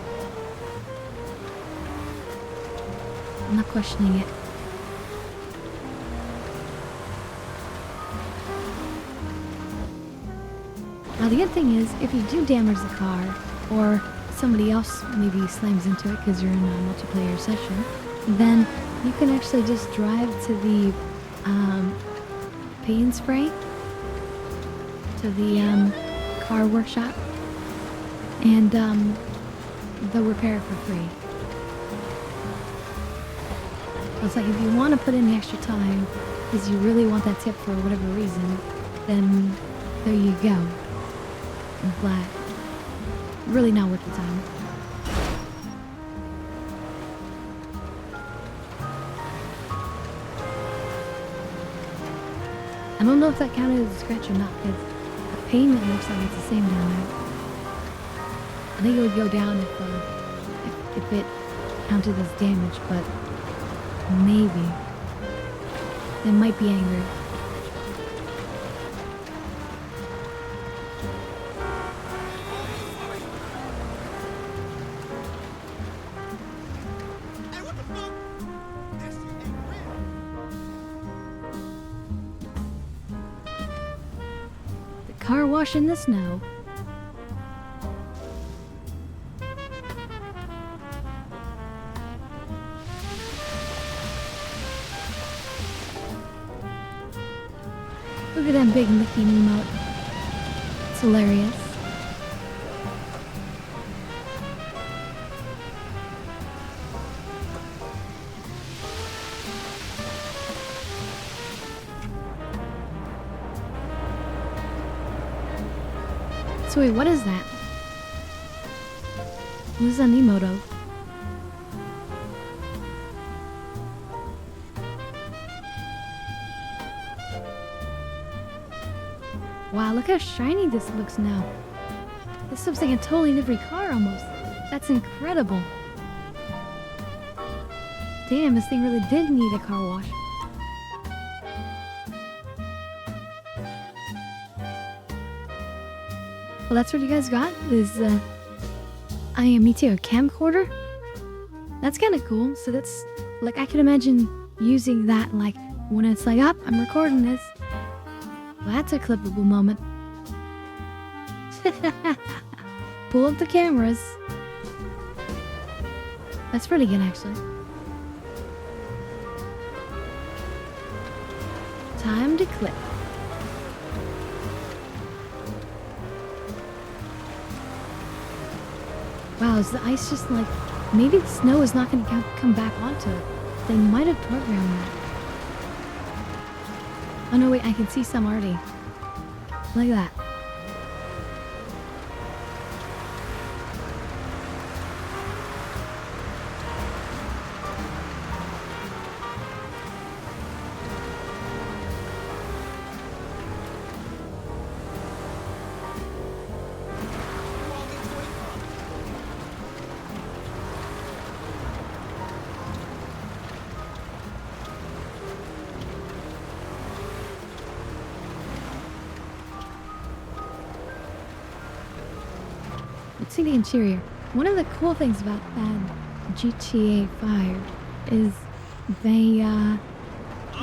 I'm not questioning it. Now the good thing is, if you do damage the car, or somebody else maybe slams into it because you're in a multiplayer session, then you can actually just drive to the paint spray, to the car workshop, and they'll repair it for free. So it's like if you want to put in the extra time because you really want that tip for whatever reason, then there you go. I'm glad. Really not worth the time. I don't know if that counted as a scratch or not, because the payment looks like it's the same down there. I think it would go down if it counted as damage, but maybe. They might be angry. Hey, what the fuck? That shit ain't real. The car wash in the snow. Look at that big Mickey emote. It's hilarious. So wait, what is that? What is an emote? Wow, look how shiny this looks now. This looks like a totally different car almost. That's incredible. Damn, this thing really did need a car wash. Well, that's what you guys got, is I am me too, a camcorder. That's kind of cool. So that's, like, I can imagine using that, like, when it's like, up, I'm recording this. Well, that's a clippable moment. Pull up the cameras. That's pretty good, actually. Time to clip. Wow, is the ice just like... Maybe the snow is not going to come back onto it. They might have programmed that. Oh no, wait, I can see some already. Look at that. Let's see the interior. One of the cool things about GTA 5 is they,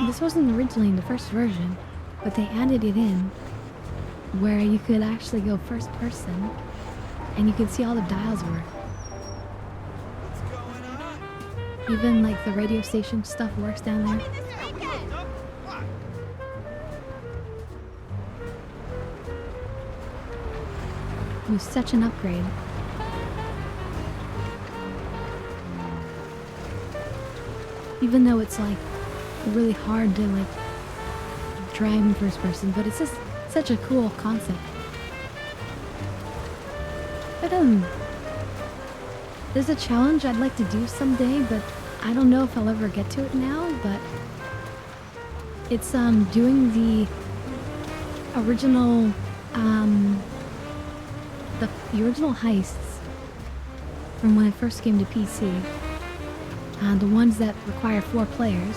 this wasn't originally in the first version, but they added it in where you could actually go first person and you could see all the dials work. Even like the radio station stuff works down there. It was such an upgrade. Even though it's like really hard to like drive in first person, but it's just such a cool concept. But there's a challenge I'd like to do someday, but I don't know if I'll ever get to it now, but it's doing the original the original heists from when it first came to PC. The ones that require 4 players.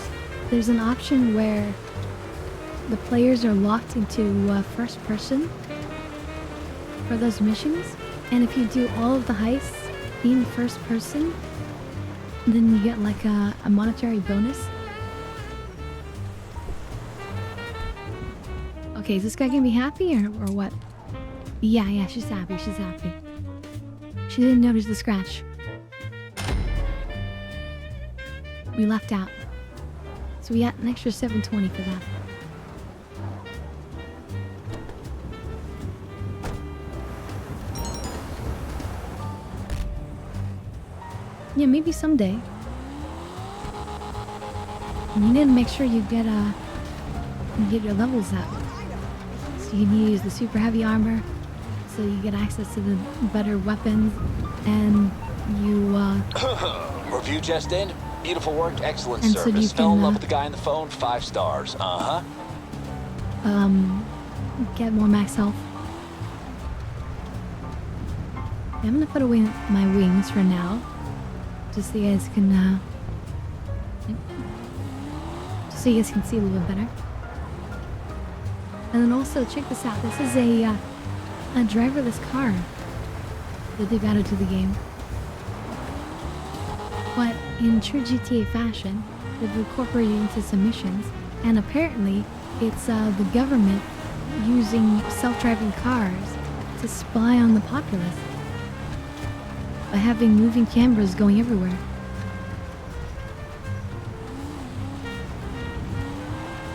There's an option where the players are locked into first person for those missions, and if you do all of the heists in first person, then you get like a monetary bonus. Okay, is this guy gonna be happy or what? Yeah, she's happy, she's happy. She didn't notice the scratch. We left out. So we got an extra 720 for that. Yeah, maybe someday. You need to make sure you get your levels up. So you need to use the super heavy armor, so you get access to the better weapons, and you Review just in. Beautiful work, excellent and so service. you Fell in can, love with the guy on the phone, 5 stars. get more max health. Yeah, I'm gonna put away my wings for now, just so you guys can just so you guys can see a little bit better. And then also check this out. This is a driverless car that they've added to the game. But in true GTA fashion, they've incorporated into some missions, and apparently it's the government using self-driving cars to spy on the populace by having moving cameras going everywhere.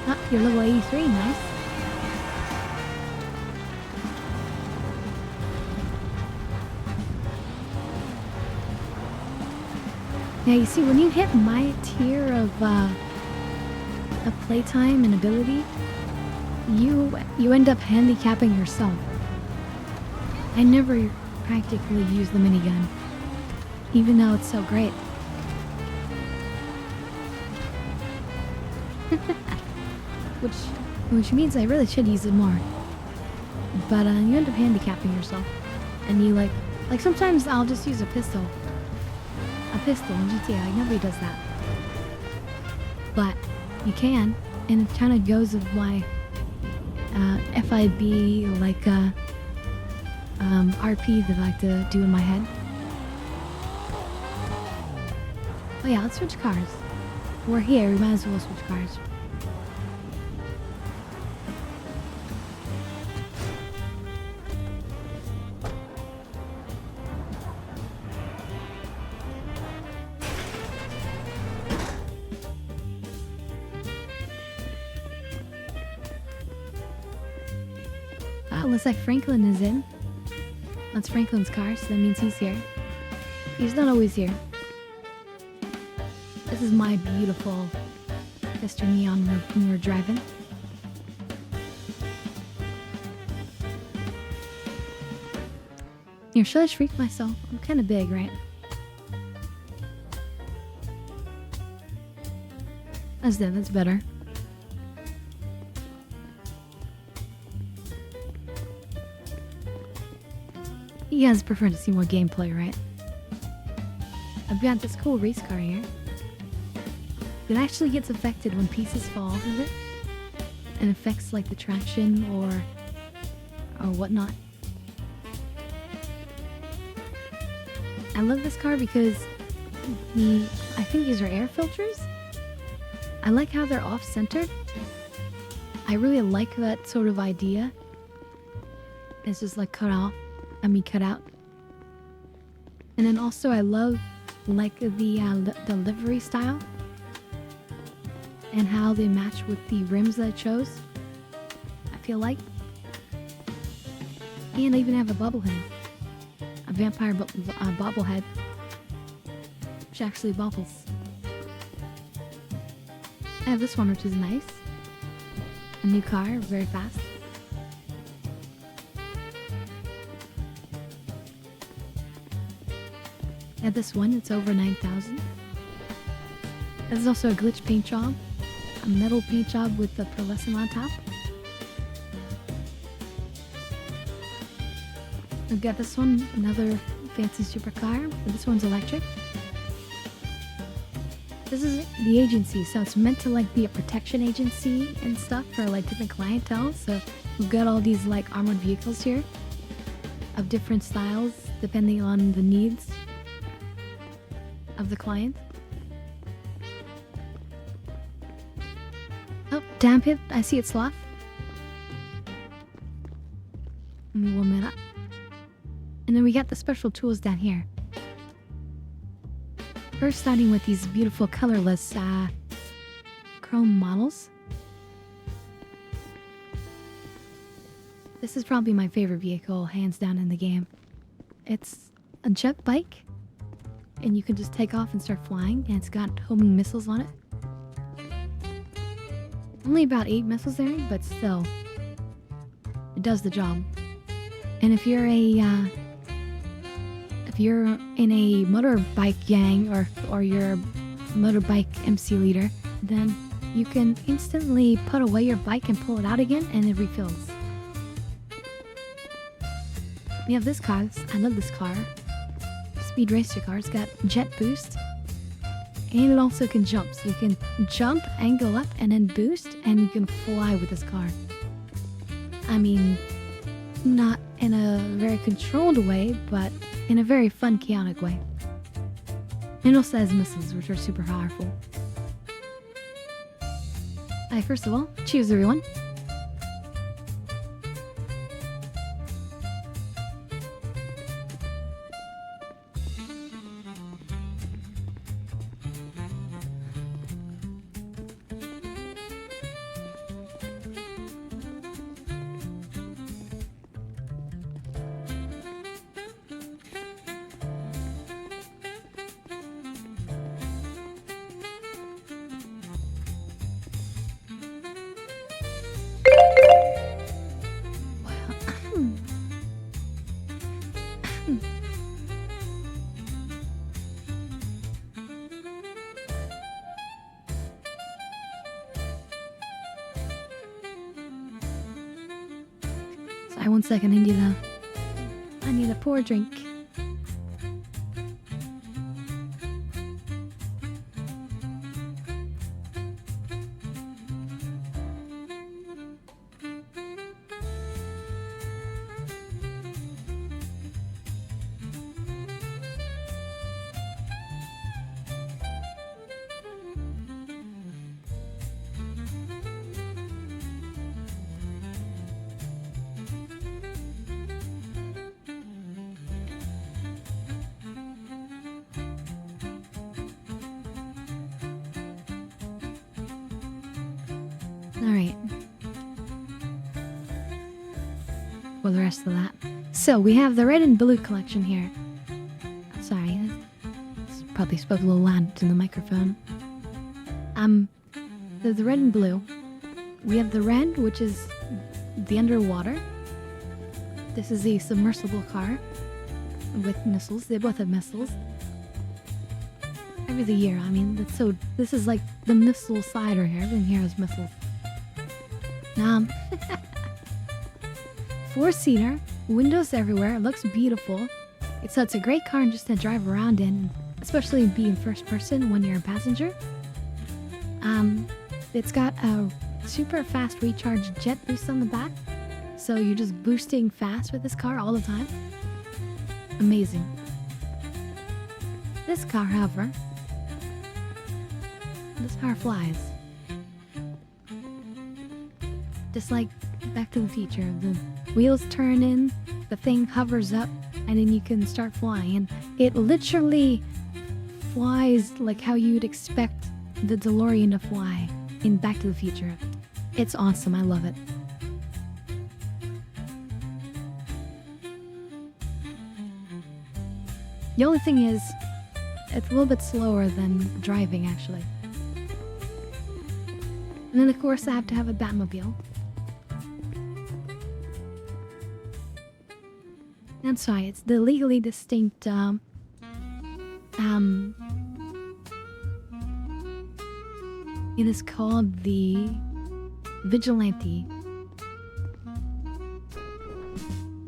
Ah, you're level 83, nice. Now you see, when you hit my tier of playtime and ability, you end up handicapping yourself. I never practically use the minigun, even though it's so great. which means I really should use it more. but you end up handicapping yourself. And you like sometimes I'll just use a pistol. A pistol in GTA, like nobody does that. But you can, and it kind of goes with my FIB, like RP that I like to do in my head. Oh yeah, let's switch cars. We're here, we might as well switch cars. Looks like Franklin is in. That's Franklin's car, so that means he's here. He's not always here. This is my beautiful Mr. Neon when we're driving. Here, should I shrink myself? I'm kind of big, right? That's better. You guys prefer to see more gameplay, right? I've got this cool race car here. It actually gets affected when pieces fall off of it. And affects like the traction or whatnot. I love this car because I think these are air filters. I like how they're off-centered. I really like that sort of idea. It's just like cut out. And then also I love like the livery style and how they match with the rims that I chose. I feel like. And I even have a bobblehead. A vampire bobblehead. Which actually bobbles. I have this one, which is nice. A new car, very fast. I have this one, it's over 9,000. This is also a glitch paint job. A metal paint job with the pearlescent on top. I've got this one, another fancy supercar, but this one's electric. This is the agency, so it's meant to like be a protection agency and stuff for like different clientele. So we've got all these like armored vehicles here of different styles depending on the needs of the client. Oh, damn it, I see it sloth. Let me warm it up. And then we got the special tools down here. First starting with these beautiful colorless chrome models. This is probably my favorite vehicle, hands down in the game. It's a jet bike. And you can just take off and start flying, and it's got homing missiles on it. Only about 8 missiles there, but still, it does the job. And if you're in a motorbike gang or you're a motorbike MC leader, then you can instantly put away your bike and pull it out again, and it refills. We have this car. I love this car. Speed racer car. It's got jet boost, and it also can jump. So you can jump, angle up, and then boost, and you can fly with this car. I mean, not in a very controlled way, but in a very fun, chaotic way. It also has missiles, which are super powerful. Alright, first of all, cheers everyone. Sorry, 1 second. I need a pour drink. Alright. For the rest of that. So, we have the red and blue collection here. Sorry, this probably spoke a little loud in the microphone. The red and blue. We have the red, which is the underwater. This is a submersible car with missiles. They both have missiles. Every year, I mean, this is like the missile cider here. Everything here has missiles. 4-seater, windows everywhere, it looks beautiful. It's a great car just to drive around in, especially be in first person when you're a passenger. It's got a super fast recharge jet boost on the back, so you're just boosting fast with this car all the time. Amazing. This car, however, this car flies. Just like Back to the Future, the wheels turn in, the thing hovers up, and then you can start flying. And it literally flies like how you'd expect the DeLorean to fly in Back to the Future. It's awesome, I love it. The only thing is, it's a little bit slower than driving, actually. And then, of course, I have to have a Batmobile. And sorry, it's the legally distinct, it is called the Vigilante.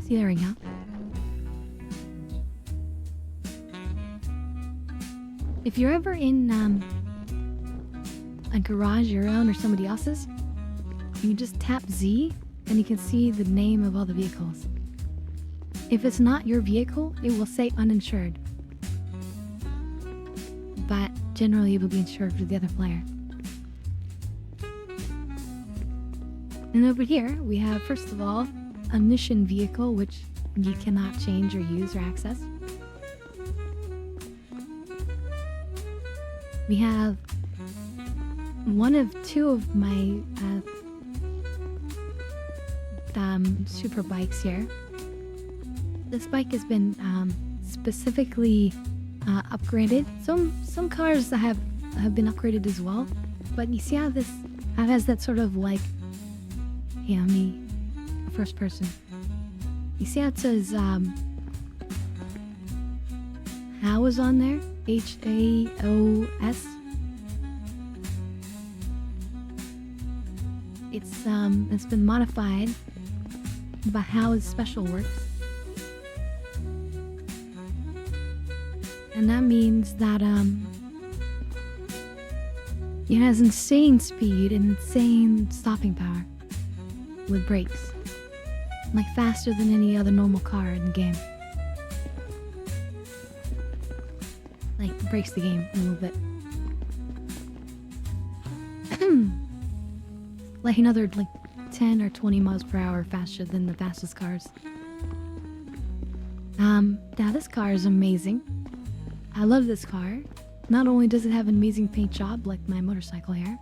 See, there we go. If you're ever in, a garage your own or somebody else's, you just tap Z and you can see the name of all the vehicles. If it's not your vehicle, it will say uninsured. But generally it will be insured for the other player. And over here, we have, first of all, a mission vehicle, which you cannot change or use or access. We have one of two of my super bikes here. This bike has been specifically upgraded. Some cars have been upgraded as well, but you see how this has that sort of like, yeah, me, first person. You see how it says Haos on there? Haos. It's been modified by how its special works. And that means that it has insane speed and insane stopping power with brakes. Like faster than any other normal car in the game. Like breaks the game a little bit. Like another 10 or 20 miles per hour faster than the fastest cars. Now this car is amazing. I love this car. Not only does it have an amazing paint job like my motorcycle here,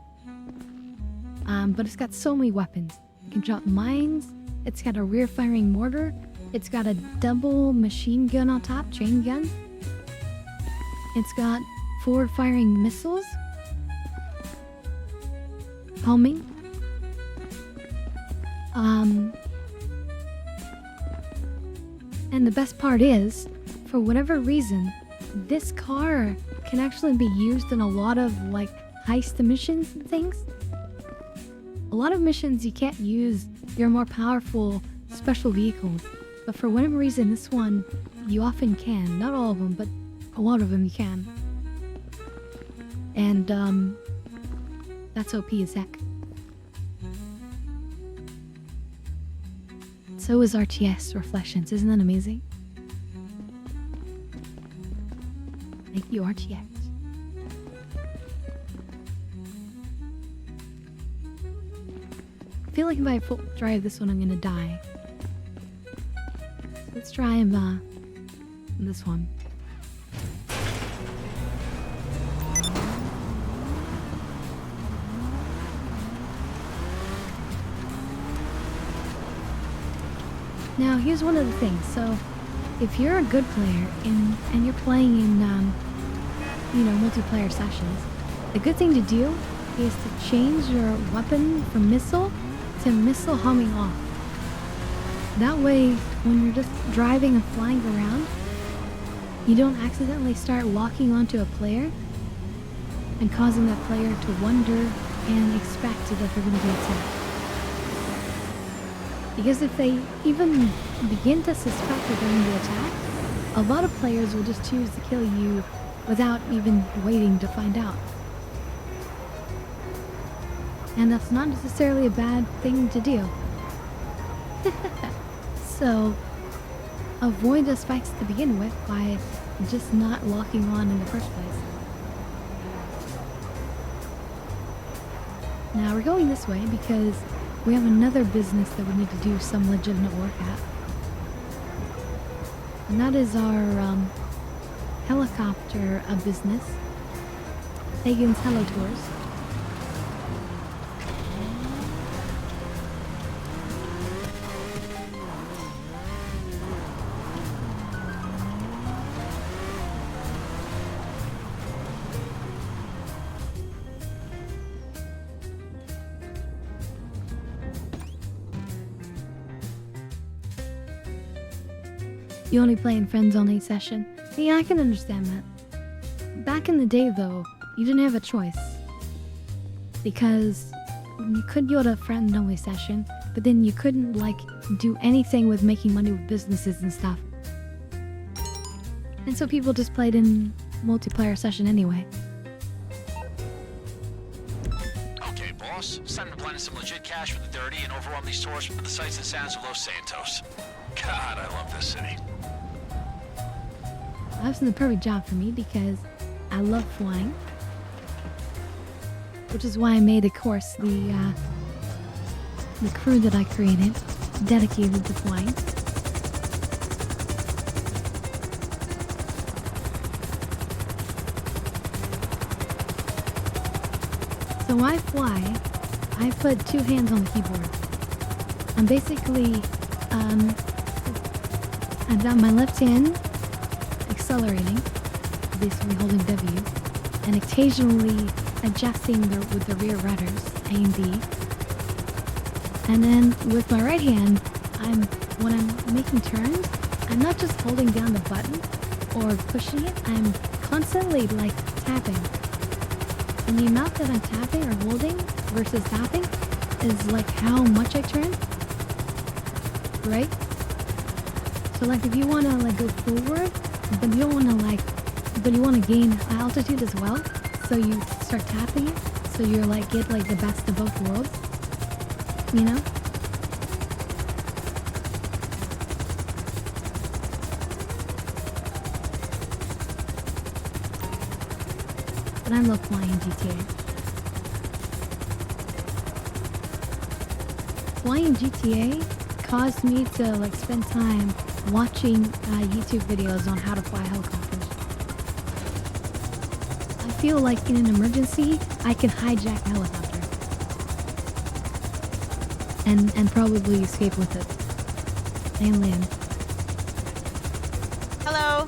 but it's got so many weapons. It can drop mines. It's got a rear firing mortar. It's got a double machine gun on top, chain gun. It's got forward firing missiles. Homing. And the best part is, for whatever reason, this car can actually be used in a lot of like heist missions and things. A lot of missions you can't use your more powerful special vehicles, but for whatever reason, this one you often can. Not all of them, but a lot of them you can. And that's OP as heck. So is RTS Reflections. Isn't that amazing? Thank you, RTX. I feel like if I full drive this one, I'm gonna die. So let's try this one. Now, here's one of the things. So, if you're a good player and you're playing in, multiplayer sessions, the good thing to do is to change your weapon from missile to missile humming off. That way, when you're just driving and flying around, you don't accidentally start locking onto a player and causing that player to wonder and expect that they're going to be attacked. Because if they even begin to suspect that they're going to be attacked, a lot of players will just choose to kill you without even waiting to find out. And that's not necessarily a bad thing to do. So, avoid the spikes to begin with by just not locking on in the first place. Now we're going this way because we have another business that we need to do some legitimate work at. And that is our helicopter business. Hagen's Hello Tours. You only play in friends only session. Yeah, I can understand that. Back in the day though, you didn't have a choice. Because you could go to a friend only session, but then you couldn't do anything with making money with businesses and stuff. And so people just played in multiplayer session anyway. Okay, boss. It's time to plan some legit cash for the dirty and overwhelm these tourists with the sights and sounds of Los Santos. God, I love this city. That's the perfect job for me because I love flying. Which is why I made, of course, the crew that I created dedicated to flying. So when I fly, I put two hands on the keyboard. I'm basically, I've got my left hand accelerating, basically holding W, and occasionally adjusting with the rear rudders, A and B. And then with my right hand, when I'm making turns, I'm not just holding down the button or pushing it, I'm constantly tapping. And the amount that I'm tapping or holding versus tapping is how much I turn, right? So if you want to go forward, but you don't want to but you want to gain altitude as well, so you start tapping it, so you're get the best of both worlds, you know? But I love flying GTA. Flying GTA caused me to spend time watching YouTube videos on how to fly helicopters. I feel like in an emergency, I can hijack a helicopter. And probably escape with it. And land. Hello.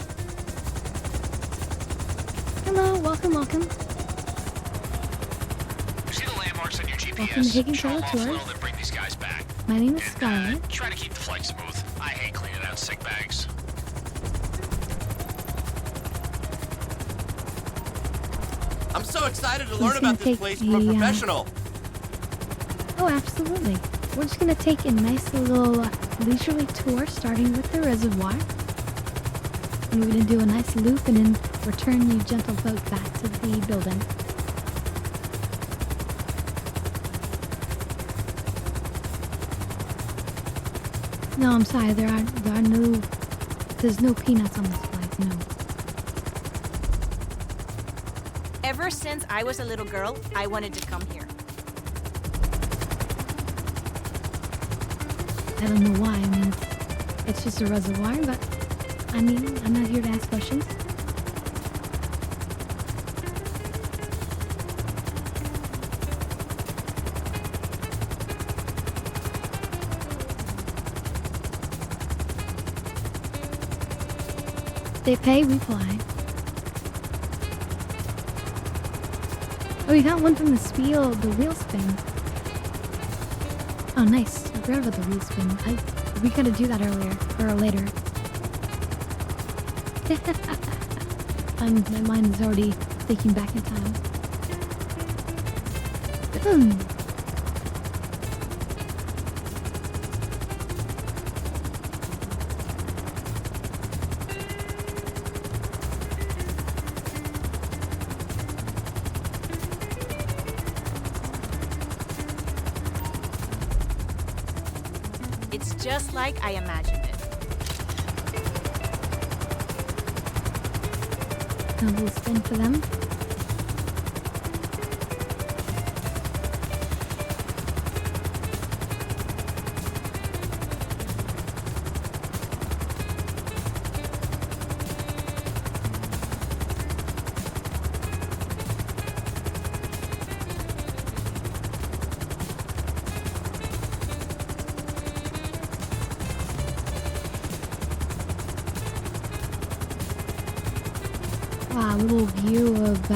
Hello, welcome. You see the landmarks on your GPS? Welcome to Hagen Show 'em Hello off Tours. little, then bring these guys back. My name is And, Scarlett. try to keep the flight smooth. I hate cleaning out sick bags. I'm so excited to Who's learn gonna about this take place from a the, professional. Oh, absolutely. We're just gonna take a nice little leisurely tour starting with the reservoir. And we're gonna do a nice loop and then return you gentlefolk back to the building. No, I'm sorry, there's no peanuts on this flight, no. Ever since I was a little girl, I wanted to come here. I don't know why, I mean, it's just a reservoir, but I mean, I'm not here to ask questions. They pay, we fly. Oh, we got one from the wheel spin. Oh, nice. I forgot about the wheel spin. We gotta do that earlier, or later. My mind is already thinking back in time. It's just like I imagined it. A little spin for them. Wow, a little view of,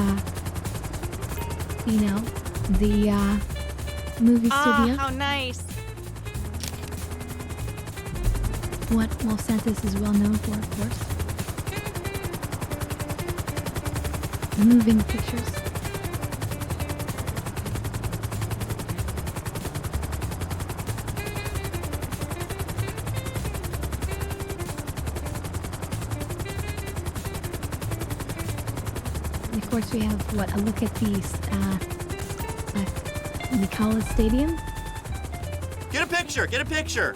you know, the movie studio. Oh, how nice. What Los Santos is well known for, of course. Moving pictures. And of course, we have a look at the college stadium, Get a picture! Get a picture!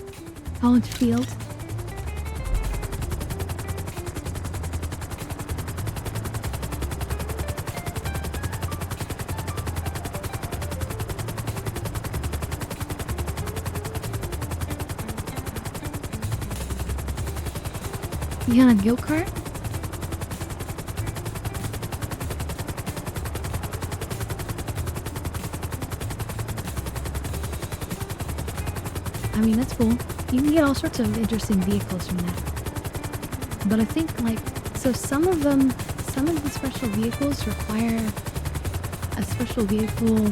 college field. You on a go-kart? I mean, that's cool. You can get all sorts of interesting vehicles from that. But I think, like, so some of the special vehicles require a special vehicle,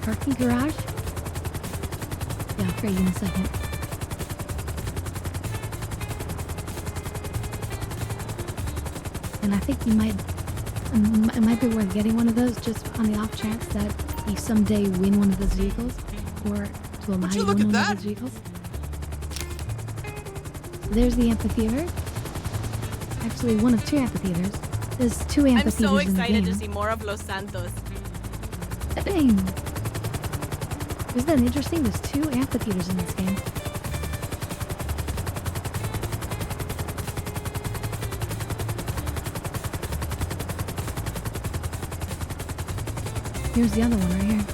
parking garage. Yeah, I'll create you in a second. And I think it might be worth getting one of those just on the off chance that you someday win one of those vehicles, or to allow you to win one of those vehicles. So there's the amphitheater. Actually, one of two amphitheaters. There's two I'm amphitheaters so in the excited game. to see more of Los Santos. Dang. Isn't that interesting? There's two amphitheaters in this game. Here's the other one right here.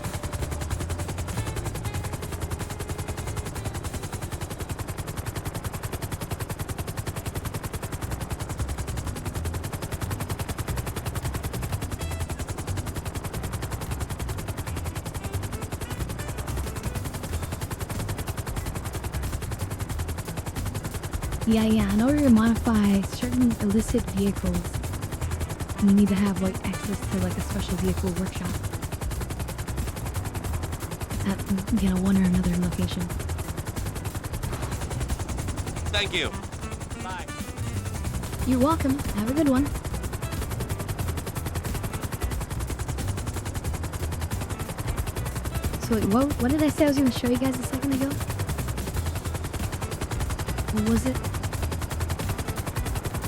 Yeah, in order to modify certain illicit vehicles, you need to have, like, access to, like, a special vehicle workshop at, you know, one or another location. Thank you. Bye. You're welcome. Have a good one. So wait, what did I say I was going to show you guys a second ago? What was it?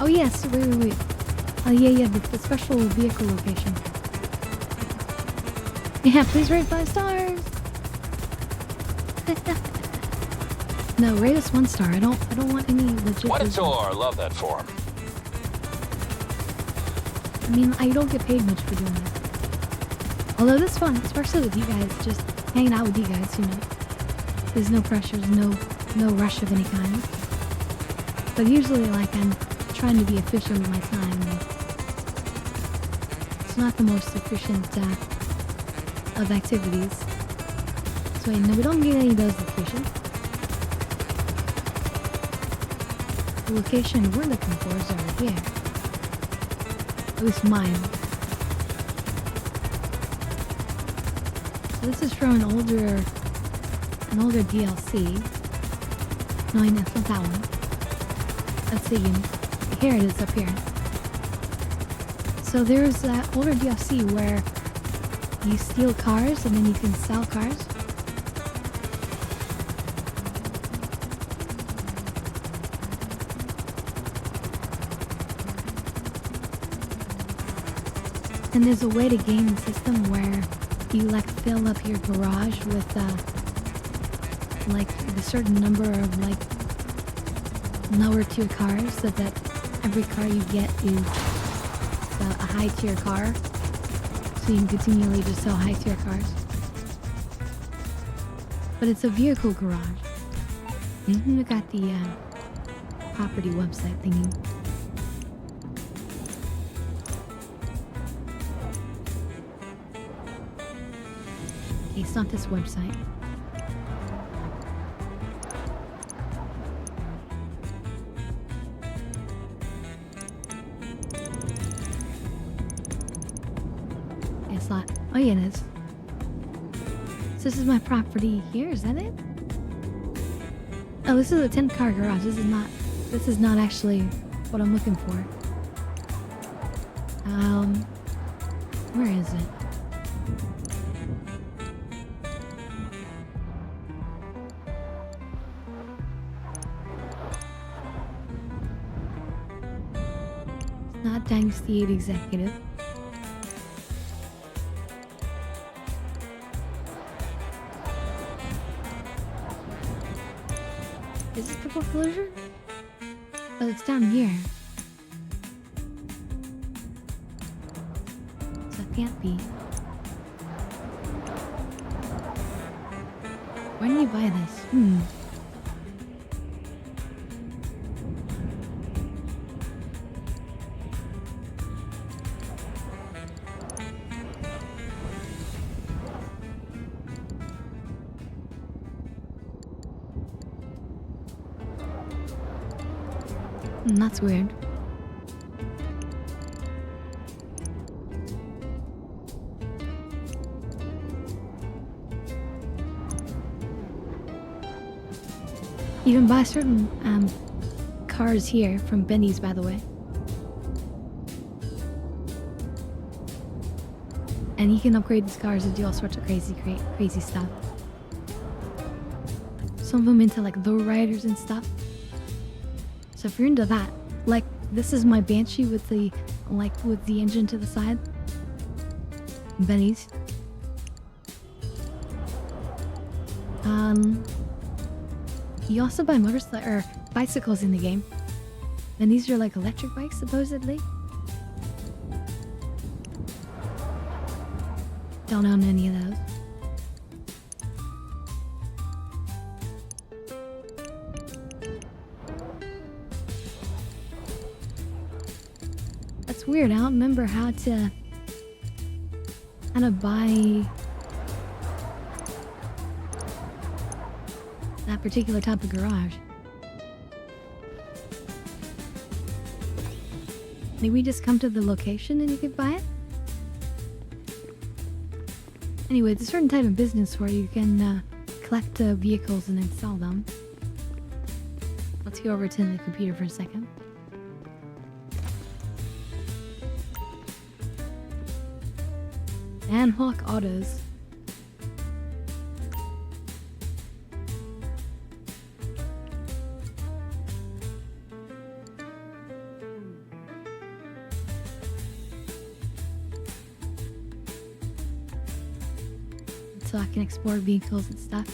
Oh yes, wait. Oh yeah, the special vehicle location. Yeah, please rate 5 stars. No, rate us 1 star. I don't want any legit. What a business. tour. Love that form. I mean, I don't get paid much for doing this. Although this is fun, especially with you guys, just hanging out with you guys, you know. There's no pressures, no rush of any kind. But usually, like, I'm trying to be efficient with my time. And it's not the most efficient of activities. So no, we don't get any of those locations. The location we're looking for is over here. At least mine. So this is from an older DLC. No, I know, it's not that one. Let's see, here it is up here. So there's that older DLC where you steal cars and then you can sell cars. And there's a way to game the system where you like fill up your garage with like a certain number of like lower tier cars so that every car you get is a high tier car. So you can continually just sell high tier cars. But it's a vehicle garage. We got the property website thingy. It's not this website. It's not. Oh yeah, it is. So this is my property here. Is that it? Oh, this is a 10-car garage. This is not actually what I'm looking for. Where is it? Not Dynasty 8 Executive. Is this Triple Collision? Oh, it's down here. So it can't be. Where did you buy this? That's weird. You can buy certain cars here from Benny's, by the way. And you can upgrade these cars and do all sorts of crazy stuff. Some of them into like low riders and stuff. So if you're into that, like this is my Banshee with the engine to the side. Benny's. You also buy bicycles in the game. And these are like electric bikes supposedly. Don't own any of those. That's weird. I don't remember how to buy that particular type of garage. Maybe we just come to the location and you could buy it? Anyway, it's a certain type of business where you can collect vehicles and then sell them. Let's go over to the computer for a second. And Hawk Autos. so I can explore vehicles and stuff.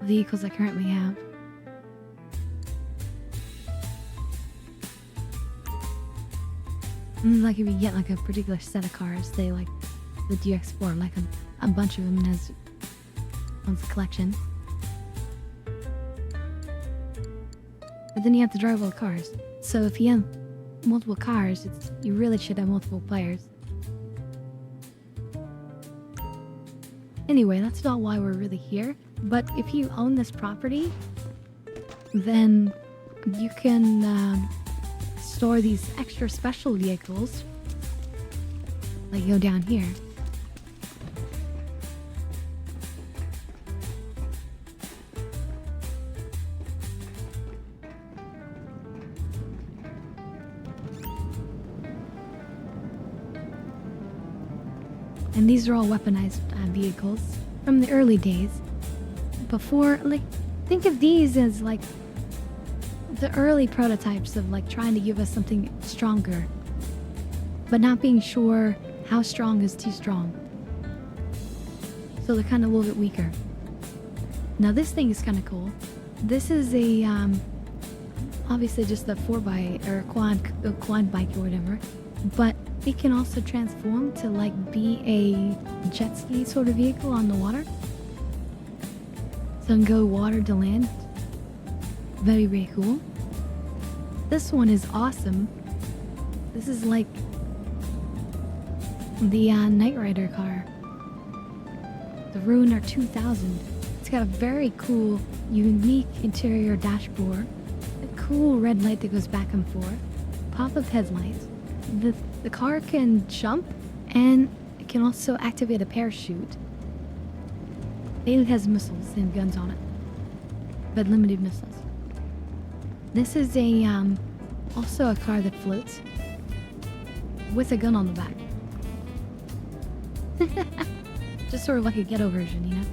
Vehicles I currently have. Like if you get like a particular set of cars, they like let you explore like a bunch of them as a collection. But then you have to drive all the cars. So if you have multiple cars, you really should have multiple players. Anyway, that's not why we're really here. But if you own this property, then you can store these extra special vehicles. Like go down here. And these are all weaponized vehicles from the early days. Before, like, think of these as like the early prototypes of like trying to give us something stronger, but not being sure how strong is too strong. So they're kind of a little bit weaker. Now this thing is kind of cool. This is a obviously just a 4x or quad bike or whatever, but it can also transform to like be a jet ski sort of vehicle on the water. So it can go water to land. Very, very cool. This one is awesome. This is like the Knight Rider car. The Ruiner 2000. It's got a very cool, unique interior dashboard. A cool red light that goes back and forth. Pop-up headlights. The car can jump and it can also activate a parachute. It has missiles and guns on it, but limited missiles. This is a also a car that floats with a gun on the back. Just sort of like a ghetto version, you know?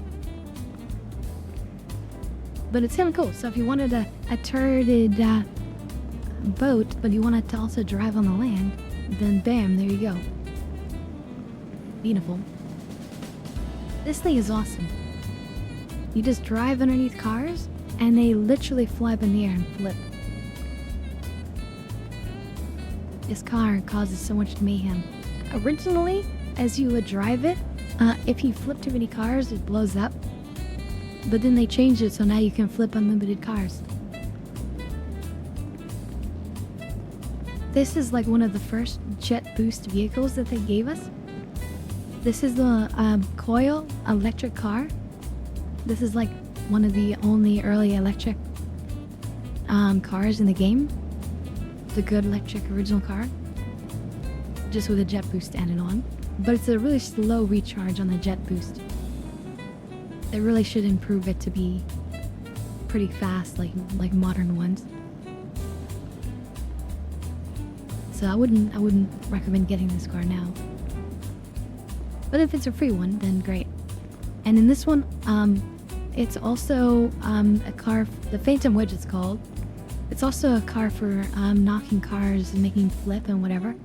But it's kind of cool. So if you wanted a turreted boat, but you wanted to also drive on the land, then bam, there you go. Beautiful. This thing is awesome. You just drive underneath cars, and they literally fly up in the air and flip. This car causes so much mayhem. Originally, as you would drive it, if you flip too many cars, it blows up. But then they changed it so now you can flip unlimited cars. This is like one of the first jet boost vehicles that they gave us. This is the coil electric car. This is like one of the only early electric cars in the game. It's a good electric original car. Just with a jet boost added on. But it's a really slow recharge on the jet boost. They really should improve it to be pretty fast like modern ones. So I wouldn't recommend getting this car now. But if it's a free one, then great. And in this one, it's also a car, the Phantom Wedge it's called. It's also a car for knocking cars and making flip and whatever.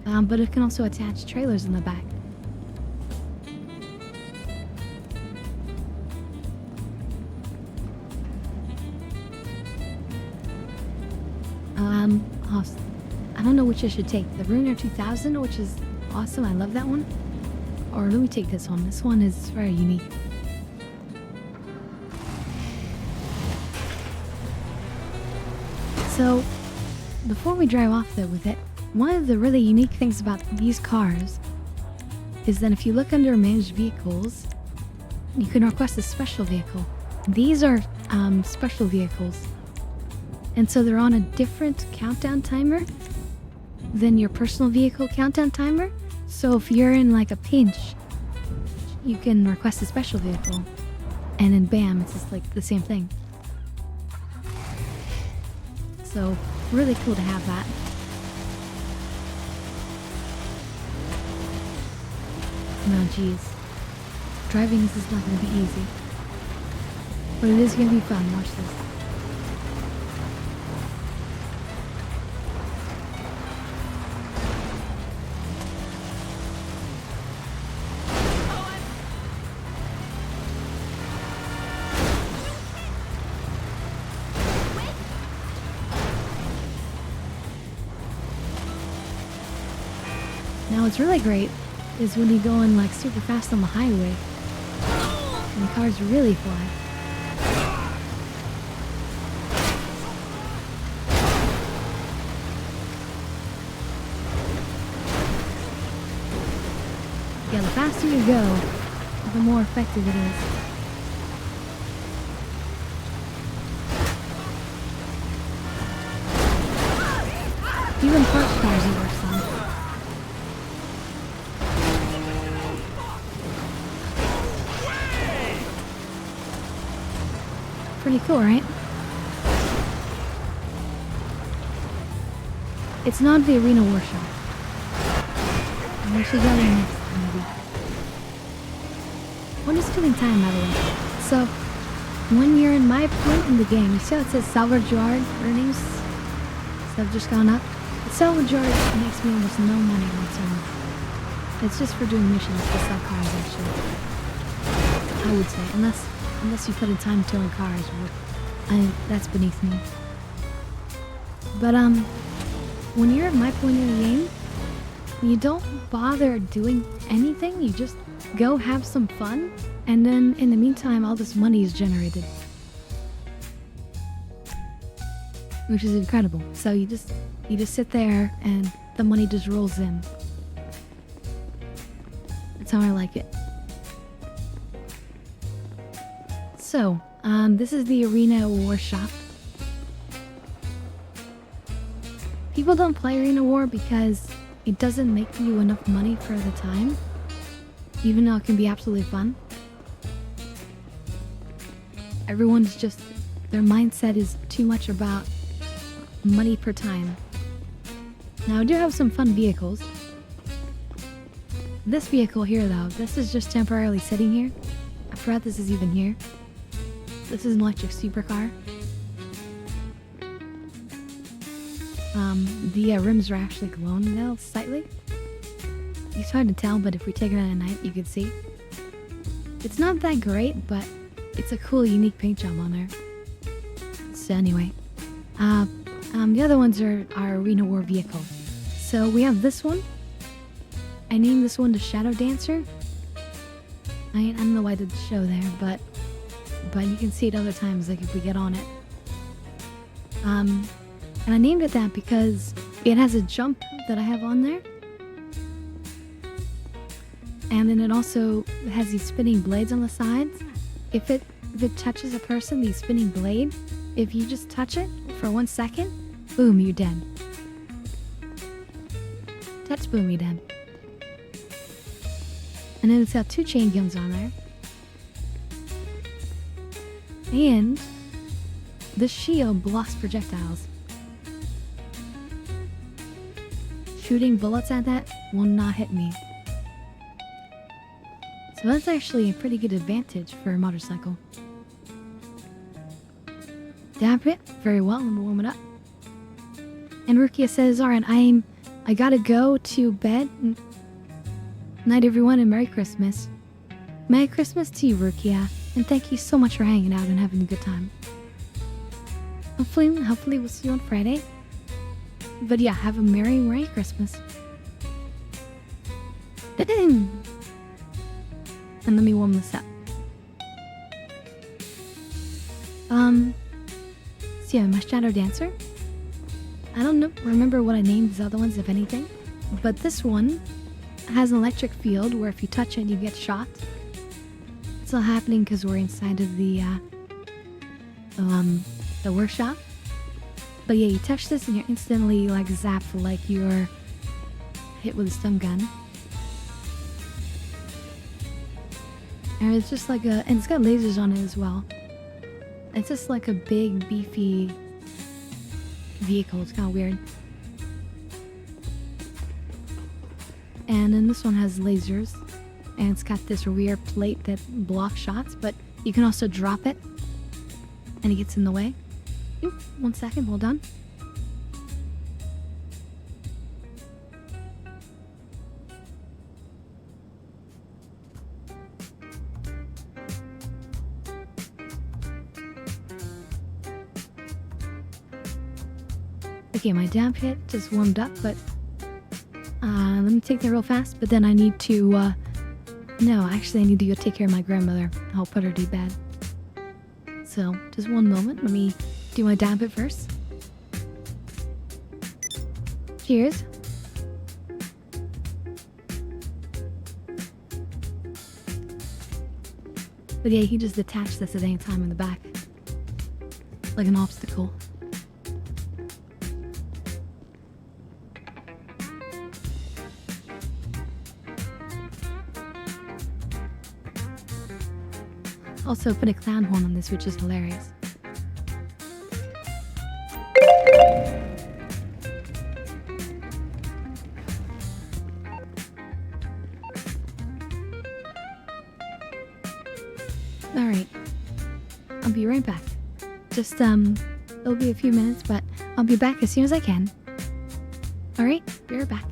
But it can also attach trailers in the back. I don't know which I should take. The Ruiner 2000, which is awesome. I love that one. Or let me take this one. This one is very unique. So, before we drive off though with it, one of the really unique things about these cars is that if you look under managed vehicles, you can request a special vehicle. These are special vehicles. And so they're on a different countdown timer than your personal vehicle countdown timer. So if you're in like a pinch, you can request a special vehicle. And then bam, it's just like the same thing. So really cool to have that. No, geez. Driving this is not going to be easy. But it is going to be fun. Watch this. Now what's really great is when you go in like super fast on the highway and the cars really fly. Yeah, the faster you go, the more effective it is. Even parked cars it works on. Pretty cool, right? It's not the arena workshop. We should go there next time, maybe. We're just killing time, by the way. So, when you're in my point in the game, you see how it says salvage yard earnings? So I've just gone up. The salvage yard makes me almost no money whatsoever. It's just for doing missions to sell cars, actually. I would say, unless you put in time killing cars, that's beneath me. But when you're at my point in the game, you don't bother doing anything. You just go have some fun, and then in the meantime, all this money is generated, which is incredible. So you just sit there, and the money just rolls in. That's how I like it. So, this is the Arena War shop. People don't play Arena War because it doesn't make you enough money for the time, even though it can be absolutely fun. Everyone's just, their mindset is too much about money per time. Now, I do have some fun vehicles. This vehicle here, though, this is just temporarily sitting here. I forgot this is even here. This is an electric supercar. The rims are actually glowing now, slightly. It's hard to tell, but if we take it at night, you can see. It's not that great, but it's a cool, unique paint job on there. So anyway, the other ones are our Arena War vehicle. So we have this one. I named this one the Shadow Dancer. I don't know why I did the show there, but you can see it other times, like if we get on it. And I named it that because it has a jump that I have on there. And then it also has these spinning blades on the sides. If it touches a person, the spinning blade, if you just touch it for 1 second, boom, you're dead. Touch, boom, you're dead. And then it's got 2 chain guns on there. And the shield blocks projectiles. Shooting bullets at that will not hit me. So that's actually a pretty good advantage for a motorcycle. Damp it very well and warm it up. And Rukia says, alright, I gotta go to bed. Night everyone and Merry Christmas. Merry Christmas to you, Rukia. And thank you so much for hanging out and having a good time. Hopefully we'll see you on Friday. But yeah, have a Merry Christmas. And let me warm this up. So yeah, my Shadow Dancer. I don't remember what I named these other ones, if anything. But this one has an electric field where if you touch it, you get shot. It's all happening because we're inside of the workshop. But yeah, you touch this and you're instantly like zapped, like you're hit with a stun gun. And it's just like and it's got lasers on it as well. It's just like a big, beefy vehicle. It's kind of weird. And then this one has lasers. And it's got this rear plate that blocks shots, but you can also drop it. And it gets in the way. Oop, 1 second, hold on. Okay, my damp hit just warmed up, but let me take that real fast, but then I need to, no, actually I need to go take care of my grandmother. I'll put her to bed. So, just one moment. Let me do my dab it first. Cheers. But yeah, he just detached this at any time in the back. Like an obstacle. Also put a clown horn on this, which is hilarious. Alright. I'll be right back. Just, it'll be a few minutes, but I'll be back as soon as I can. Alright, be right back.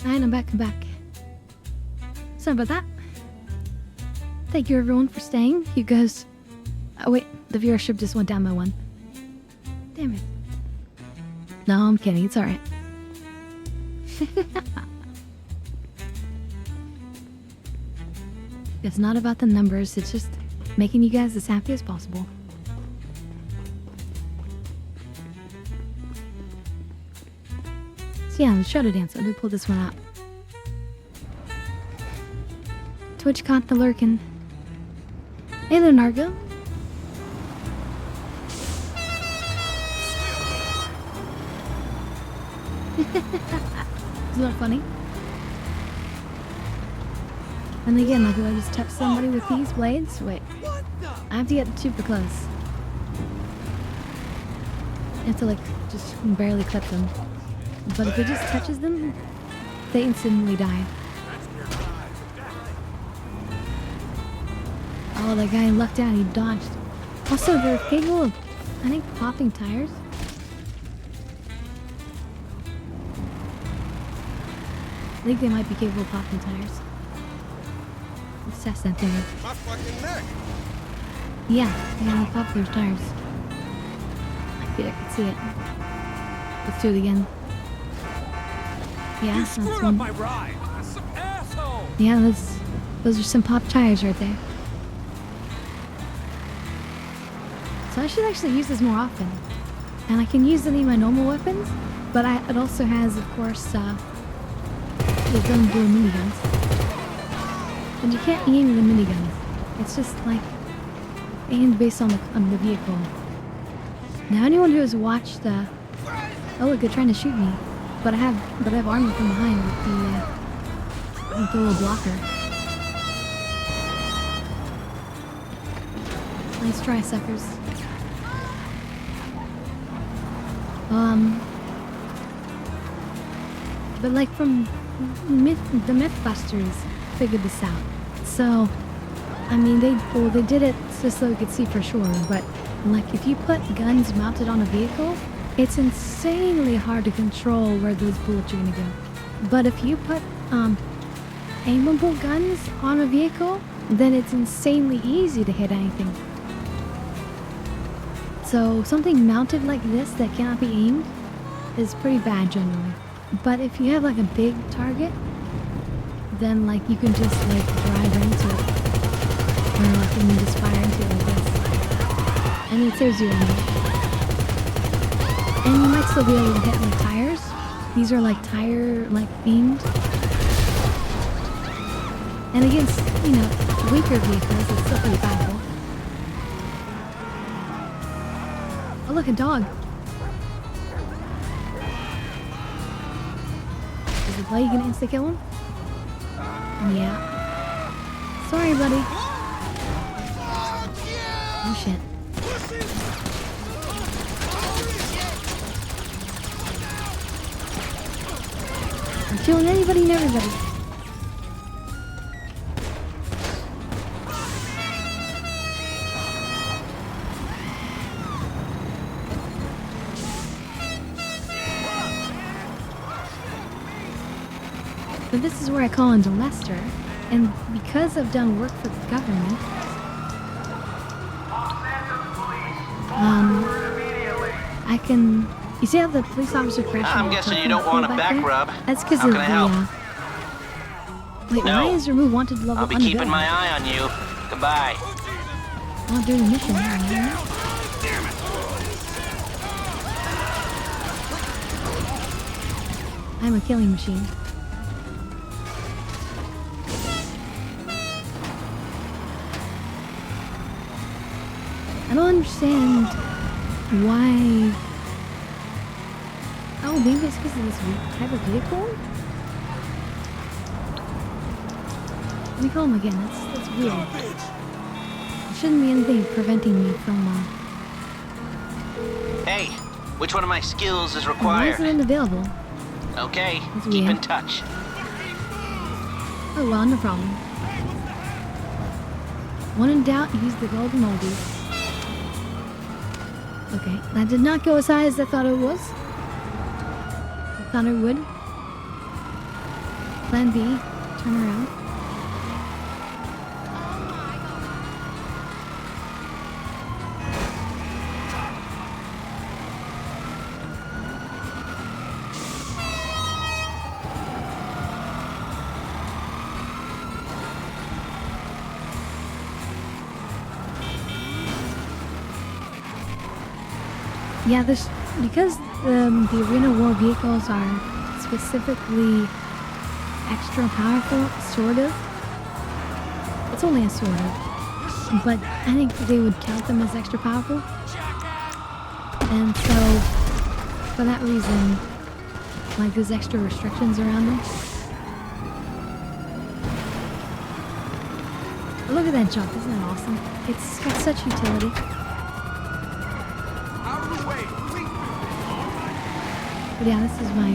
And I'm back. Sorry about that. Thank you everyone for staying. You guys... Oh wait, the viewership just went down by 1. Damn it. No, I'm kidding. It's alright. It's not about the numbers. It's just making you guys as happy as possible. So yeah, the Shadow Dance. Let me pull this one out. Twitch caught the lurkin'. Hey there, Nargo. Isn't that funny? And again, like, if I just touch somebody with these blades? Wait. I have to get super close. I have to, like, just barely clip them. But if it just touches them, they instantly die. Oh, that guy lucked out. He dodged. Also, they're capable of, I think, popping tires. I think they might be capable of popping tires. Let's test that thing. My fucking neck. Yeah, they gotta pop those tires. I feel I can see it. Let's do it again. Yeah, that's one. my ride. Some asshole. Yeah, those are some pop tires right there. So I should actually use this more often. And I can use any of my normal weapons, but it also has, of course, the gun blue miniguns. And you can't aim the miniguns. It's just like aimed based on the vehicle. Now anyone who has watched oh look, they're trying to shoot me. But I have armor from behind with the little blocker. Nice try, suckers. But like from the Mythbusters figured this out. So, I mean, they did it just so we could see for sure. But like, if you put guns mounted on a vehicle, it's insanely hard to control where those bullets are gonna go. But if you put aimable guns on a vehicle, then it's insanely easy to hit anything. So something mounted like this that cannot be aimed is pretty bad generally. But if you have like a big target, then like you can just like drive into it. Or like you can just fire into it like this. And it saves you ammo. And you might still be able to hit like tires. These are like tire like themed. And against, you know, weaker vehicles, it's still pretty powerful. Oh look, a dog. Is it play you gonna insta kill him? Yeah. Sorry, buddy. Oh shit. I'm killing anybody and everybody. But this is where I call into Lester, and because I've done work for the government, I can. You see how the police officer crashed? I'm guessing you don't want a back rub. That's because How of can I the. help? Wait, No. why is remove wanted level I'll be keeping my eye on you. Goodbye. I'm not doing a mission now, you know? I'm a killing machine. I don't understand why. Oh, maybe it's because of this type of vehicle? Let me call him again. That's weird. There shouldn't be anything preventing me from. Hey, which one of my skills is Why required? isn't it available? Okay, That's keep in weird. touch. Oh well, no problem. When in doubt, use the golden oldies. Okay, that did not go as high as I thought it was. I thought it would. Plan B. Turn around. Yeah, this because the arena war vehicles are specifically extra powerful, sort of. It's only a sort of, but I think they would count them as extra powerful. And so, for that reason, like there's extra restrictions around them. Look at that jump! Isn't that awesome? It's got such utility. But yeah, this is my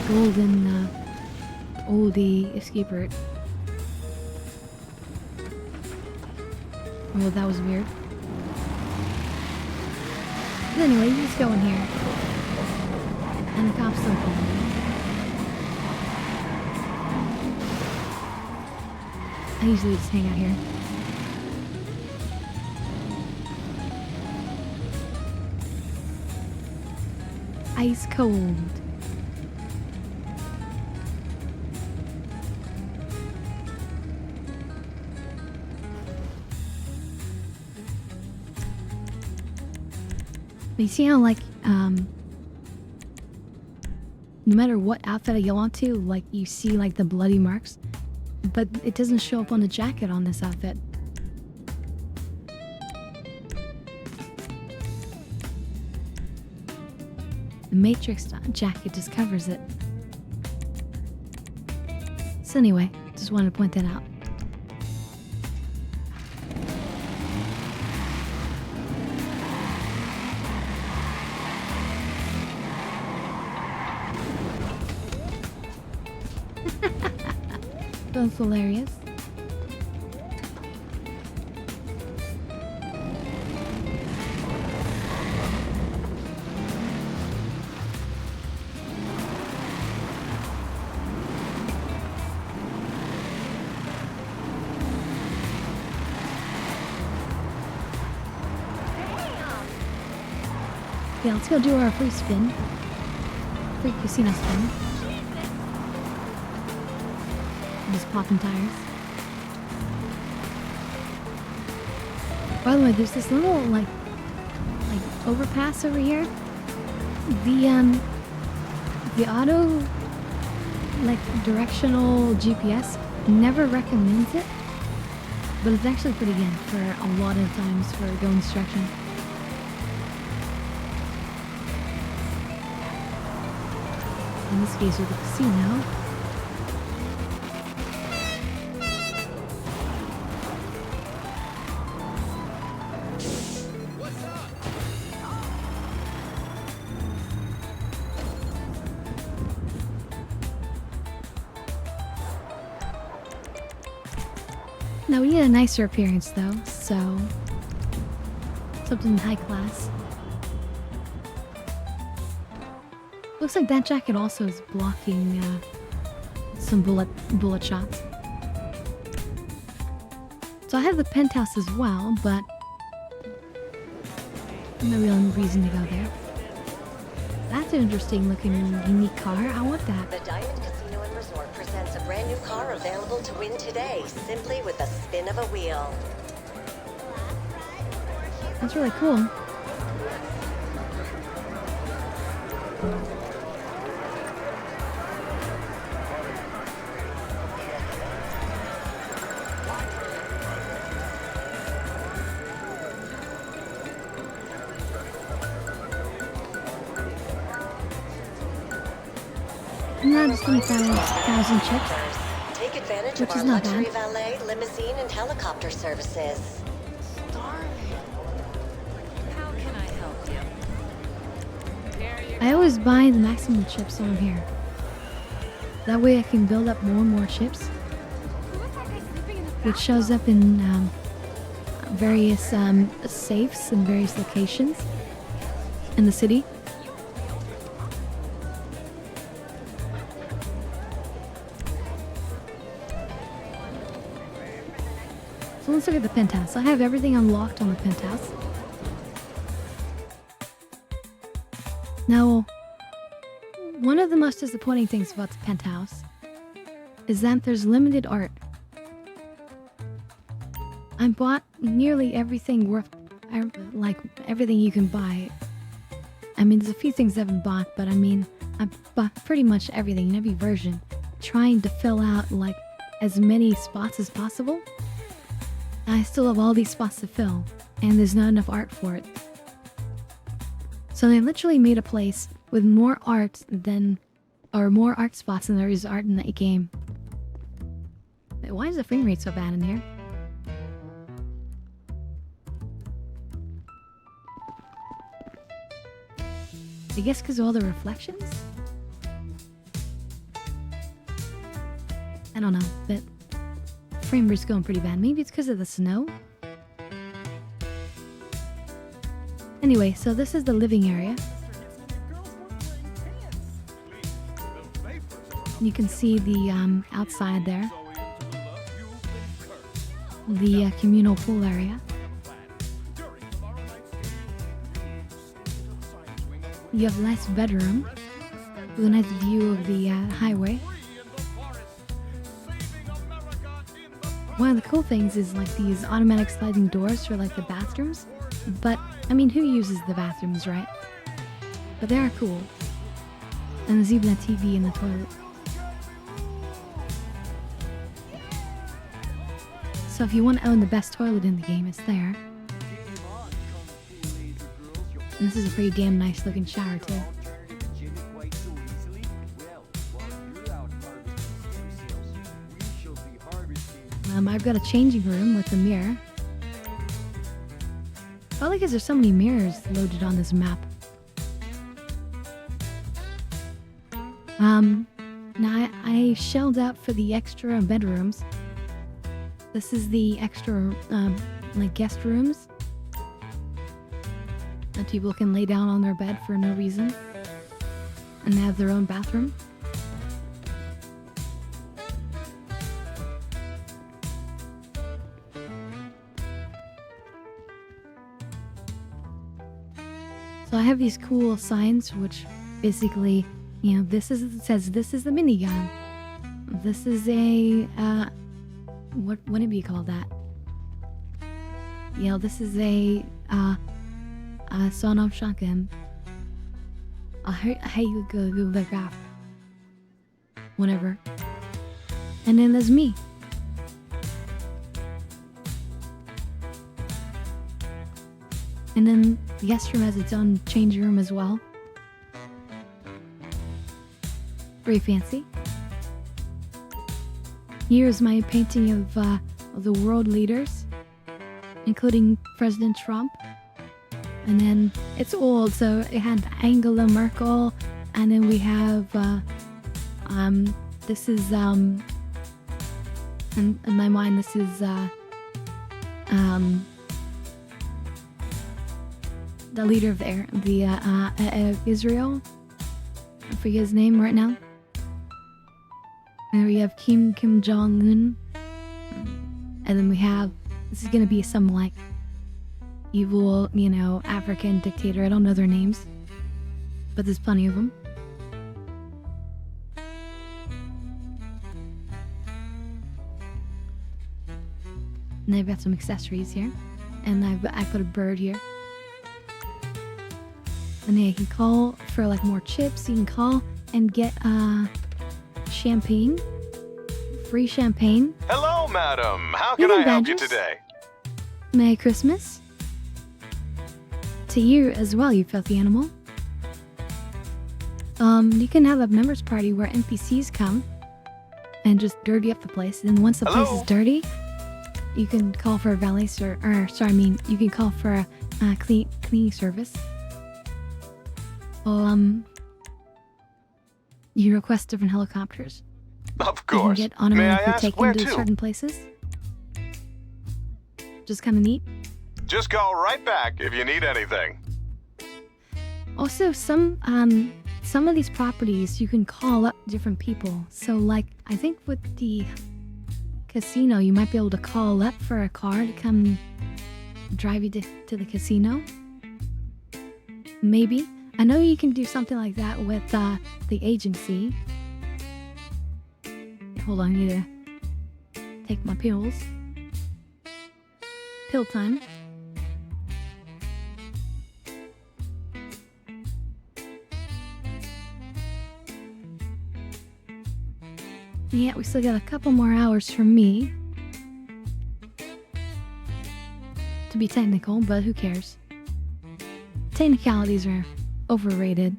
golden oldie escape route. Well, that was weird. But anyway, you just go in here. And the cops don't call. I usually just hang out here. Ice cold. You see how, like, no matter what outfit I go onto, like, you see, like, the bloody marks, but it doesn't show up on the jacket on this outfit. The Matrix jacket just covers it. So anyway, just wanted to point that out. That's hilarious. Yeah, let's go do our free spin. Free casino spin. Just popping tires. By the way, there's this little like overpass over here. The auto like directional GPS never recommends it, but it's actually pretty good for a lot of times for going this direction. In this case with the casino. Now we need a nicer appearance though, so something high class. Looks like that jacket also is blocking some bullet shots. So I have the penthouse as well, but no real reason to go there. That's an interesting looking unique car. I want that. The Diamond Casino and Resort presents a brand new car available to win today, simply with the spin of a wheel. That's really cool. No, just 25,000 chips. Take advantage Which of is our not luxury bad. valet, limousine, and helicopter services. How can I help you? I always buy the maximum chips on here. That way I can build up more and more chips. Which shows up in various safes in various locations in the city. let's look at the penthouse. I have everything unlocked on the penthouse. Now, one of the most disappointing things about the penthouse is that there's limited art. I bought nearly everything worth, like, everything you can buy. I mean, there's a few things I haven't bought, but I mean, I bought pretty much everything in every version, trying to fill out, like, as many spots as possible. I still have all these spots to fill, and there's not enough art for it. So they literally made a place with more art than, or more art spots than there is art in that game. Why is the frame rate so bad in here? I guess because of all the reflections? I don't know, but frame rate's going pretty bad. Maybe it's because of the snow? Anyway, so this is the living area. You can see the outside there. The communal pool area. You have a nice bedroom with a nice view of the highway. One of the cool things is like these automatic sliding doors for like the bathrooms. But, I mean, who uses the bathrooms, right? But they are cool. And there's even a TV in the toilet. So if you want to own the best toilet in the game, it's there. And this is a pretty damn nice looking shower too. I've got a changing room with a mirror. Probably because there's so many mirrors loaded on this map. Now I shelled out for the extra bedrooms. This is the extra, like guest rooms. That people can lay down on their bed for no reason. And they have their own bathroom. So I have these cool signs, which basically, you know, this is, it says this is the minigun. This is a, what would you call that? You know, this is a son-of shotgun. Hey, you go the graph. Whatever. And then there's me. And then the guest room has its own changing room as well. Very fancy. Here's my painting of the world leaders, including President Trump. And then it's old, so it had Angela Merkel, and then we have this is in my mind this is the leader of Israel. I forget his name right now. And we have Kim Jong-un. And then we have, this is gonna be some like evil, you know, African dictator. I don't know their names, but there's plenty of them. And I've got some accessories here, and I put a bird here. And then you can call for like more chips. You can call and get champagne, free champagne. Hello, madam. How can I help you today? Merry Christmas. To you as well, you filthy animal. You can have a members party where NPCs come and just dirty up the place. And once the place is dirty, you can call for a valet you can call for a cleaning service. You request different helicopters. Of course. You can get automatically taken to certain places. Just kind of neat. Just call right back if you need anything. Also, some of these properties you can call up different people. So, like, I think with the casino, you might be able to call up for a car to come drive you to the casino. Maybe. I know you can do something like that with the agency. Hold on, I need to take my pills. Pill time. Yeah, we still got a couple more hours for me. To be technical, but who cares? Technicalities are overrated.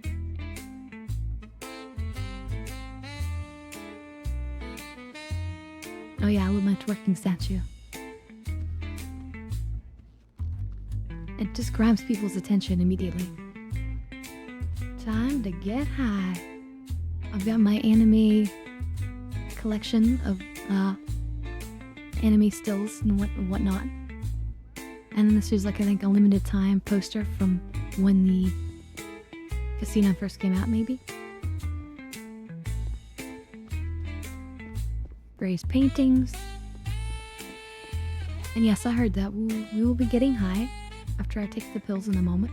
Oh yeah, I love my twerking statue. It just grabs people's attention immediately. Time to get high. I've got my anime collection of anime stills and whatnot. And then this is like, I think, a limited time poster from when the casino first came out, maybe. Gray's paintings. And yes, I heard that. We will be getting high after I take the pills in a moment.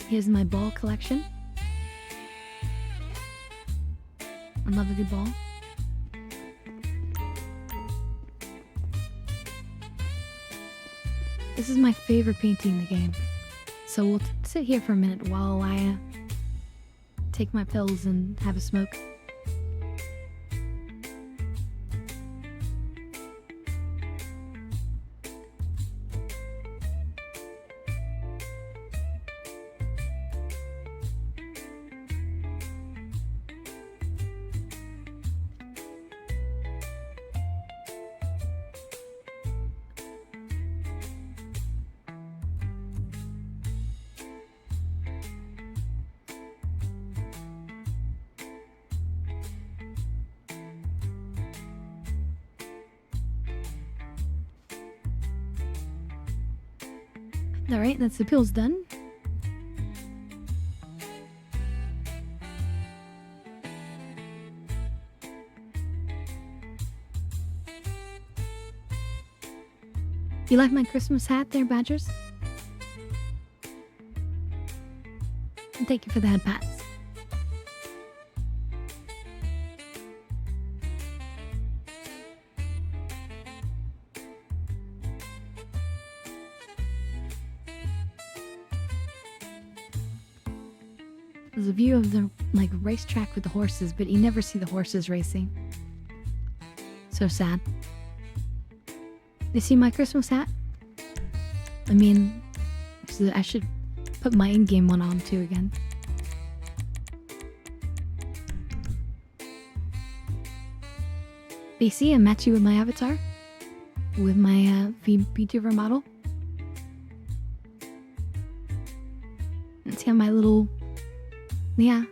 Here's my ball collection. I love a good ball. This is my favorite painting in the game. So we'll sit here for a minute while I take my pills and have a smoke. Alright, that's the pills done. You like my Christmas hat there, Badgers? And thank you for the head pats. There's a view of the racetrack with the horses, but you never see the horses racing. So sad. You see my Christmas hat? I mean, I should put my in-game one on too again. But you see, I match you with my avatar, with my VTuber model. And see my little, yeah.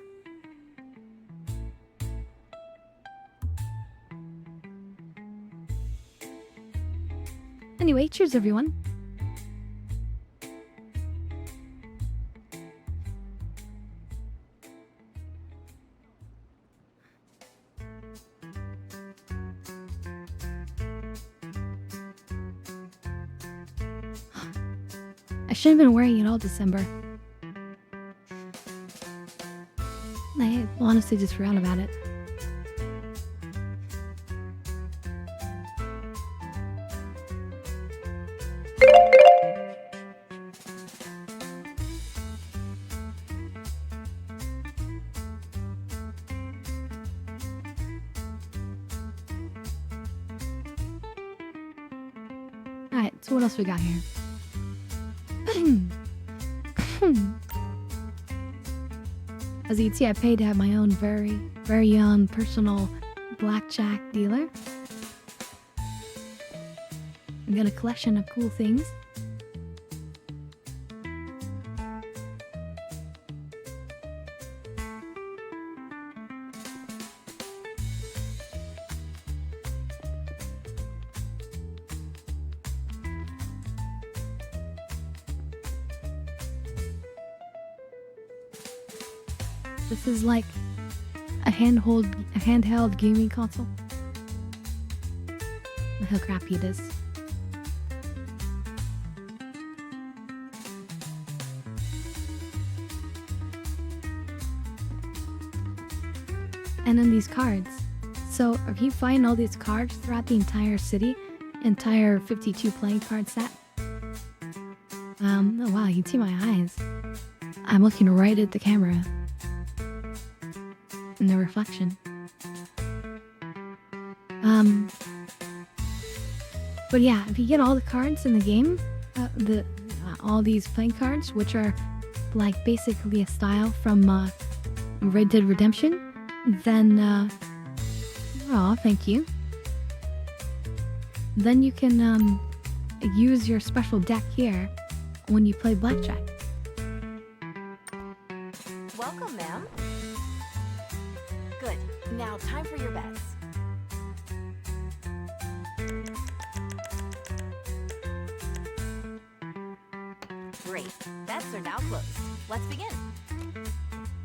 Anyway, cheers everyone. I should have been wearing it all December. I honestly just forgot about it. Alright, so what else we got here? As you can see, I paid to have my own very own personal blackjack dealer. I got a collection of cool things. This is like a handheld gaming console. how crappy it is. And then these cards. So if you find all these cards throughout the entire city, entire 52 playing card set. Oh wow, you can see my eyes. I'm looking right at the camera. In the reflection. But yeah, if you get all the cards in the game, all these playing cards, which are like basically a style from Red Dead Redemption, then oh, thank you. Then you can use your special deck here when you play blackjack. Welcome, ma'am. Good. Now, time for your bets. Great. Bets are now closed. Let's begin.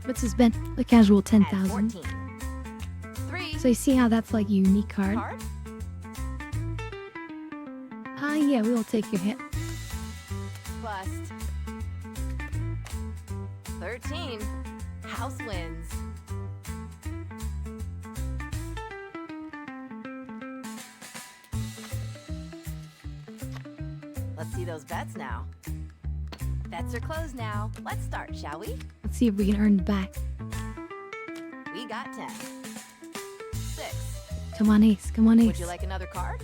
What's his bet? The casual At 10,000. 14. 3. So you see how that's like a unique card? Card. Yeah, we will take your hit. Bust. 13. House wins. Let's see those bets now. Bets are closed now. Let's start, shall we? Let's see if we can earn it back. We got 10. 6. Come on, ace. Come on, ace. Would you like another card?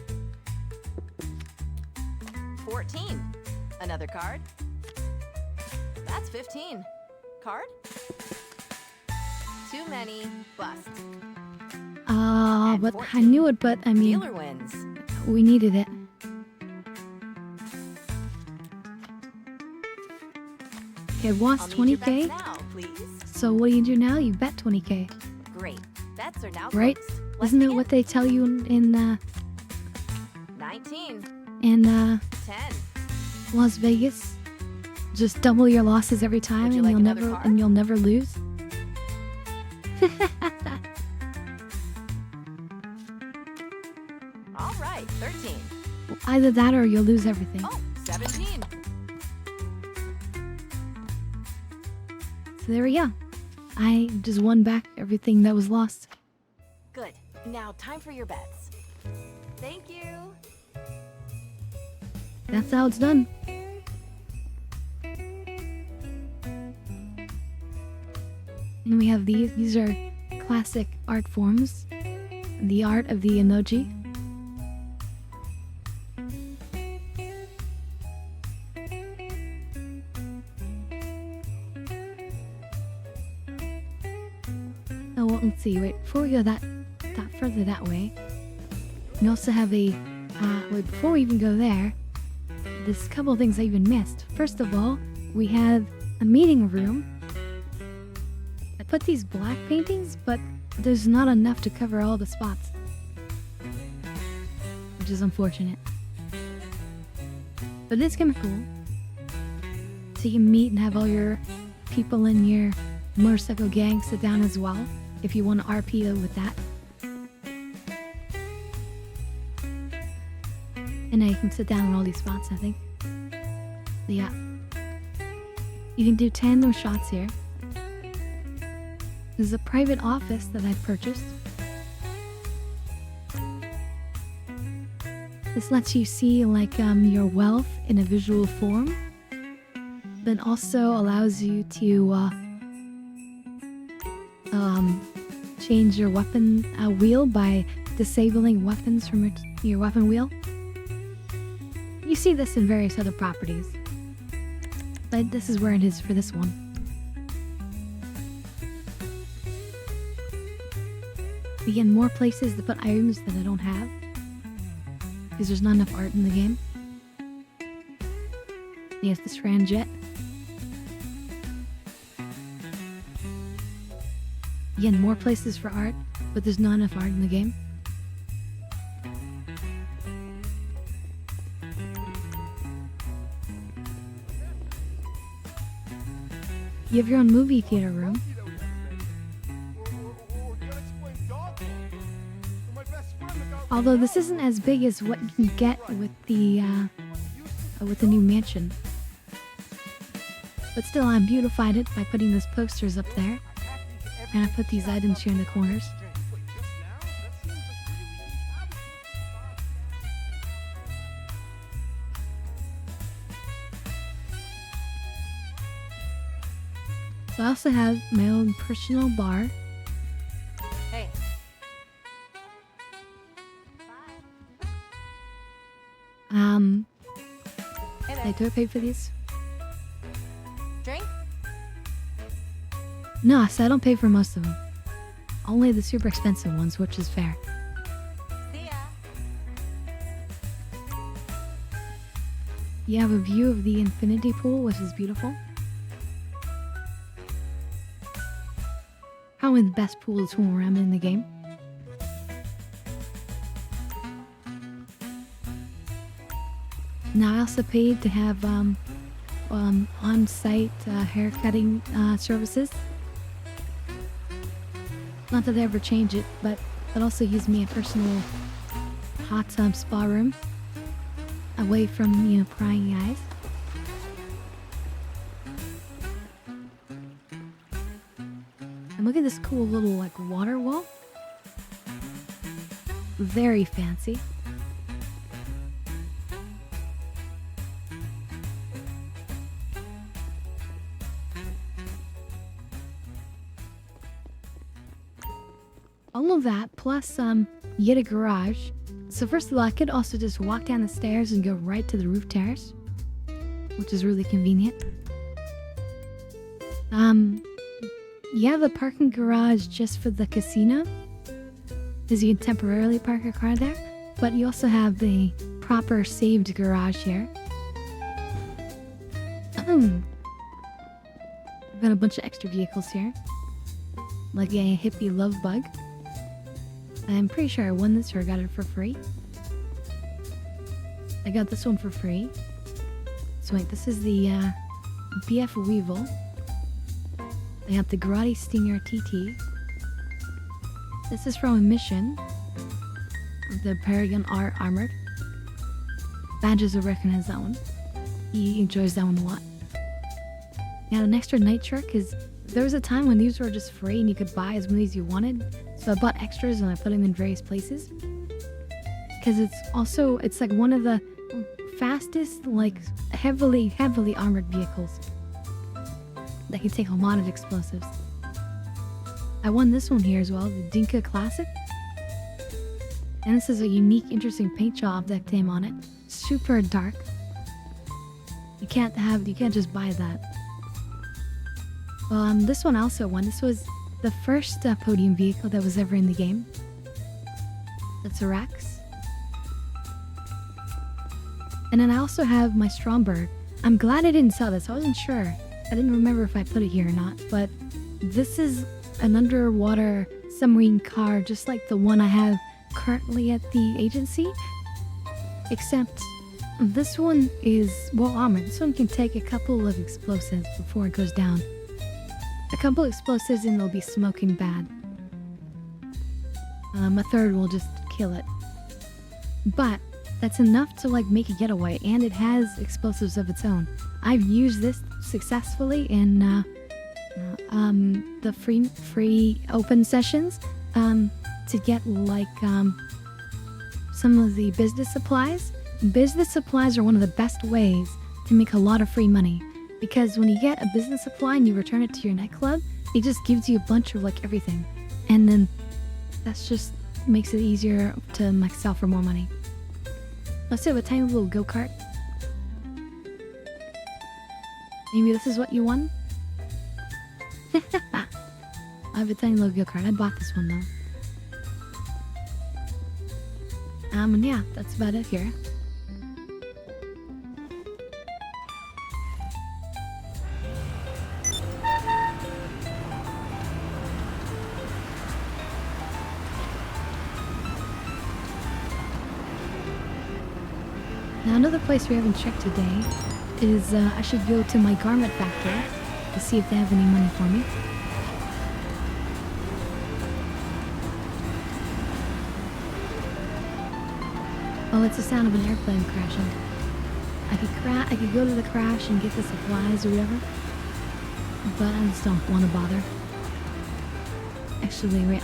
14. Another card? That's 15. Card? Too many. Bust. At But 14. I knew it, but I mean, Dealer wins. we needed it. Okay, I'll lost need your bets 20k. now, please. So what do you do now? You bet 20k, Great. Bets are now right? closed. Let's Isn't it begin. what they tell you in 19. 10 10. Las Vegas? Just double your losses every time, Would you and like you'll another never card? and you'll never lose. All right. 13. Either that or you'll lose everything. Oh, 17. So there we go. I just won back everything that was lost. Good. Now, time for your bets. Thank you. That's how it's done. And we have these. These are classic art forms. The art of the emoji. Oh, well, let's see. Wait, before we go that further that way, we also have a. Wait, before we even go there, there's a couple of things I even missed. First of all, we have a meeting room. I put these black paintings, but there's not enough to cover all the spots, which is unfortunate. But it's kind of cool. So you can meet and have all your people in your motorcycle gang sit down as well, if you want to RP with that. And now you can sit down in all these spots, I think. So yeah. You can do 10 of those shots here. This is a private office that I purchased. This lets you see like your wealth in a visual form, but also allows you to change your weapon wheel by disabling weapons from your weapon wheel. You see this in various other properties, but this is where it is for this one. Again, more places to put items that I don't have, because there's not enough art in the game. Yes, this Ramjet. Again, more places for art, but there's not enough art in the game. You have your own movie theater room. Although this isn't as big as what you can get with the new mansion. But still, I beautified it by putting those posters up there. And I put these items here in the corners. So I also have my own personal bar. Hey. Hey there. Do I pay for these? Drink? No, so I don't pay for most of them. Only the super expensive ones, which is fair. See ya. You have a view of the infinity pool, which is beautiful. Probably the best pool to swim around in the game. Now I also paid to have on-site hair cutting services. Not that they ever change it, but that also gives me a personal hot tub spa room away from, you know, prying eyes. And look at this cool little like water wall. Very fancy. All of that, plus you get a garage. So first of all, I could also just walk down the stairs and go right to the roof terrace, which is really convenient. You have a parking garage just for the casino, because you can temporarily park a car there, but you also have the proper saved garage here. I've got a bunch of extra vehicles here, like a hippie love bug. I'm pretty sure I won this or I got it for free. I got this one for free. So wait, this is the BF Weevil. I got the Grotti Stinger TT. This is from a mission. The Paragon R Armored. Badges will recognize that one. He enjoys that one a lot. Got an extra night shirt because there was a time when these were just free and you could buy as many as you wanted. So I bought extras and I put them in various places. Because it's like one of the fastest, like heavily armored vehicles that can take a lot of explosives. I won this one here as well, the Dinka Classic. And this is a unique, interesting paint job that came on it. Super dark. You can't just buy that. This one I also won. This was the first podium vehicle that was ever in the game. That's a Rex. And then I also have my Stromberg. I'm glad I didn't sell this. I wasn't sure. I didn't remember if I put it here or not. But this is an underwater submarine car, just like the one I have currently at the agency. Except this one is well armored. This one can take a couple of explosives before it goes down. A couple explosives and they'll be smoking bad. A third will just kill it. But that's enough to like make a getaway, and it has explosives of its own. I've used this successfully in the free open sessions to get like some of the business supplies. Business supplies are one of the best ways to make a lot of free money. Because when you get a business supply and you return it to your nightclub, it just gives you a bunch of like everything. And then that's just makes it easier to like sell for more money. Let's do a tiny little go-kart. Maybe this is what you won? I have a tiny little go-kart. I bought this one though. And yeah, that's about it here. Now another place we haven't checked today is I should go to my garment factory to see if they have any money for me. Oh, it's the sound of an airplane crashing. I could go to the crash and get the supplies or whatever, but I just don't want to bother. Actually, we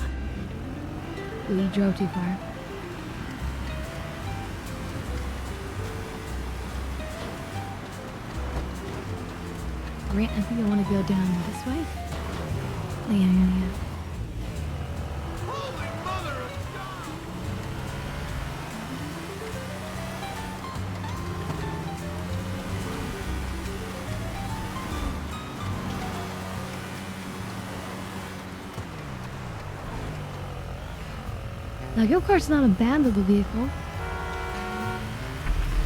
drove too far. I think I want to go down this way. Yeah. Holy mother of God! Now, go-kart's not a bad little vehicle.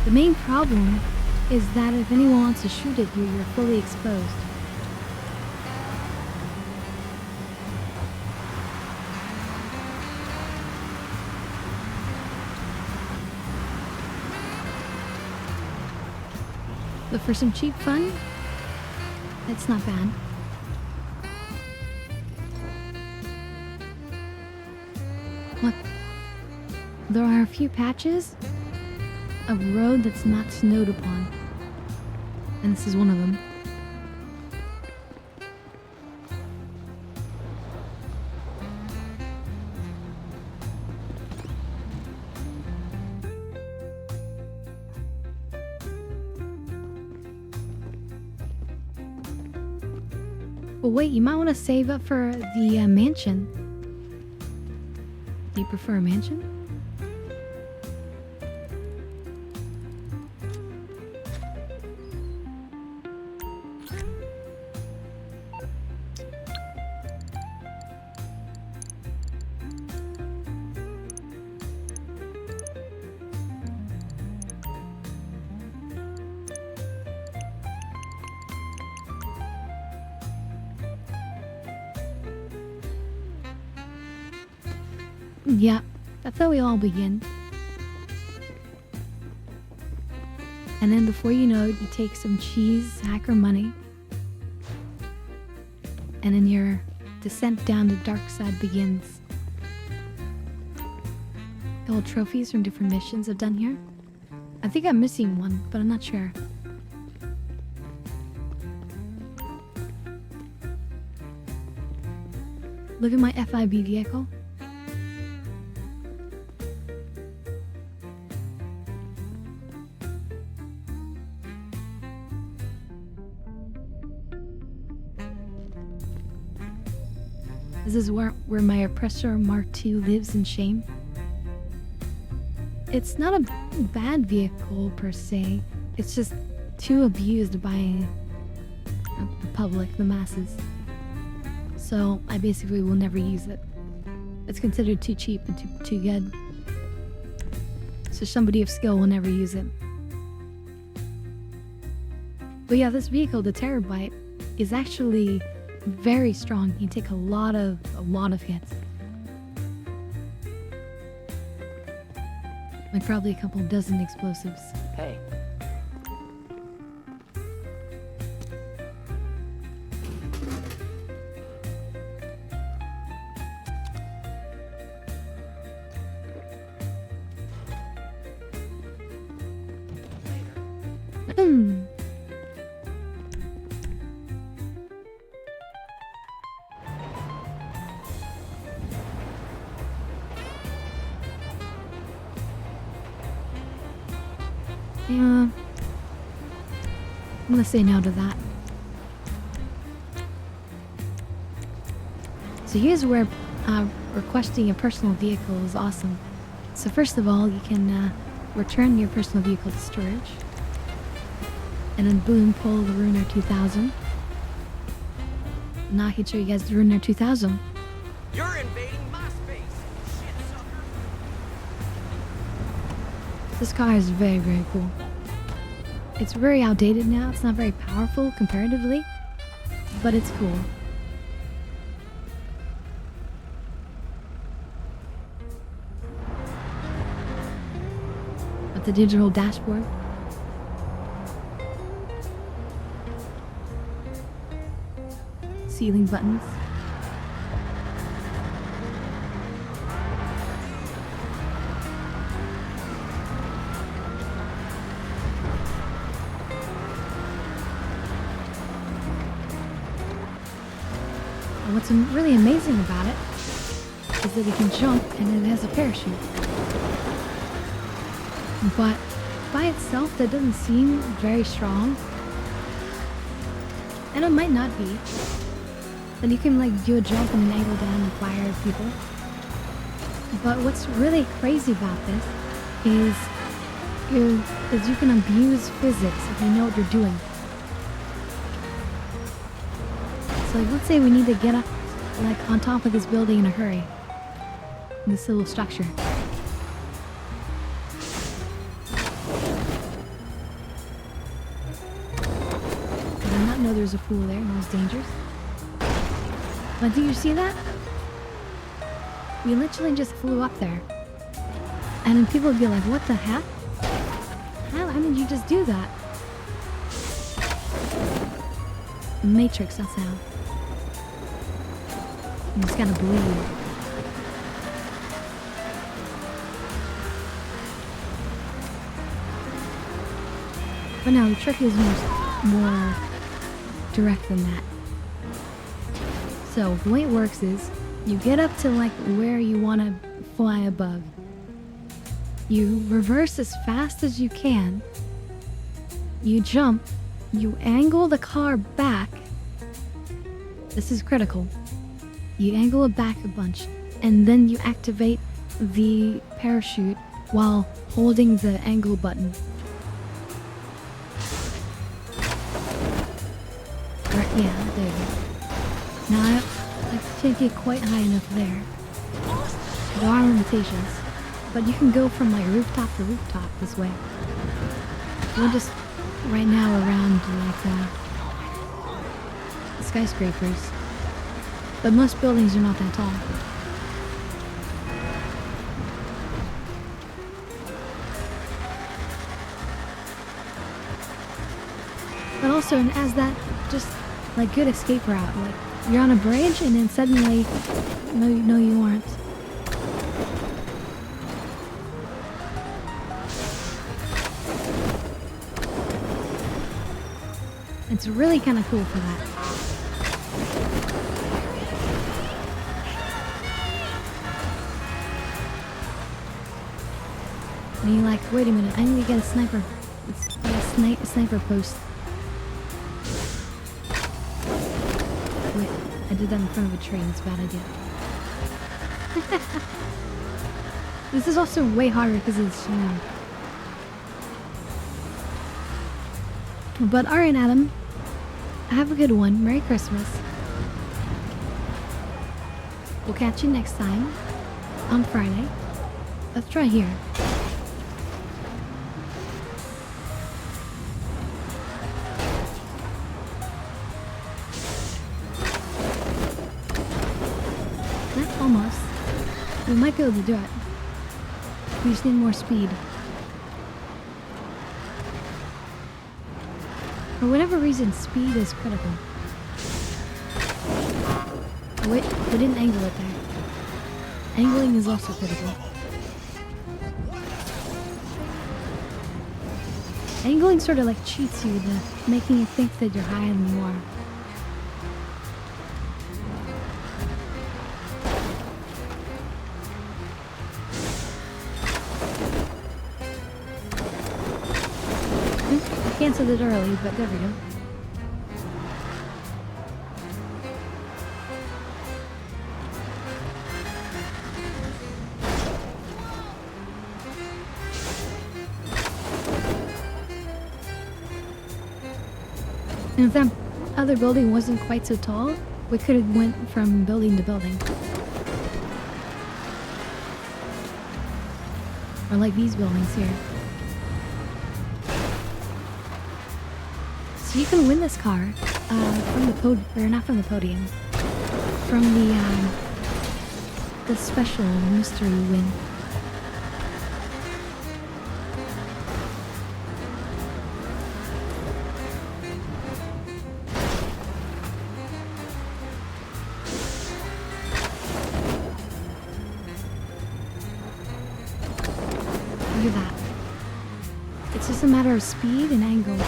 The main problem is that if anyone wants to shoot at you, you're fully exposed. But for some cheap fun, it's not bad. Look, there are a few patches of road that's not snowed upon, and this is one of them. But wait, you might want to save up for the mansion. Do you prefer a mansion? Yeah, that's how we all begin. And then before you know it, you take some cheese, hacker money, and then your descent down the dark side begins. Old trophies from different missions I've done here. I think I'm missing one, but I'm not sure. Look at my FIB vehicle. This is where my oppressor Mark II lives in shame. It's not a bad vehicle per se. It's just too abused by the public, the masses. So I basically will never use it. It's considered too cheap and too good. So somebody of skill will never use it. But yeah, this vehicle, the Terabyte, is actually very strong. You take a lot of hits. Like probably a couple dozen explosives. Hey. Yeah, I'm gonna say no to that. So here's where requesting a personal vehicle is awesome. So first of all, you can return your personal vehicle to storage. And then boom, pull the Ruiner 2000. Now I can show you guys the Ruiner 2000. You're invading my space, shit sucker. This car is very, very cool. It's very outdated now. It's not very powerful comparatively, but it's cool. With the digital dashboard. Ceiling buttons. And what's really amazing about it is that it can jump and it has a parachute. But by itself, that doesn't seem very strong. And it might not be. Then you can like do a jump and an angle down and fire at people. But what's really crazy about this is you can abuse physics if you know what you're doing. So like, let's say we need to get up like on top of this building in a hurry. This little structure. I did not know there's a pool there and it was dangerous. But do you see that? We literally just flew up there. And then people would be like, what the heck? How did you just do that? Matrix, that's how. You just gotta believe. But no, the trick is more direct than that. So the way it works is you get up to like where you want to fly above. You reverse as fast as you can. You jump. You angle the car back. This is critical. You angle it back a bunch, and then you activate the parachute while holding the angle button. Yeah, there you go. Now I can't get quite high enough there. There are limitations, but you can go from like rooftop to rooftop this way. We're just right now around like skyscrapers, but most buildings are not that tall. But also, and as that just like good escape route, like you're on a bridge and then suddenly, no you aren't. It's really kind of cool for that. And you're like, wait a minute, I need to get a sniper. It's a sniper post. Wait, I did that in front of a train. It's a bad idea. This is also way harder because it's snow. But alright, Adam. Have a good one. Merry Christmas. We'll catch you next time on Friday. Let's try here. Almost. We might be able to do it. We just need more speed. For whatever reason, speed is critical. Oh, wait, we didn't angle it there. Angling is also critical. Angling sort of like cheats you into making you think that you're higher than you are. Canceled it early, but there we go. And if that other building wasn't quite so tall, we could have went from building to building. Or like these buildings here. So you can win this car from the not from the podium, from the special mystery win. Look at that. It's just a matter of speed and angle.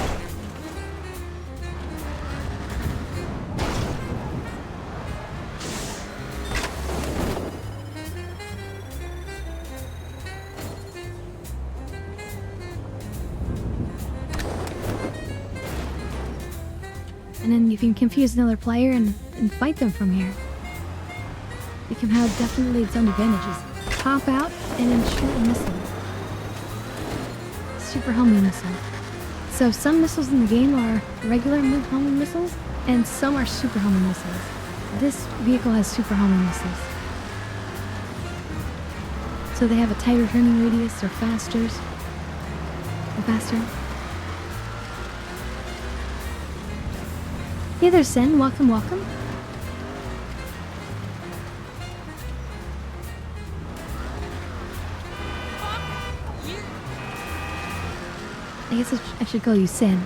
And then you can confuse another player and fight them from here. It can have definitely its own advantages. Pop out and then shoot a missile. Super homing missile. So some missiles in the game are regular homing missiles, and some are super homing missiles. This vehicle has super homing missiles. So they have a tighter turning radius, they're faster. Hey there, Sen. Welcome, welcome. I guess I should call you Sid.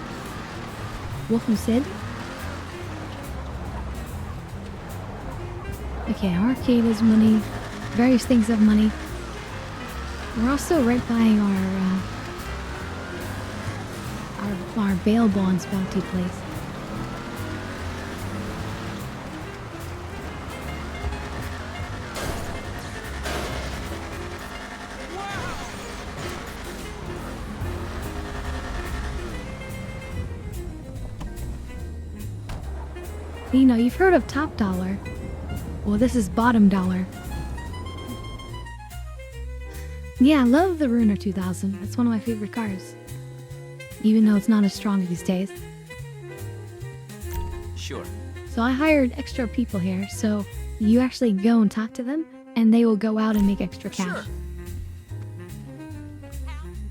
Welcome, Sid. Okay, arcade is money. Various things have money. We're also right by our bail bonds bounty place. You know, you've heard of Top Dollar. Well, this is Bottom Dollar. Yeah, I love the Ruiner 2000. It's one of my favorite cars. Even though it's not as strong these days. Sure. So I hired extra people here, so you actually go and talk to them, and they will go out and make extra cash. Sure.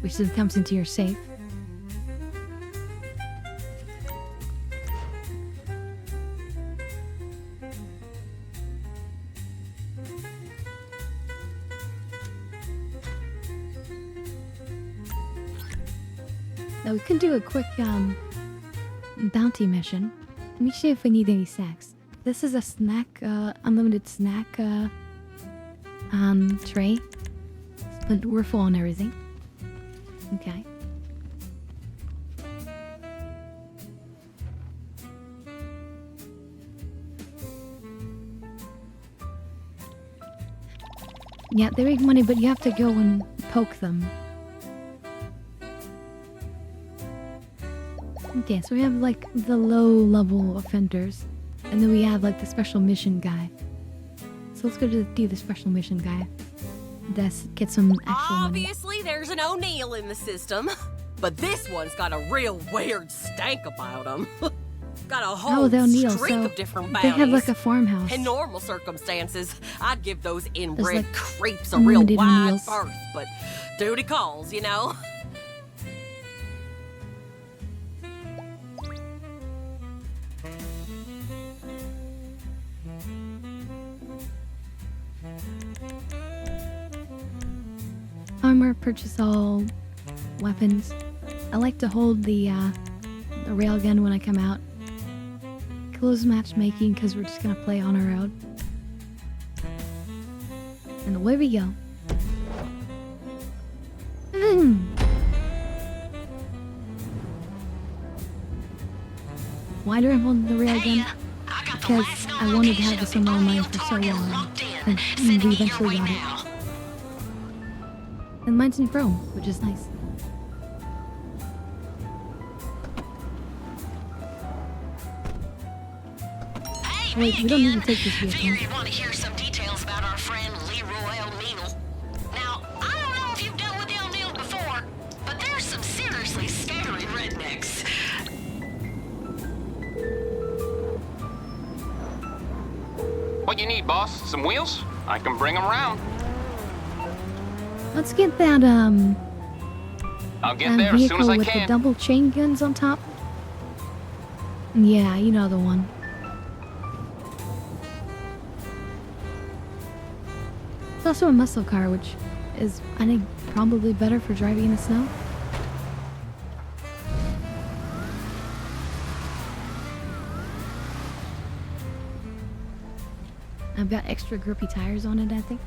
Which then comes into your safe. Now we can do a quick bounty mission. Let me see if we need any snacks. This is a snack, unlimited snack tray. But we're full on everything. Okay. Yeah, they make money, but you have to go and poke them. Okay, so we have like the low-level offenders, and then we have like the special mission guy. So let's go to do the special mission guy. Let's get some actual money. Obviously, there's an O'Neill in the system, but this one's got a real weird stank about him. Got a whole the O'Neill, streak so of different they bounties. have like a farmhouse. In normal circumstances, I'd give those inbred like creeps a real unlimited wide O'Neills. berth, but duty calls, you know? Armor, purchase all weapons. I like to hold the railgun when I come out. Close matchmaking because we're just gonna play on our own. And away we go. Why do I hold the railgun? Because I wanted to have this on my mind for so long, and we eventually got it. And mine's in chrome, which is nice. Wait, we don't need to take this vehicle. Figure you want to hear some details about our friend Leroy O'Neill. Now, I don't know if you've dealt with the O'Neill before, but there's some seriously scary rednecks. What you need, boss? Some wheels? I can bring them around. Let's get that I'll get there as soon vehicle as I with the can. double chain guns on top. Yeah, you know the one. It's also a muscle car, which is, I think, probably better for driving in the snow. I've got extra grippy tires on it, I think.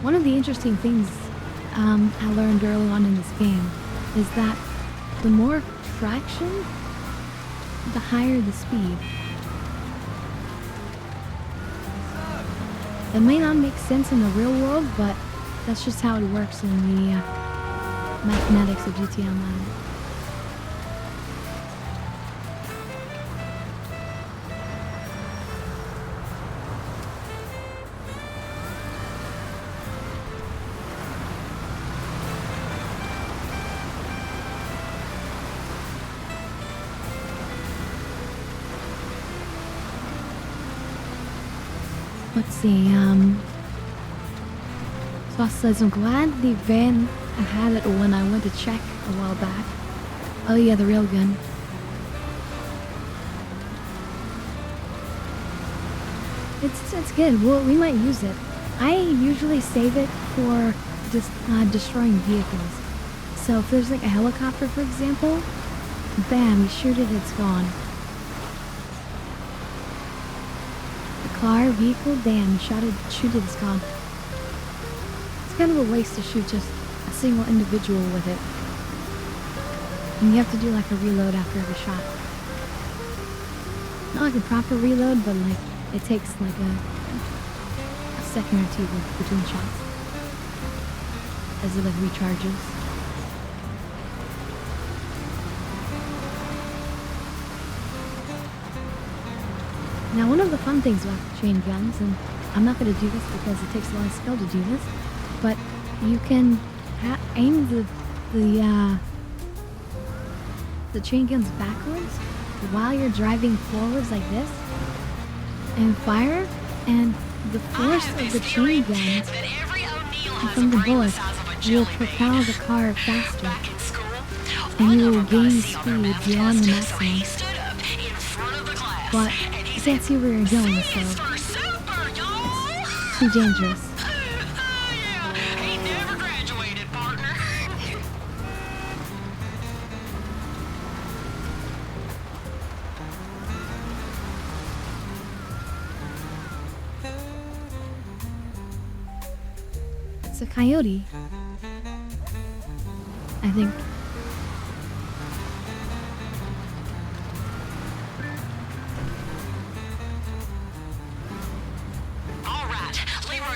One of the interesting things I learned early on in this game is that the more traction the higher the speed. That may not make sense in the real world, but that's just how it works in the mathematics of GTA Online. Let's see, Boss says, I'm glad the van had it when I went to check a while back. Oh yeah, the railgun. It's good. Well, we might use it. I usually save it for just destroying vehicles. So if there's like a helicopter, for example, bam, you shoot it, it's gone. Car, vehicle, damn, you shoot it, it's gone. It's kind of a waste to shoot just a single individual with it. And you have to do like a reload after every shot. Not like a proper reload, but like it takes like a second or two between shots. As it like recharges. Now, one of the fun things about chain guns, and I'm not going to do this because it takes a lot of skill to do this, but you can aim the chain guns backwards while you're driving forwards like this, and fire, and the force of the chain guns and from the bullets will propel the car faster, and you will gain speed beyond the maximum. But you can't see where you're going, so it's too dangerous. It's a coyote, I think.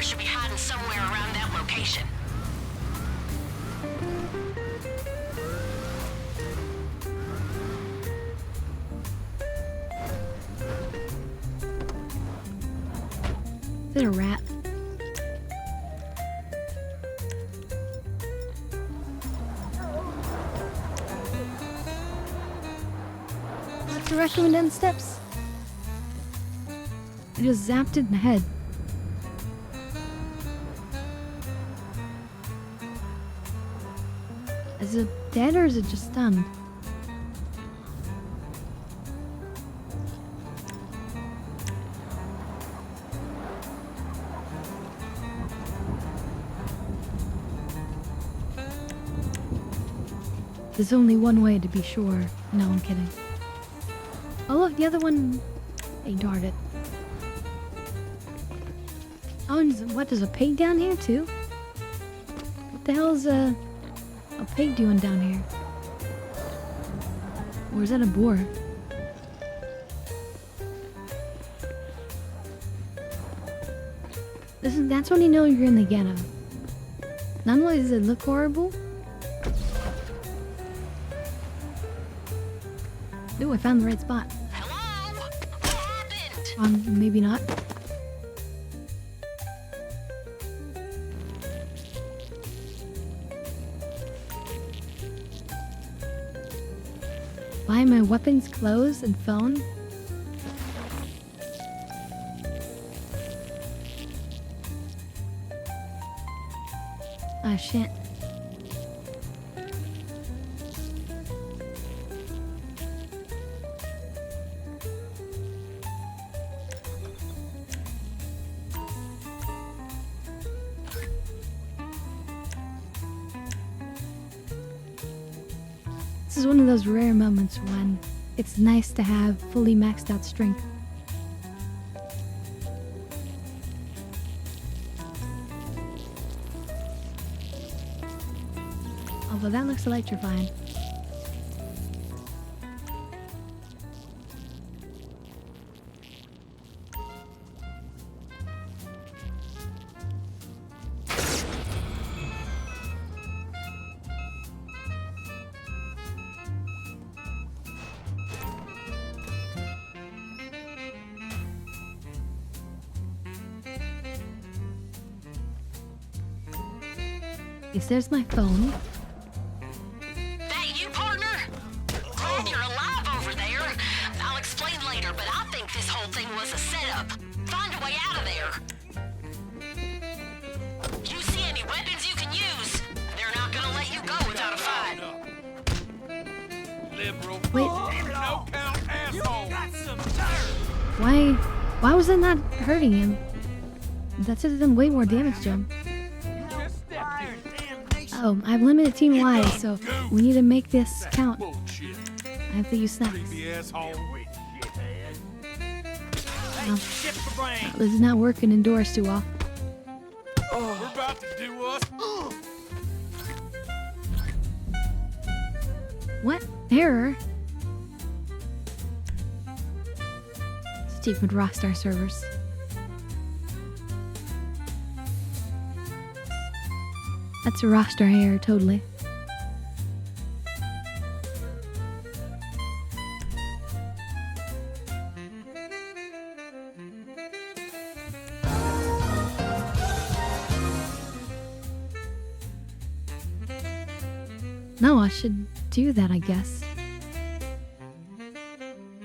Should be hiding somewhere around that location. Is it a rat? Let's rush him down the steps. I just zapped it in the head. Is it dead or is it just stunned? There's only one way to be sure. No, I'm kidding. Oh look, the other one... Hey, darn it. Oh, and what, there's a pig down here too? What the hell is a pig doing down here? Or is that a boar? That's when you know you're in the ghetto. Not only does it look horrible. Ooh, I found the right spot. Hello? What happened? Maybe not. Buy my weapons, clothes, and phone. Ah, shit. This is one of those rare moments when it's nice to have fully maxed out strength. Although that looks electrifying. Yes, there's my phone. That you, partner? Glad you're alive over there. I'll explain later, but I think this whole thing was a setup. Find a way out of there. You see any weapons you can use? They're not gonna let you go without a fight. Liberal. Wait. No count asshole. Got some dirt. Why was it not hurting him? That should have done way more damage to him. Oh, I've limited team wise, so we need to make this count. Bullshit. I have to use snacks. Creepy asshole. Oh, this is not working indoors too well. We're about to do us. What? Error? Stupid Rockstar servers. That's a Rockstar error, totally. No, I should do that, I guess.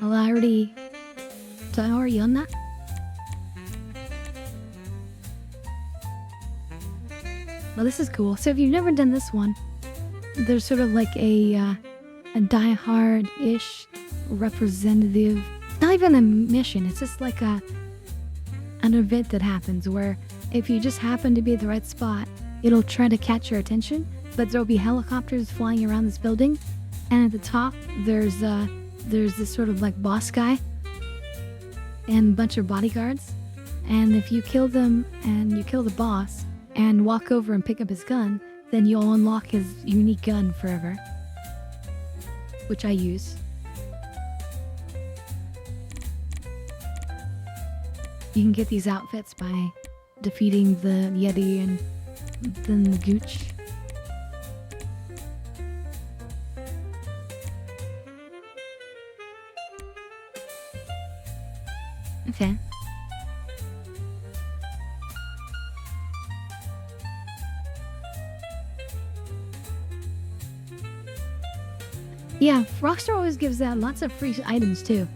Well, I already... Did I already on that? Well, this is cool. So if you've never done this one, there's sort of like a die-hard-ish representative... Not even a mission, it's just like an event that happens where if you just happen to be at the right spot, it'll try to catch your attention, but there'll be helicopters flying around this building, and at the top there's this sort of like boss guy and a bunch of bodyguards, and if you kill them and you kill the boss and walk over and pick up his gun, then you'll unlock his unique gun forever, which I use. You can get these outfits by defeating the Yeti and then the Gooch. Okay. Yeah, Rockstar always gives out lots of free items too.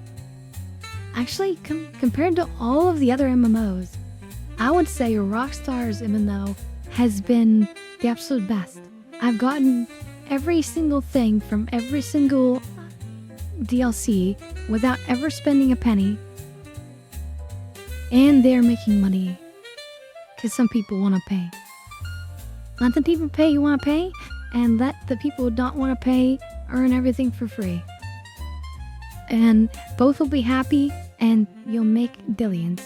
Actually, compared to all of the other MMOs, I would say Rockstar's MMO has been the absolute best. I've gotten every single thing from every single DLC without ever spending a penny. And they're making money. Because some people want to pay. Let the people pay who want to pay, and let the people who don't want to pay earn everything for free. And both will be happy, and you'll make billions.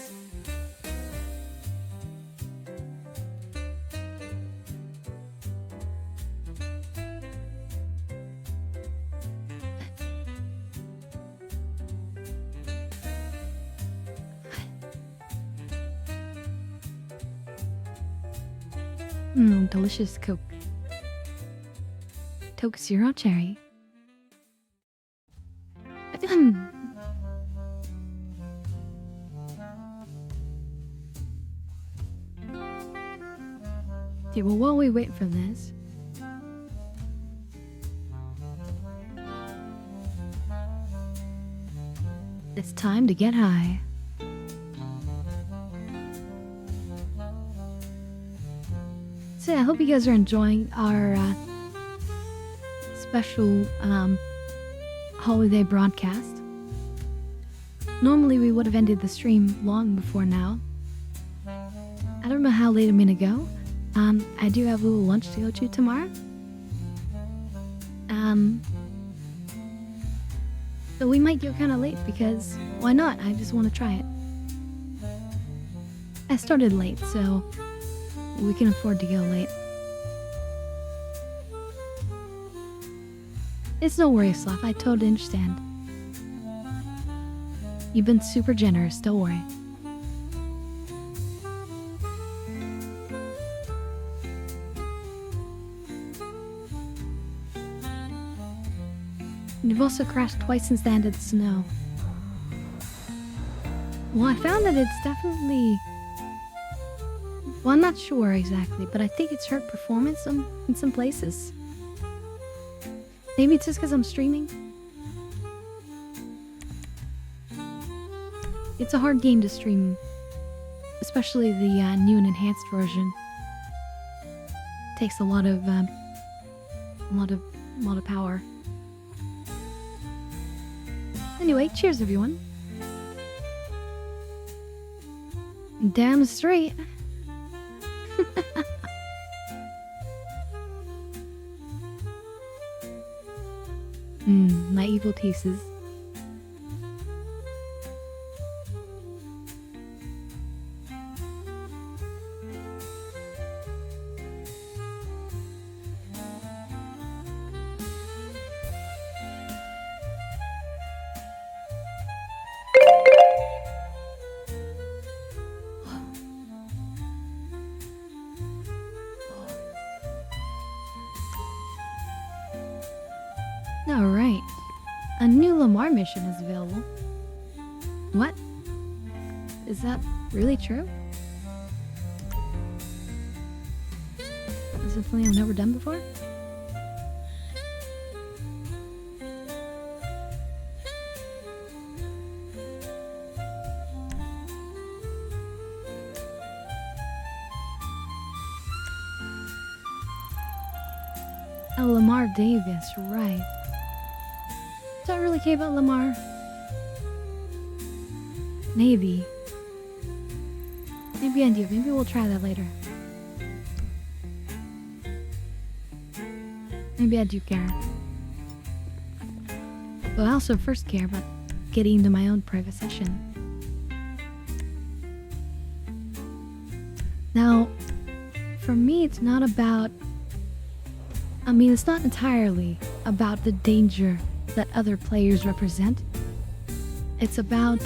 Delicious Coke. Coke Zero Cherry. Okay, well, while we wait for this, it's time to get high. So yeah, I hope you guys are enjoying our special holiday broadcast. Normally we would have ended the stream long before now. I don't know how late I'm gonna go. I do have a little lunch to go to tomorrow. So we might go kind of late because why not? I just want to try it. I started late, so we can afford to go late. It's no worries, Sloth. I totally understand. You've been super generous. Don't worry. You've also crashed twice since the end of the snow. Well, I found that it's definitely Well, I'm not sure exactly, but I think it's hurt performance in some places. Maybe it's just because I'm streaming. It's a hard game to stream, especially the new and enhanced version. Takes a lot of power. Anyway, cheers everyone. Damn straight. My evil pieces. Alright. A new Lamar mission is available. What? Is that really true? Is it something I've never done before? Oh, Lamar Davis, right. Don't really care about Lamar. Maybe. Maybe I do. Maybe we'll try that later. Maybe I do care. But I also first care about getting into my own private session. Now, for me, it's not about... I mean, it's not entirely about the danger that other players represent. It's about,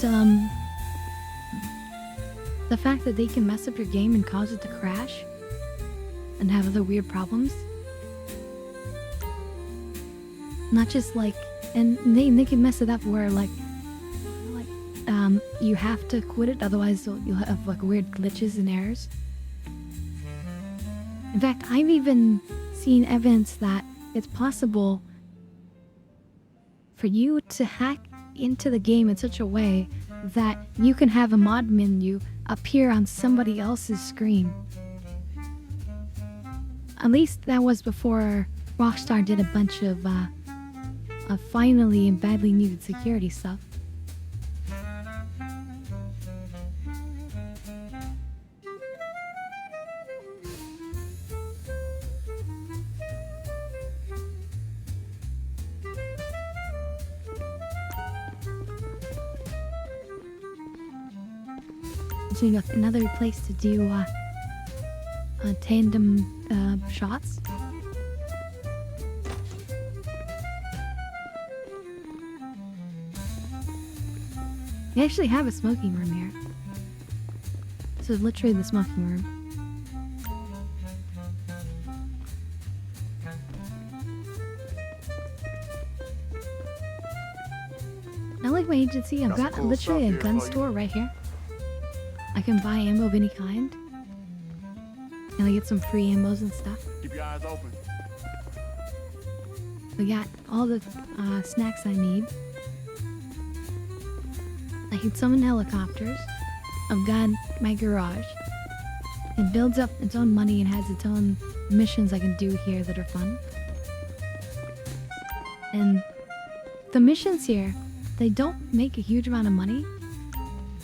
the fact that they can mess up your game and cause it to crash and have other weird problems. Not just like, and they can mess it up where you have to quit it, otherwise you'll have like weird glitches and errors. In fact, I've even seen evidence that it's possible for you to hack into the game in such a way that you can have a mod menu appear on somebody else's screen. At least that was before Rockstar did a bunch of finally and badly needed security stuff. So you got another place to do tandem shots. We actually have a smoking room here. This is literally the smoking room. Now, like my agency, I've got literally a gun store right here. I can buy ammo of any kind. And I get some free ammos and stuff. Keep your eyes open. We got all the snacks I need. I can summon helicopters. I've got my garage. It builds up its own money and has its own missions I can do here that are fun. And the missions here, they don't make a huge amount of money.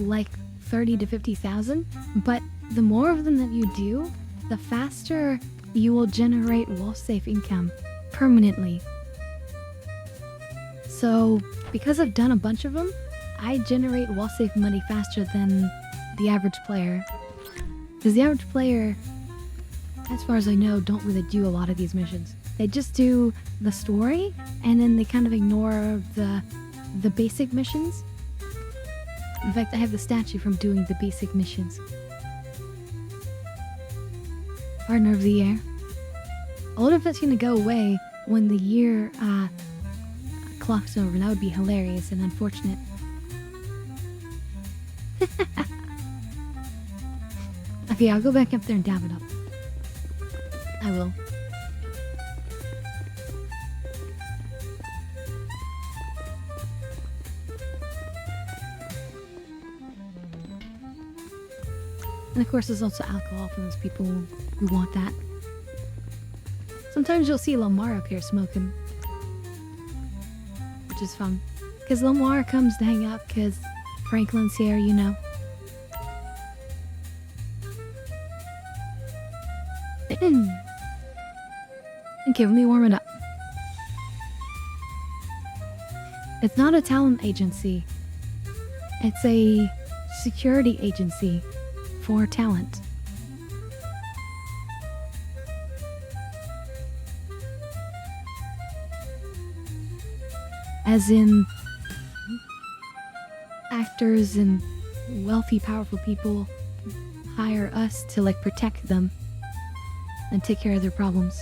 Like 30 to 50,000, but the more of them that you do, the faster you will generate wall-safe income permanently. So, because I've done a bunch of them, I generate wall-safe money faster than the average player. Because the average player, as far as I know, don't really do a lot of these missions. They just do the story, and then they kind of ignore the basic missions. In fact, I have the statue from doing the basic missions. Partner of the year. I wonder if that's gonna go away when the year clock's over. That would be hilarious and unfortunate. Okay, I'll go back up there and dab it up. I will. And of course, there's also alcohol for those people who want that. Sometimes you'll see Lamar up here smoking, which is fun. Because Lamar comes to hang out because Franklin's here, you know. Okay, let me warm it up. It's not a talent agency. It's a security agency for talent. As in, actors and wealthy, powerful people hire us to like protect them and take care of their problems.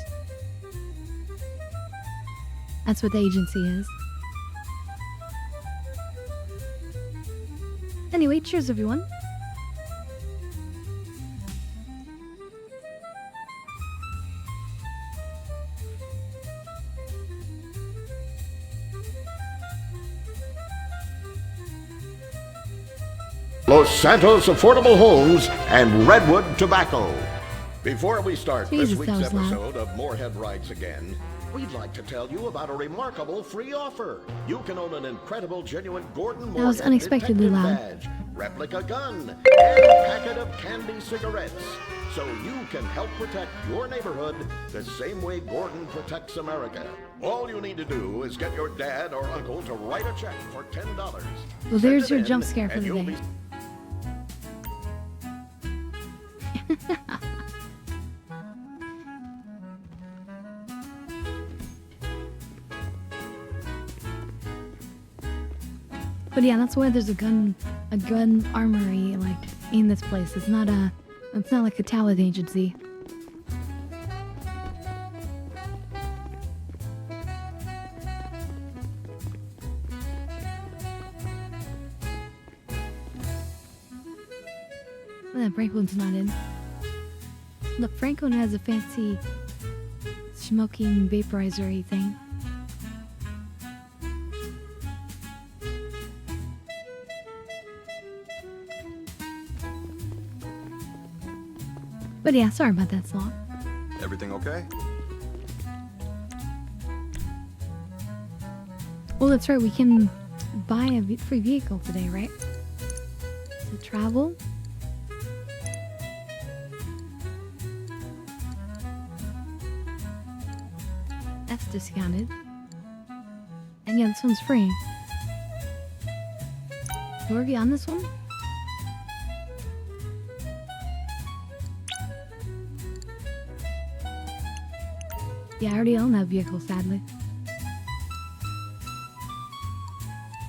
That's what the agency is. Anyway, cheers everyone. Los Santos Affordable Homes and Redwood Tobacco. Before we start Jesus, this week's that was loud. episode of Moorhead Rides Again, we'd like to tell you about a remarkable free offer. You can own an incredible, genuine Gordon That was Moorhead unexpectedly detective loud. badge, replica gun, and a packet of candy cigarettes. So you can help protect your neighborhood the same way Gordon protects America. All you need to do is get your dad or uncle to write a check for $10. Well, there's Send your it jump in, scare for and the you'll day. be- But yeah, that's why there's a gun armory like in this place. It's not like a talent agency. Franklin's not in. Look, Franklin has a fancy smoking vaporizer thing. But yeah, sorry about that song. Everything okay? Well, that's right. We can buy a free vehicle today, right? To travel. That's discounted. And yeah, this one's free. So are we on this one? Yeah, I already own that vehicle, sadly.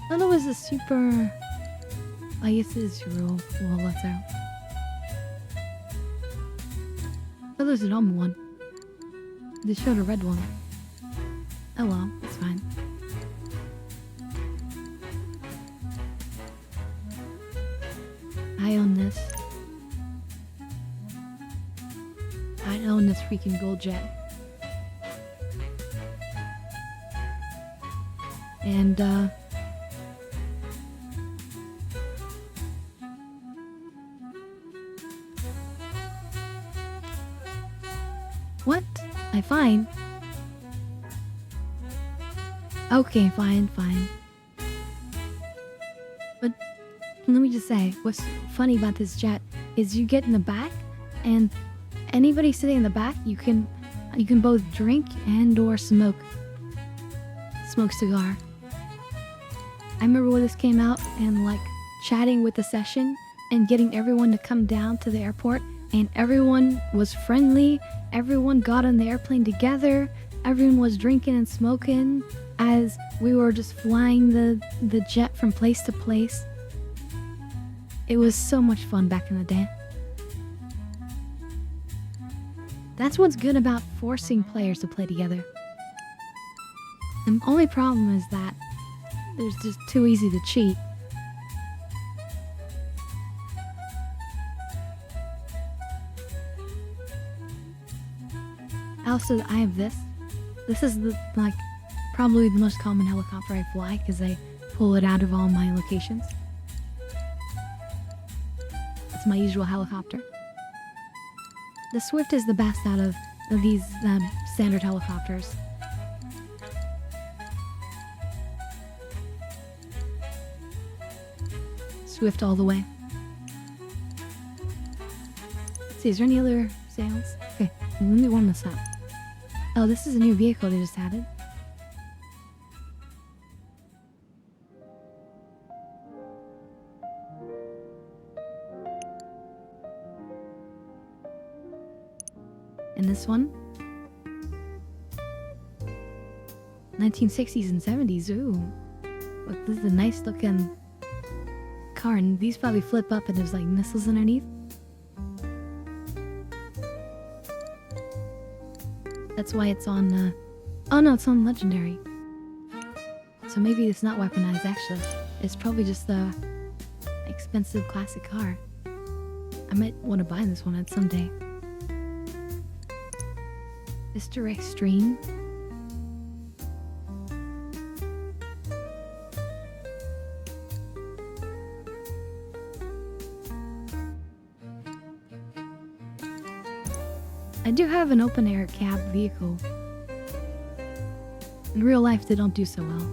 Oh, no, was a super... I guess it is real. Well, let's out. Oh, there's a normal one. They showed a red one. Oh well, it's fine. I own this. I own this freaking gold jet. And, what? Fine. Okay, fine. But let me just say, what's funny about this jet is you get in the back, and anybody sitting in the back, you can both drink and or smoke cigar. I remember when this came out and like chatting with the session and getting everyone to come down to the airport, and everyone was friendly. Everyone got on the airplane together. Everyone was drinking and smoking as we were just flying the jet from place to place. It was so much fun back in the day. That's what's good about forcing players to play together. The only problem is that there's just too easy to cheat. also, I have this. This is the, like, probably the most common helicopter I fly because I pull it out of all my locations. It's my usual helicopter. The Swift is the best out of these standard helicopters. Swift all the way. Let's see, is there any other sales? Okay, let me warm this up. Oh, this is a new vehicle they just added. And this one? 1960s and 70s, ooh. Look, this is a nice looking car, and these probably flip up and there's like missiles underneath. That's why it's on, oh no, it's on Legendary. So maybe it's not weaponized actually. It's probably just a expensive classic car. I might want to buy this one at some day. Mr. Extreme. I do have an open air cab vehicle. In real life, they don't do so well.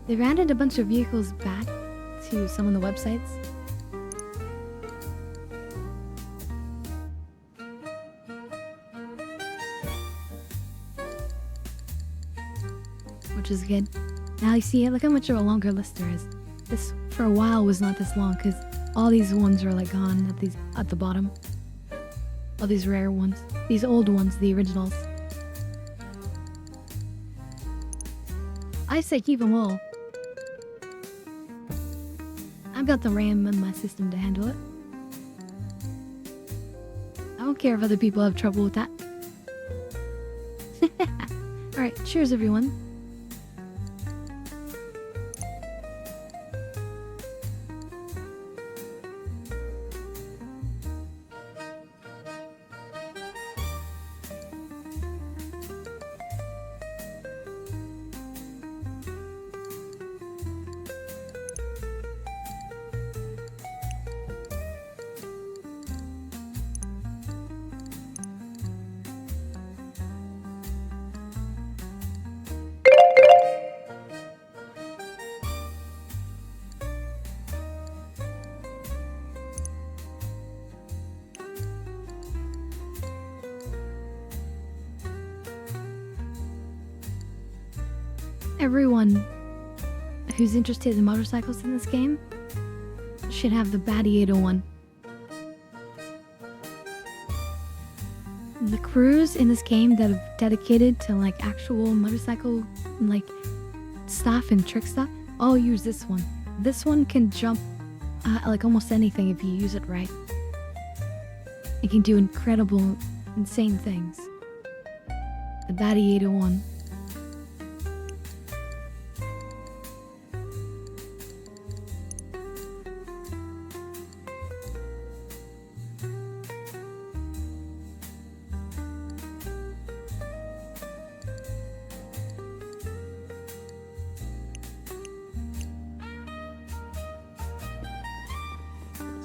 They've added a bunch of vehicles back to some of the websites. Which is good. Now you see, look how much of a longer list there is. This, for a while, was not this long because all these ones are like gone at the bottom. All these rare ones. These old ones, the originals. I say keep them all. I've got the RAM in my system to handle it. I don't care if other people have trouble with that. Alright, cheers everyone. Everyone who's interested in motorcycles in this game should have the Batty 801. The crews in this game that are dedicated to like actual motorcycle like stuff and trick stuff all use this one. This one can jump like almost anything if you use it right. It can do incredible, insane things. The Batty 801.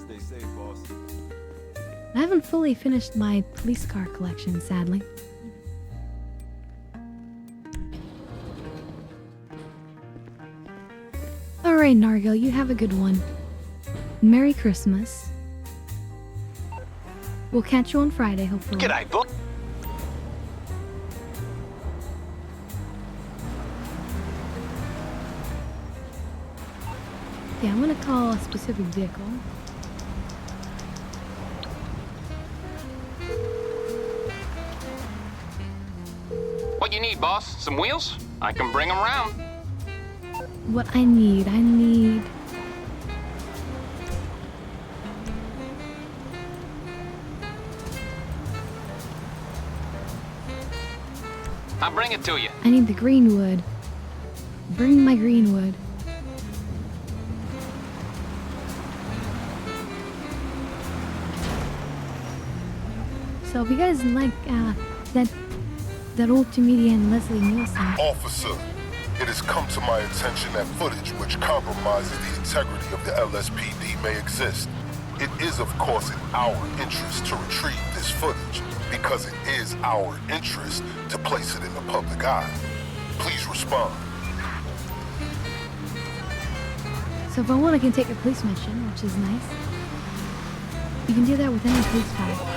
Stay safe, boss. I haven't fully finished my police car collection, sadly. Alright, Nargo, you have a good one. Merry Christmas. We'll catch you on Friday, hopefully. G'day, book. Yeah, I'm gonna call a specific vehicle. What you need, boss? Some wheels? I can bring them around. What I need. I'll bring it to you. I need the green wood. Bring my green wood. So if you guys like that old comedian Leslie Nielsen. Officer, it has come to my attention that footage which compromises the integrity of the LSPD may exist. It is, of course, in our interest to retrieve this footage because it is our interest to place it in the public eye. Please respond. So if I want, I can take a police mission, which is nice. You can do that with any police car.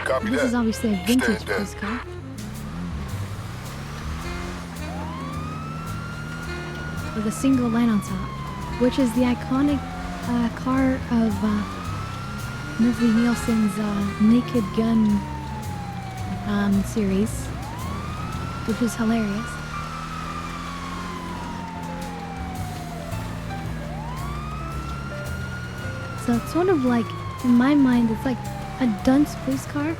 Copy This that. is obviously a vintage Stand police car. With a single light on top, which is the iconic car of Leslie Nielsen's Naked Gun series, which was hilarious. So it's sort of like, in my mind, it's like a dunce police car.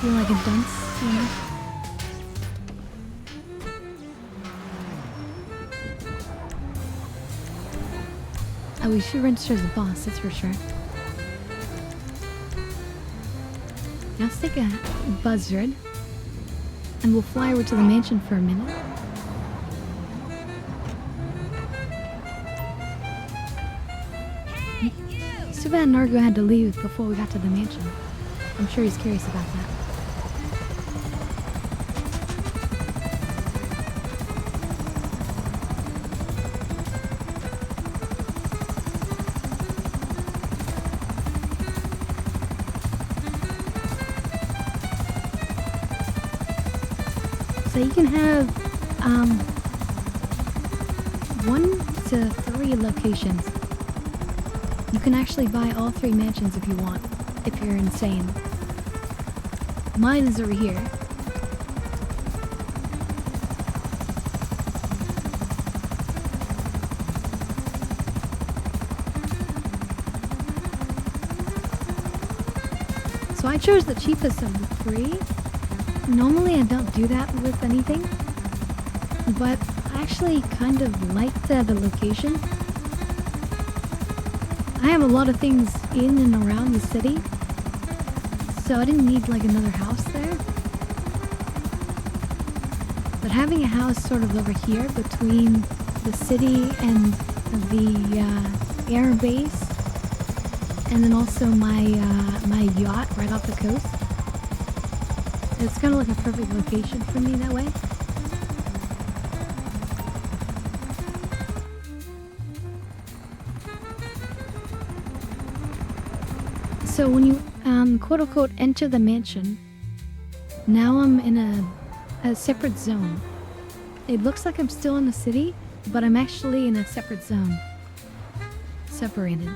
Feel like a dunce, you know? Oh, she registers as a boss, that's for sure. Now let's take a buzzard, and we'll fly over to the mansion for a minute. It's too bad Nargo had to leave before we got to the mansion. I'm sure he's curious about that. So you can have 1 to 3 locations. You can actually buy all 3 mansions if you want, if you're insane. Mine is over here. So I chose the cheapest of the 3. Normally I don't do that with anything, but I actually kind of like the location. I have a lot of things in and around the city, so I didn't need like another house there. But having a house sort of over here between the city and the air base, and then also my yacht right off the coast, it's kind of like a perfect location for me that way. So when you quote-unquote enter the mansion, now I'm in a separate zone. It looks like I'm still in the city, but I'm actually in a separate zone. Separated.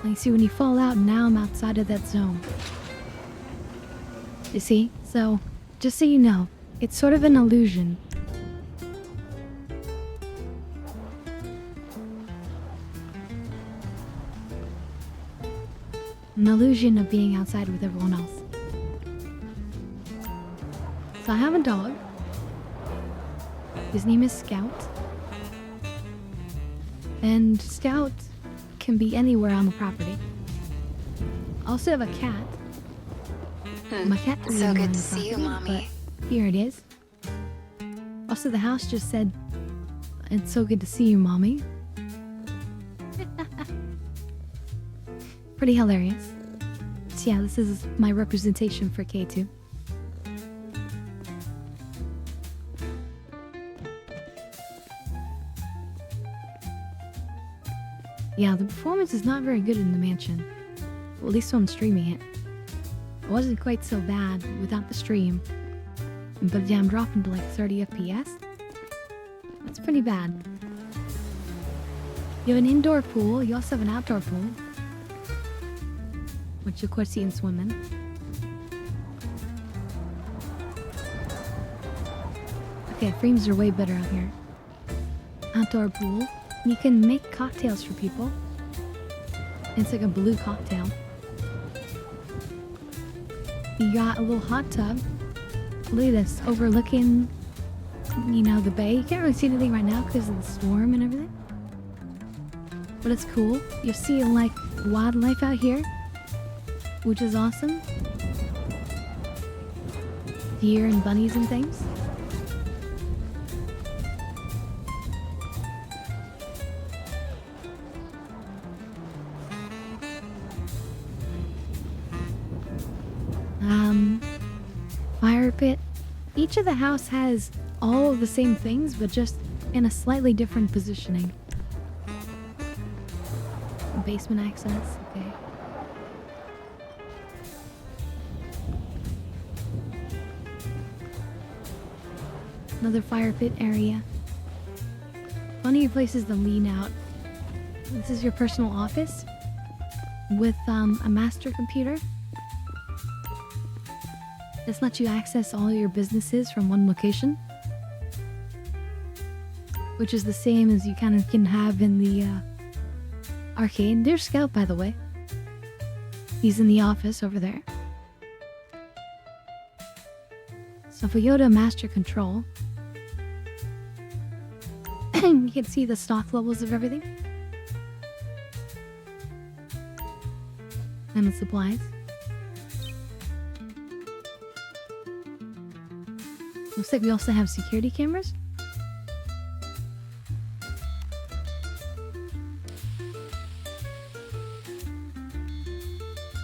Like, see, when you fall out, now I'm outside of that zone. You see? So, just so you know, it's sort of an illusion. An illusion of being outside with everyone else. So I have a dog. His name is Scout. And Scout can be anywhere on the property. I also have a cat. My cat can be So anywhere good on to the see you, property, Mommy. but here it is. Also, the house just said, "It's so good to see you, Mommy." Pretty hilarious. So yeah, this is my representation for K2. Yeah, the performance is not very good in the mansion. Well, at least when I'm streaming it. It wasn't quite so bad without the stream. But yeah, I'm dropping to like 30 FPS. That's pretty bad. You have an indoor pool, you also have an outdoor pool. Which of course you can swim in. Okay, frames are way better out here. Outdoor pool. You can make cocktails for people. It's like a blue cocktail. You got a little hot tub. Look at this, overlooking, you know, the bay. You can't really see anything right now because of the storm and everything. But it's cool. You see like wildlife out here, which is awesome. Deer and bunnies and things. Fire pit. Each of the house has all of the same things, but just in a slightly different positioning. Basement access, okay. Another fire pit area. Funny places to lean out. This is your personal office with a master computer. This lets you access all your businesses from one location, which is the same as you kind of can have in the arcade. There's Scout, by the way. He's in the office over there. So if we go to Master Control, you can see the stock levels of everything. And the supplies. Looks like we also have security cameras.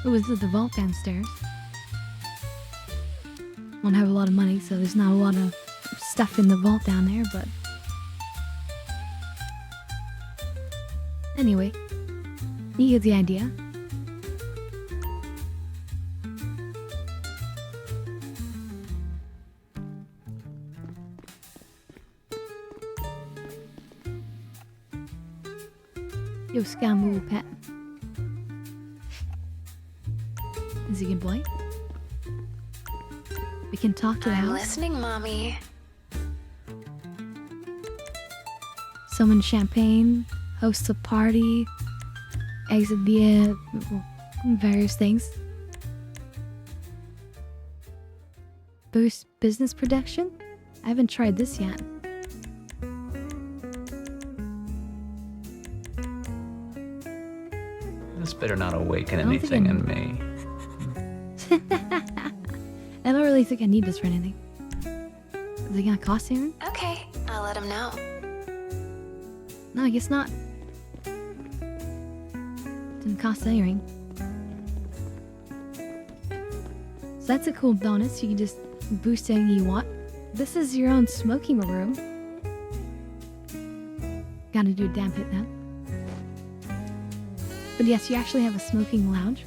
Oh, is it the vault downstairs? Won't have a lot of money, so there's not a lot of stuff in the vault down there, but... Anyway, you get the idea. Yo, Scamu pet. Is he a good boy? We can talk to the house. I'm listening, Mommy. Summon champagne, host a party, exit via various things. Boost business production? I haven't tried this yet. This better not awaken anything in me. I don't really think I need this for anything. Is it gonna cost anything? Okay, I'll let him know. No, I guess not. Didn't cost anything. So that's a cool bonus. You can just boost anything you want. This is your own smoking room. Gotta do a damn hit now. But yes, you actually have a smoking lounge.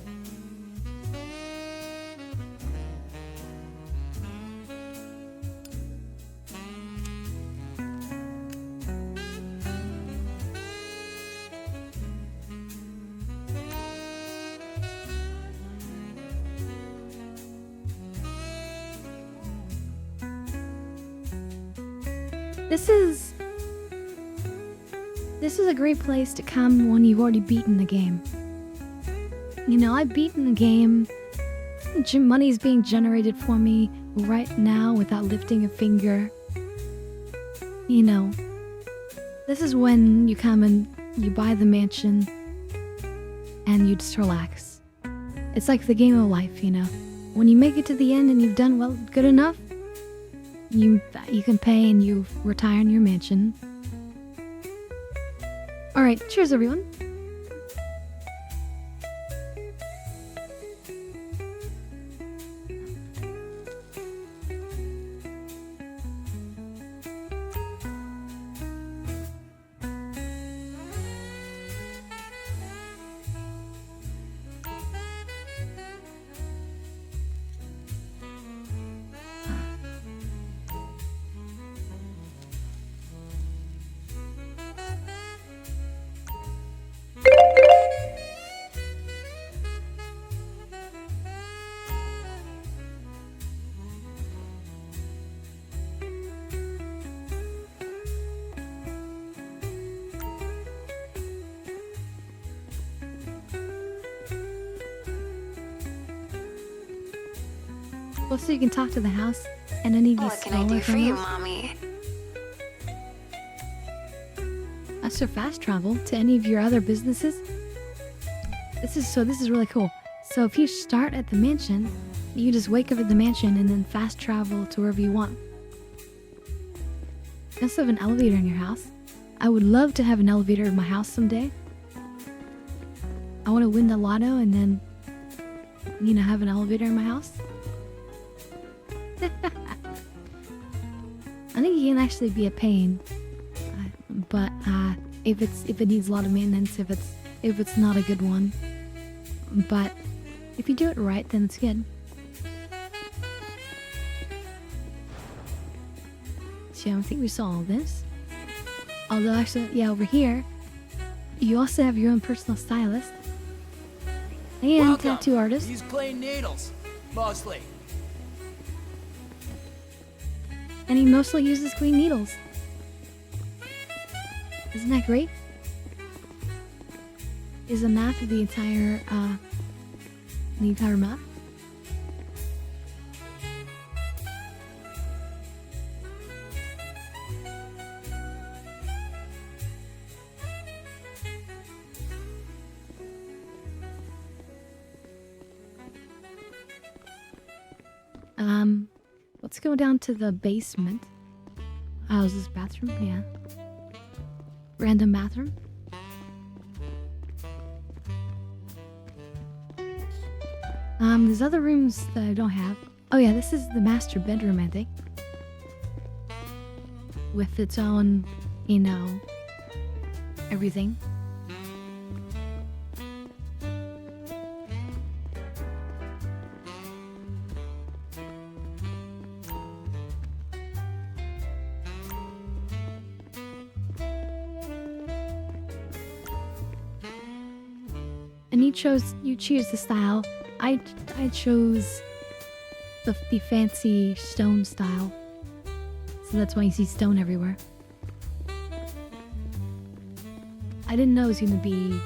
This is a great place to come when you've already beaten the game. You know, I've beaten the game. Money's being generated for me right now without lifting a finger. You know, this is when you come and you buy the mansion and you just relax. It's like the game of life, you know. When you make it to the end and you've done well, good enough, you can pay and you retire in your mansion. Alright, cheers everyone. Well, so you can talk to the house and any of these What can I do for you, Mommy? As for fast travel to any of your other businesses, this is really cool. So if you start at the mansion, you just wake up at the mansion and then fast travel to wherever you want. You also have an elevator in your house. I would love to have an elevator in my house someday. I want to win the lotto and then, have an elevator in my house. I think it can actually be a pain, but if it needs a lot of maintenance, if it's not a good one, but if you do it right, then it's good. So I think we saw all this. Although actually, yeah, over here, you also have your own personal stylist and tattoo artist. Use clean needles, mostly. And he mostly uses clean needles. Isn't that great? Is a map of the entire map. Let's go down to the basement. Oh, is this bathroom? Yeah. Random bathroom. There's other rooms that I don't have. Oh yeah, this is the master bedroom, I think. With its own, everything. And you choose the style. I chose the fancy stone style. So that's why you see stone everywhere. I didn't know it was gonna be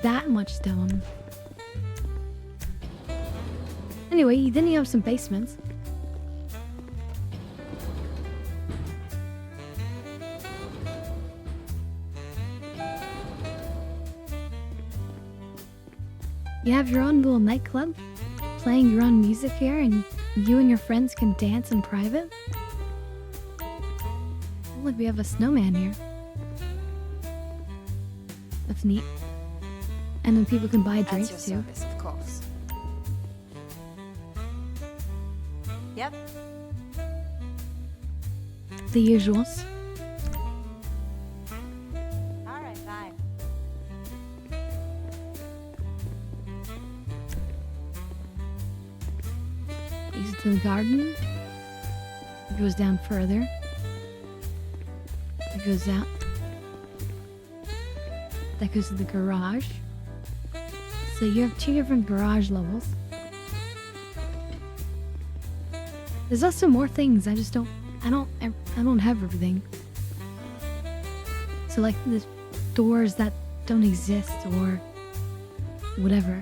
that much stone. Anyway, then you have some basements. You have your own little nightclub, playing your own music here, and you and your friends can dance in private. Oh, look, we have a snowman here. That's neat. And then people can buy drinks At your too. service, of course. Yep. The usuals. All right, fine. Takes it to the garden. It goes down further. It goes out. That goes to the garage. So you have two different garage levels. There's also more things. I don't have everything. So like there's doors that don't exist or whatever.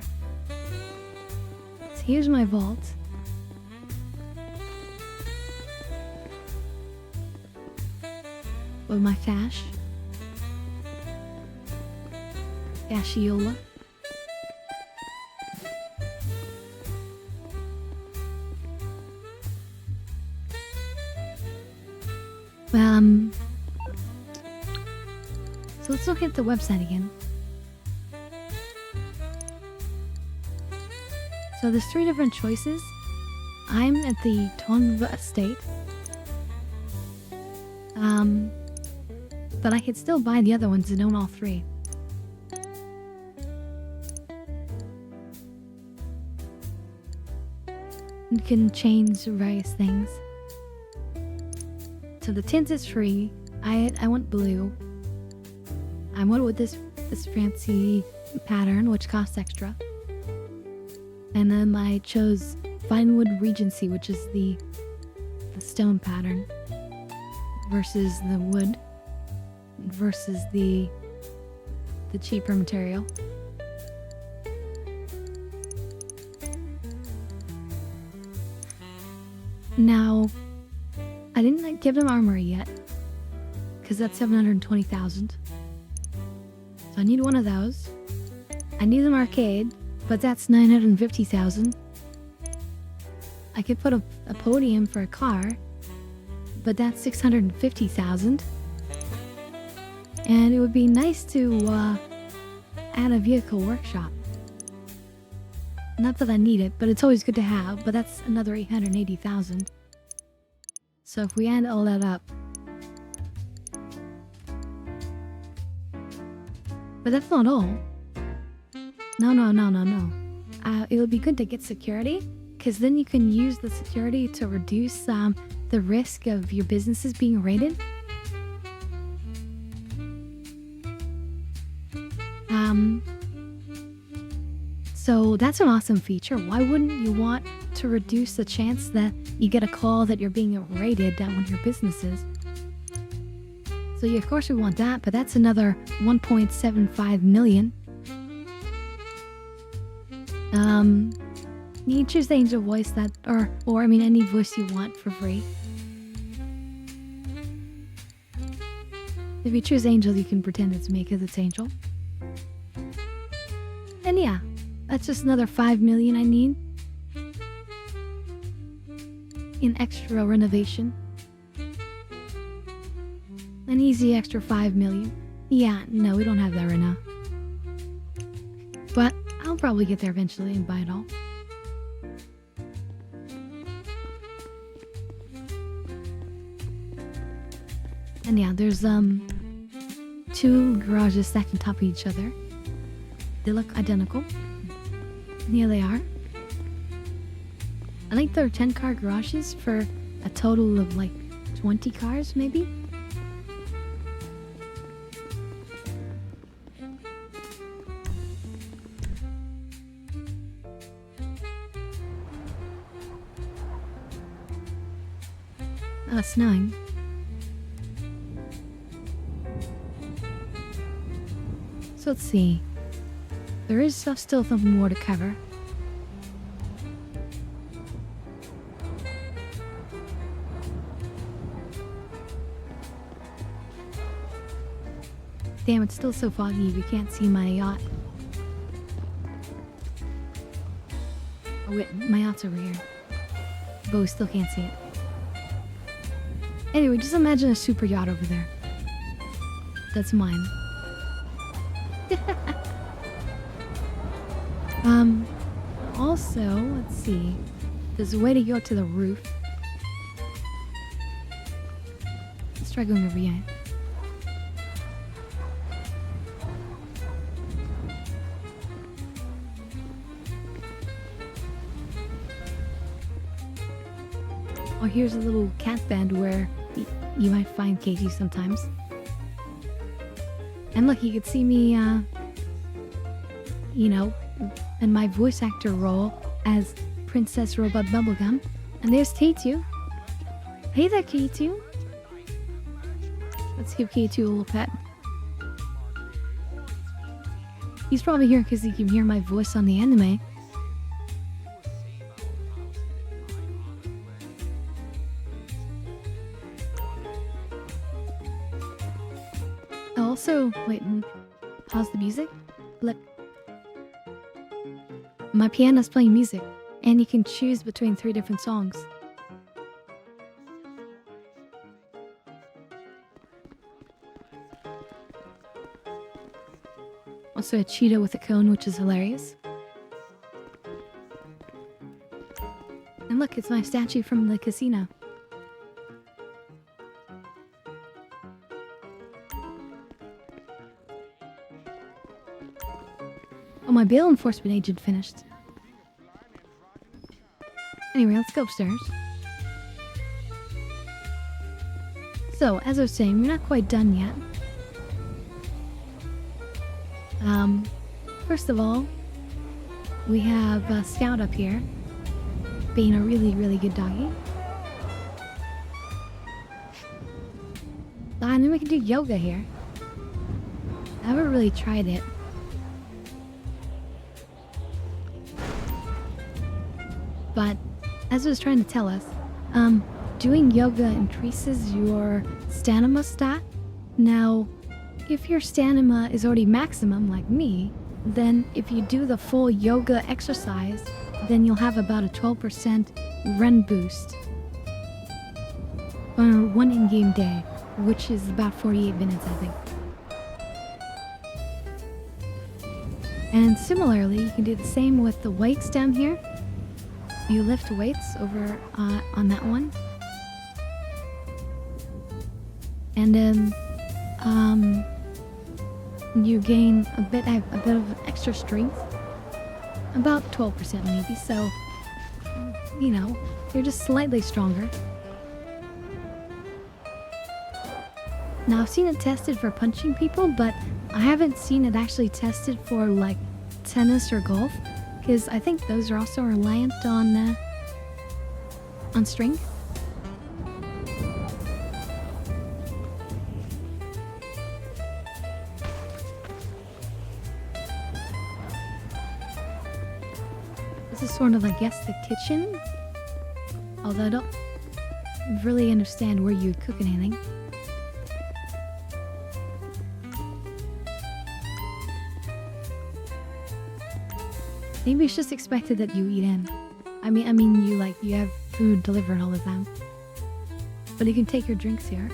So here's my vault. With my fash. Fashiola. So let's look at the website again. So there's 3 different choices. I'm at the Tonva estate. But I could still buy the other ones and own all 3. You can change various things. So the tint is free. I want blue. I went with this fancy pattern, which costs extra. And then I chose Vinewood Regency, which is the stone pattern, versus the wood, versus the cheaper material. Now, I didn't give them armor yet, because that's 720,000. So I need one of those. I need an arcade, but that's 950,000. I could put a podium for a car, but that's 650,000. And it would be nice to add a vehicle workshop. Not that I need it, but it's always good to have, but that's another 880,000. So if we add all that up. But that's not all. No. It would be good to get security, because then you can use the security to reduce the risk of your businesses being raided. So that's an awesome feature. Why wouldn't you want to reduce the chance that you get a call that you're being raided at one of your businesses? So yeah, of course we want that, but that's another 1.75 million. You can choose the angel voice that, or I mean any voice you want for free. If you choose angel, you can pretend it's me because it's angel. And yeah, that's just another 5 million I need in extra renovation. An easy extra 5 million. Yeah, no, we don't have that right now. But I'll probably get there eventually and buy it all. And yeah, there's 2 garages stacked on top of each other. They look identical. And here they are. I think there are 10-car garages for a total of like 20 cars, maybe? Oh, it's snowing. So let's see. There is still something more to cover. Damn, it's still so foggy we can't see my yacht. Oh wait, my yacht's over here. But we still can't see it. Anyway, just imagine a super yacht over there. That's mine. Also, let's see. There's a way to go to the roof. Let's try going over here. Oh, here's a little cat band where you might find Katie sometimes. And look, you could see me, you know, in my voice actor role as Princess Robot Bubblegum. And there's K2. Hey there, K2. Let's give K2 a little pet. He's probably here because he can hear my voice on the anime. Also, wait, pause the music. Look. My piano's playing music, and you can choose between 3 different songs. Also a cheetah with a cone, which is hilarious. And look, it's my statue from the casino. Oh, my bail enforcement agent finished. Anyway, let's go upstairs. So, as I was saying, we're not quite done yet. First of all, we have Scout up here, being a really, really good doggy. And then we can do yoga here. I haven't really tried it. But, as it was trying to tell us, doing yoga increases your stamina stat. Now, if your stamina is already maximum like me, then if you do the full yoga exercise, then you'll have about a 12% run boost on one in-game day, which is about 48 minutes, I think. And similarly, you can do the same with the weights down here. You lift weights over on that one. And then you gain a bit of extra strength. About 12% maybe, so you know, you're just slightly stronger. Now I've seen it tested for punching people, but I haven't seen it actually tested for like tennis or golf, because I think those are also reliant on strength. This is sort of, I guess, the kitchen, although I don't really understand where you cook anything. Maybe it's just expected that you eat in. I mean, you have food delivered all the time. But you can take your drinks here.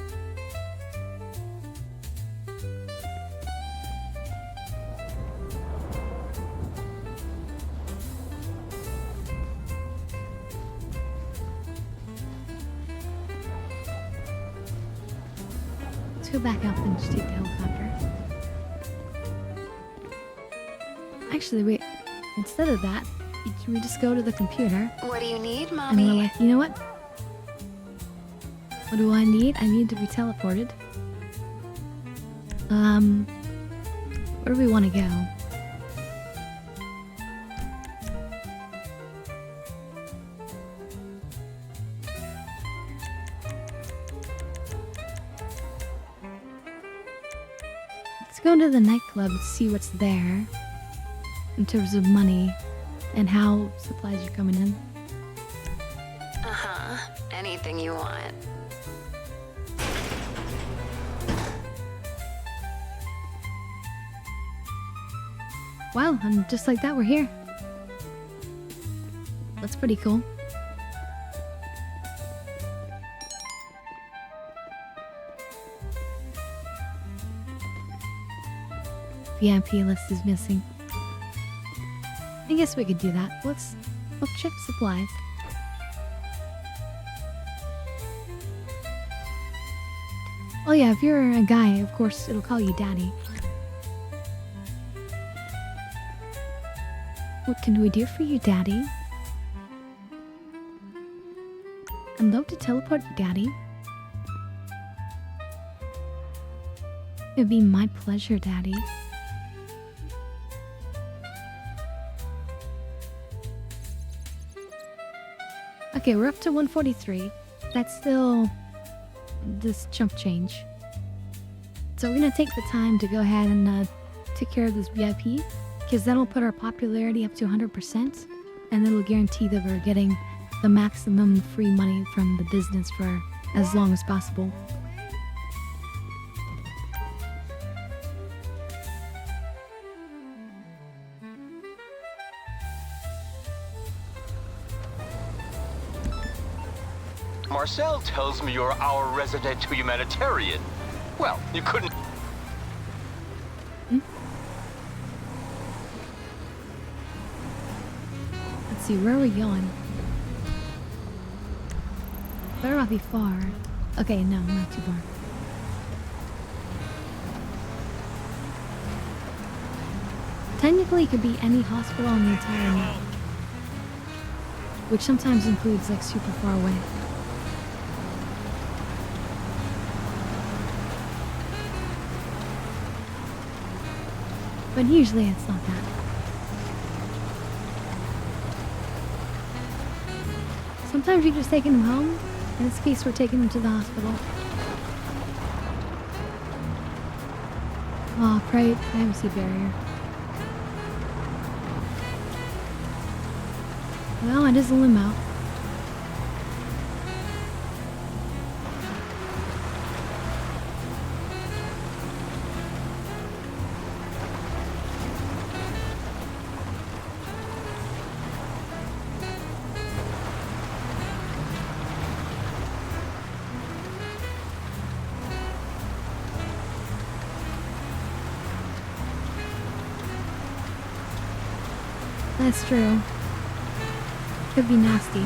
Let's go back up and just take the helicopter. Actually, wait. Instead of that, we just go to the computer. What do you need, Mommy? And we're like, you know what? What do I need? I need to be teleported. Where do we want to go? Let's go to the nightclub and see what's there. In terms of money and how supplies are coming in. Uh-huh. Anything you want. Wow, and just like that, we're here. That's pretty cool. VIP list is missing. I guess we could do that. Let's check supplies. Oh yeah, if you're a guy, of course, it'll call you daddy. What can we do for you, daddy? I'd love to teleport you, daddy. It'd be my pleasure, daddy. Okay, we're up to 143. That's still this chump change. So we're gonna take the time to go ahead and take care of this VIP, because that'll put our popularity up to 100%, and it'll guarantee that we're getting the maximum free money from the business for as long as possible. Marcel tells me you're our resident humanitarian. Well, you couldn't... Let's see, where are we going? Better not be far. Okay, no, not too far. Technically, it could be any hospital in the entire map, which sometimes includes like super far away. But usually it's not that. Sometimes you're just taking them home. In this case, we're taking them to the hospital. Oh, privacy barrier. Well, it is a limo. That's true. Could be nasty.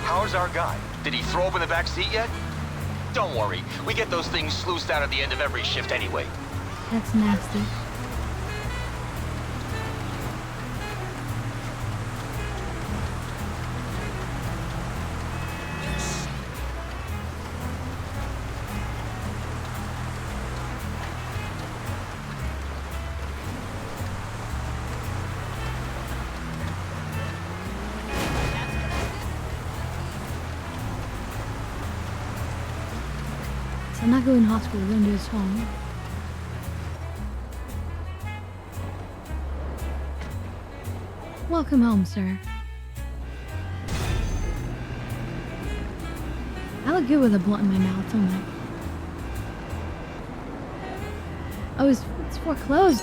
How's our guy? Did he throw up in the back seat yet? Don't worry. We get those things sluiced out at the end of every shift anyway. That's nasty. So I'm not going to hospital, we're going to his home. Welcome home, sir. I look good with a blunt in my mouth, don't I? Oh, it's foreclosed.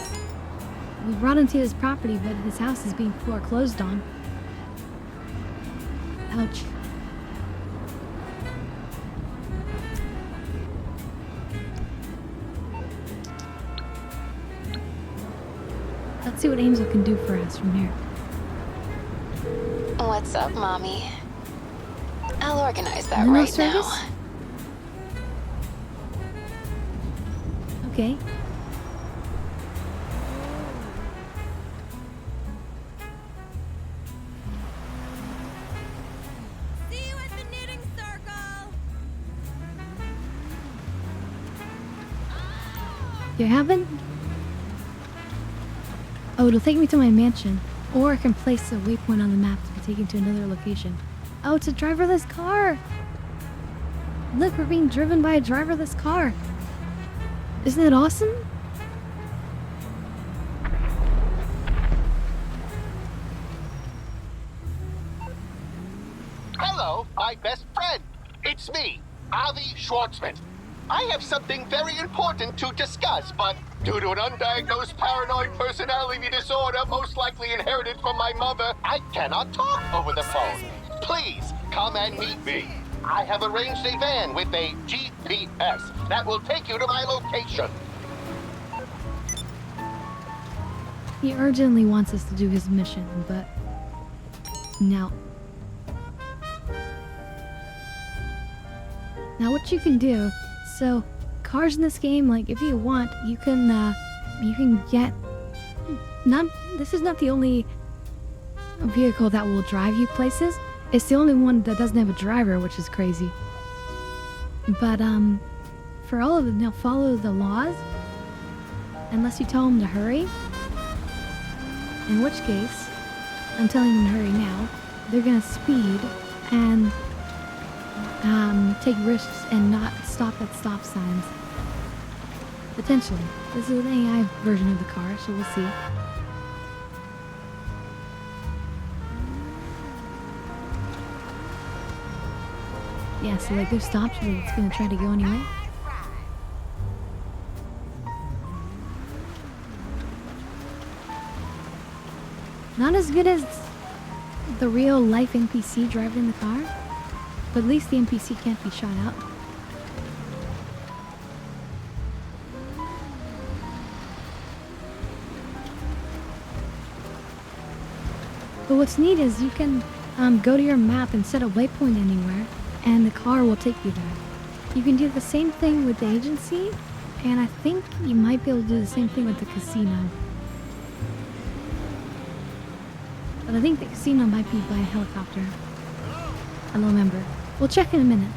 We brought him to his property, but his house is being foreclosed on. Ouch. Let's see what Angel can do for us from here. What's up, Mommy? I'll organize that No right service? now. Okay. See you at the knitting circle. You haven't? Oh, it'll take me to my mansion. Or I can place a waypoint on the map to be taken to another location. Oh, it's a driverless car! Look, we're being driven by a driverless car. Isn't it awesome? Hello, my best friend. It's me, Avi Schwartzman. I have something very important to discuss, but due to an undiagnosed paranoid personality disorder most likely inherited from my mother, I cannot talk over the phone. Please come and meet me. I have arranged a van with a GPS that will take you to my location. He urgently wants us to do his mission, but... Now, what you can do... So, cars in this game, like, if you want, you can get... This is not the only vehicle that will drive you places. It's the only one that doesn't have a driver, which is crazy. But, for all of them, they'll follow the laws. Unless you tell them to hurry. In which case, I'm telling them to hurry now. They're gonna speed and take risks and not stop at stop signs. Potentially. This is an AI version of the car, so we'll see. Yeah, so like there's stops where it's gonna try to go anyway. Not as good as the real life NPC driving the car, but at least the NPC can't be shot out. But what's neat is you can go to your map and set a waypoint anywhere, and the car will take you there. You can do the same thing with the agency, and I think you might be able to do the same thing with the casino. But I think the casino might be by helicopter. I don't remember. We'll check in a minute.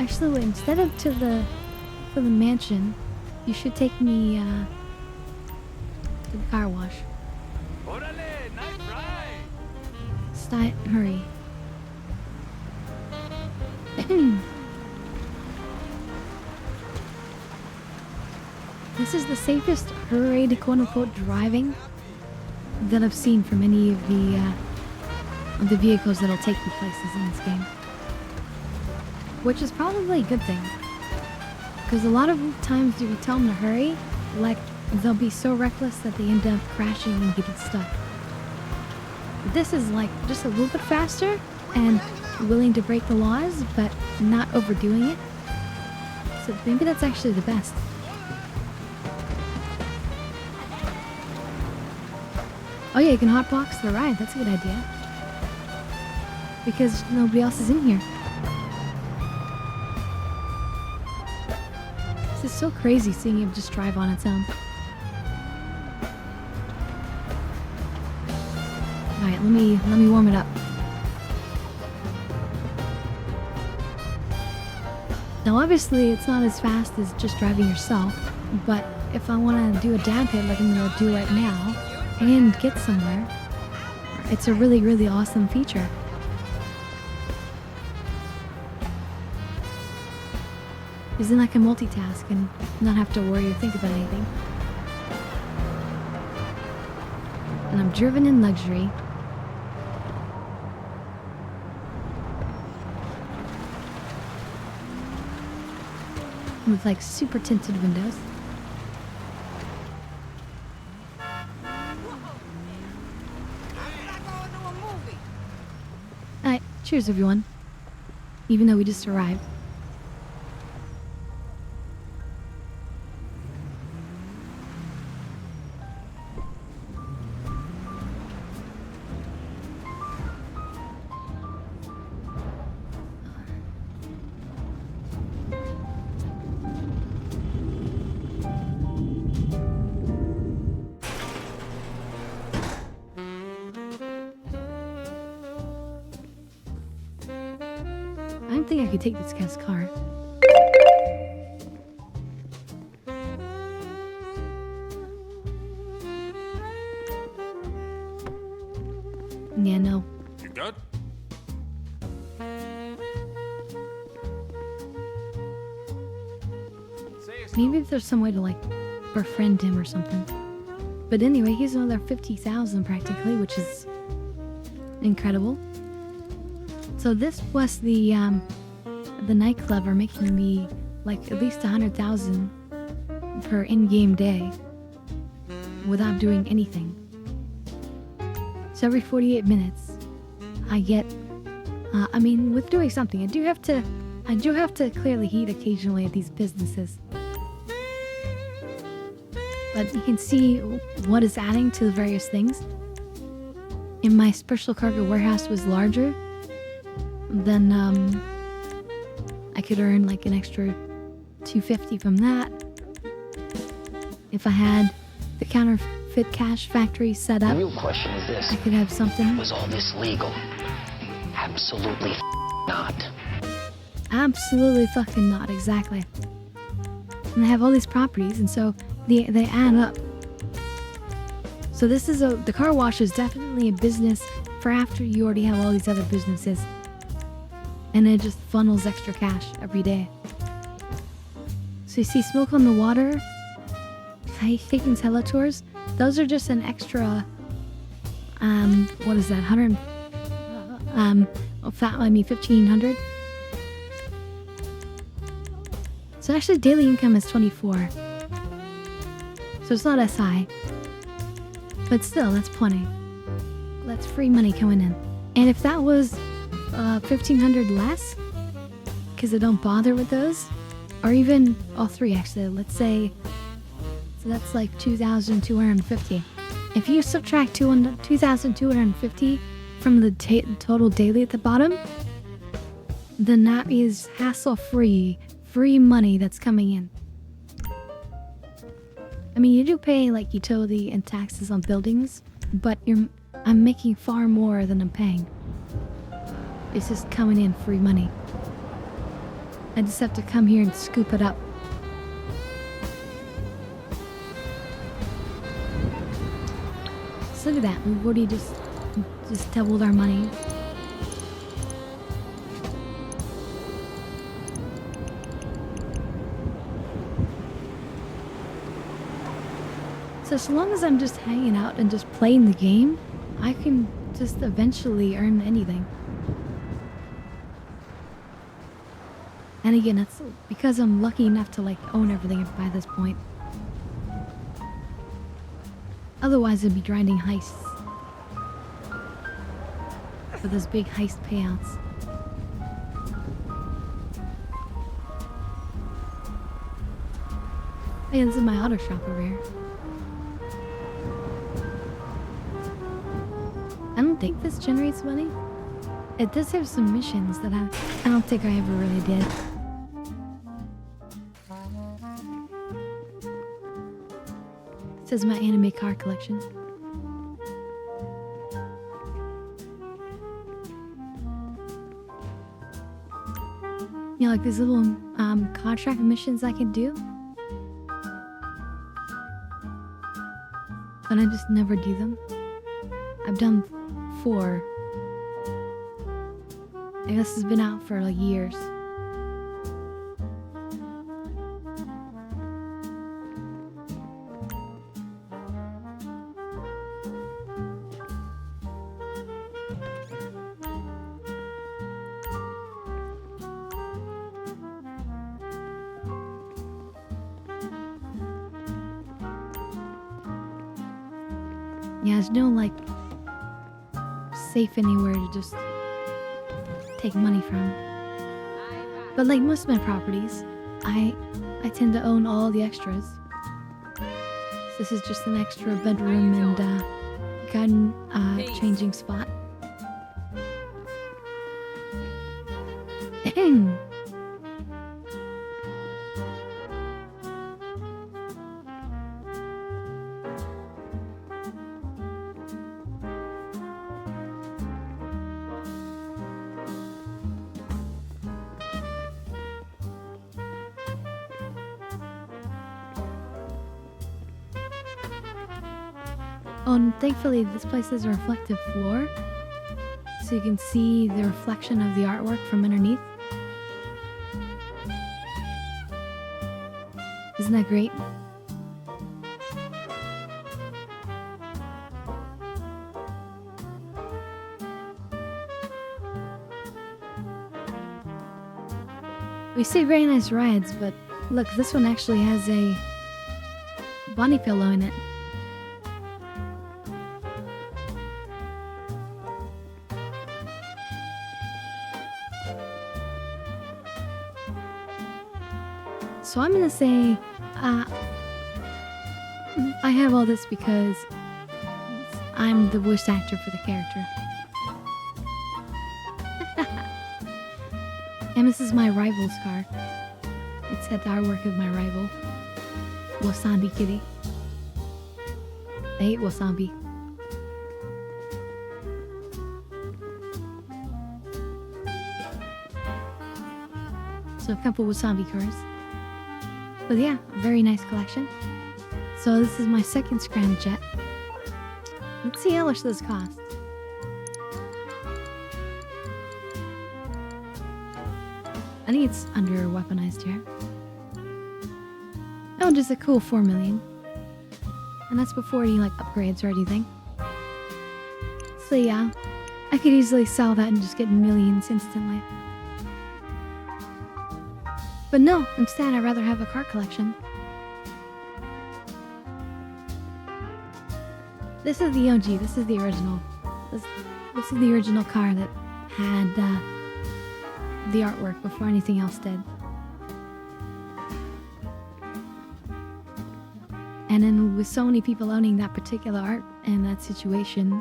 Actually, wait, instead of to the mansion, you should take me to the car wash. Hurry. This is the safest hurried quote-unquote driving that I've seen from any of the vehicles that'll take you places in this game. Which is probably a good thing. Because a lot of times if you tell them to hurry, like, they'll be so reckless that they end up crashing and getting stuck. This is like just a little bit faster and willing to break the laws, but not overdoing it. So maybe that's actually the best. Oh yeah, you can hotbox the ride. That's a good idea. Because nobody else is in here. This is so crazy seeing it just drive on its own. Alright, let me warm it up. Now obviously it's not as fast as just driving yourself, but if I want to do a dab hit like I'm going to do right now and get somewhere, it's a really, really awesome feature. Because then I can multitask and not have to worry or think about anything. And I'm driven in luxury. With like super tinted windows. Alright, cheers everyone. Even though we just arrived. I don't think I could take this guy's car. Yeah, no. You good? Maybe if there's some way to like befriend him or something. But anyway, he's another 50,000 practically, which is incredible. So this plus the nightclub are making me like at least 100,000 per in-game day without doing anything. So every 48 minutes, I get. I mean, with doing something, I do have to clear the heat occasionally at these businesses. But you can see what is adding to the various things. And my special cargo warehouse was larger, then I could earn like an extra 250 from that. If I had the counterfeit cash factory set up, The real question is this. I could have something. Was all this legal? Absolutely not. Absolutely fucking not, exactly. And I have all these properties, and so they add up. So this is the car wash is definitely a business for after you already have all these other businesses. And it just funnels extra cash every day. So you see smoke on the water, taking teletours, those are just an extra, what is that, 1,500? So actually daily income is 24. So it's not as high. But still, that's plenty. That's free money coming in. And if that was 1,500 less, because I don't bother with those, or even all three actually, let's say, so that's like 2,250. If you subtract 2,250 from the total daily at the bottom, then that is hassle-free, free money that's coming in. I mean, you do pay like utility and taxes on buildings, but I'm making far more than I'm paying. It's just coming in free money. I just have to come here and scoop it up. So look at that, we've already just doubled our money. So as long as I'm just hanging out and just playing the game, I can just eventually earn anything. And again, that's because I'm lucky enough to like own everything by this point. Otherwise, I'd be grinding heists for those big heist payouts. Hey, this is my auto shop over here. I don't think this generates money. It does have some missions that I don't think I ever really did. It says my anime car collection. You know, like these little contract missions I can do. But I just never do them. I've done 4. And this has been out for like years. Yeah, there's no like safe anywhere to just take money from. But like most of my properties, I tend to own all the extras. So this is just an extra bedroom and garden changing spot. Oh, and thankfully this place has a reflective floor, so you can see the reflection of the artwork from underneath. Isn't that great? We see very nice rides, but look, this one actually has a bunny pillow in it. So I'm gonna say, I have all this because I'm the voice actor for the character. And this is my rival's car. It's had the artwork of my rival, Wasabi Kitty. I hate wasabi. So a couple wasabi cars. But yeah, very nice collection. So this is my second scramjet. Let's see how much this costs. I think it's under weaponized here. Oh, just a cool 4 million. And that's before any like upgrades or anything. So yeah, I could easily sell that and just get millions instantly. But no, instead I'd rather have a car collection. This is the OG, this is the original. This is the original car that had the artwork before anything else did. And then with so many people owning that particular art and that situation,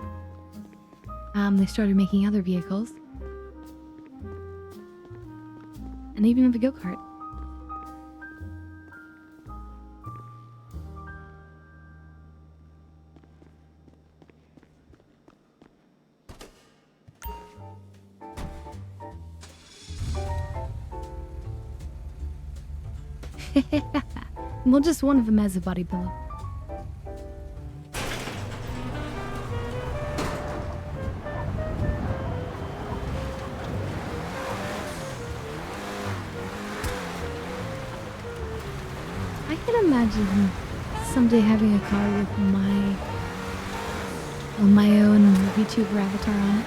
they started making other vehicles. And even have a go-kart. Well, just one of them has a body pillow. I can imagine someday having a car with my own VTuber avatar on it.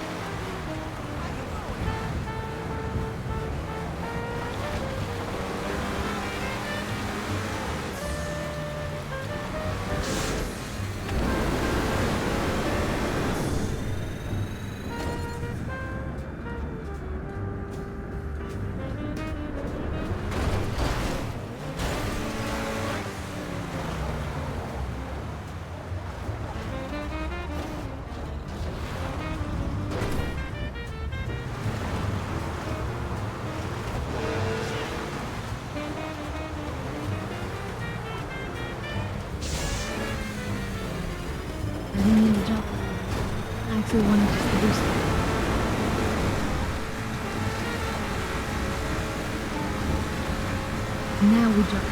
actually wanted just to boost it. Now we jump.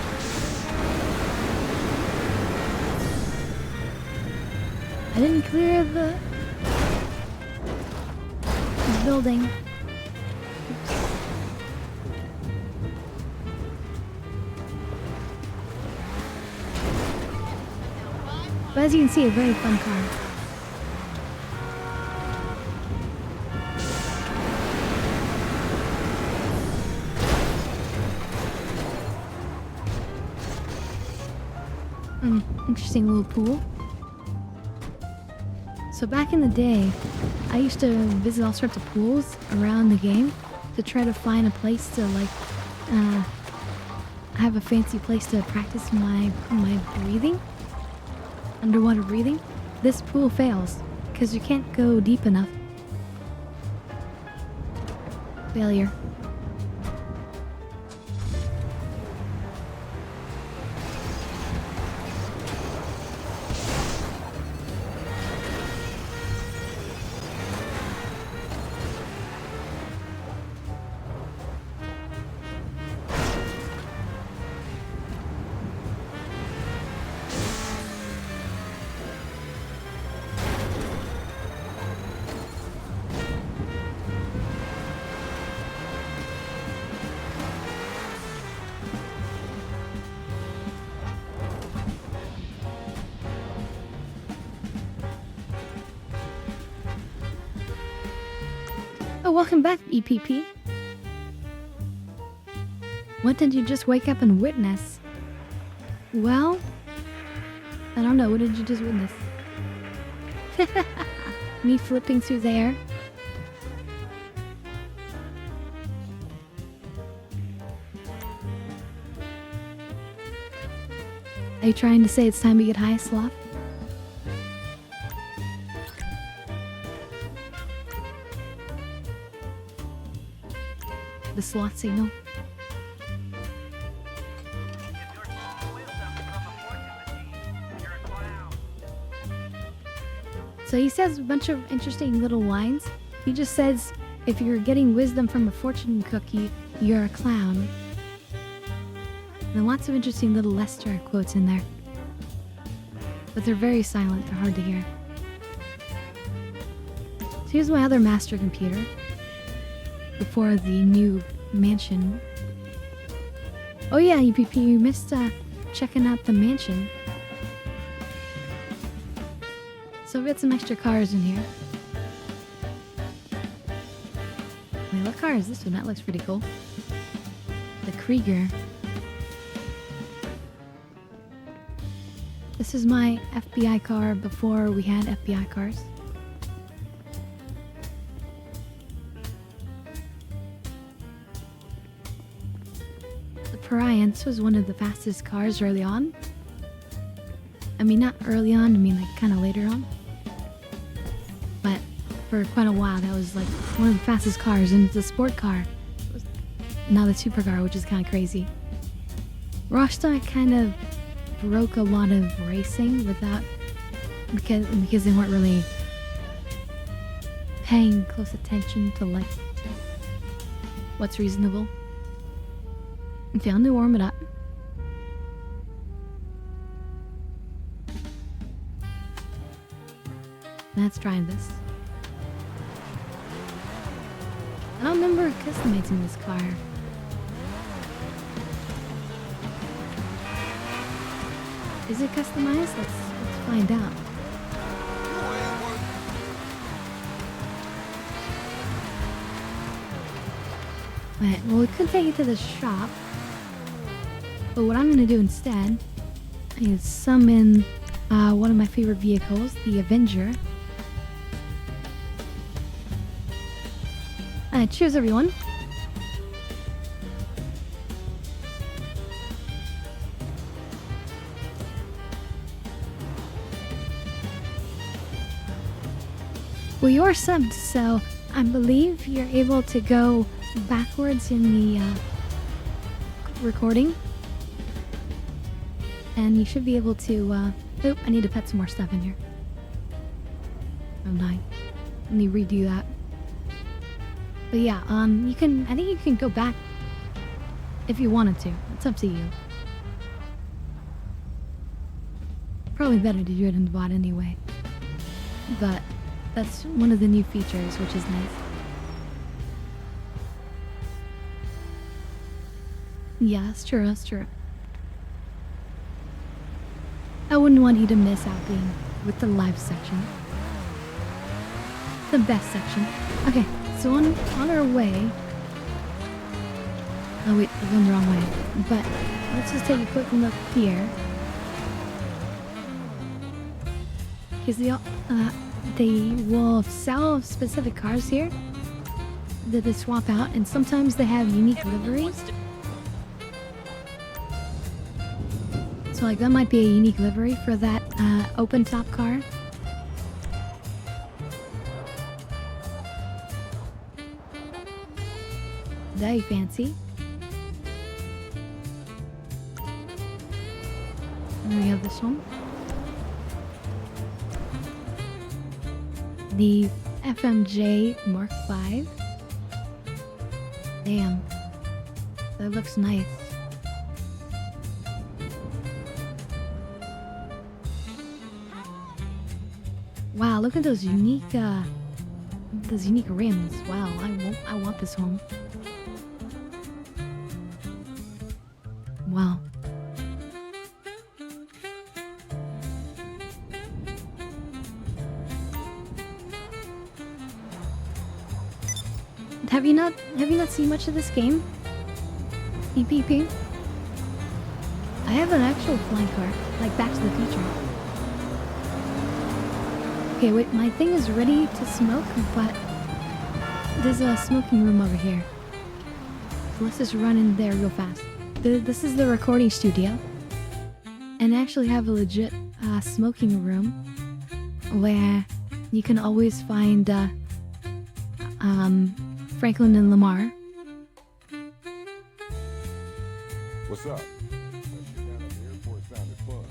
I didn't clear the building. Oops. But as you can see, a very fun car. Interesting little pool. So back in the day, I used to visit all sorts of pools around the game to try to find a place to have a fancy place to practice my breathing, underwater breathing. This pool fails because you can't go deep enough. Failure. Oh, welcome back, EPP. What did you just wake up and witness? Well, I don't know. What did you just witness? Me flipping through the air? Are you trying to say it's time to get high, Sloth? The sloth signal. So he says a bunch of interesting little lines. He just says, if you're getting wisdom from a fortune cookie, you're a clown. And lots of interesting little Lester quotes in there. But they're very silent, they're hard to hear. So here's my other master computer. Before the new mansion. Oh yeah, EPP, you missed checking out the mansion. So we've got some extra cars in here. Wait, what car is this one? That looks pretty cool. The Krieger. This is my FBI car before we had FBI cars. Pariance was one of the fastest cars early on. I mean, not early on, I mean like kind of later on. But for quite a while, that was like one of the fastest cars, and it's a sport car. Not a supercar, which is kind of crazy. Rockstar kind of broke a lot of racing without, because they weren't really paying close attention to like what's reasonable. Okay, I'm gonna warm it up. Let's try this. I don't remember customizing this car. Is it customized? Let's find out. Right, well, we could take it to the shop. But what I'm going to do instead is summon one of my favorite vehicles, the Avenger. Cheers, everyone. Well, you're subbed, so I believe you're able to go backwards in the recording. And you should be able to, oop, I need to put some more stuff in here. I'm dying. Let me redo that. But yeah, you can. I think you can go back if you wanted to. It's up to you. Probably better to do it in the bot anyway. But that's one of the new features, which is nice. Yeah, that's true. That's true. I wouldn't want you to miss out being with the live section. The best section. Okay, so on our way. Oh wait, we're going the wrong way. But let's just take a quick look here. Because they will sell specific cars here that they swap out, and sometimes they have unique liveries. So like that might be a unique livery for that open top car. Very fancy. And then we have this one. The FMJ Mark V. Damn. That looks nice. Wow, look at those unique rims. Wow, I want this home. Wow. Have you not seen much of this game? EPP? I have an actual flying car, like Back to the Future. Okay, wait, my thing is ready to smoke, but there's a smoking room over here. So let's just run in there real fast. This is the recording studio. And I actually have a legit smoking room where you can always find Franklin and Lamar. What's up? That shit down at the airport sounded fun.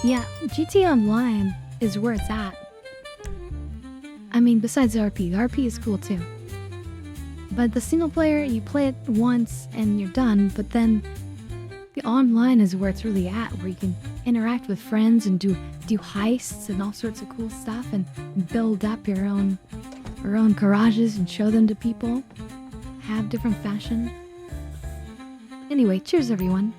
Yeah, GTA Online is where it's at. I mean, besides RP. RP is cool too. But the single player, you play it once and you're done, but then the online is where it's really at, where you can interact with friends and do heists and all sorts of cool stuff and build up your own garages and show them to people. Have different fashion. Anyway, cheers everyone.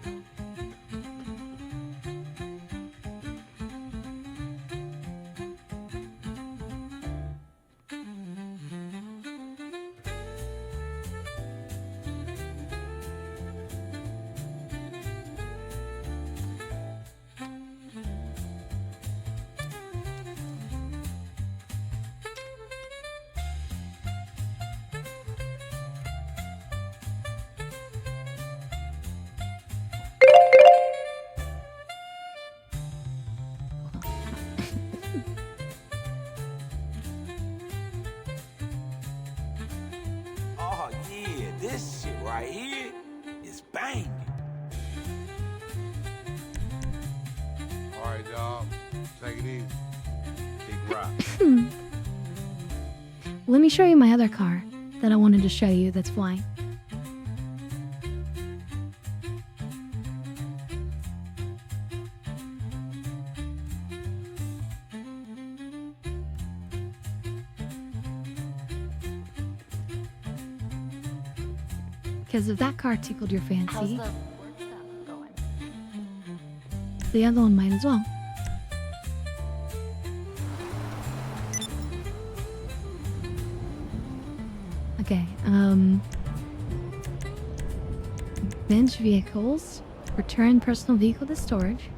Oh yeah, this shit right here is banging. All right, dog. Take it easy. Big rock. Let me show you my other car that I wanted to show you that's flying. Because if that car tickled your fancy, the other one might as well. Okay, bench vehicles, return personal vehicle to storage.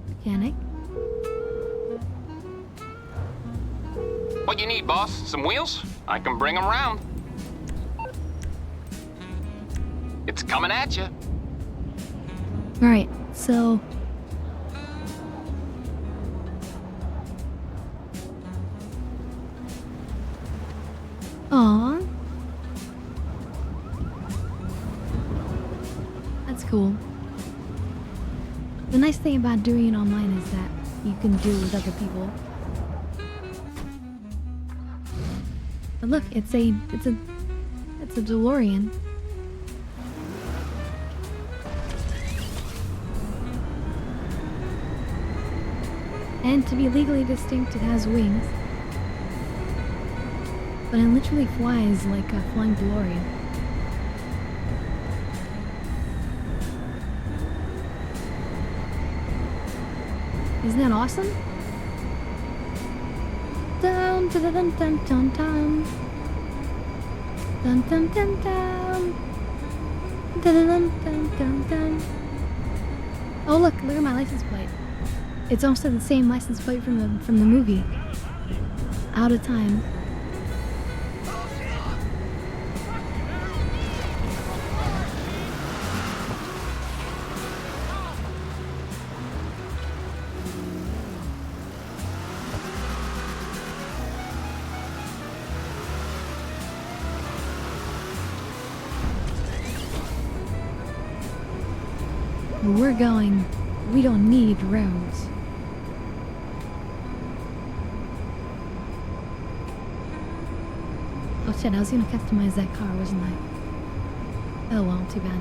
Mechanic. What you need, boss? Some wheels? I can bring them round. It's coming at you. Alright, so... Aww. That's cool. The nice thing about doing it online is that you can do it with other people. But look, it's a DeLorean. And to be legally distinct, it has wings. But it literally flies like a flying DeLorean. Isn't that awesome? Dun dun dun dun dun dun. Dun dun dun dun. Dun dun dun dun dun. Oh look at my license plate. It's also the same license plate from the movie. Out of Time. Where we're going, we don't need roads. Oh shit, I was gonna customize that car, wasn't I? Oh well, too bad.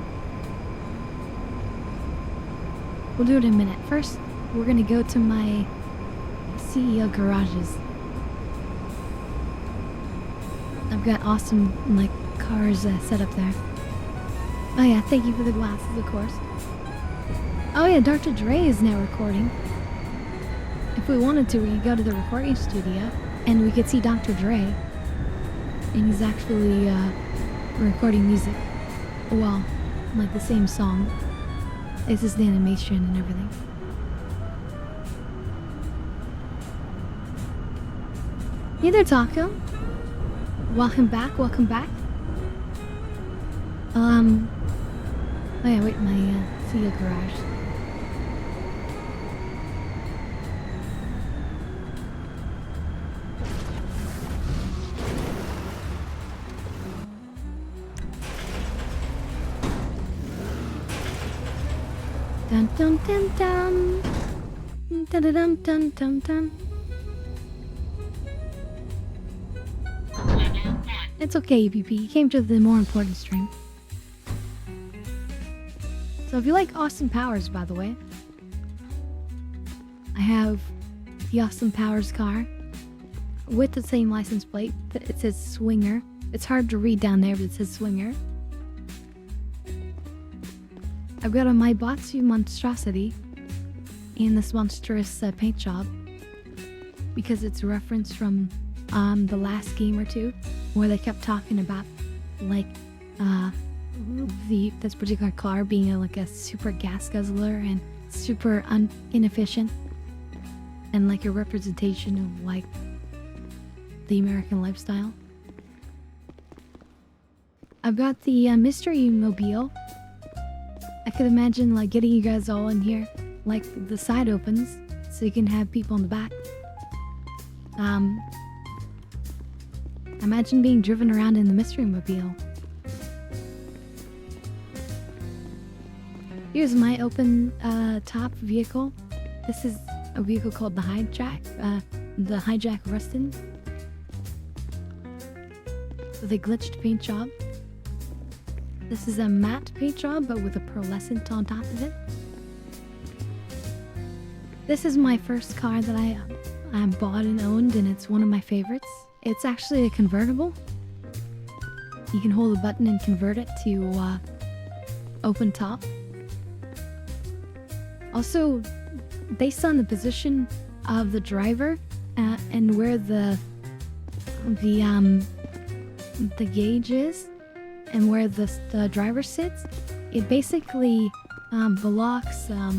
We'll do it in a minute. First, we're gonna go to my CEO garages. I've got awesome, like, cars set up there. Oh yeah, thank you for the glasses, of course. Oh yeah, Dr. Dre is now recording. If we wanted to, we could go to the recording studio and we could see Dr. Dre. And he's actually recording music. Well, like the same song. It's just the animation and everything. Hey there, Taco. Welcome back, welcome back. Oh yeah, wait, my CEO garage. Dun dun dun dun. Dun dun dun dun dun dun. It's okay, EPP. You came to the more important stream. So if you like Austin Powers, by the way, I have the Austin Powers car with the same license plate. It says Swinger. It's hard to read down there, but it says Swinger. I've got a My Batsu monstrosity in this monstrous paint job because it's a reference from the last game or two where they kept talking about like this particular car being like a super gas guzzler and super inefficient and like a representation of like the American lifestyle. I've got the mystery mobile. I could imagine like getting you guys all in here, like the side opens, so you can have people in the back. Imagine being driven around in the mystery mobile. Here's my open top vehicle. This is a vehicle called the Hijack Rustin. With a glitched paint job. This is a matte paint job, but with a pearlescent on top of it. This is my first car that I bought and owned, and it's one of my favorites. It's actually a convertible. You can hold a button and convert it to open top. Also, based on the position of the driver and where the gauge is, and where the driver sits, it basically blocks a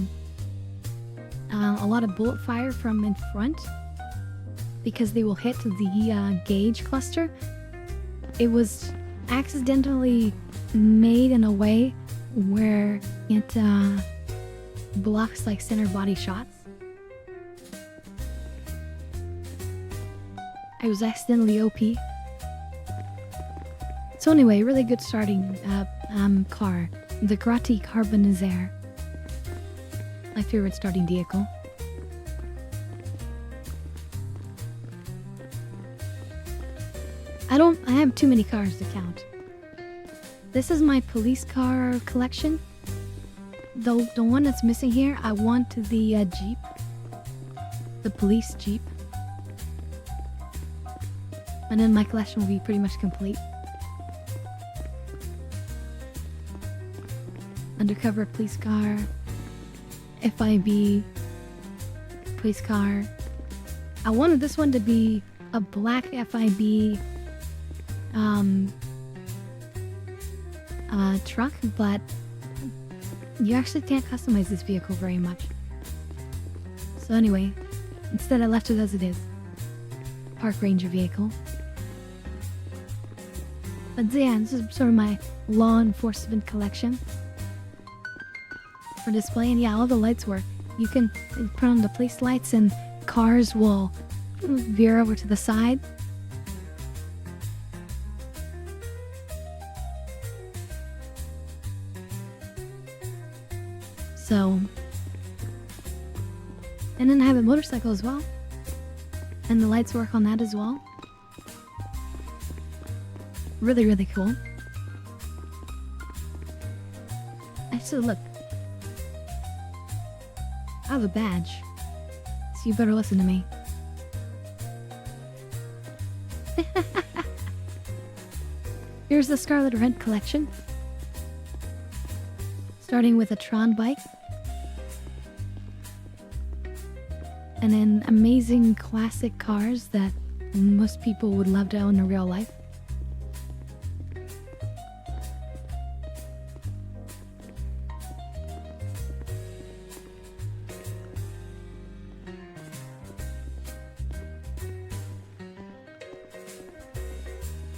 lot of bullet fire from in front because they will hit the gauge cluster. It was accidentally made in a way where it blocks like center body shots. I was accidentally OP. So anyway, really good starting car. The Karate Carbonizaire. My favorite starting vehicle. I have too many cars to count. This is my police car collection. The one that's missing here, I want the Jeep. The police Jeep. And then my collection will be pretty much complete. Undercover police car. FIB. Police car. I wanted this one to be a black FIB truck, but you actually can't customize this vehicle very much. So anyway, instead I left it as it is. Park ranger vehicle. But yeah, this is sort of my law enforcement collection. For display, and yeah, all the lights work. You can put on the police lights and cars will veer over to the side. So, and then I have a motorcycle as well. And the lights work on that as well. Really, really cool. Actually, look. I have a badge. So you better listen to me. Here's the Scarlet Red collection. Starting with a Tron bike. And then amazing classic cars that most people would love to own in real life.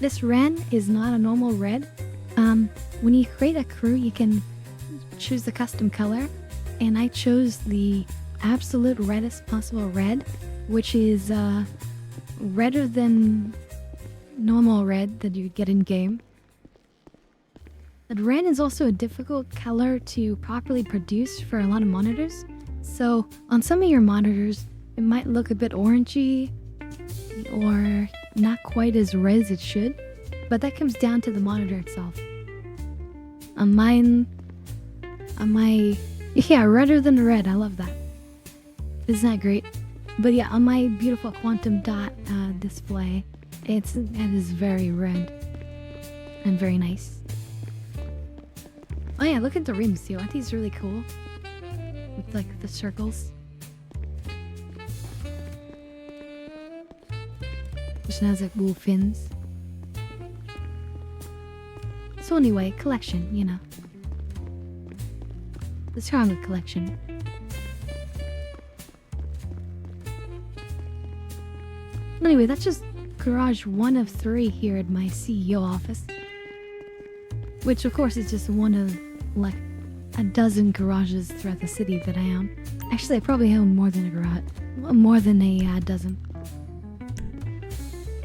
This red is not a normal red. When you create a crew, you can choose the custom color, and I chose the absolute reddest possible red, which is redder than normal red that you get in game. But red is also a difficult color to properly produce for a lot of monitors. So on some of your monitors, it might look a bit orangey or not quite as red as it should, but that comes down to the monitor itself. On my yeah, redder than red. I love that. Isn't that great? But yeah, on my beautiful quantum dot display, it is very red and very nice. Oh yeah, look at the rims too. Aren't these really cool? With like the circles. Which has like wool fins. So anyway, collection, you know. The Charlotte collection. Anyway, that's just garage 1 of 3 here at my CEO office. Which of course is just one of like a dozen garages throughout the city that I own. Actually, I probably own more than a garage. More than a dozen.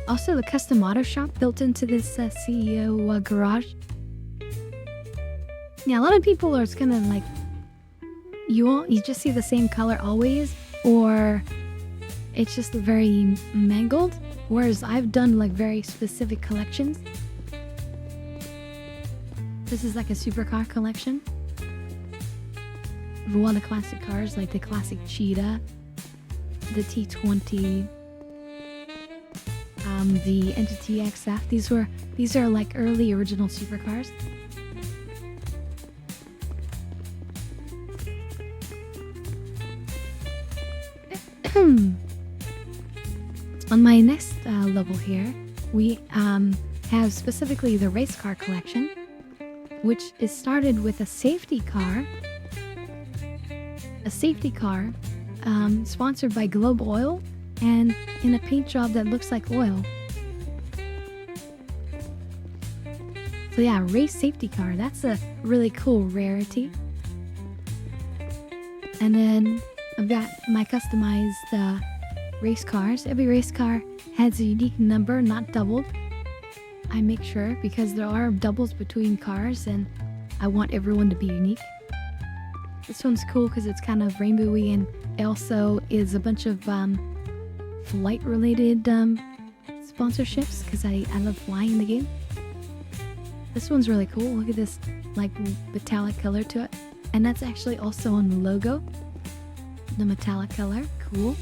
Also, the custom auto shop built into this CEO garage. Yeah, a lot of people are kind of like, you just see the same color always, or it's just very mangled. Whereas I've done like very specific collections. This is like a supercar collection of a lot of classic cars, like the classic Cheetah, the T20, the Entity XF. These are like early original supercars. On my next level here, we have specifically the race car collection, which is started with a safety car. A safety car sponsored by Globe Oil and in a paint job that looks like oil. So yeah, race safety car. That's a really cool rarity. And then I've got my customized race cars. Every race car has a unique number, not doubled. I make sure because there are doubles between cars and I want everyone to be unique. This one's cool because it's kind of rainbowy, and it also is a bunch of flight-related sponsorships because I love flying in the game. This one's really cool. Look at this like metallic color to it, and that's actually also on the logo. The metallic color, cool.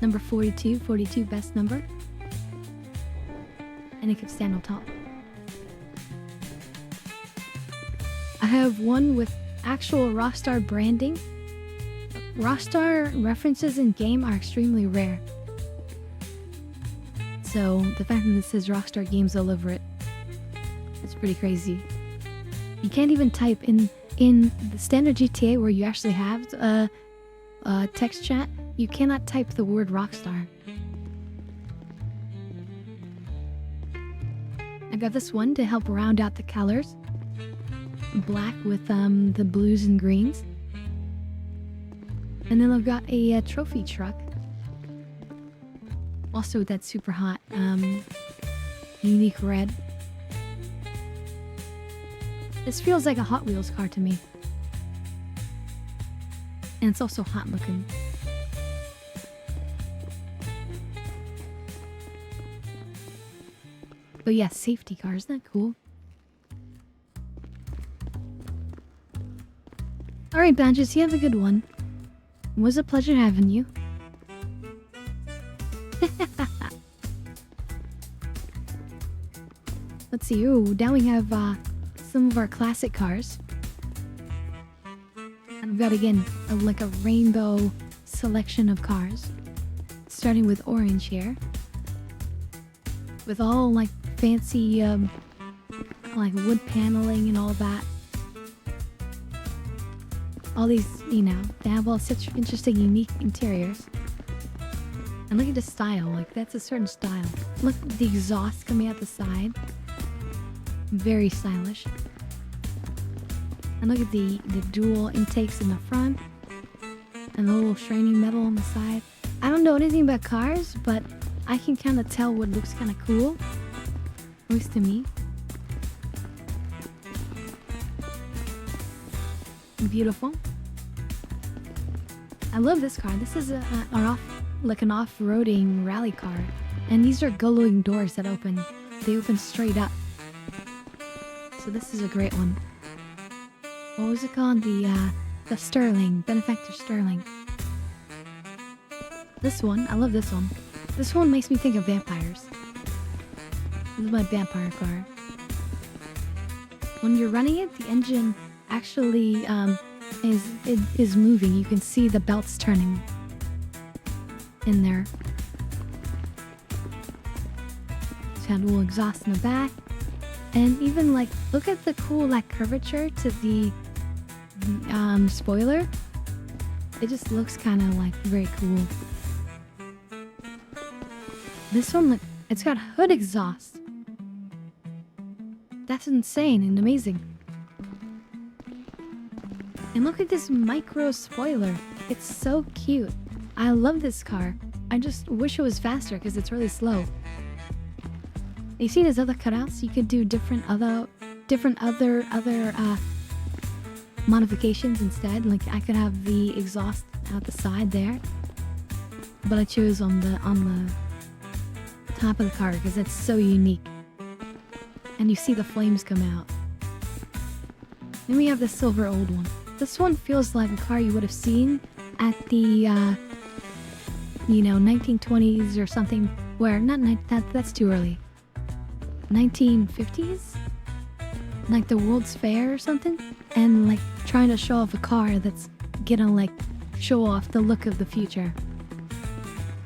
Number 42, 42 best number, and it can stand on top. I have one with actual Rockstar branding. Rockstar references in game are extremely rare. So the fact that this says Rockstar Games all over it, it's pretty crazy. You can't even type in the standard GTA where you actually have text chat. You cannot type the word Rockstar. I got this one to help round out the colors. Black with the blues and greens. And then I've got a trophy truck. Also with that super hot unique red. This feels like a Hot Wheels car to me. And it's also hot looking. But yeah, safety car, isn't that cool? Alright, Badges, you have a good one. It was a pleasure having you. Let's see. Ooh, now we have some of our classic cars. And we've got, again, like a rainbow selection of cars. Starting with orange here. With all, like, fancy, like, wood paneling and all that. All these, you know, they have all such interesting, unique interiors. And look at the style, like, that's a certain style. Look at the exhaust coming out the side. Very stylish. And look at the dual intakes in the front. And the little shiny metal on the side. I don't know anything about cars, but I can kind of tell what looks kind of cool. At least to me. Beautiful. I love this car. This is an off-roading rally car. And these are glowing doors that open. They open straight up. So this is a great one. What was it called? The Sterling. Benefactor Sterling. This one. I love this one. This one makes me think of vampires. This is my vampire car. When you're running it, the engine actually is moving. You can see the belts turning in there. It's got a little exhaust in the back. And even like, look at the cool like curvature to the spoiler. It just looks kind of like very cool. This one, look, it's got hood exhaust. That's insane and amazing. And look at this micro spoiler. It's so cute. I love this car. I just wish it was faster because it's really slow. You see his other cutouts? You could do different other modifications instead. Like I could have the exhaust out the side there, but I chose on the top of the car because it's so unique. And you see the flames come out. Then we have the silver old one. This one feels like a car you would have seen at the 1920s or something. Where that's too early. 1950s, like the World's Fair or something, and like trying to show off a car that's gonna like show off the look of the future.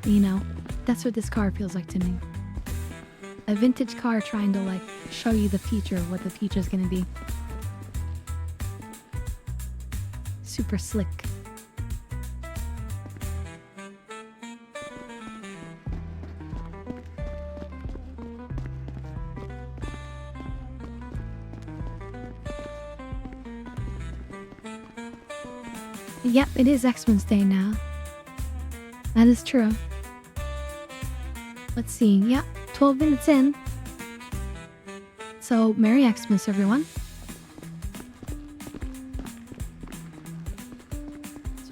You know, that's what this car feels like to me. A vintage car trying to like show you the future, what the future is gonna be. Super slick. Yep, it is Xmas Day now. That is true. Let's see. Yep, 12 minutes in. So, Merry Xmas, everyone.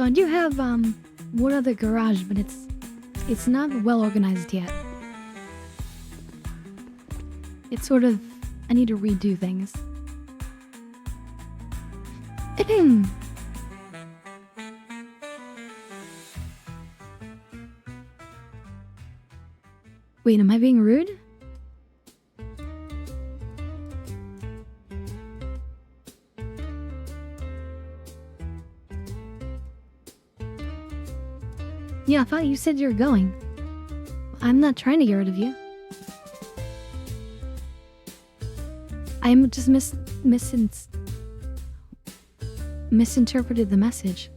So I do have one other garage, but it's not well organized yet. It's sort of, I need to redo things. Wait, am I being rude? Yeah, I thought you said you were going. I'm not trying to get rid of you. I'm just misinterpreted the message.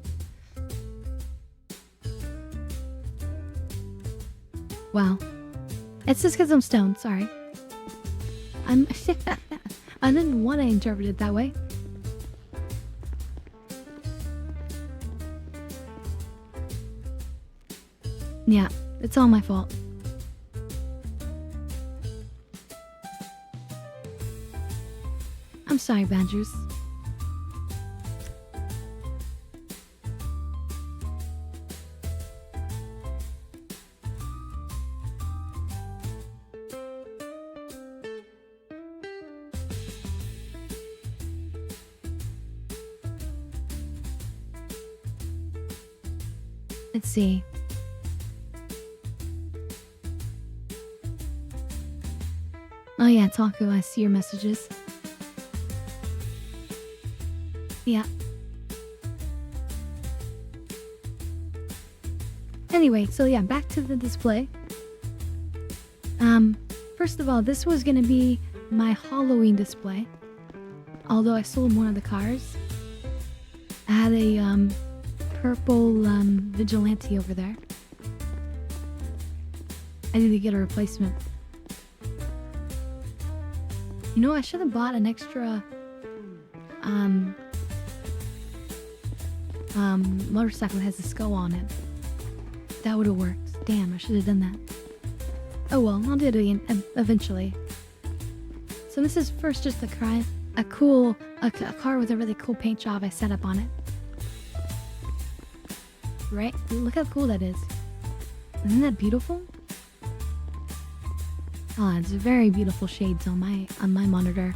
Wow. It's just because I'm stoned, sorry. I didn't want to interpret it that way. Yeah, it's all my fault. I'm sorry, Badgers. Let's see. Oh yeah, Taco, I see your messages. Yeah. Anyway, so yeah, back to the display. First of all, this was gonna be my Halloween display. Although I sold one of the cars. I had a purple vigilante over there. I need to get a replacement. You know, I should have bought an extra motorcycle that has a skull on it. That would have worked. Damn, I should have done that. Oh well, I'll do it again eventually. So this is first just a car with a really cool paint job I set up on it. Right? Look how cool that is. Isn't that beautiful? Oh, it's very beautiful shades on my monitor.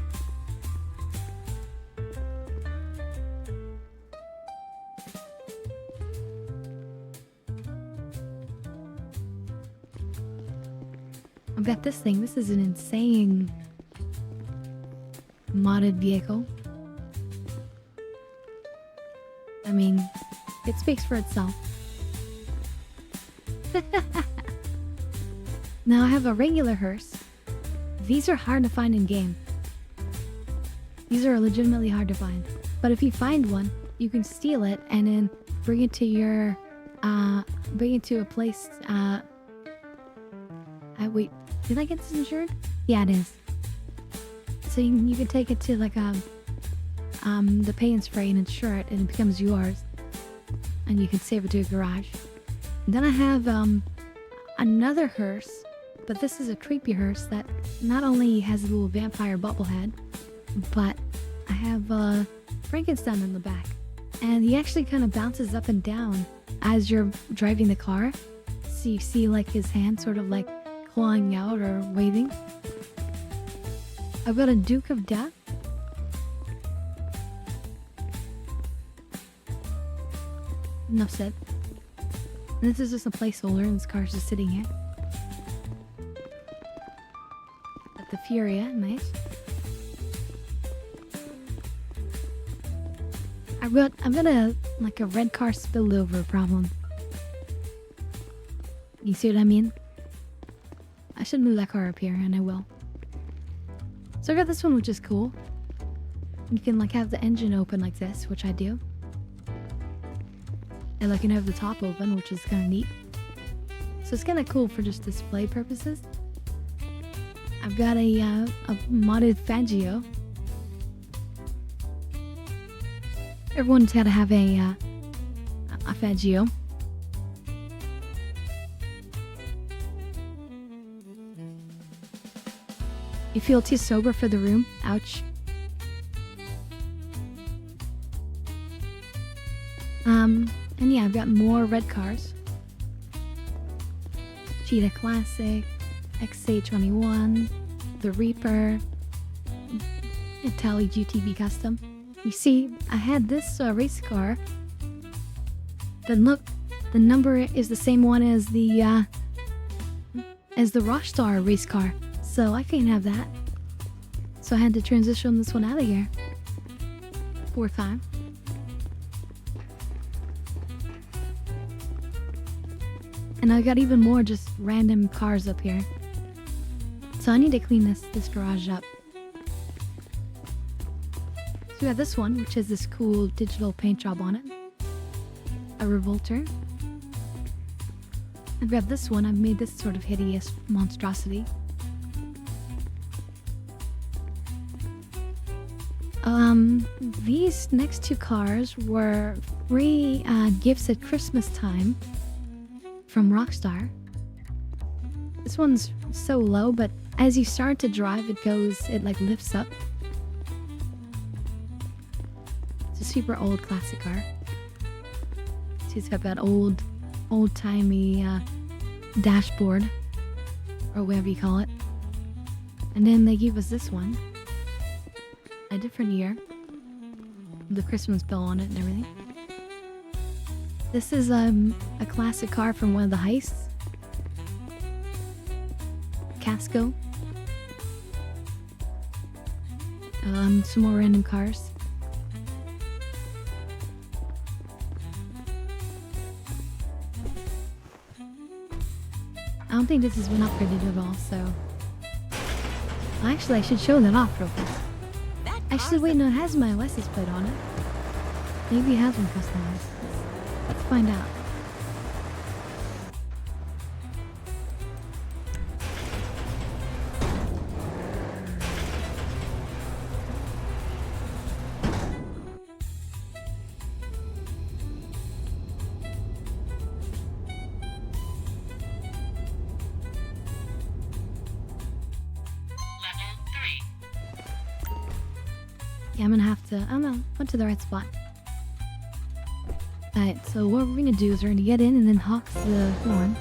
I've got this thing. This is an insane modded vehicle. I mean, it speaks for itself. Now I have a regular hearse. These are hard to find in game. These are legitimately hard to find. But if you find one, you can steal it and then bring it to your, bring it to a place, wait, did I get this insured? Yeah, it is. So you can take it to like, the pay and spray and insure it and it becomes yours. And you can save it to a garage. And then I have, another hearse. But this is a creepy hearse that not only has a little vampire bobblehead, but I have Frankenstein in the back. And he actually kind of bounces up and down as you're driving the car. So you see like his hand sort of like clawing out or waving. I've got a Duke of Death. Enough said. And this is just a placeholder and this car's just sitting here. The Furia, nice. I've got a red car spillover problem. You see what I mean? I should move that car up here, and I will. So I got this one, which is cool. You can like have the engine open like this, which I do. And I can have the top open, which is kind of neat. So it's kind of cool for just display purposes. I've got a modded Fangio. Everyone's got to have a Fangio. You feel too sober for the room? Ouch. And yeah, I've got more red cars. Cheetah Classic, XA21, the Reaper, Italy GTB Custom. You see, I had this race car. Then look, the number is the same one as the Rockstar race car. So I can't have that. So I had to transition this one out of here. Poor time. And I got even more just random cars up here. So I need to clean this garage up. So we have this one, which has this cool digital paint job on it. A revolter. I've got this one. I've made this sort of hideous monstrosity. These next two cars were free gifts at Christmas time from Rockstar. This one's so low, but as you start to drive, it like lifts up. It's a super old classic car. So it's got that old-timey dashboard, or whatever you call it. And then they gave us this one, a different year, the Christmas bell on it and everything. This is a classic car from one of the heists. Casco. Some more random cars. I don't think this has been upgraded at all, so... Actually, I should show that off real quick. Actually, wait, no, it has my license plate on it. Maybe it has been customized. Let's find out. Yeah, I'm gonna have to, I don't know, went to the right spot. Alright, so what we're gonna do is we're gonna get in and then honk the horn.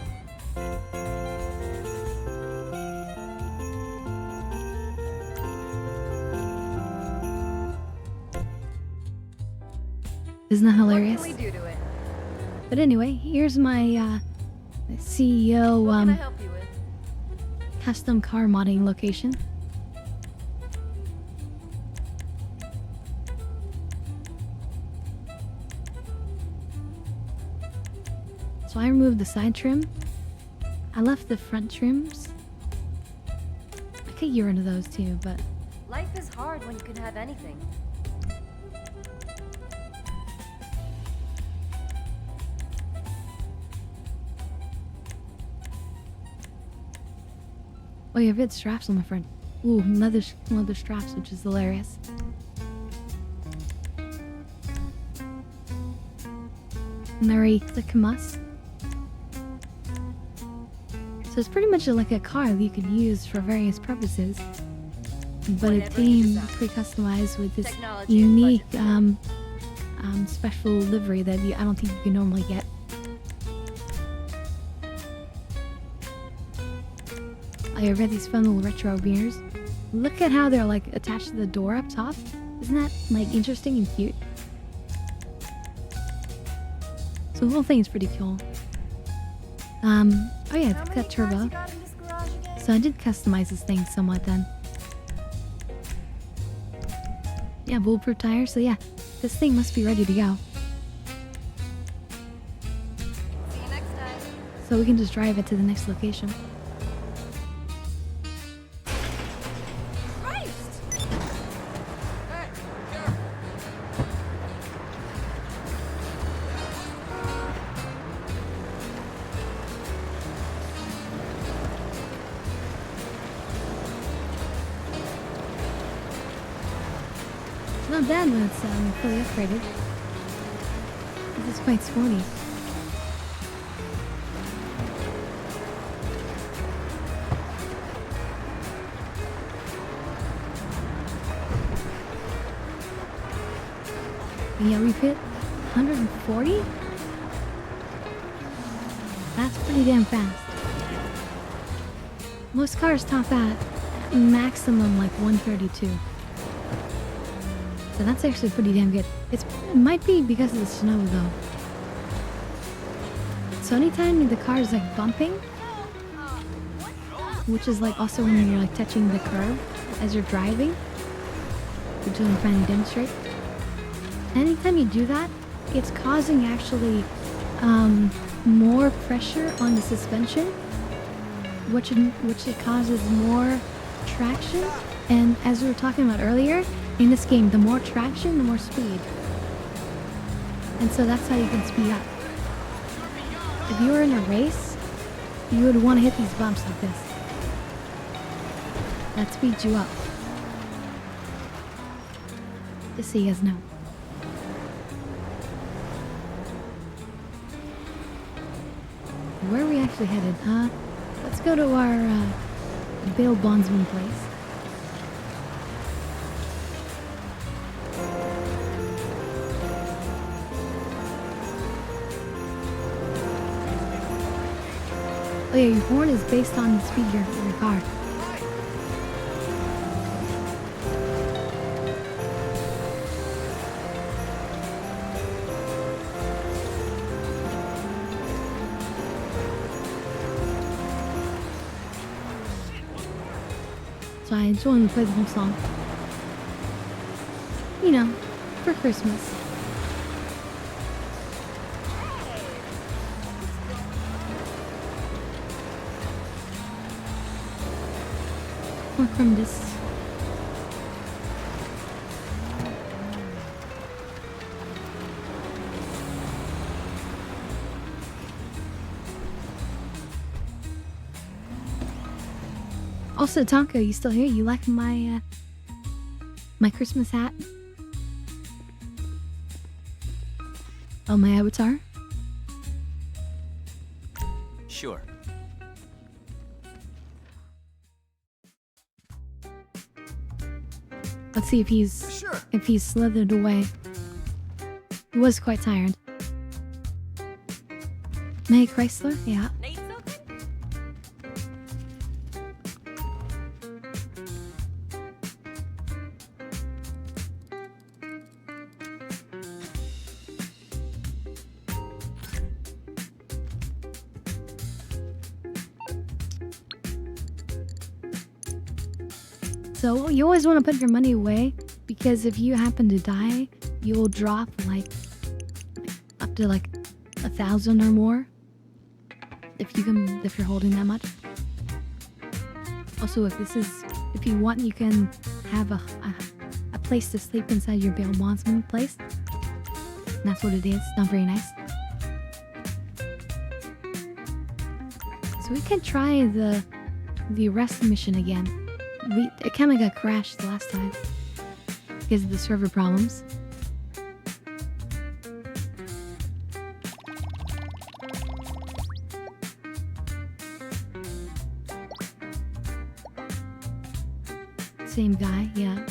Isn't that hilarious? What can we do to it? But anyway, here's my CEO What can I help you with? custom car modding location. So I removed the side trim. I left the front trims. I could get rid of those too, but... Life is hard when you can have anything. Oh yeah, I've got straps on the front. Ooh, leather straps, which is hilarious. And they're a Xmas. So it's pretty much like a car that you can use for various purposes. But it came pre-customized with this unique special livery that I don't think you can normally get. I've got these fun little retro mirrors. Look at how they're like attached to the door up top. Isn't that like interesting and cute? So the whole thing is pretty cool. Oh yeah, it's got turbo. So I did customize this thing somewhat then. Yeah, bulletproof tires, so yeah, this thing must be ready to go. See you next time. So we can just drive it to the next location. Not bad when it's fully upgraded. This is quite sporty. Yeah, we've hit 140? That's pretty damn fast. Most cars top at maximum like 132. So that's actually pretty damn good. It might be because of the snow though. So anytime the car is like bumping, which is like also when you're like touching the curb as you're driving, which is what I'm trying to demonstrate. Anytime you do that, it's causing actually more pressure on the suspension, which it causes more traction. And as we were talking about earlier, in this game, the more traction, the more speed. And so that's how you can speed up. If you were in a race, you would want to hit these bumps like this. That speeds you up. Just so you guys know. Where are we actually headed? Let's go to our bail bondsman place. Oh yeah, your horn is based on the speed of your car. So I just wanted to play the whole song. You know, for Christmas. Or from this. Also, Tonka, you still here? You like my my Christmas hat? Oh, my avatar? Sure. Let's see if he's slithered away. He was quite tired. May Chrysler? Yeah. So you always want to put your money away, because if you happen to die, you'll drop like up to like 1,000 or more if you're holding that much. Also, if you want, you can have a place to sleep inside your bail bondsman place. And that's what it is. Not very nice. So we can try the arrest mission again. It kind of got crashed last time because of the server problems. Same guy, yeah.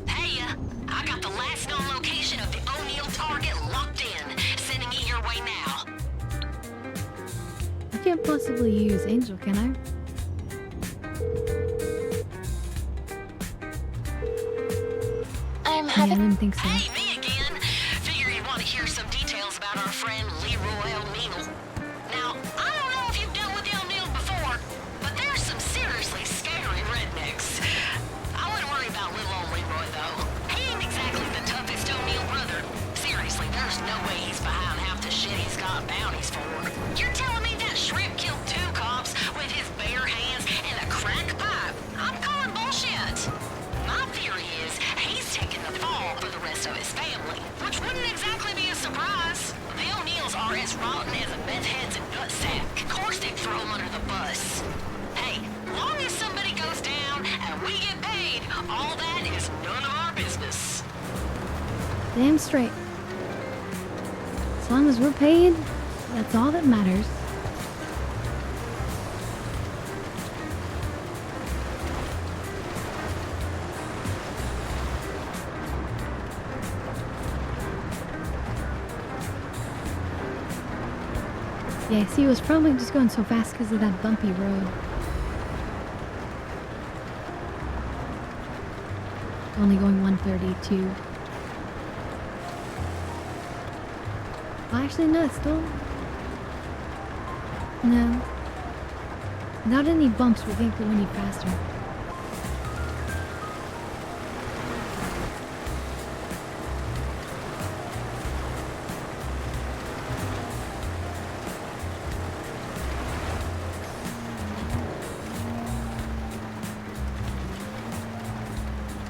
Hey, I got the last known location of the O'Neill target locked in. Sending it your way now. I can't possibly use Angel, can I? I'm Yeah, I didn't think so. Hey, me again. Figure you want to hear some details about our friend Leroy O'Neill. Now, I don't know if you've dealt with the O'Neill before, but there's some seriously scary rednecks. I wouldn't worry about little old Leroy, though. He ain't exactly the toughest O'Neill brother. Seriously, there's no way he's behind half the shit he's got bounties for. You're telling me that shrimp killed 2 cops with his bare hands and a crack pipe? I'm calling bullshit. My theory is he's taking the fall for the rest of his family, which wouldn't exactly be a surprise. The O'Neills are as rotten as a meth heads and nutsack. Of course they'd throw him under the bus. Hey, long as somebody goes down and we get paid, all that is Damn straight. As long as we're paid, that's all that matters. Yeah, see, it was probably just going so fast because of that bumpy road. Only going 132. Well, actually, no, it's still... No. Without any bumps, we think we're going faster.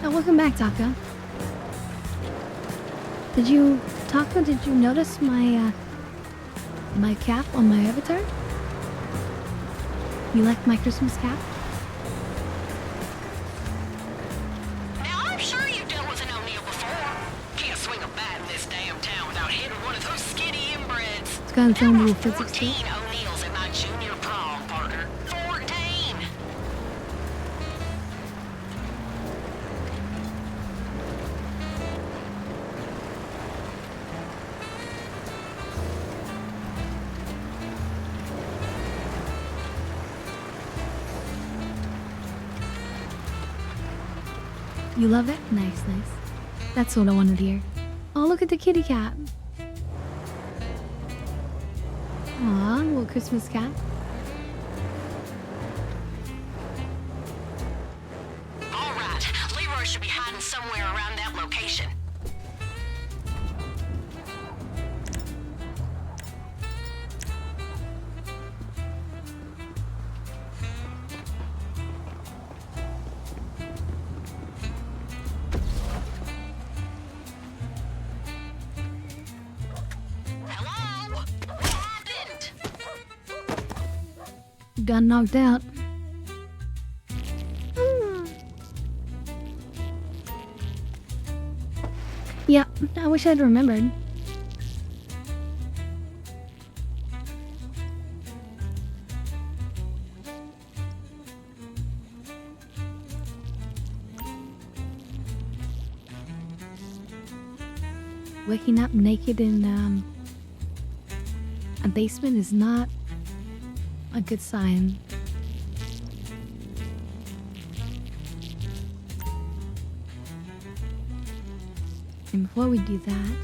Oh, welcome back, Taka. Did you notice my, my cap on my avatar? You like my Christmas cap? Now, I'm sure you've dealt with an O'Neill before. Can't swing a bat in this damn town without hitting one of those skinny inbreds. It's got its own little 14 physics to it. O'Neills at my junior prom, partner. 14! You love it? Nice, nice. That's what I wanted to hear. Oh, look at the kitty cat. Aw, little Christmas cat. All right, Leroy should be hiding somewhere around that location. Hello? What happened? Got knocked out. Yeah, I wish I'd remembered. Waking up naked in a basement is not a good sign. And before we do that,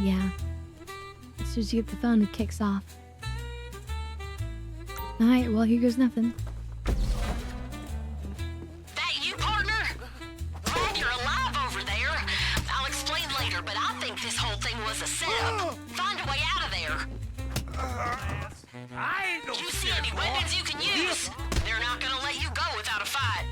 yeah, as soon as you get the phone, it kicks off. Alright, well, here goes nothing. That you, partner? Glad you're alive over there. I'll explain later, but I think this whole thing was a setup. Find a way out of there. I ain't no You see any weapons you can use? They're not gonna let you go without a fight.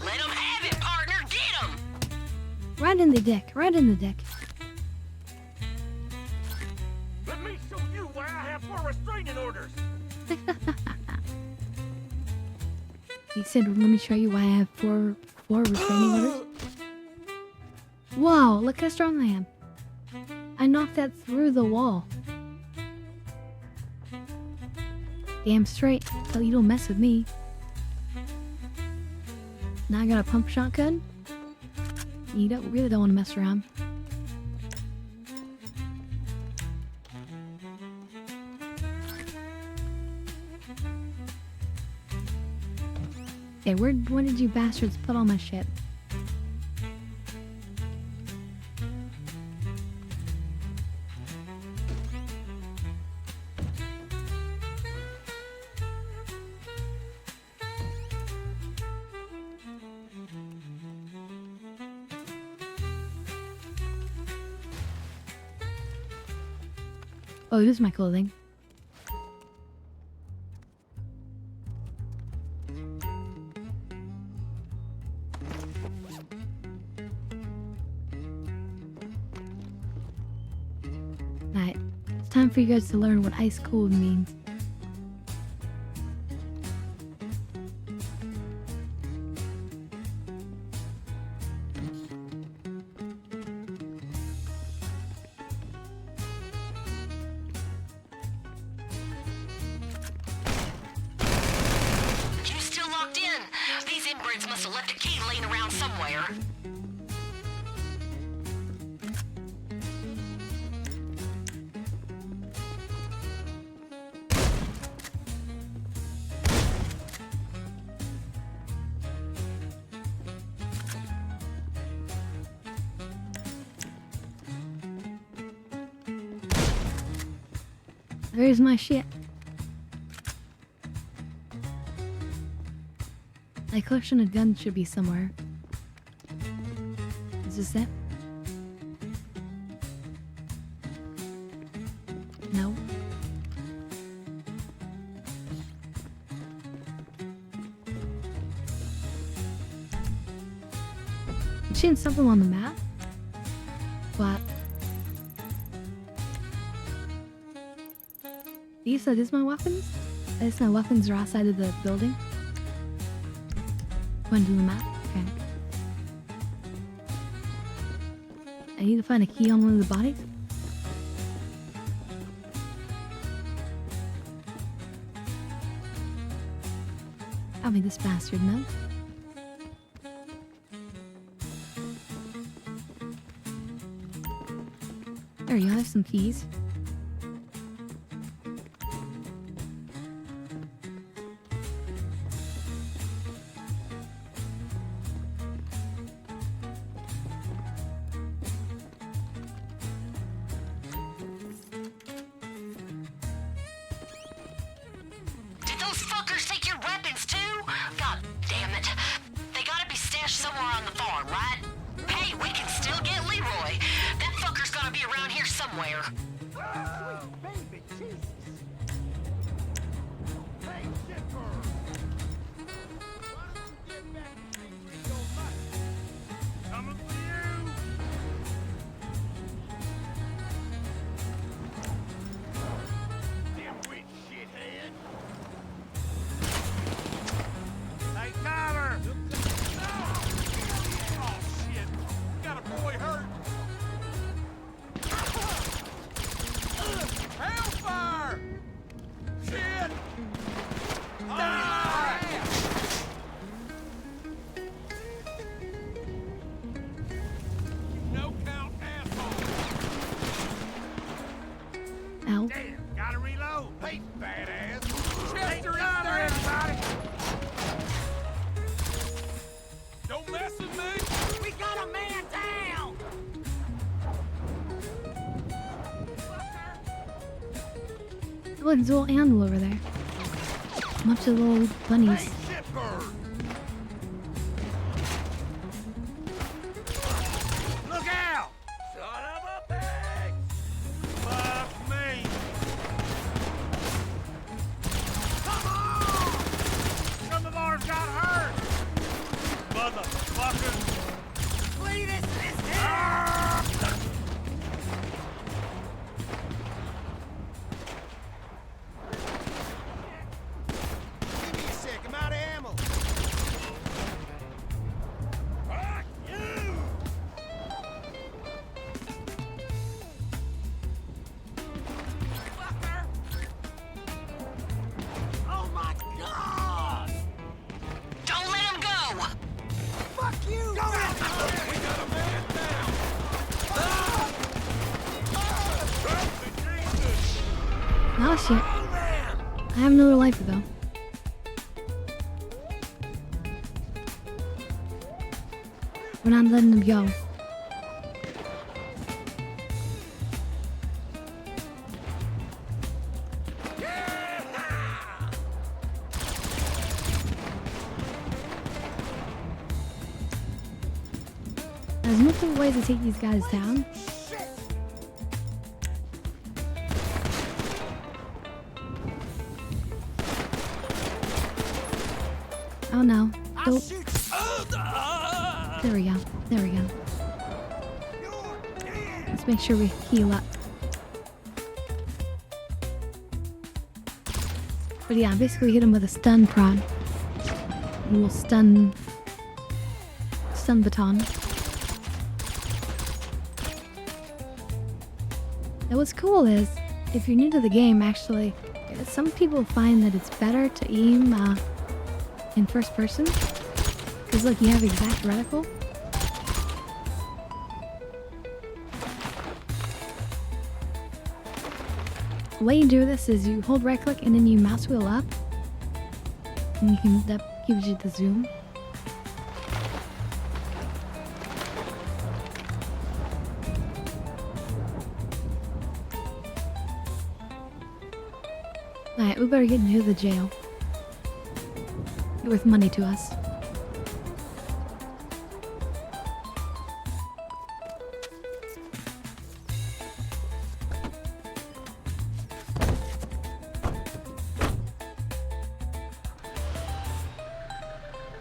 Let them have it, partner. Get them. Right in the dick, right in the dick. Let me show you why I have 4 restraining orders. He said, let me show you why I have four restraining orders. Wow, look how strong I am. I knocked that through the wall. Damn straight, so you don't mess with me. Now I got a pump shotgun. You really don't want to mess around. Okay, where did you bastards put all my shit? Oh, this is my clothing. Alright, it's time for you guys to learn what ice cold means. You still locked in? These inbreds must have left a key laying around somewhere. There's my shit. My collection of guns should be somewhere. Is this it? No. I'm seeing something on the map, but these are my weapons? I guess my weapons are outside of the building. Going to the map. Okay. I need to find a key on one of the bodies. Got me this bastard, no? There you go, I have some keys. Did those fuckers take your weapons too? God damn it. They gotta be stashed somewhere on the farm, right? Hey, we can still get Leroy. That fucker's gotta be around here somewhere. Baby, Jesus. Hey, Chipper. Why don't you get back to me with your money? Coming for you. Dimwit shithead. Hey, Tyler. Oh, shit. We got a boy hurt. Hellfire! Shit! Ah! No count asshole! Ow. Damn, gotta reload! Hey, badass! Chester is there, everybody! Don't mess with me! We got a man down! Look, there's a little animal over there. Bunch of little bunnies. Look out! Son of a pig! Fuck me! Come on! Some of ours got hurt! Motherfuckers! Cletus is here! Give me a sec, I'm out of ammo! Fuck you! Fucker! Oh my god! Don't let him go! Fuck you! Go out! We got a man down! Ah! Ah! Jesus! Oh shit. I have another life though. We're not letting them go. There's multiple ways to take these guys down. Oh no. Go. There we go. There we go. Let's make sure we heal up. But yeah, basically hit him with a stun prod. A little stun baton. Now what's cool is, if you're new to the game, actually, some people find that it's better to aim in first person. Because look, you have exact reticle. The way you do this is you hold right click and then you mouse wheel up. And that gives you the zoom. Alright, we better get into the jail. You're worth money to us.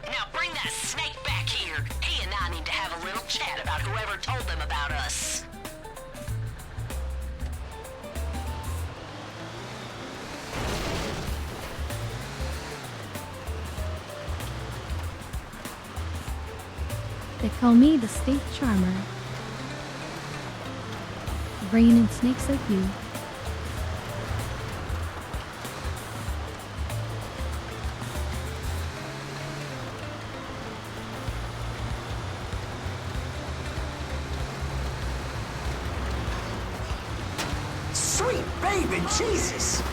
Now bring that snake back here. He and I need to have a little chat about whoever told them about us. They call me the State Charmer. Bringing in snakes like you. Sweet baby Jesus!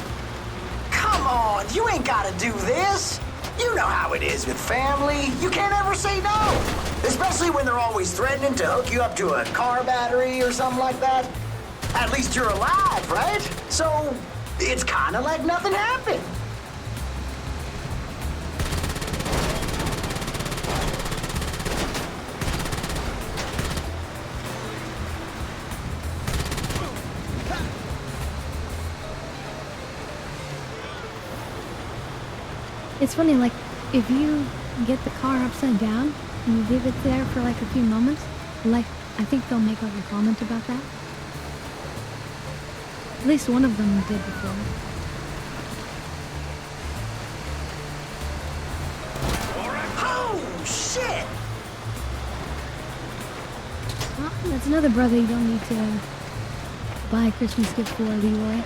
Come on, you ain't gotta do this. You know how it is with family. You can't ever say no. Especially when they're always threatening to hook you up to a car battery or something like that. At least you're alive, right? So it's kind of like nothing happened. It's funny, like, if you get the car upside down and you leave it there for like a few moments, like, I think they'll make like a comment about that. At least one of them did before. Oh, shit! Well, that's another brother you don't need to buy a Christmas gift for, Leroy.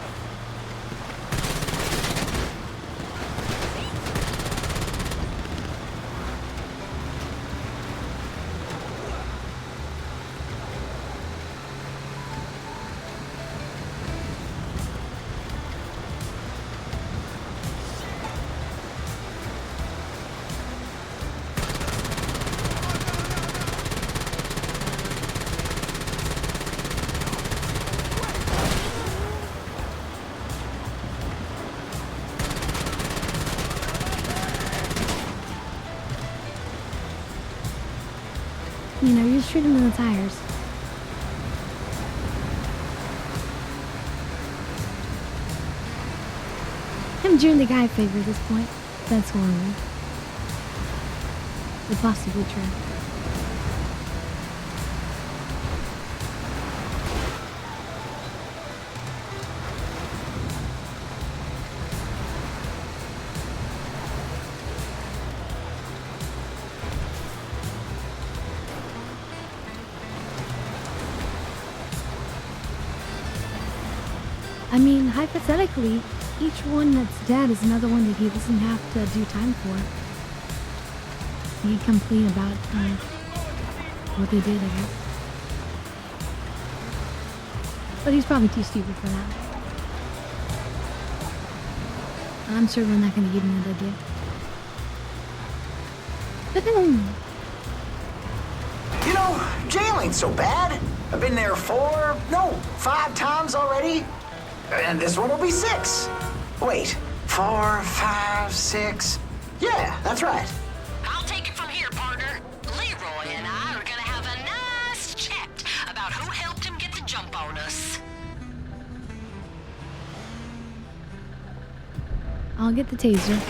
You know, you just shoot him in the tires. I'm doing the guy a favor at this point. That's horrible. But possibly true. I mean, hypothetically, each one that's dead is another one that he doesn't have to do time for. He can complain about what they did, I guess. But he's probably too stupid for that. I'm sure we're not going to give him that idea. You know, jail ain't so bad. I've been there 5 times already. And this one will be 6. Wait, 4, 5, 6. Yeah, that's right. I'll take it from here, partner. Leroy and I are gonna have a nice chat about who helped him get the jump on us. I'll get the taser.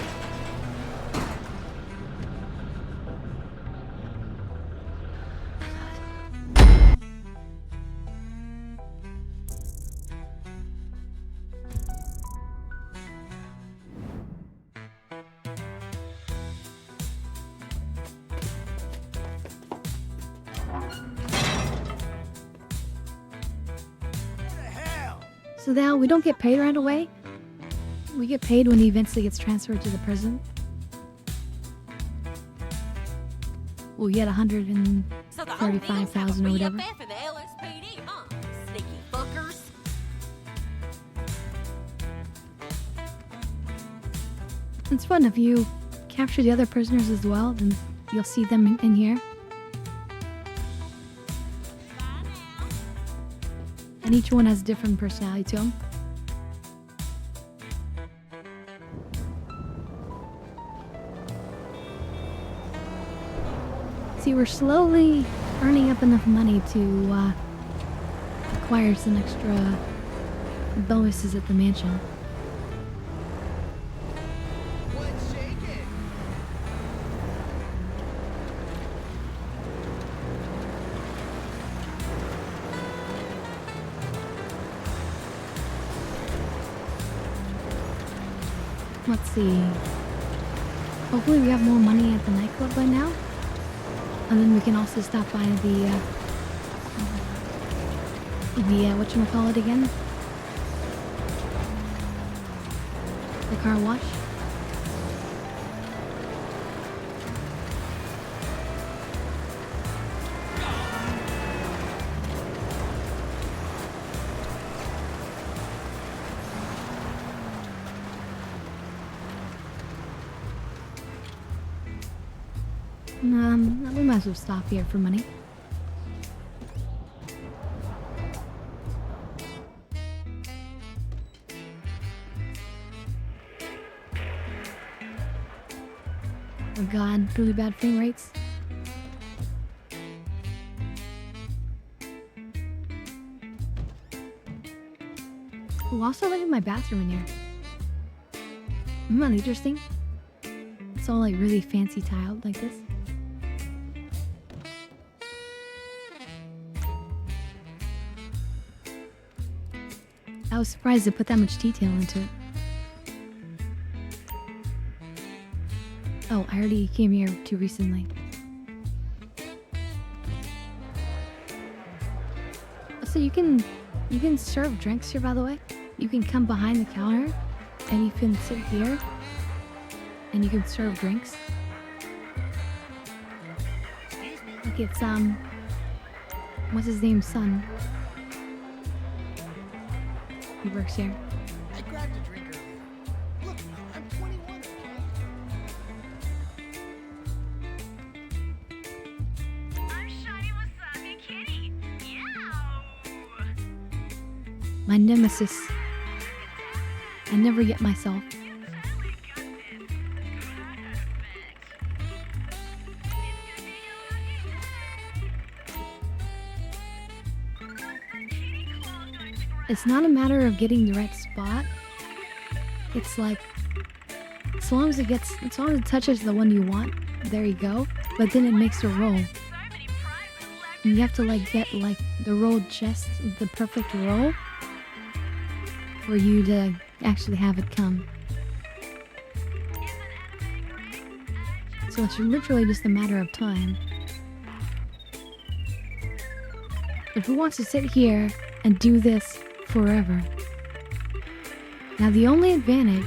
So now we don't get paid right away. We get paid when he eventually gets transferred to the prison. We'll get 135,000 or whatever. For the LSPD, huh? Sneaky fuckers. It's fun if you capture the other prisoners as well, then you'll see them in here. And each one has a different personality to them. See, we're slowly earning up enough money to acquire some extra bonuses at the mansion. Let's see. Hopefully we have more money at the nightclub by now. And then we can also stop by the whatchamacallit again? The car wash. We might as well stop here for money. Oh god, really bad frame rates. Ooh, also look at my bathroom in here. Isn't that interesting? It's all like really fancy tiled like this. I was surprised they put that much detail into it. Oh, I already came here too recently. So you can serve drinks here, by the way. You can come behind the counter and you can sit here and you can serve drinks. Like it's what's his name, son? He works here. I grabbed a drink earlier. Look, I'm 21, okay? I'm Shiny Wasabi Kitty. My nemesis. I never get myself. It's not a matter of getting the right spot. It's like, as long as it touches the one you want, there you go. But then it makes a roll. And you have to like get like the roll just the perfect roll for you to actually have it come. So it's literally just a matter of time. But who wants to sit here and do this forever? Now the only advantage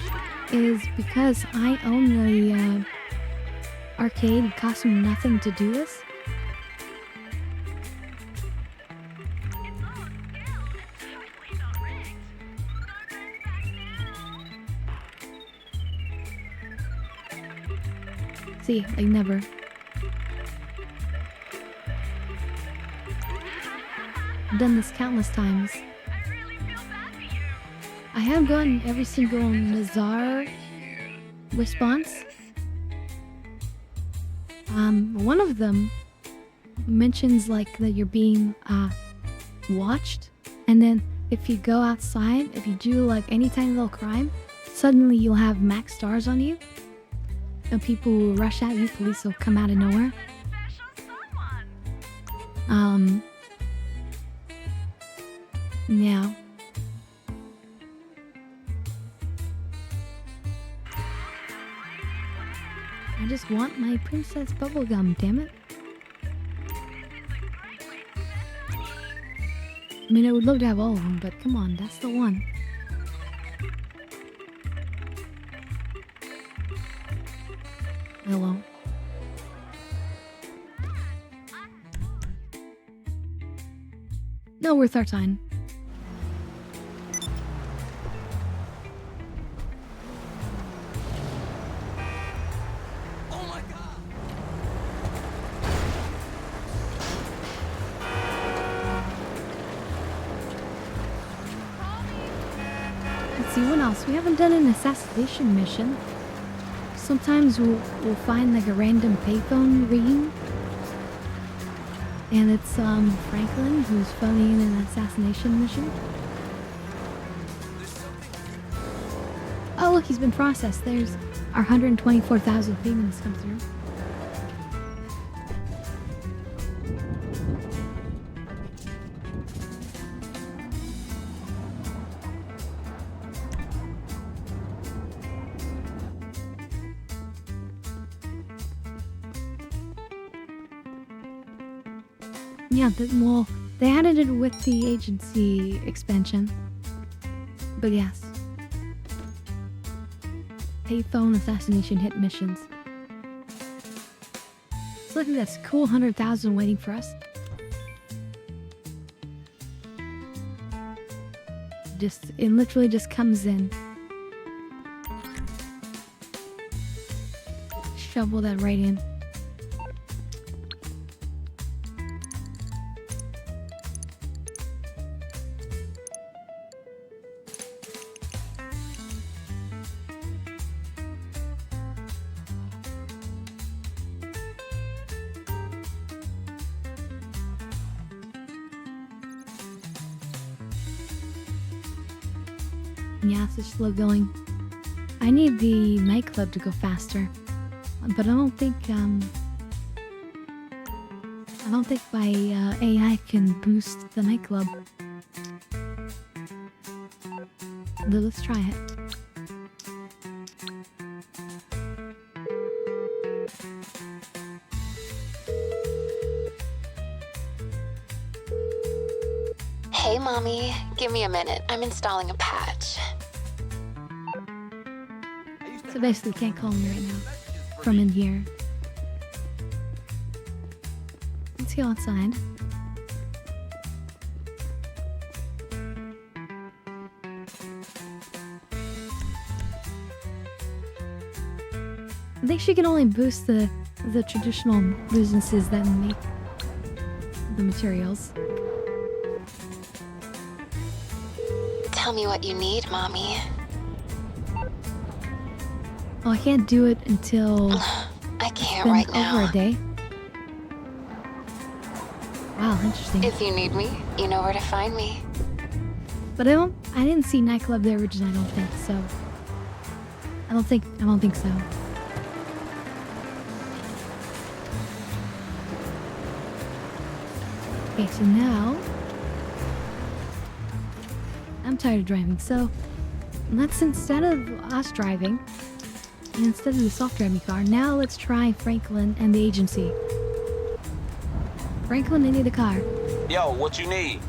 is because I own the arcade, it costs me nothing to do this. See, like never. I've done this countless times. I have gotten every single Nazar response. One of them mentions like that you're being watched, and then if you go outside, if you do like any tiny little crime, suddenly you'll have max stars on you, and people will rush at you. Police will come out of nowhere. Yeah. I just want my princess bubblegum, damn it. I mean, I would love to have all of them, but come on, that's the one. Hello. No, worth our time. Oh my god! Let's see, what else? We haven't done an assassination mission. Sometimes we'll find like a random payphone ringing. And it's Franklin who's phoning in an assassination mission. Oh look, he's been processed. There's our 124,000 payments come through. Yeah, well, they added it with the agency expansion. But yes. Payphone assassination hit missions. So look at this, cool 100,000 waiting for us. It literally just comes in. Shovel that right in. Yeah, it's just slow going. I need the nightclub to go faster, but I don't think my AI can boost the nightclub. But let's try it. Hey, Mommy. Give me a minute. I'm installing a patch. So basically, can't call me right now from in here. Let's go outside. I think she can only boost the traditional businesses that make the materials. Tell me what you need, Mommy. Oh, I can't do it until I can't right now. Over a day. Wow, interesting. If you need me, you know where to find me. But I didn't see nightclub there originally. I don't think so. I don't think so. Okay, so now I'm tired of driving, so let's, instead of us driving, and instead of the self-driving car, now let's try Franklin and the agency. Franklin, I need a car. Yo, what you need?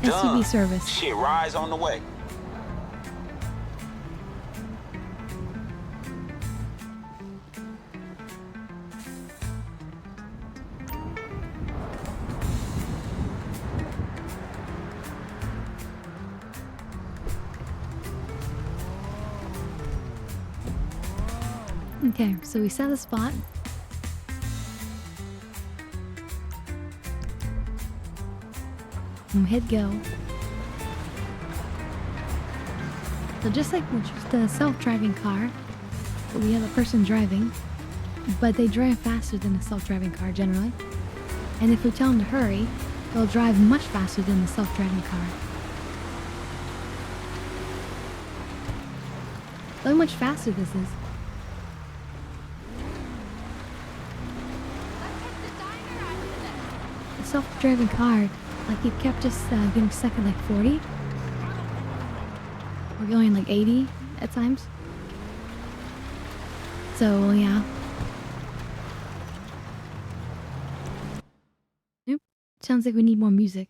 SUV service. Shit, ride's on the way. Okay, so we set a spot. And hit go. So just like with just a self-driving car, we have a person driving, but they drive faster than a self-driving car generally. And if we tell them to hurry, they'll drive much faster than the self-driving car. Look how much faster this is. The self-driving car, like it kept us getting stuck at like 40. We're going like 80 at times. So yeah. sounds like we need more music.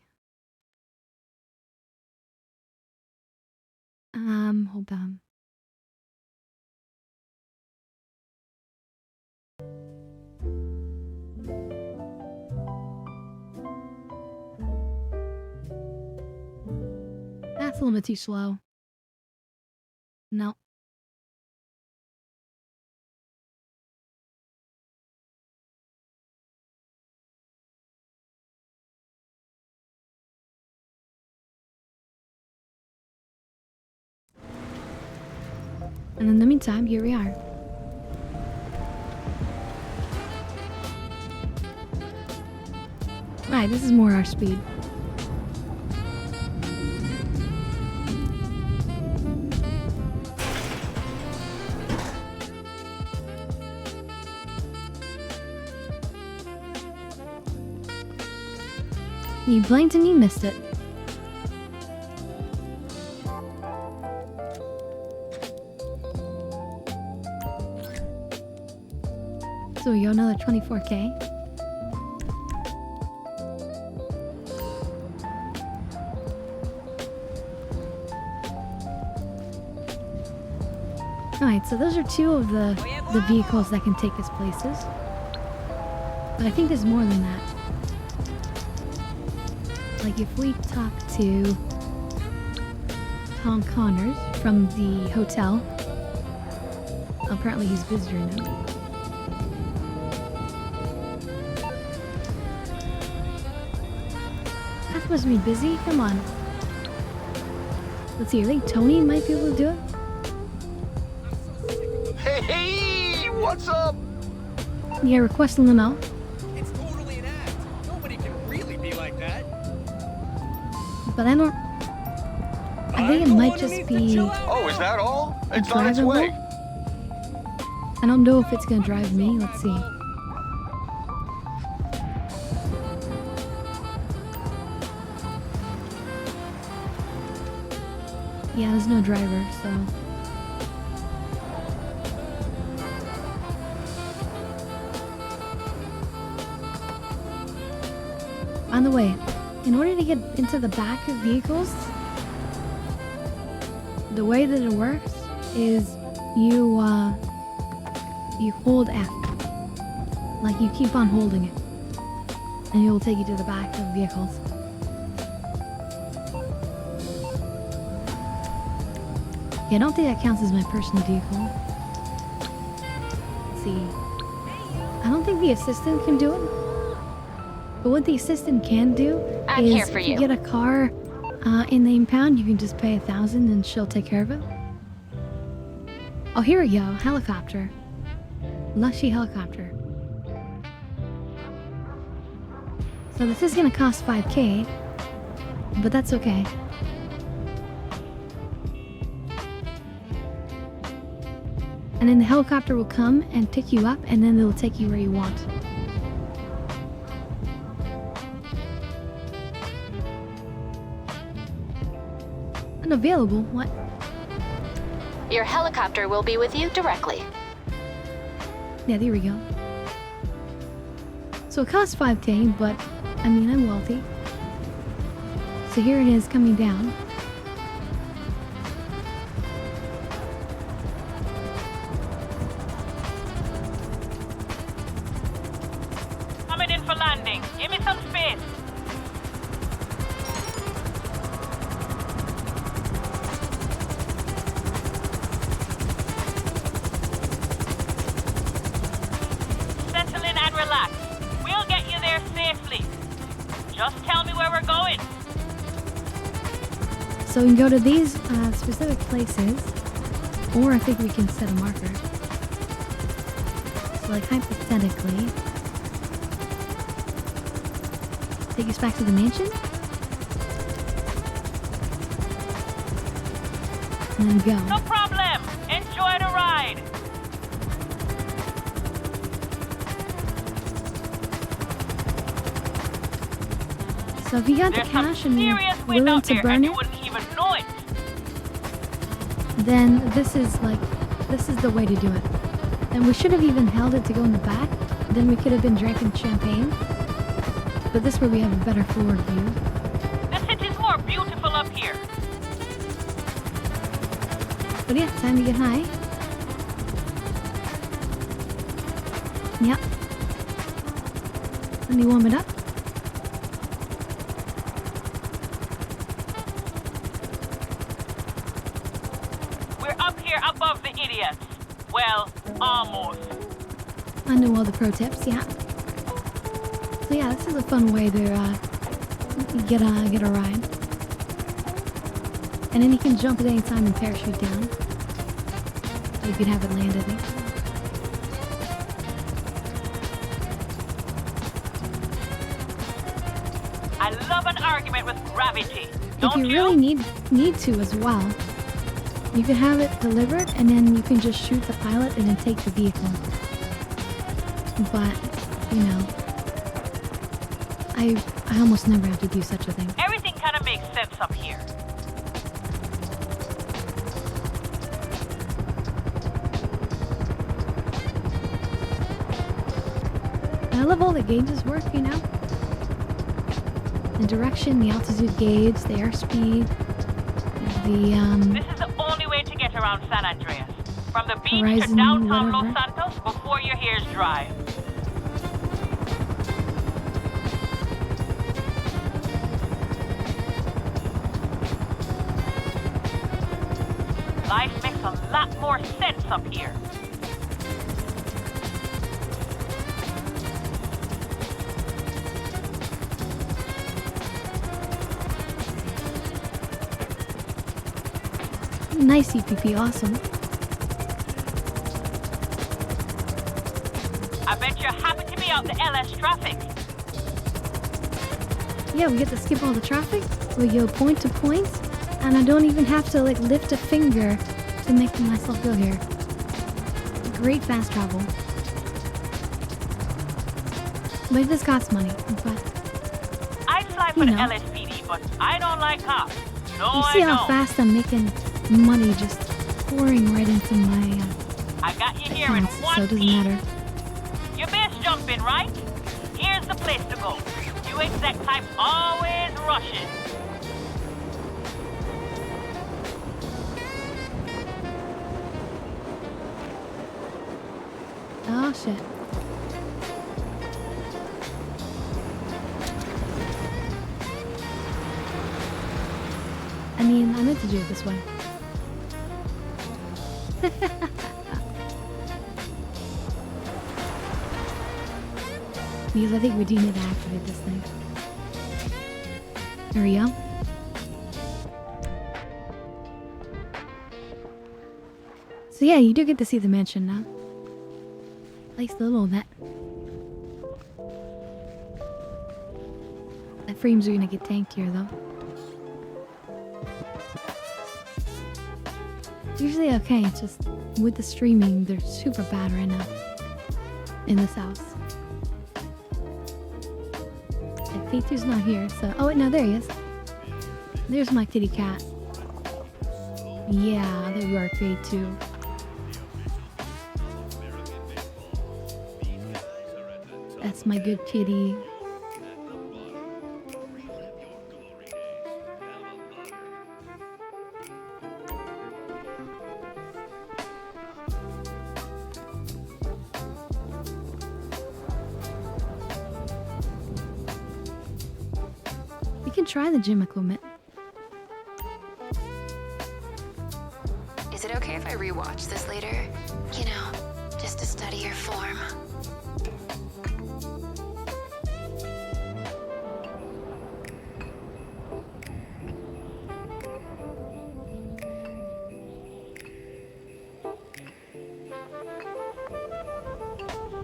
Hold on. That's a little bit too slow. No. And in the meantime, here we are. Right, this is more our speed. You blinked and you missed it. So we got another 24K. Alright, so those are two of the vehicles that can take us places. But I think there's more than that. Like if we talk to Tom Connors from the hotel. Apparently he's visitor now. That must be busy. Come on. Let's see, I think Tony might be able to do it. Hey, what's up? Yeah, request a limo. It's totally an act. Nobody can really be like that. But I don't... I think it might just be... Oh, is that all? It's on its way. I don't know if it's gonna drive me. Let's see. Yeah, there's no driver, so... On the way, in order to get into the back of vehicles, the way that it works is you hold F. Like you keep on holding it. And it will take you to the back of vehicles. Yeah, I don't think that counts as my personal vehicle. Let's see. I don't think the assistant can do it. But what the assistant can do I'm is here for if you you. get a car in the impound, you can just pay $1,000 and she'll take care of it. Oh, here we go. Helicopter. Lushy helicopter. So this is gonna cost 5K, but that's okay. And then the helicopter will come and pick you up, and then they'll take you where you want. Unavailable? What? Your helicopter will be with you directly. Yeah, there we go. So it costs 5K, but I mean, I'm wealthy. So here it is coming down. Coming in for landing. Give me some space. Settle in and relax. We'll get you there safely. Just tell me where we're going. So we can go to these specific places, or I think we can set a marker. So like hypothetically, take us back to the mansion, and then go. No problem. Enjoy the ride. So if you got the cash and you're willing to burn it, Even know it. then this is the way to do it. And we should have even held it to go in the back. Then we could have been drinking champagne. But this way we have a better forward view. The city's more beautiful up here. But yeah, time to get high. Yep. Let me warm it up. We're up here above the idiots. Well, almost. I know all the pro tips, yeah. So yeah, this is a fun way to get a ride. And then you can jump at any time and parachute down. You could have it land at least. I love an argument with gravity. If Don't you really need to as well, you can have it delivered and then you can just shoot the pilot and then take the vehicle. But, you know, I almost never have to do such a thing. Everything kind of makes sense up here. I love all the gauges work, you know? The direction, the altitude gauge, the airspeed, the This is the only way to get around San Andreas. From the beach Horizon, to downtown whatever. Los Santos before your hair's dry. Life makes a lot more sense up here. nice EPP, awesome. I bet you're happy to be out the LS traffic. Yeah, we get to skip all the traffic. We go point to point, and I don't even have to like lift a finger to make myself go here. Great fast travel. But this costs money, but I'd fly for the LSPD, but I don't like cops. No, you see I how don't. fast I'm making money just pouring right into my I got you here in accounts, so one it doesn't piece. matter. You best jump in, right? Here's the place to go. You exec type always rushes. Oh shit. I mean, I meant to do it this way. Because I think we do need to activate this thing. There we go. So yeah, you do get to see the mansion now. At least a little bit. The frames are gonna get tankier though. It's usually okay, it's just with the streaming, they're super bad right now. In this house. And P2's not here, so... Oh wait, no, there he is. There's my kitty cat. Yeah, there you are, P2. That's my good kitty. We can try the gym equipment. Is it okay if I rewatch this later? You know, just to study your form.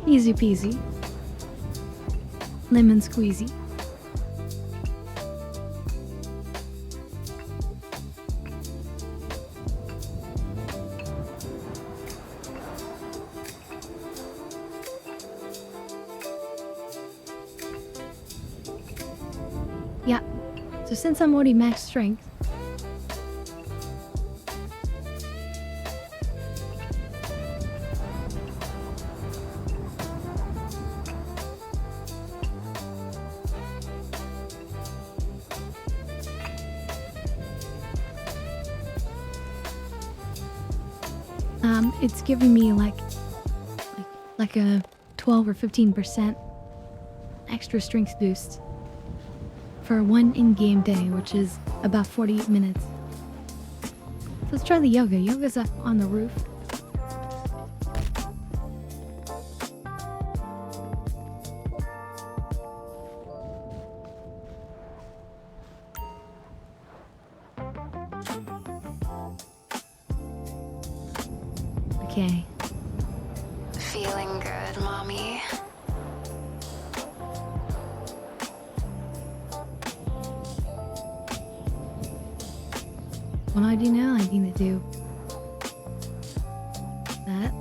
Easy peasy. Lemon squeezy. Yeah. So since I'm already max strength, it's giving me like a 12 or 15% extra strength boost for one in-game day, which is about 48 minutes. So let's try the yoga. Yoga's up on the roof. Okay. Feeling good, Mommy? What do I do now? I need to do that.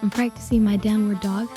I'm practicing my downward dog.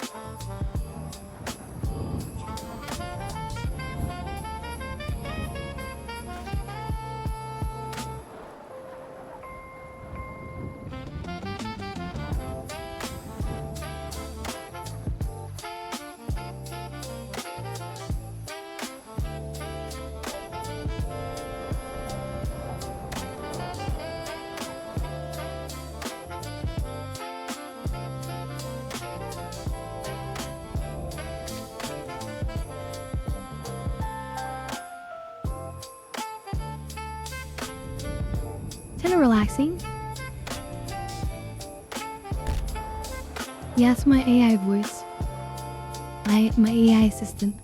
Kind of relaxing. Yes, my AI voice. My AI assistant.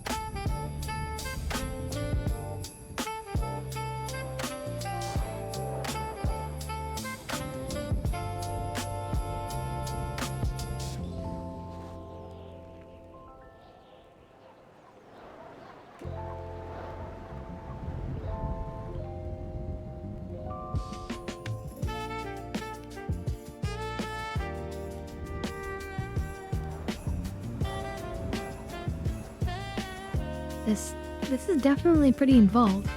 This is definitely pretty involved.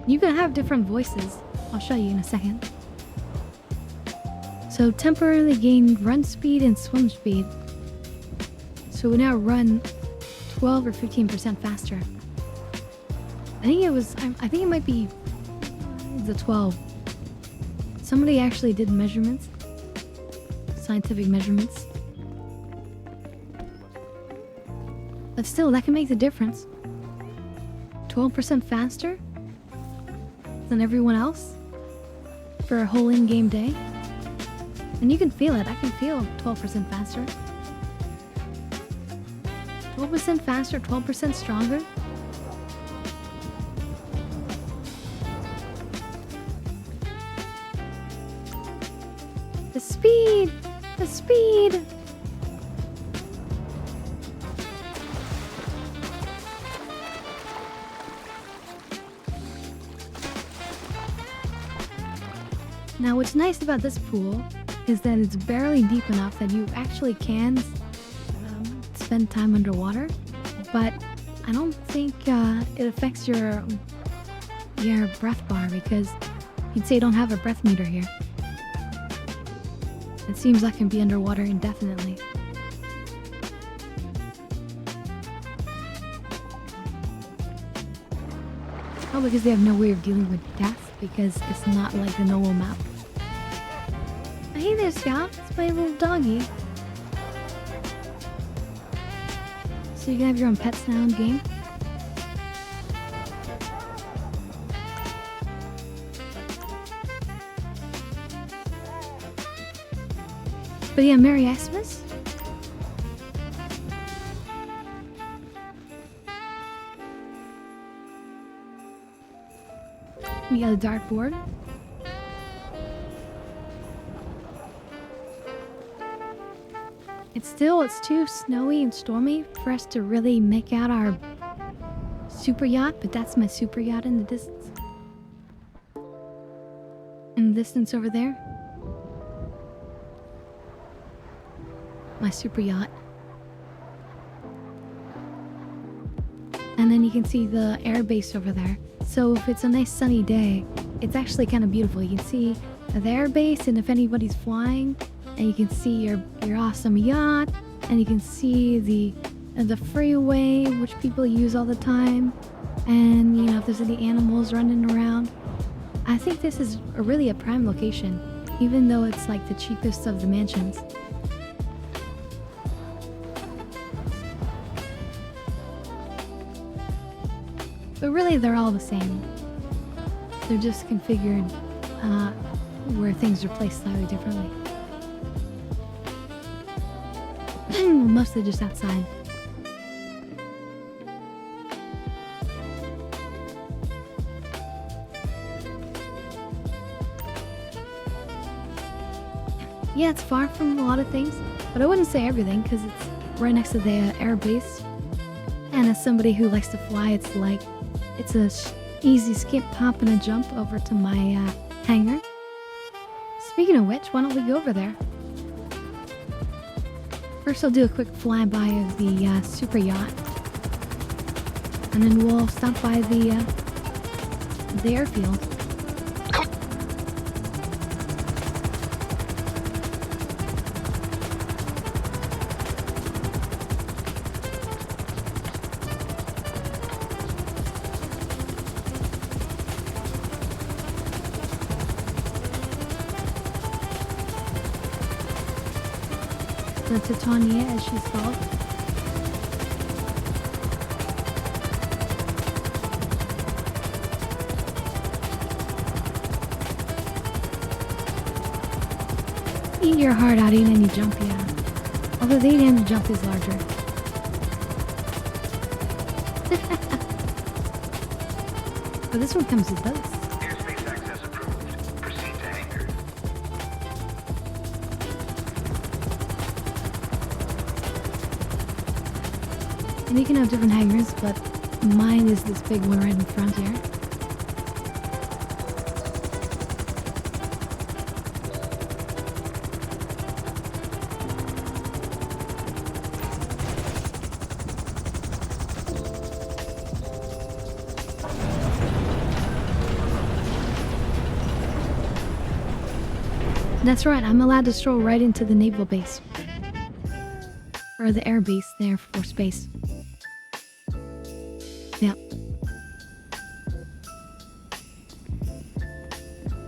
You can have different voices. I'll show you in a second. So temporarily gain run speed and swim speed. So we now run 12 or 15% faster. I think it might be the 12. Somebody actually did measurements, scientific measurements. But still, that can make the difference. 12% faster than everyone else for a whole in-game day. And you can feel it. I can feel 12% faster. 12% faster, 12% stronger. The speed! The speed! Now what's nice about this pool is that it's barely deep enough that you actually can spend time underwater, but I don't think it affects your breath bar because you'd say you don't have a breath meter here. It seems I can be underwater indefinitely. Oh, because they have no way of dealing with death because it's not like the normal map. Hey there, Scout. It's my little doggy. So you can have your own pets now in game. But yeah, Merry Xmas. We got a dartboard. It's too snowy and stormy for us to really make out our super yacht, but that's my super yacht in the distance. In the distance over there. my super yacht. And then you can see the air base over there. So if it's a nice sunny day, it's actually kind of beautiful. You can see the air base, and if anybody's flying, and you can see your awesome yacht, and you can see the freeway, which people use all the time, and you know, if there's any animals running around. I think this is really a prime location, even though it's like the cheapest of the mansions. But really, they're all the same. They're just configured where things are placed slightly differently. Mostly just outside. Yeah, it's far from a lot of things, but I wouldn't say everything because it's right next to the air base. And as somebody who likes to fly, it's like it's a easy skip, hop, and a jump over to my hangar. Speaking of which, why don't we go over there? First, I'll do a quick flyby of the super yacht, and then we'll stop by the airfield. The Titania, as she's called. Eat your heart out, ain't any jump, yeah. Although the 8-handed jump is larger. But this one comes with both. And you can have different hangars, but mine is this big one right in front here. That's right, I'm allowed to stroll right into the naval base. Or the air base, the Air Force Base. Yep.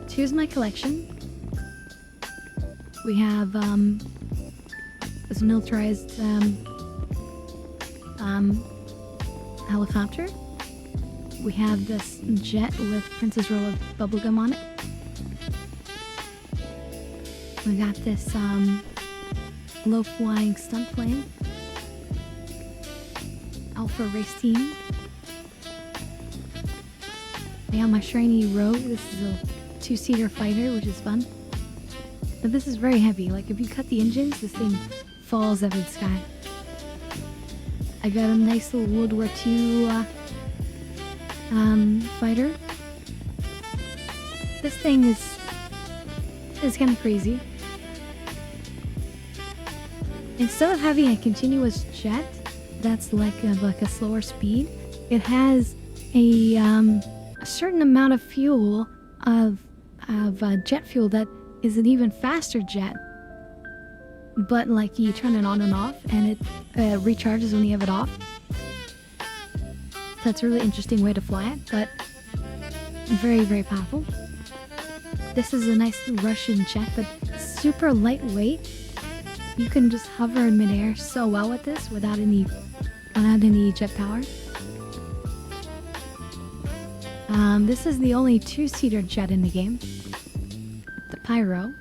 Here's my collection. We have this militarized helicopter. We have this jet with Princess Roll of bubblegum on it. We got this low-flying stunt plane. Alpha race team. I got my shiny Rogue. This is a 2-seater fighter, which is fun. But this is very heavy. Like, if you cut the engines, this thing falls out of the sky. I got a nice little World War II fighter. This thing is kind of crazy. Instead of having a continuous jet that's like a slower speed, it has a certain amount of fuel of jet fuel that is an even faster jet. But like you turn it on and off, and it recharges when you have it off. That's a really interesting way to fly it, but very, very powerful. This is a nice Russian jet, but super lightweight. You can just hover in midair so well with this without any jet power. This is the only 2-seater jet in the game. The Pyro.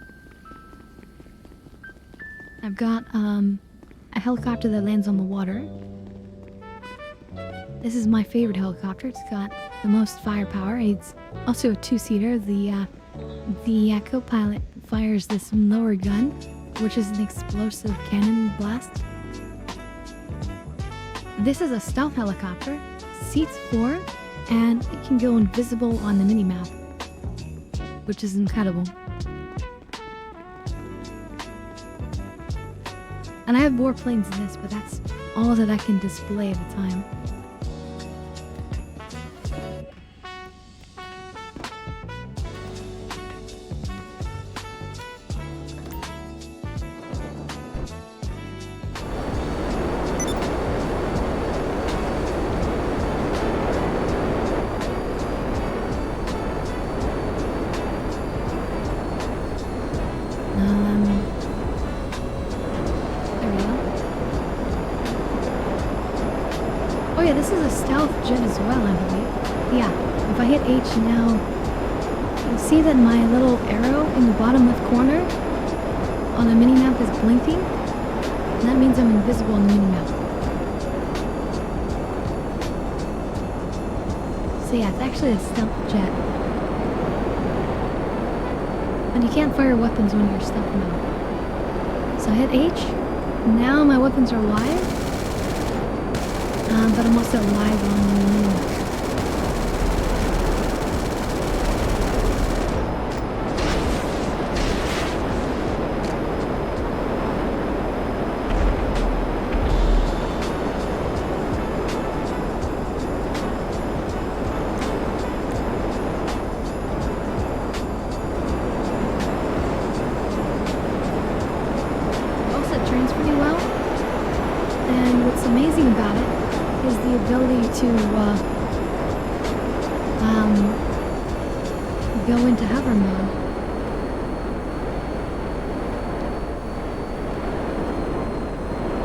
I've got a helicopter that lands on the water. This is my favorite helicopter. It's got the most firepower. It's also a 2-seater. The co-pilot fires this lower gun, which is an explosive cannon blast. This is a stealth helicopter, seats 4, and it can go invisible on the minimap, which is incredible. And I have more planes than this, but that's all that I can display at the time. There we go. Oh yeah, this is a stealth jet as well, I believe. Yeah, if I hit H now, you'll see that my little arrow in the bottom left corner on the minimap is blinking. And that means I'm invisible on the minimap. So yeah, it's actually a stealth jet. And you can't fire weapons when you're stealth mode. So I hit H. Now my weapons are live. But I'm also live on the minimap. Also, it turns pretty well. And what's amazing about it is the ability to go into hover mode.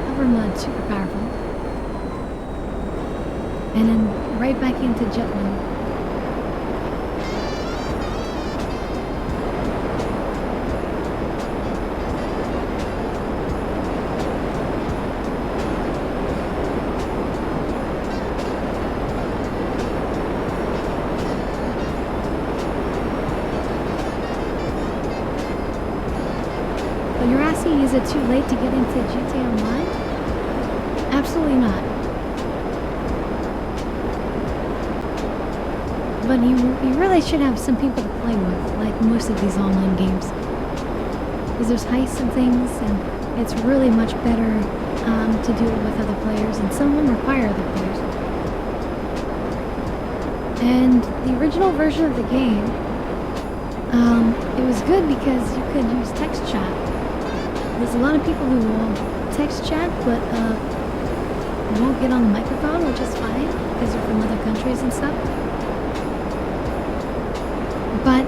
Hover mode, super powerful. And then right back into jet mode. But you're asking, is it too late to get into GTA Online? Absolutely not. But you really should have some people to play with, like most of these online games. Because there's heists and things, and it's really much better to do it with other players, and some of them require other players. And the original version of the game, it was good because you could use text chat. There's a lot of people who will text chat, but won't get on the microphone, which is fine, because they're from other countries and stuff. But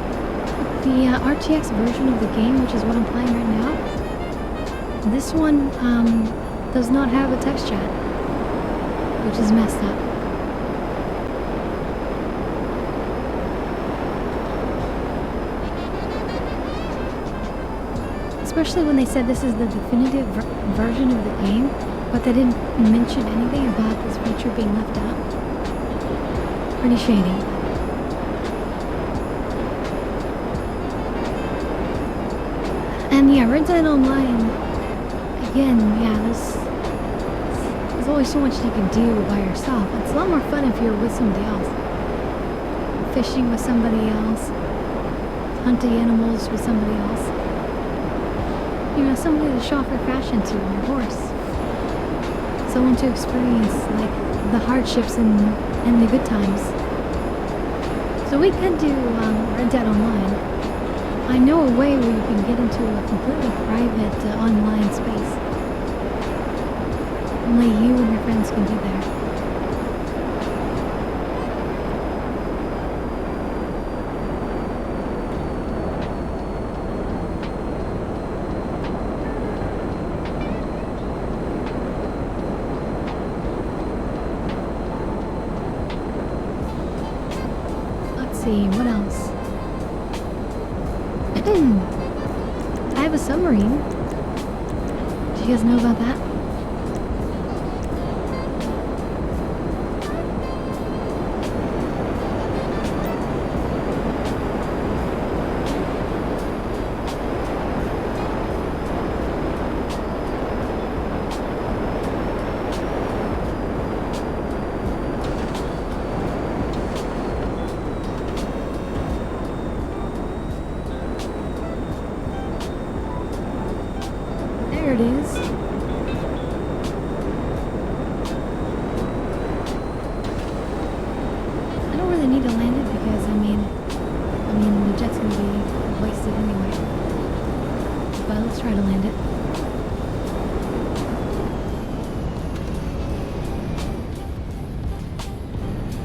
the RTX version of the game, which is what I'm playing right now, this one does not have a text chat, which is messed up. Especially when they said this is the definitive version of the game, but they didn't mention anything about this feature being left out. Pretty shady. And yeah, Red Dead Online, again, yeah, there's always so much you can do by yourself. It's a lot more fun if you're with somebody else. Fishing with somebody else, hunting animals with somebody else. You know, somebody to show off your fashion to on your horse. Someone to experience, like, the hardships and the good times. So we could do Red Dead Online. I know a way where you can get into a completely private online space. Only you and your friends can be there. What else? I have a submarine. Did you guys know about that? There it is.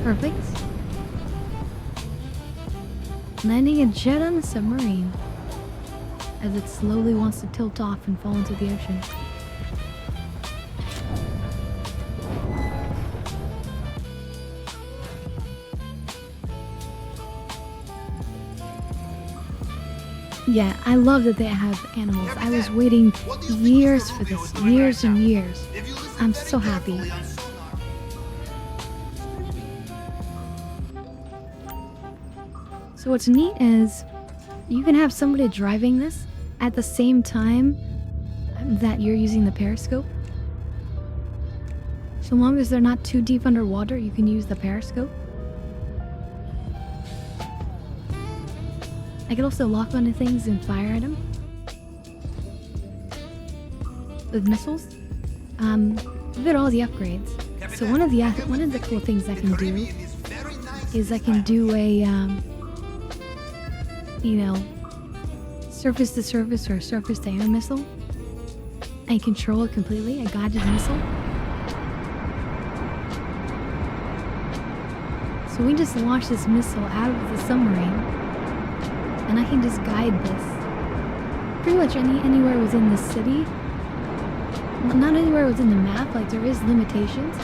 Perfect. Landing a jet on a submarine as it slowly wants to tilt off and fall into the ocean. Yeah, I love that they have animals. I was waiting years for this, years and years. I'm so happy. So what's neat is you can have somebody driving this at the same time that you're using the periscope. So long as they're not too deep underwater, you can use the periscope. I can also lock onto things and fire at them with missiles. Look at all the upgrades. So one of the cool things I can do is I can do a you know, surface to surface or surface to air missile and control it completely, a guided missile. So we just launch this missile out of the submarine and I can just guide this pretty much anywhere within the city. Not anywhere within the map, like there is limitations.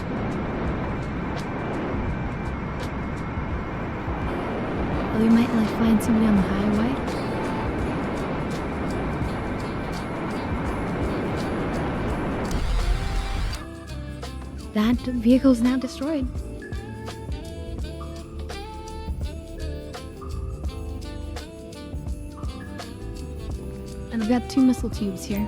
We might like find somebody on the highway. That vehicle is now destroyed. And I've got 2 missile tubes here.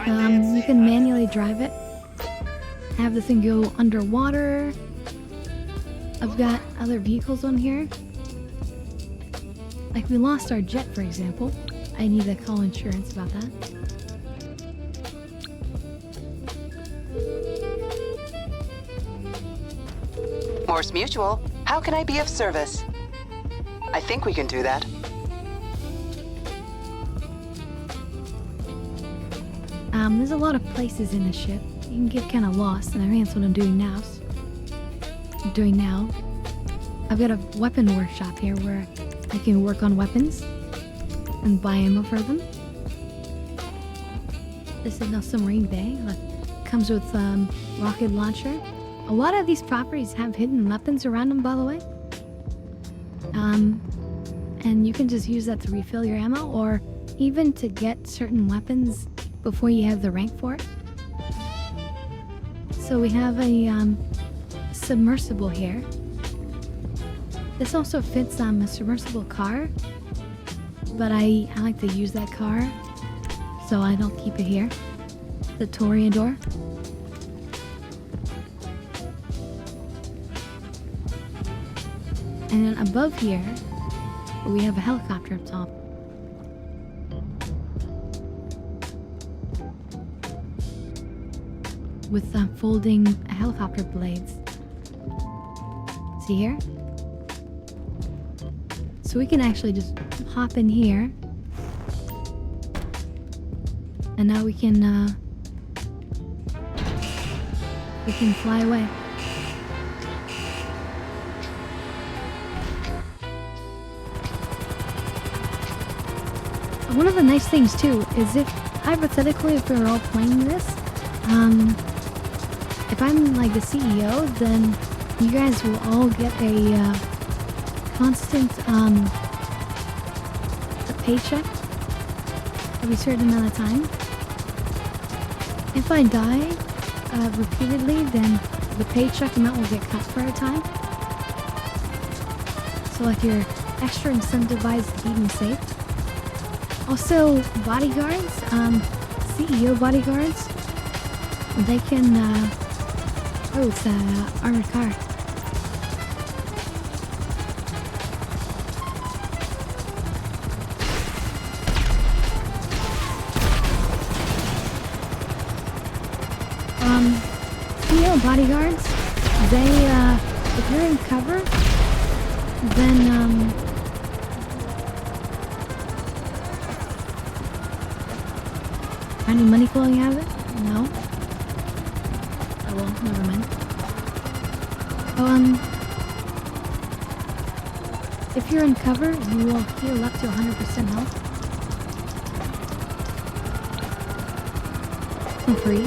You can manually drive it. Have the thing go underwater. I've got other vehicles on here. Like we lost our jet, for example. I need to call insurance about that. Morse Mutual, how can I be of service? I think we can do that. There's a lot of places in the ship. You can get kind of lost, and I think that's what I'm doing now. I've got a weapon workshop here where I can work on weapons and buy ammo for them. This is no submarine bay. Look, comes with rocket launcher. A lot of these properties have hidden weapons around them, by the way. And you can just use that to refill your ammo or even to get certain weapons before you have the rank for it. So we have a submersible here. This also fits a submersible car, but I like to use that car, so I don't keep it here. The Toreador. And then above here, we have a helicopter up top. With folding helicopter blades. See here? So we can actually just hop in here. And now we can fly away. One of the nice things too is if, hypothetically, if we were all playing this, if I'm like the CEO, then you guys will all get a constant a paycheck every certain amount of time. If I die repeatedly, then the paycheck amount will get cut for a time. So like you're extra incentivized to keep me safe. Also, bodyguards, CEO bodyguards, they can, oh, it's an armored car. CEO bodyguards, they, if you're in cover, then, any money flowing out of it? No. well, never mind. If you're in cover, you will heal up to 100% health. For free.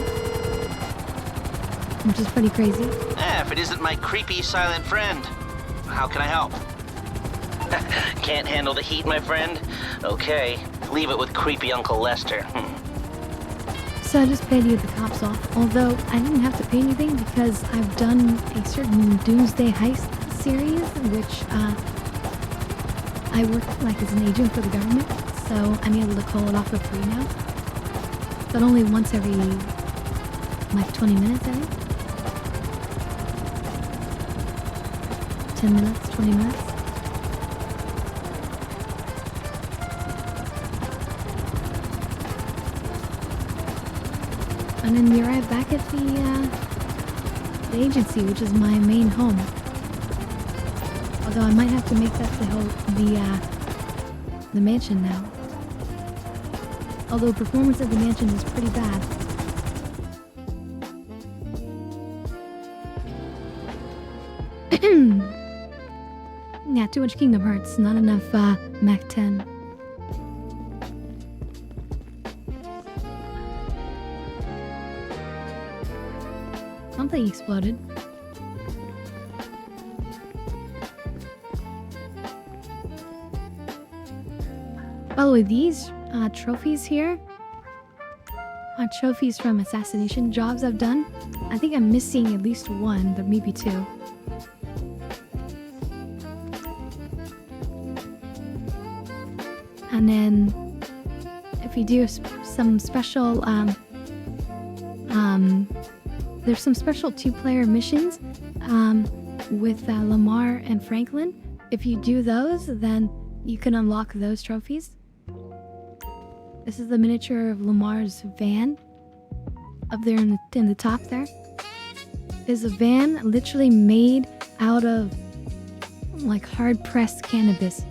Which is pretty crazy. If it isn't my creepy silent friend, how can I help? Can't handle the heat, my friend? Okay, leave it with creepy Uncle Lester. So I just paid you the cops off, although I didn't have to pay anything because I've done a certain Doomsday Heist series, which I work like as an agent for the government, so I'm able to call it off for free now. But only once every, like, 20 minutes, I think. 10 minutes, 20 minutes. And then you're right back at the agency, which is my main home. Although I might have to make that the mansion now. Although performance at the mansion is pretty bad. Yeah, too much Kingdom Hearts, not enough Mac 10. Something exploded. By the way, these trophies here are trophies from assassination jobs I've done. I think I'm missing at least one, but maybe two. And then if you do some special there's some special 2-player missions with Lamar and Franklin. If you do those, then you can unlock those trophies. This is the miniature of Lamar's van up there in the top there. Is a van literally made out of like hard-pressed cannabis.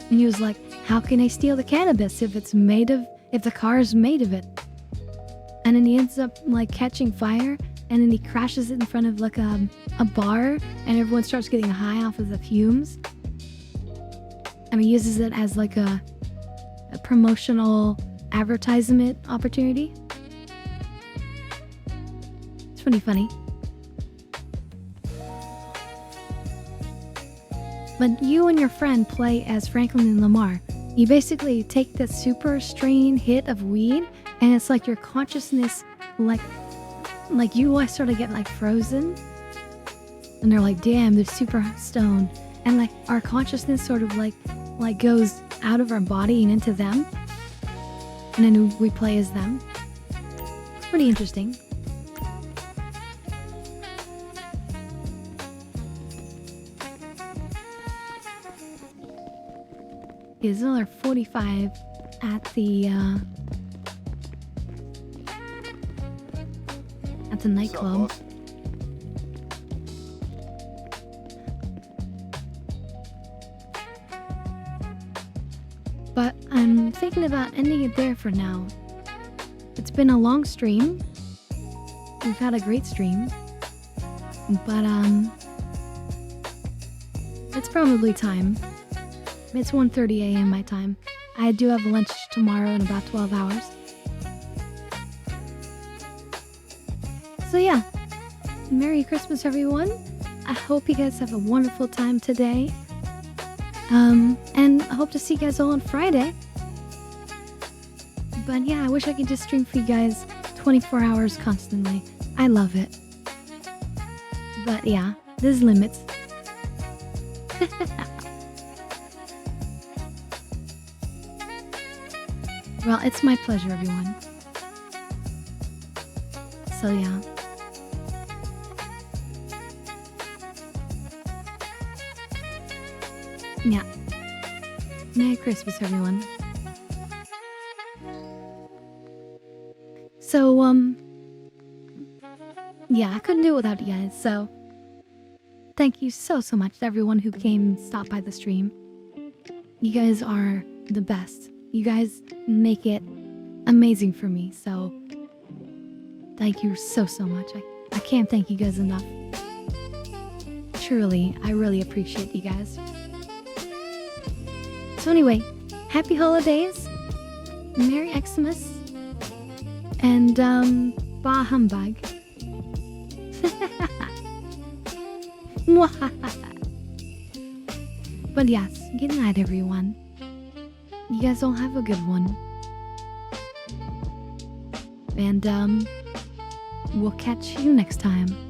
And he was like, how can I steal the cannabis if the car is made of it? And then he ends up like catching fire, and then he crashes it in front of like a bar, and everyone starts getting high off of the fumes. And he uses it as like a promotional advertisement opportunity. It's pretty funny. But you and your friend play as Franklin and Lamar. You basically take the super strain hit of weed, and it's like your consciousness, like you guys sort of get like frozen. And they're like, damn, they're super stoned. And like our consciousness sort of like goes out of our body and into them. And then we play as them. It's pretty interesting. There's another 45 at the nightclub. But I'm thinking about ending it there for now. It's been a long stream. We've had a great stream. But it's probably time. It's 1:30 a.m. my time. I do have lunch tomorrow in about 12 hours. So yeah, Merry Christmas everyone. I hope you guys have a wonderful time today. And I hope to see you guys all on Friday. But yeah, I wish I could just stream for you guys 24 hours constantly. I love it. But yeah, there's limits. Well, it's my pleasure, everyone. So yeah. Yeah. Merry Christmas, everyone. So, yeah, I couldn't do it without you guys, so thank you so much to everyone who came and stopped by the stream. You guys are the best. You guys make it amazing for me, so Thank you so much. I can't thank you guys enough. Truly, I really appreciate you guys. So anyway, happy holidays, Merry Xmas, and bah humbug. But yes, good night everyone. You guys all have a good one. And we'll catch you next time.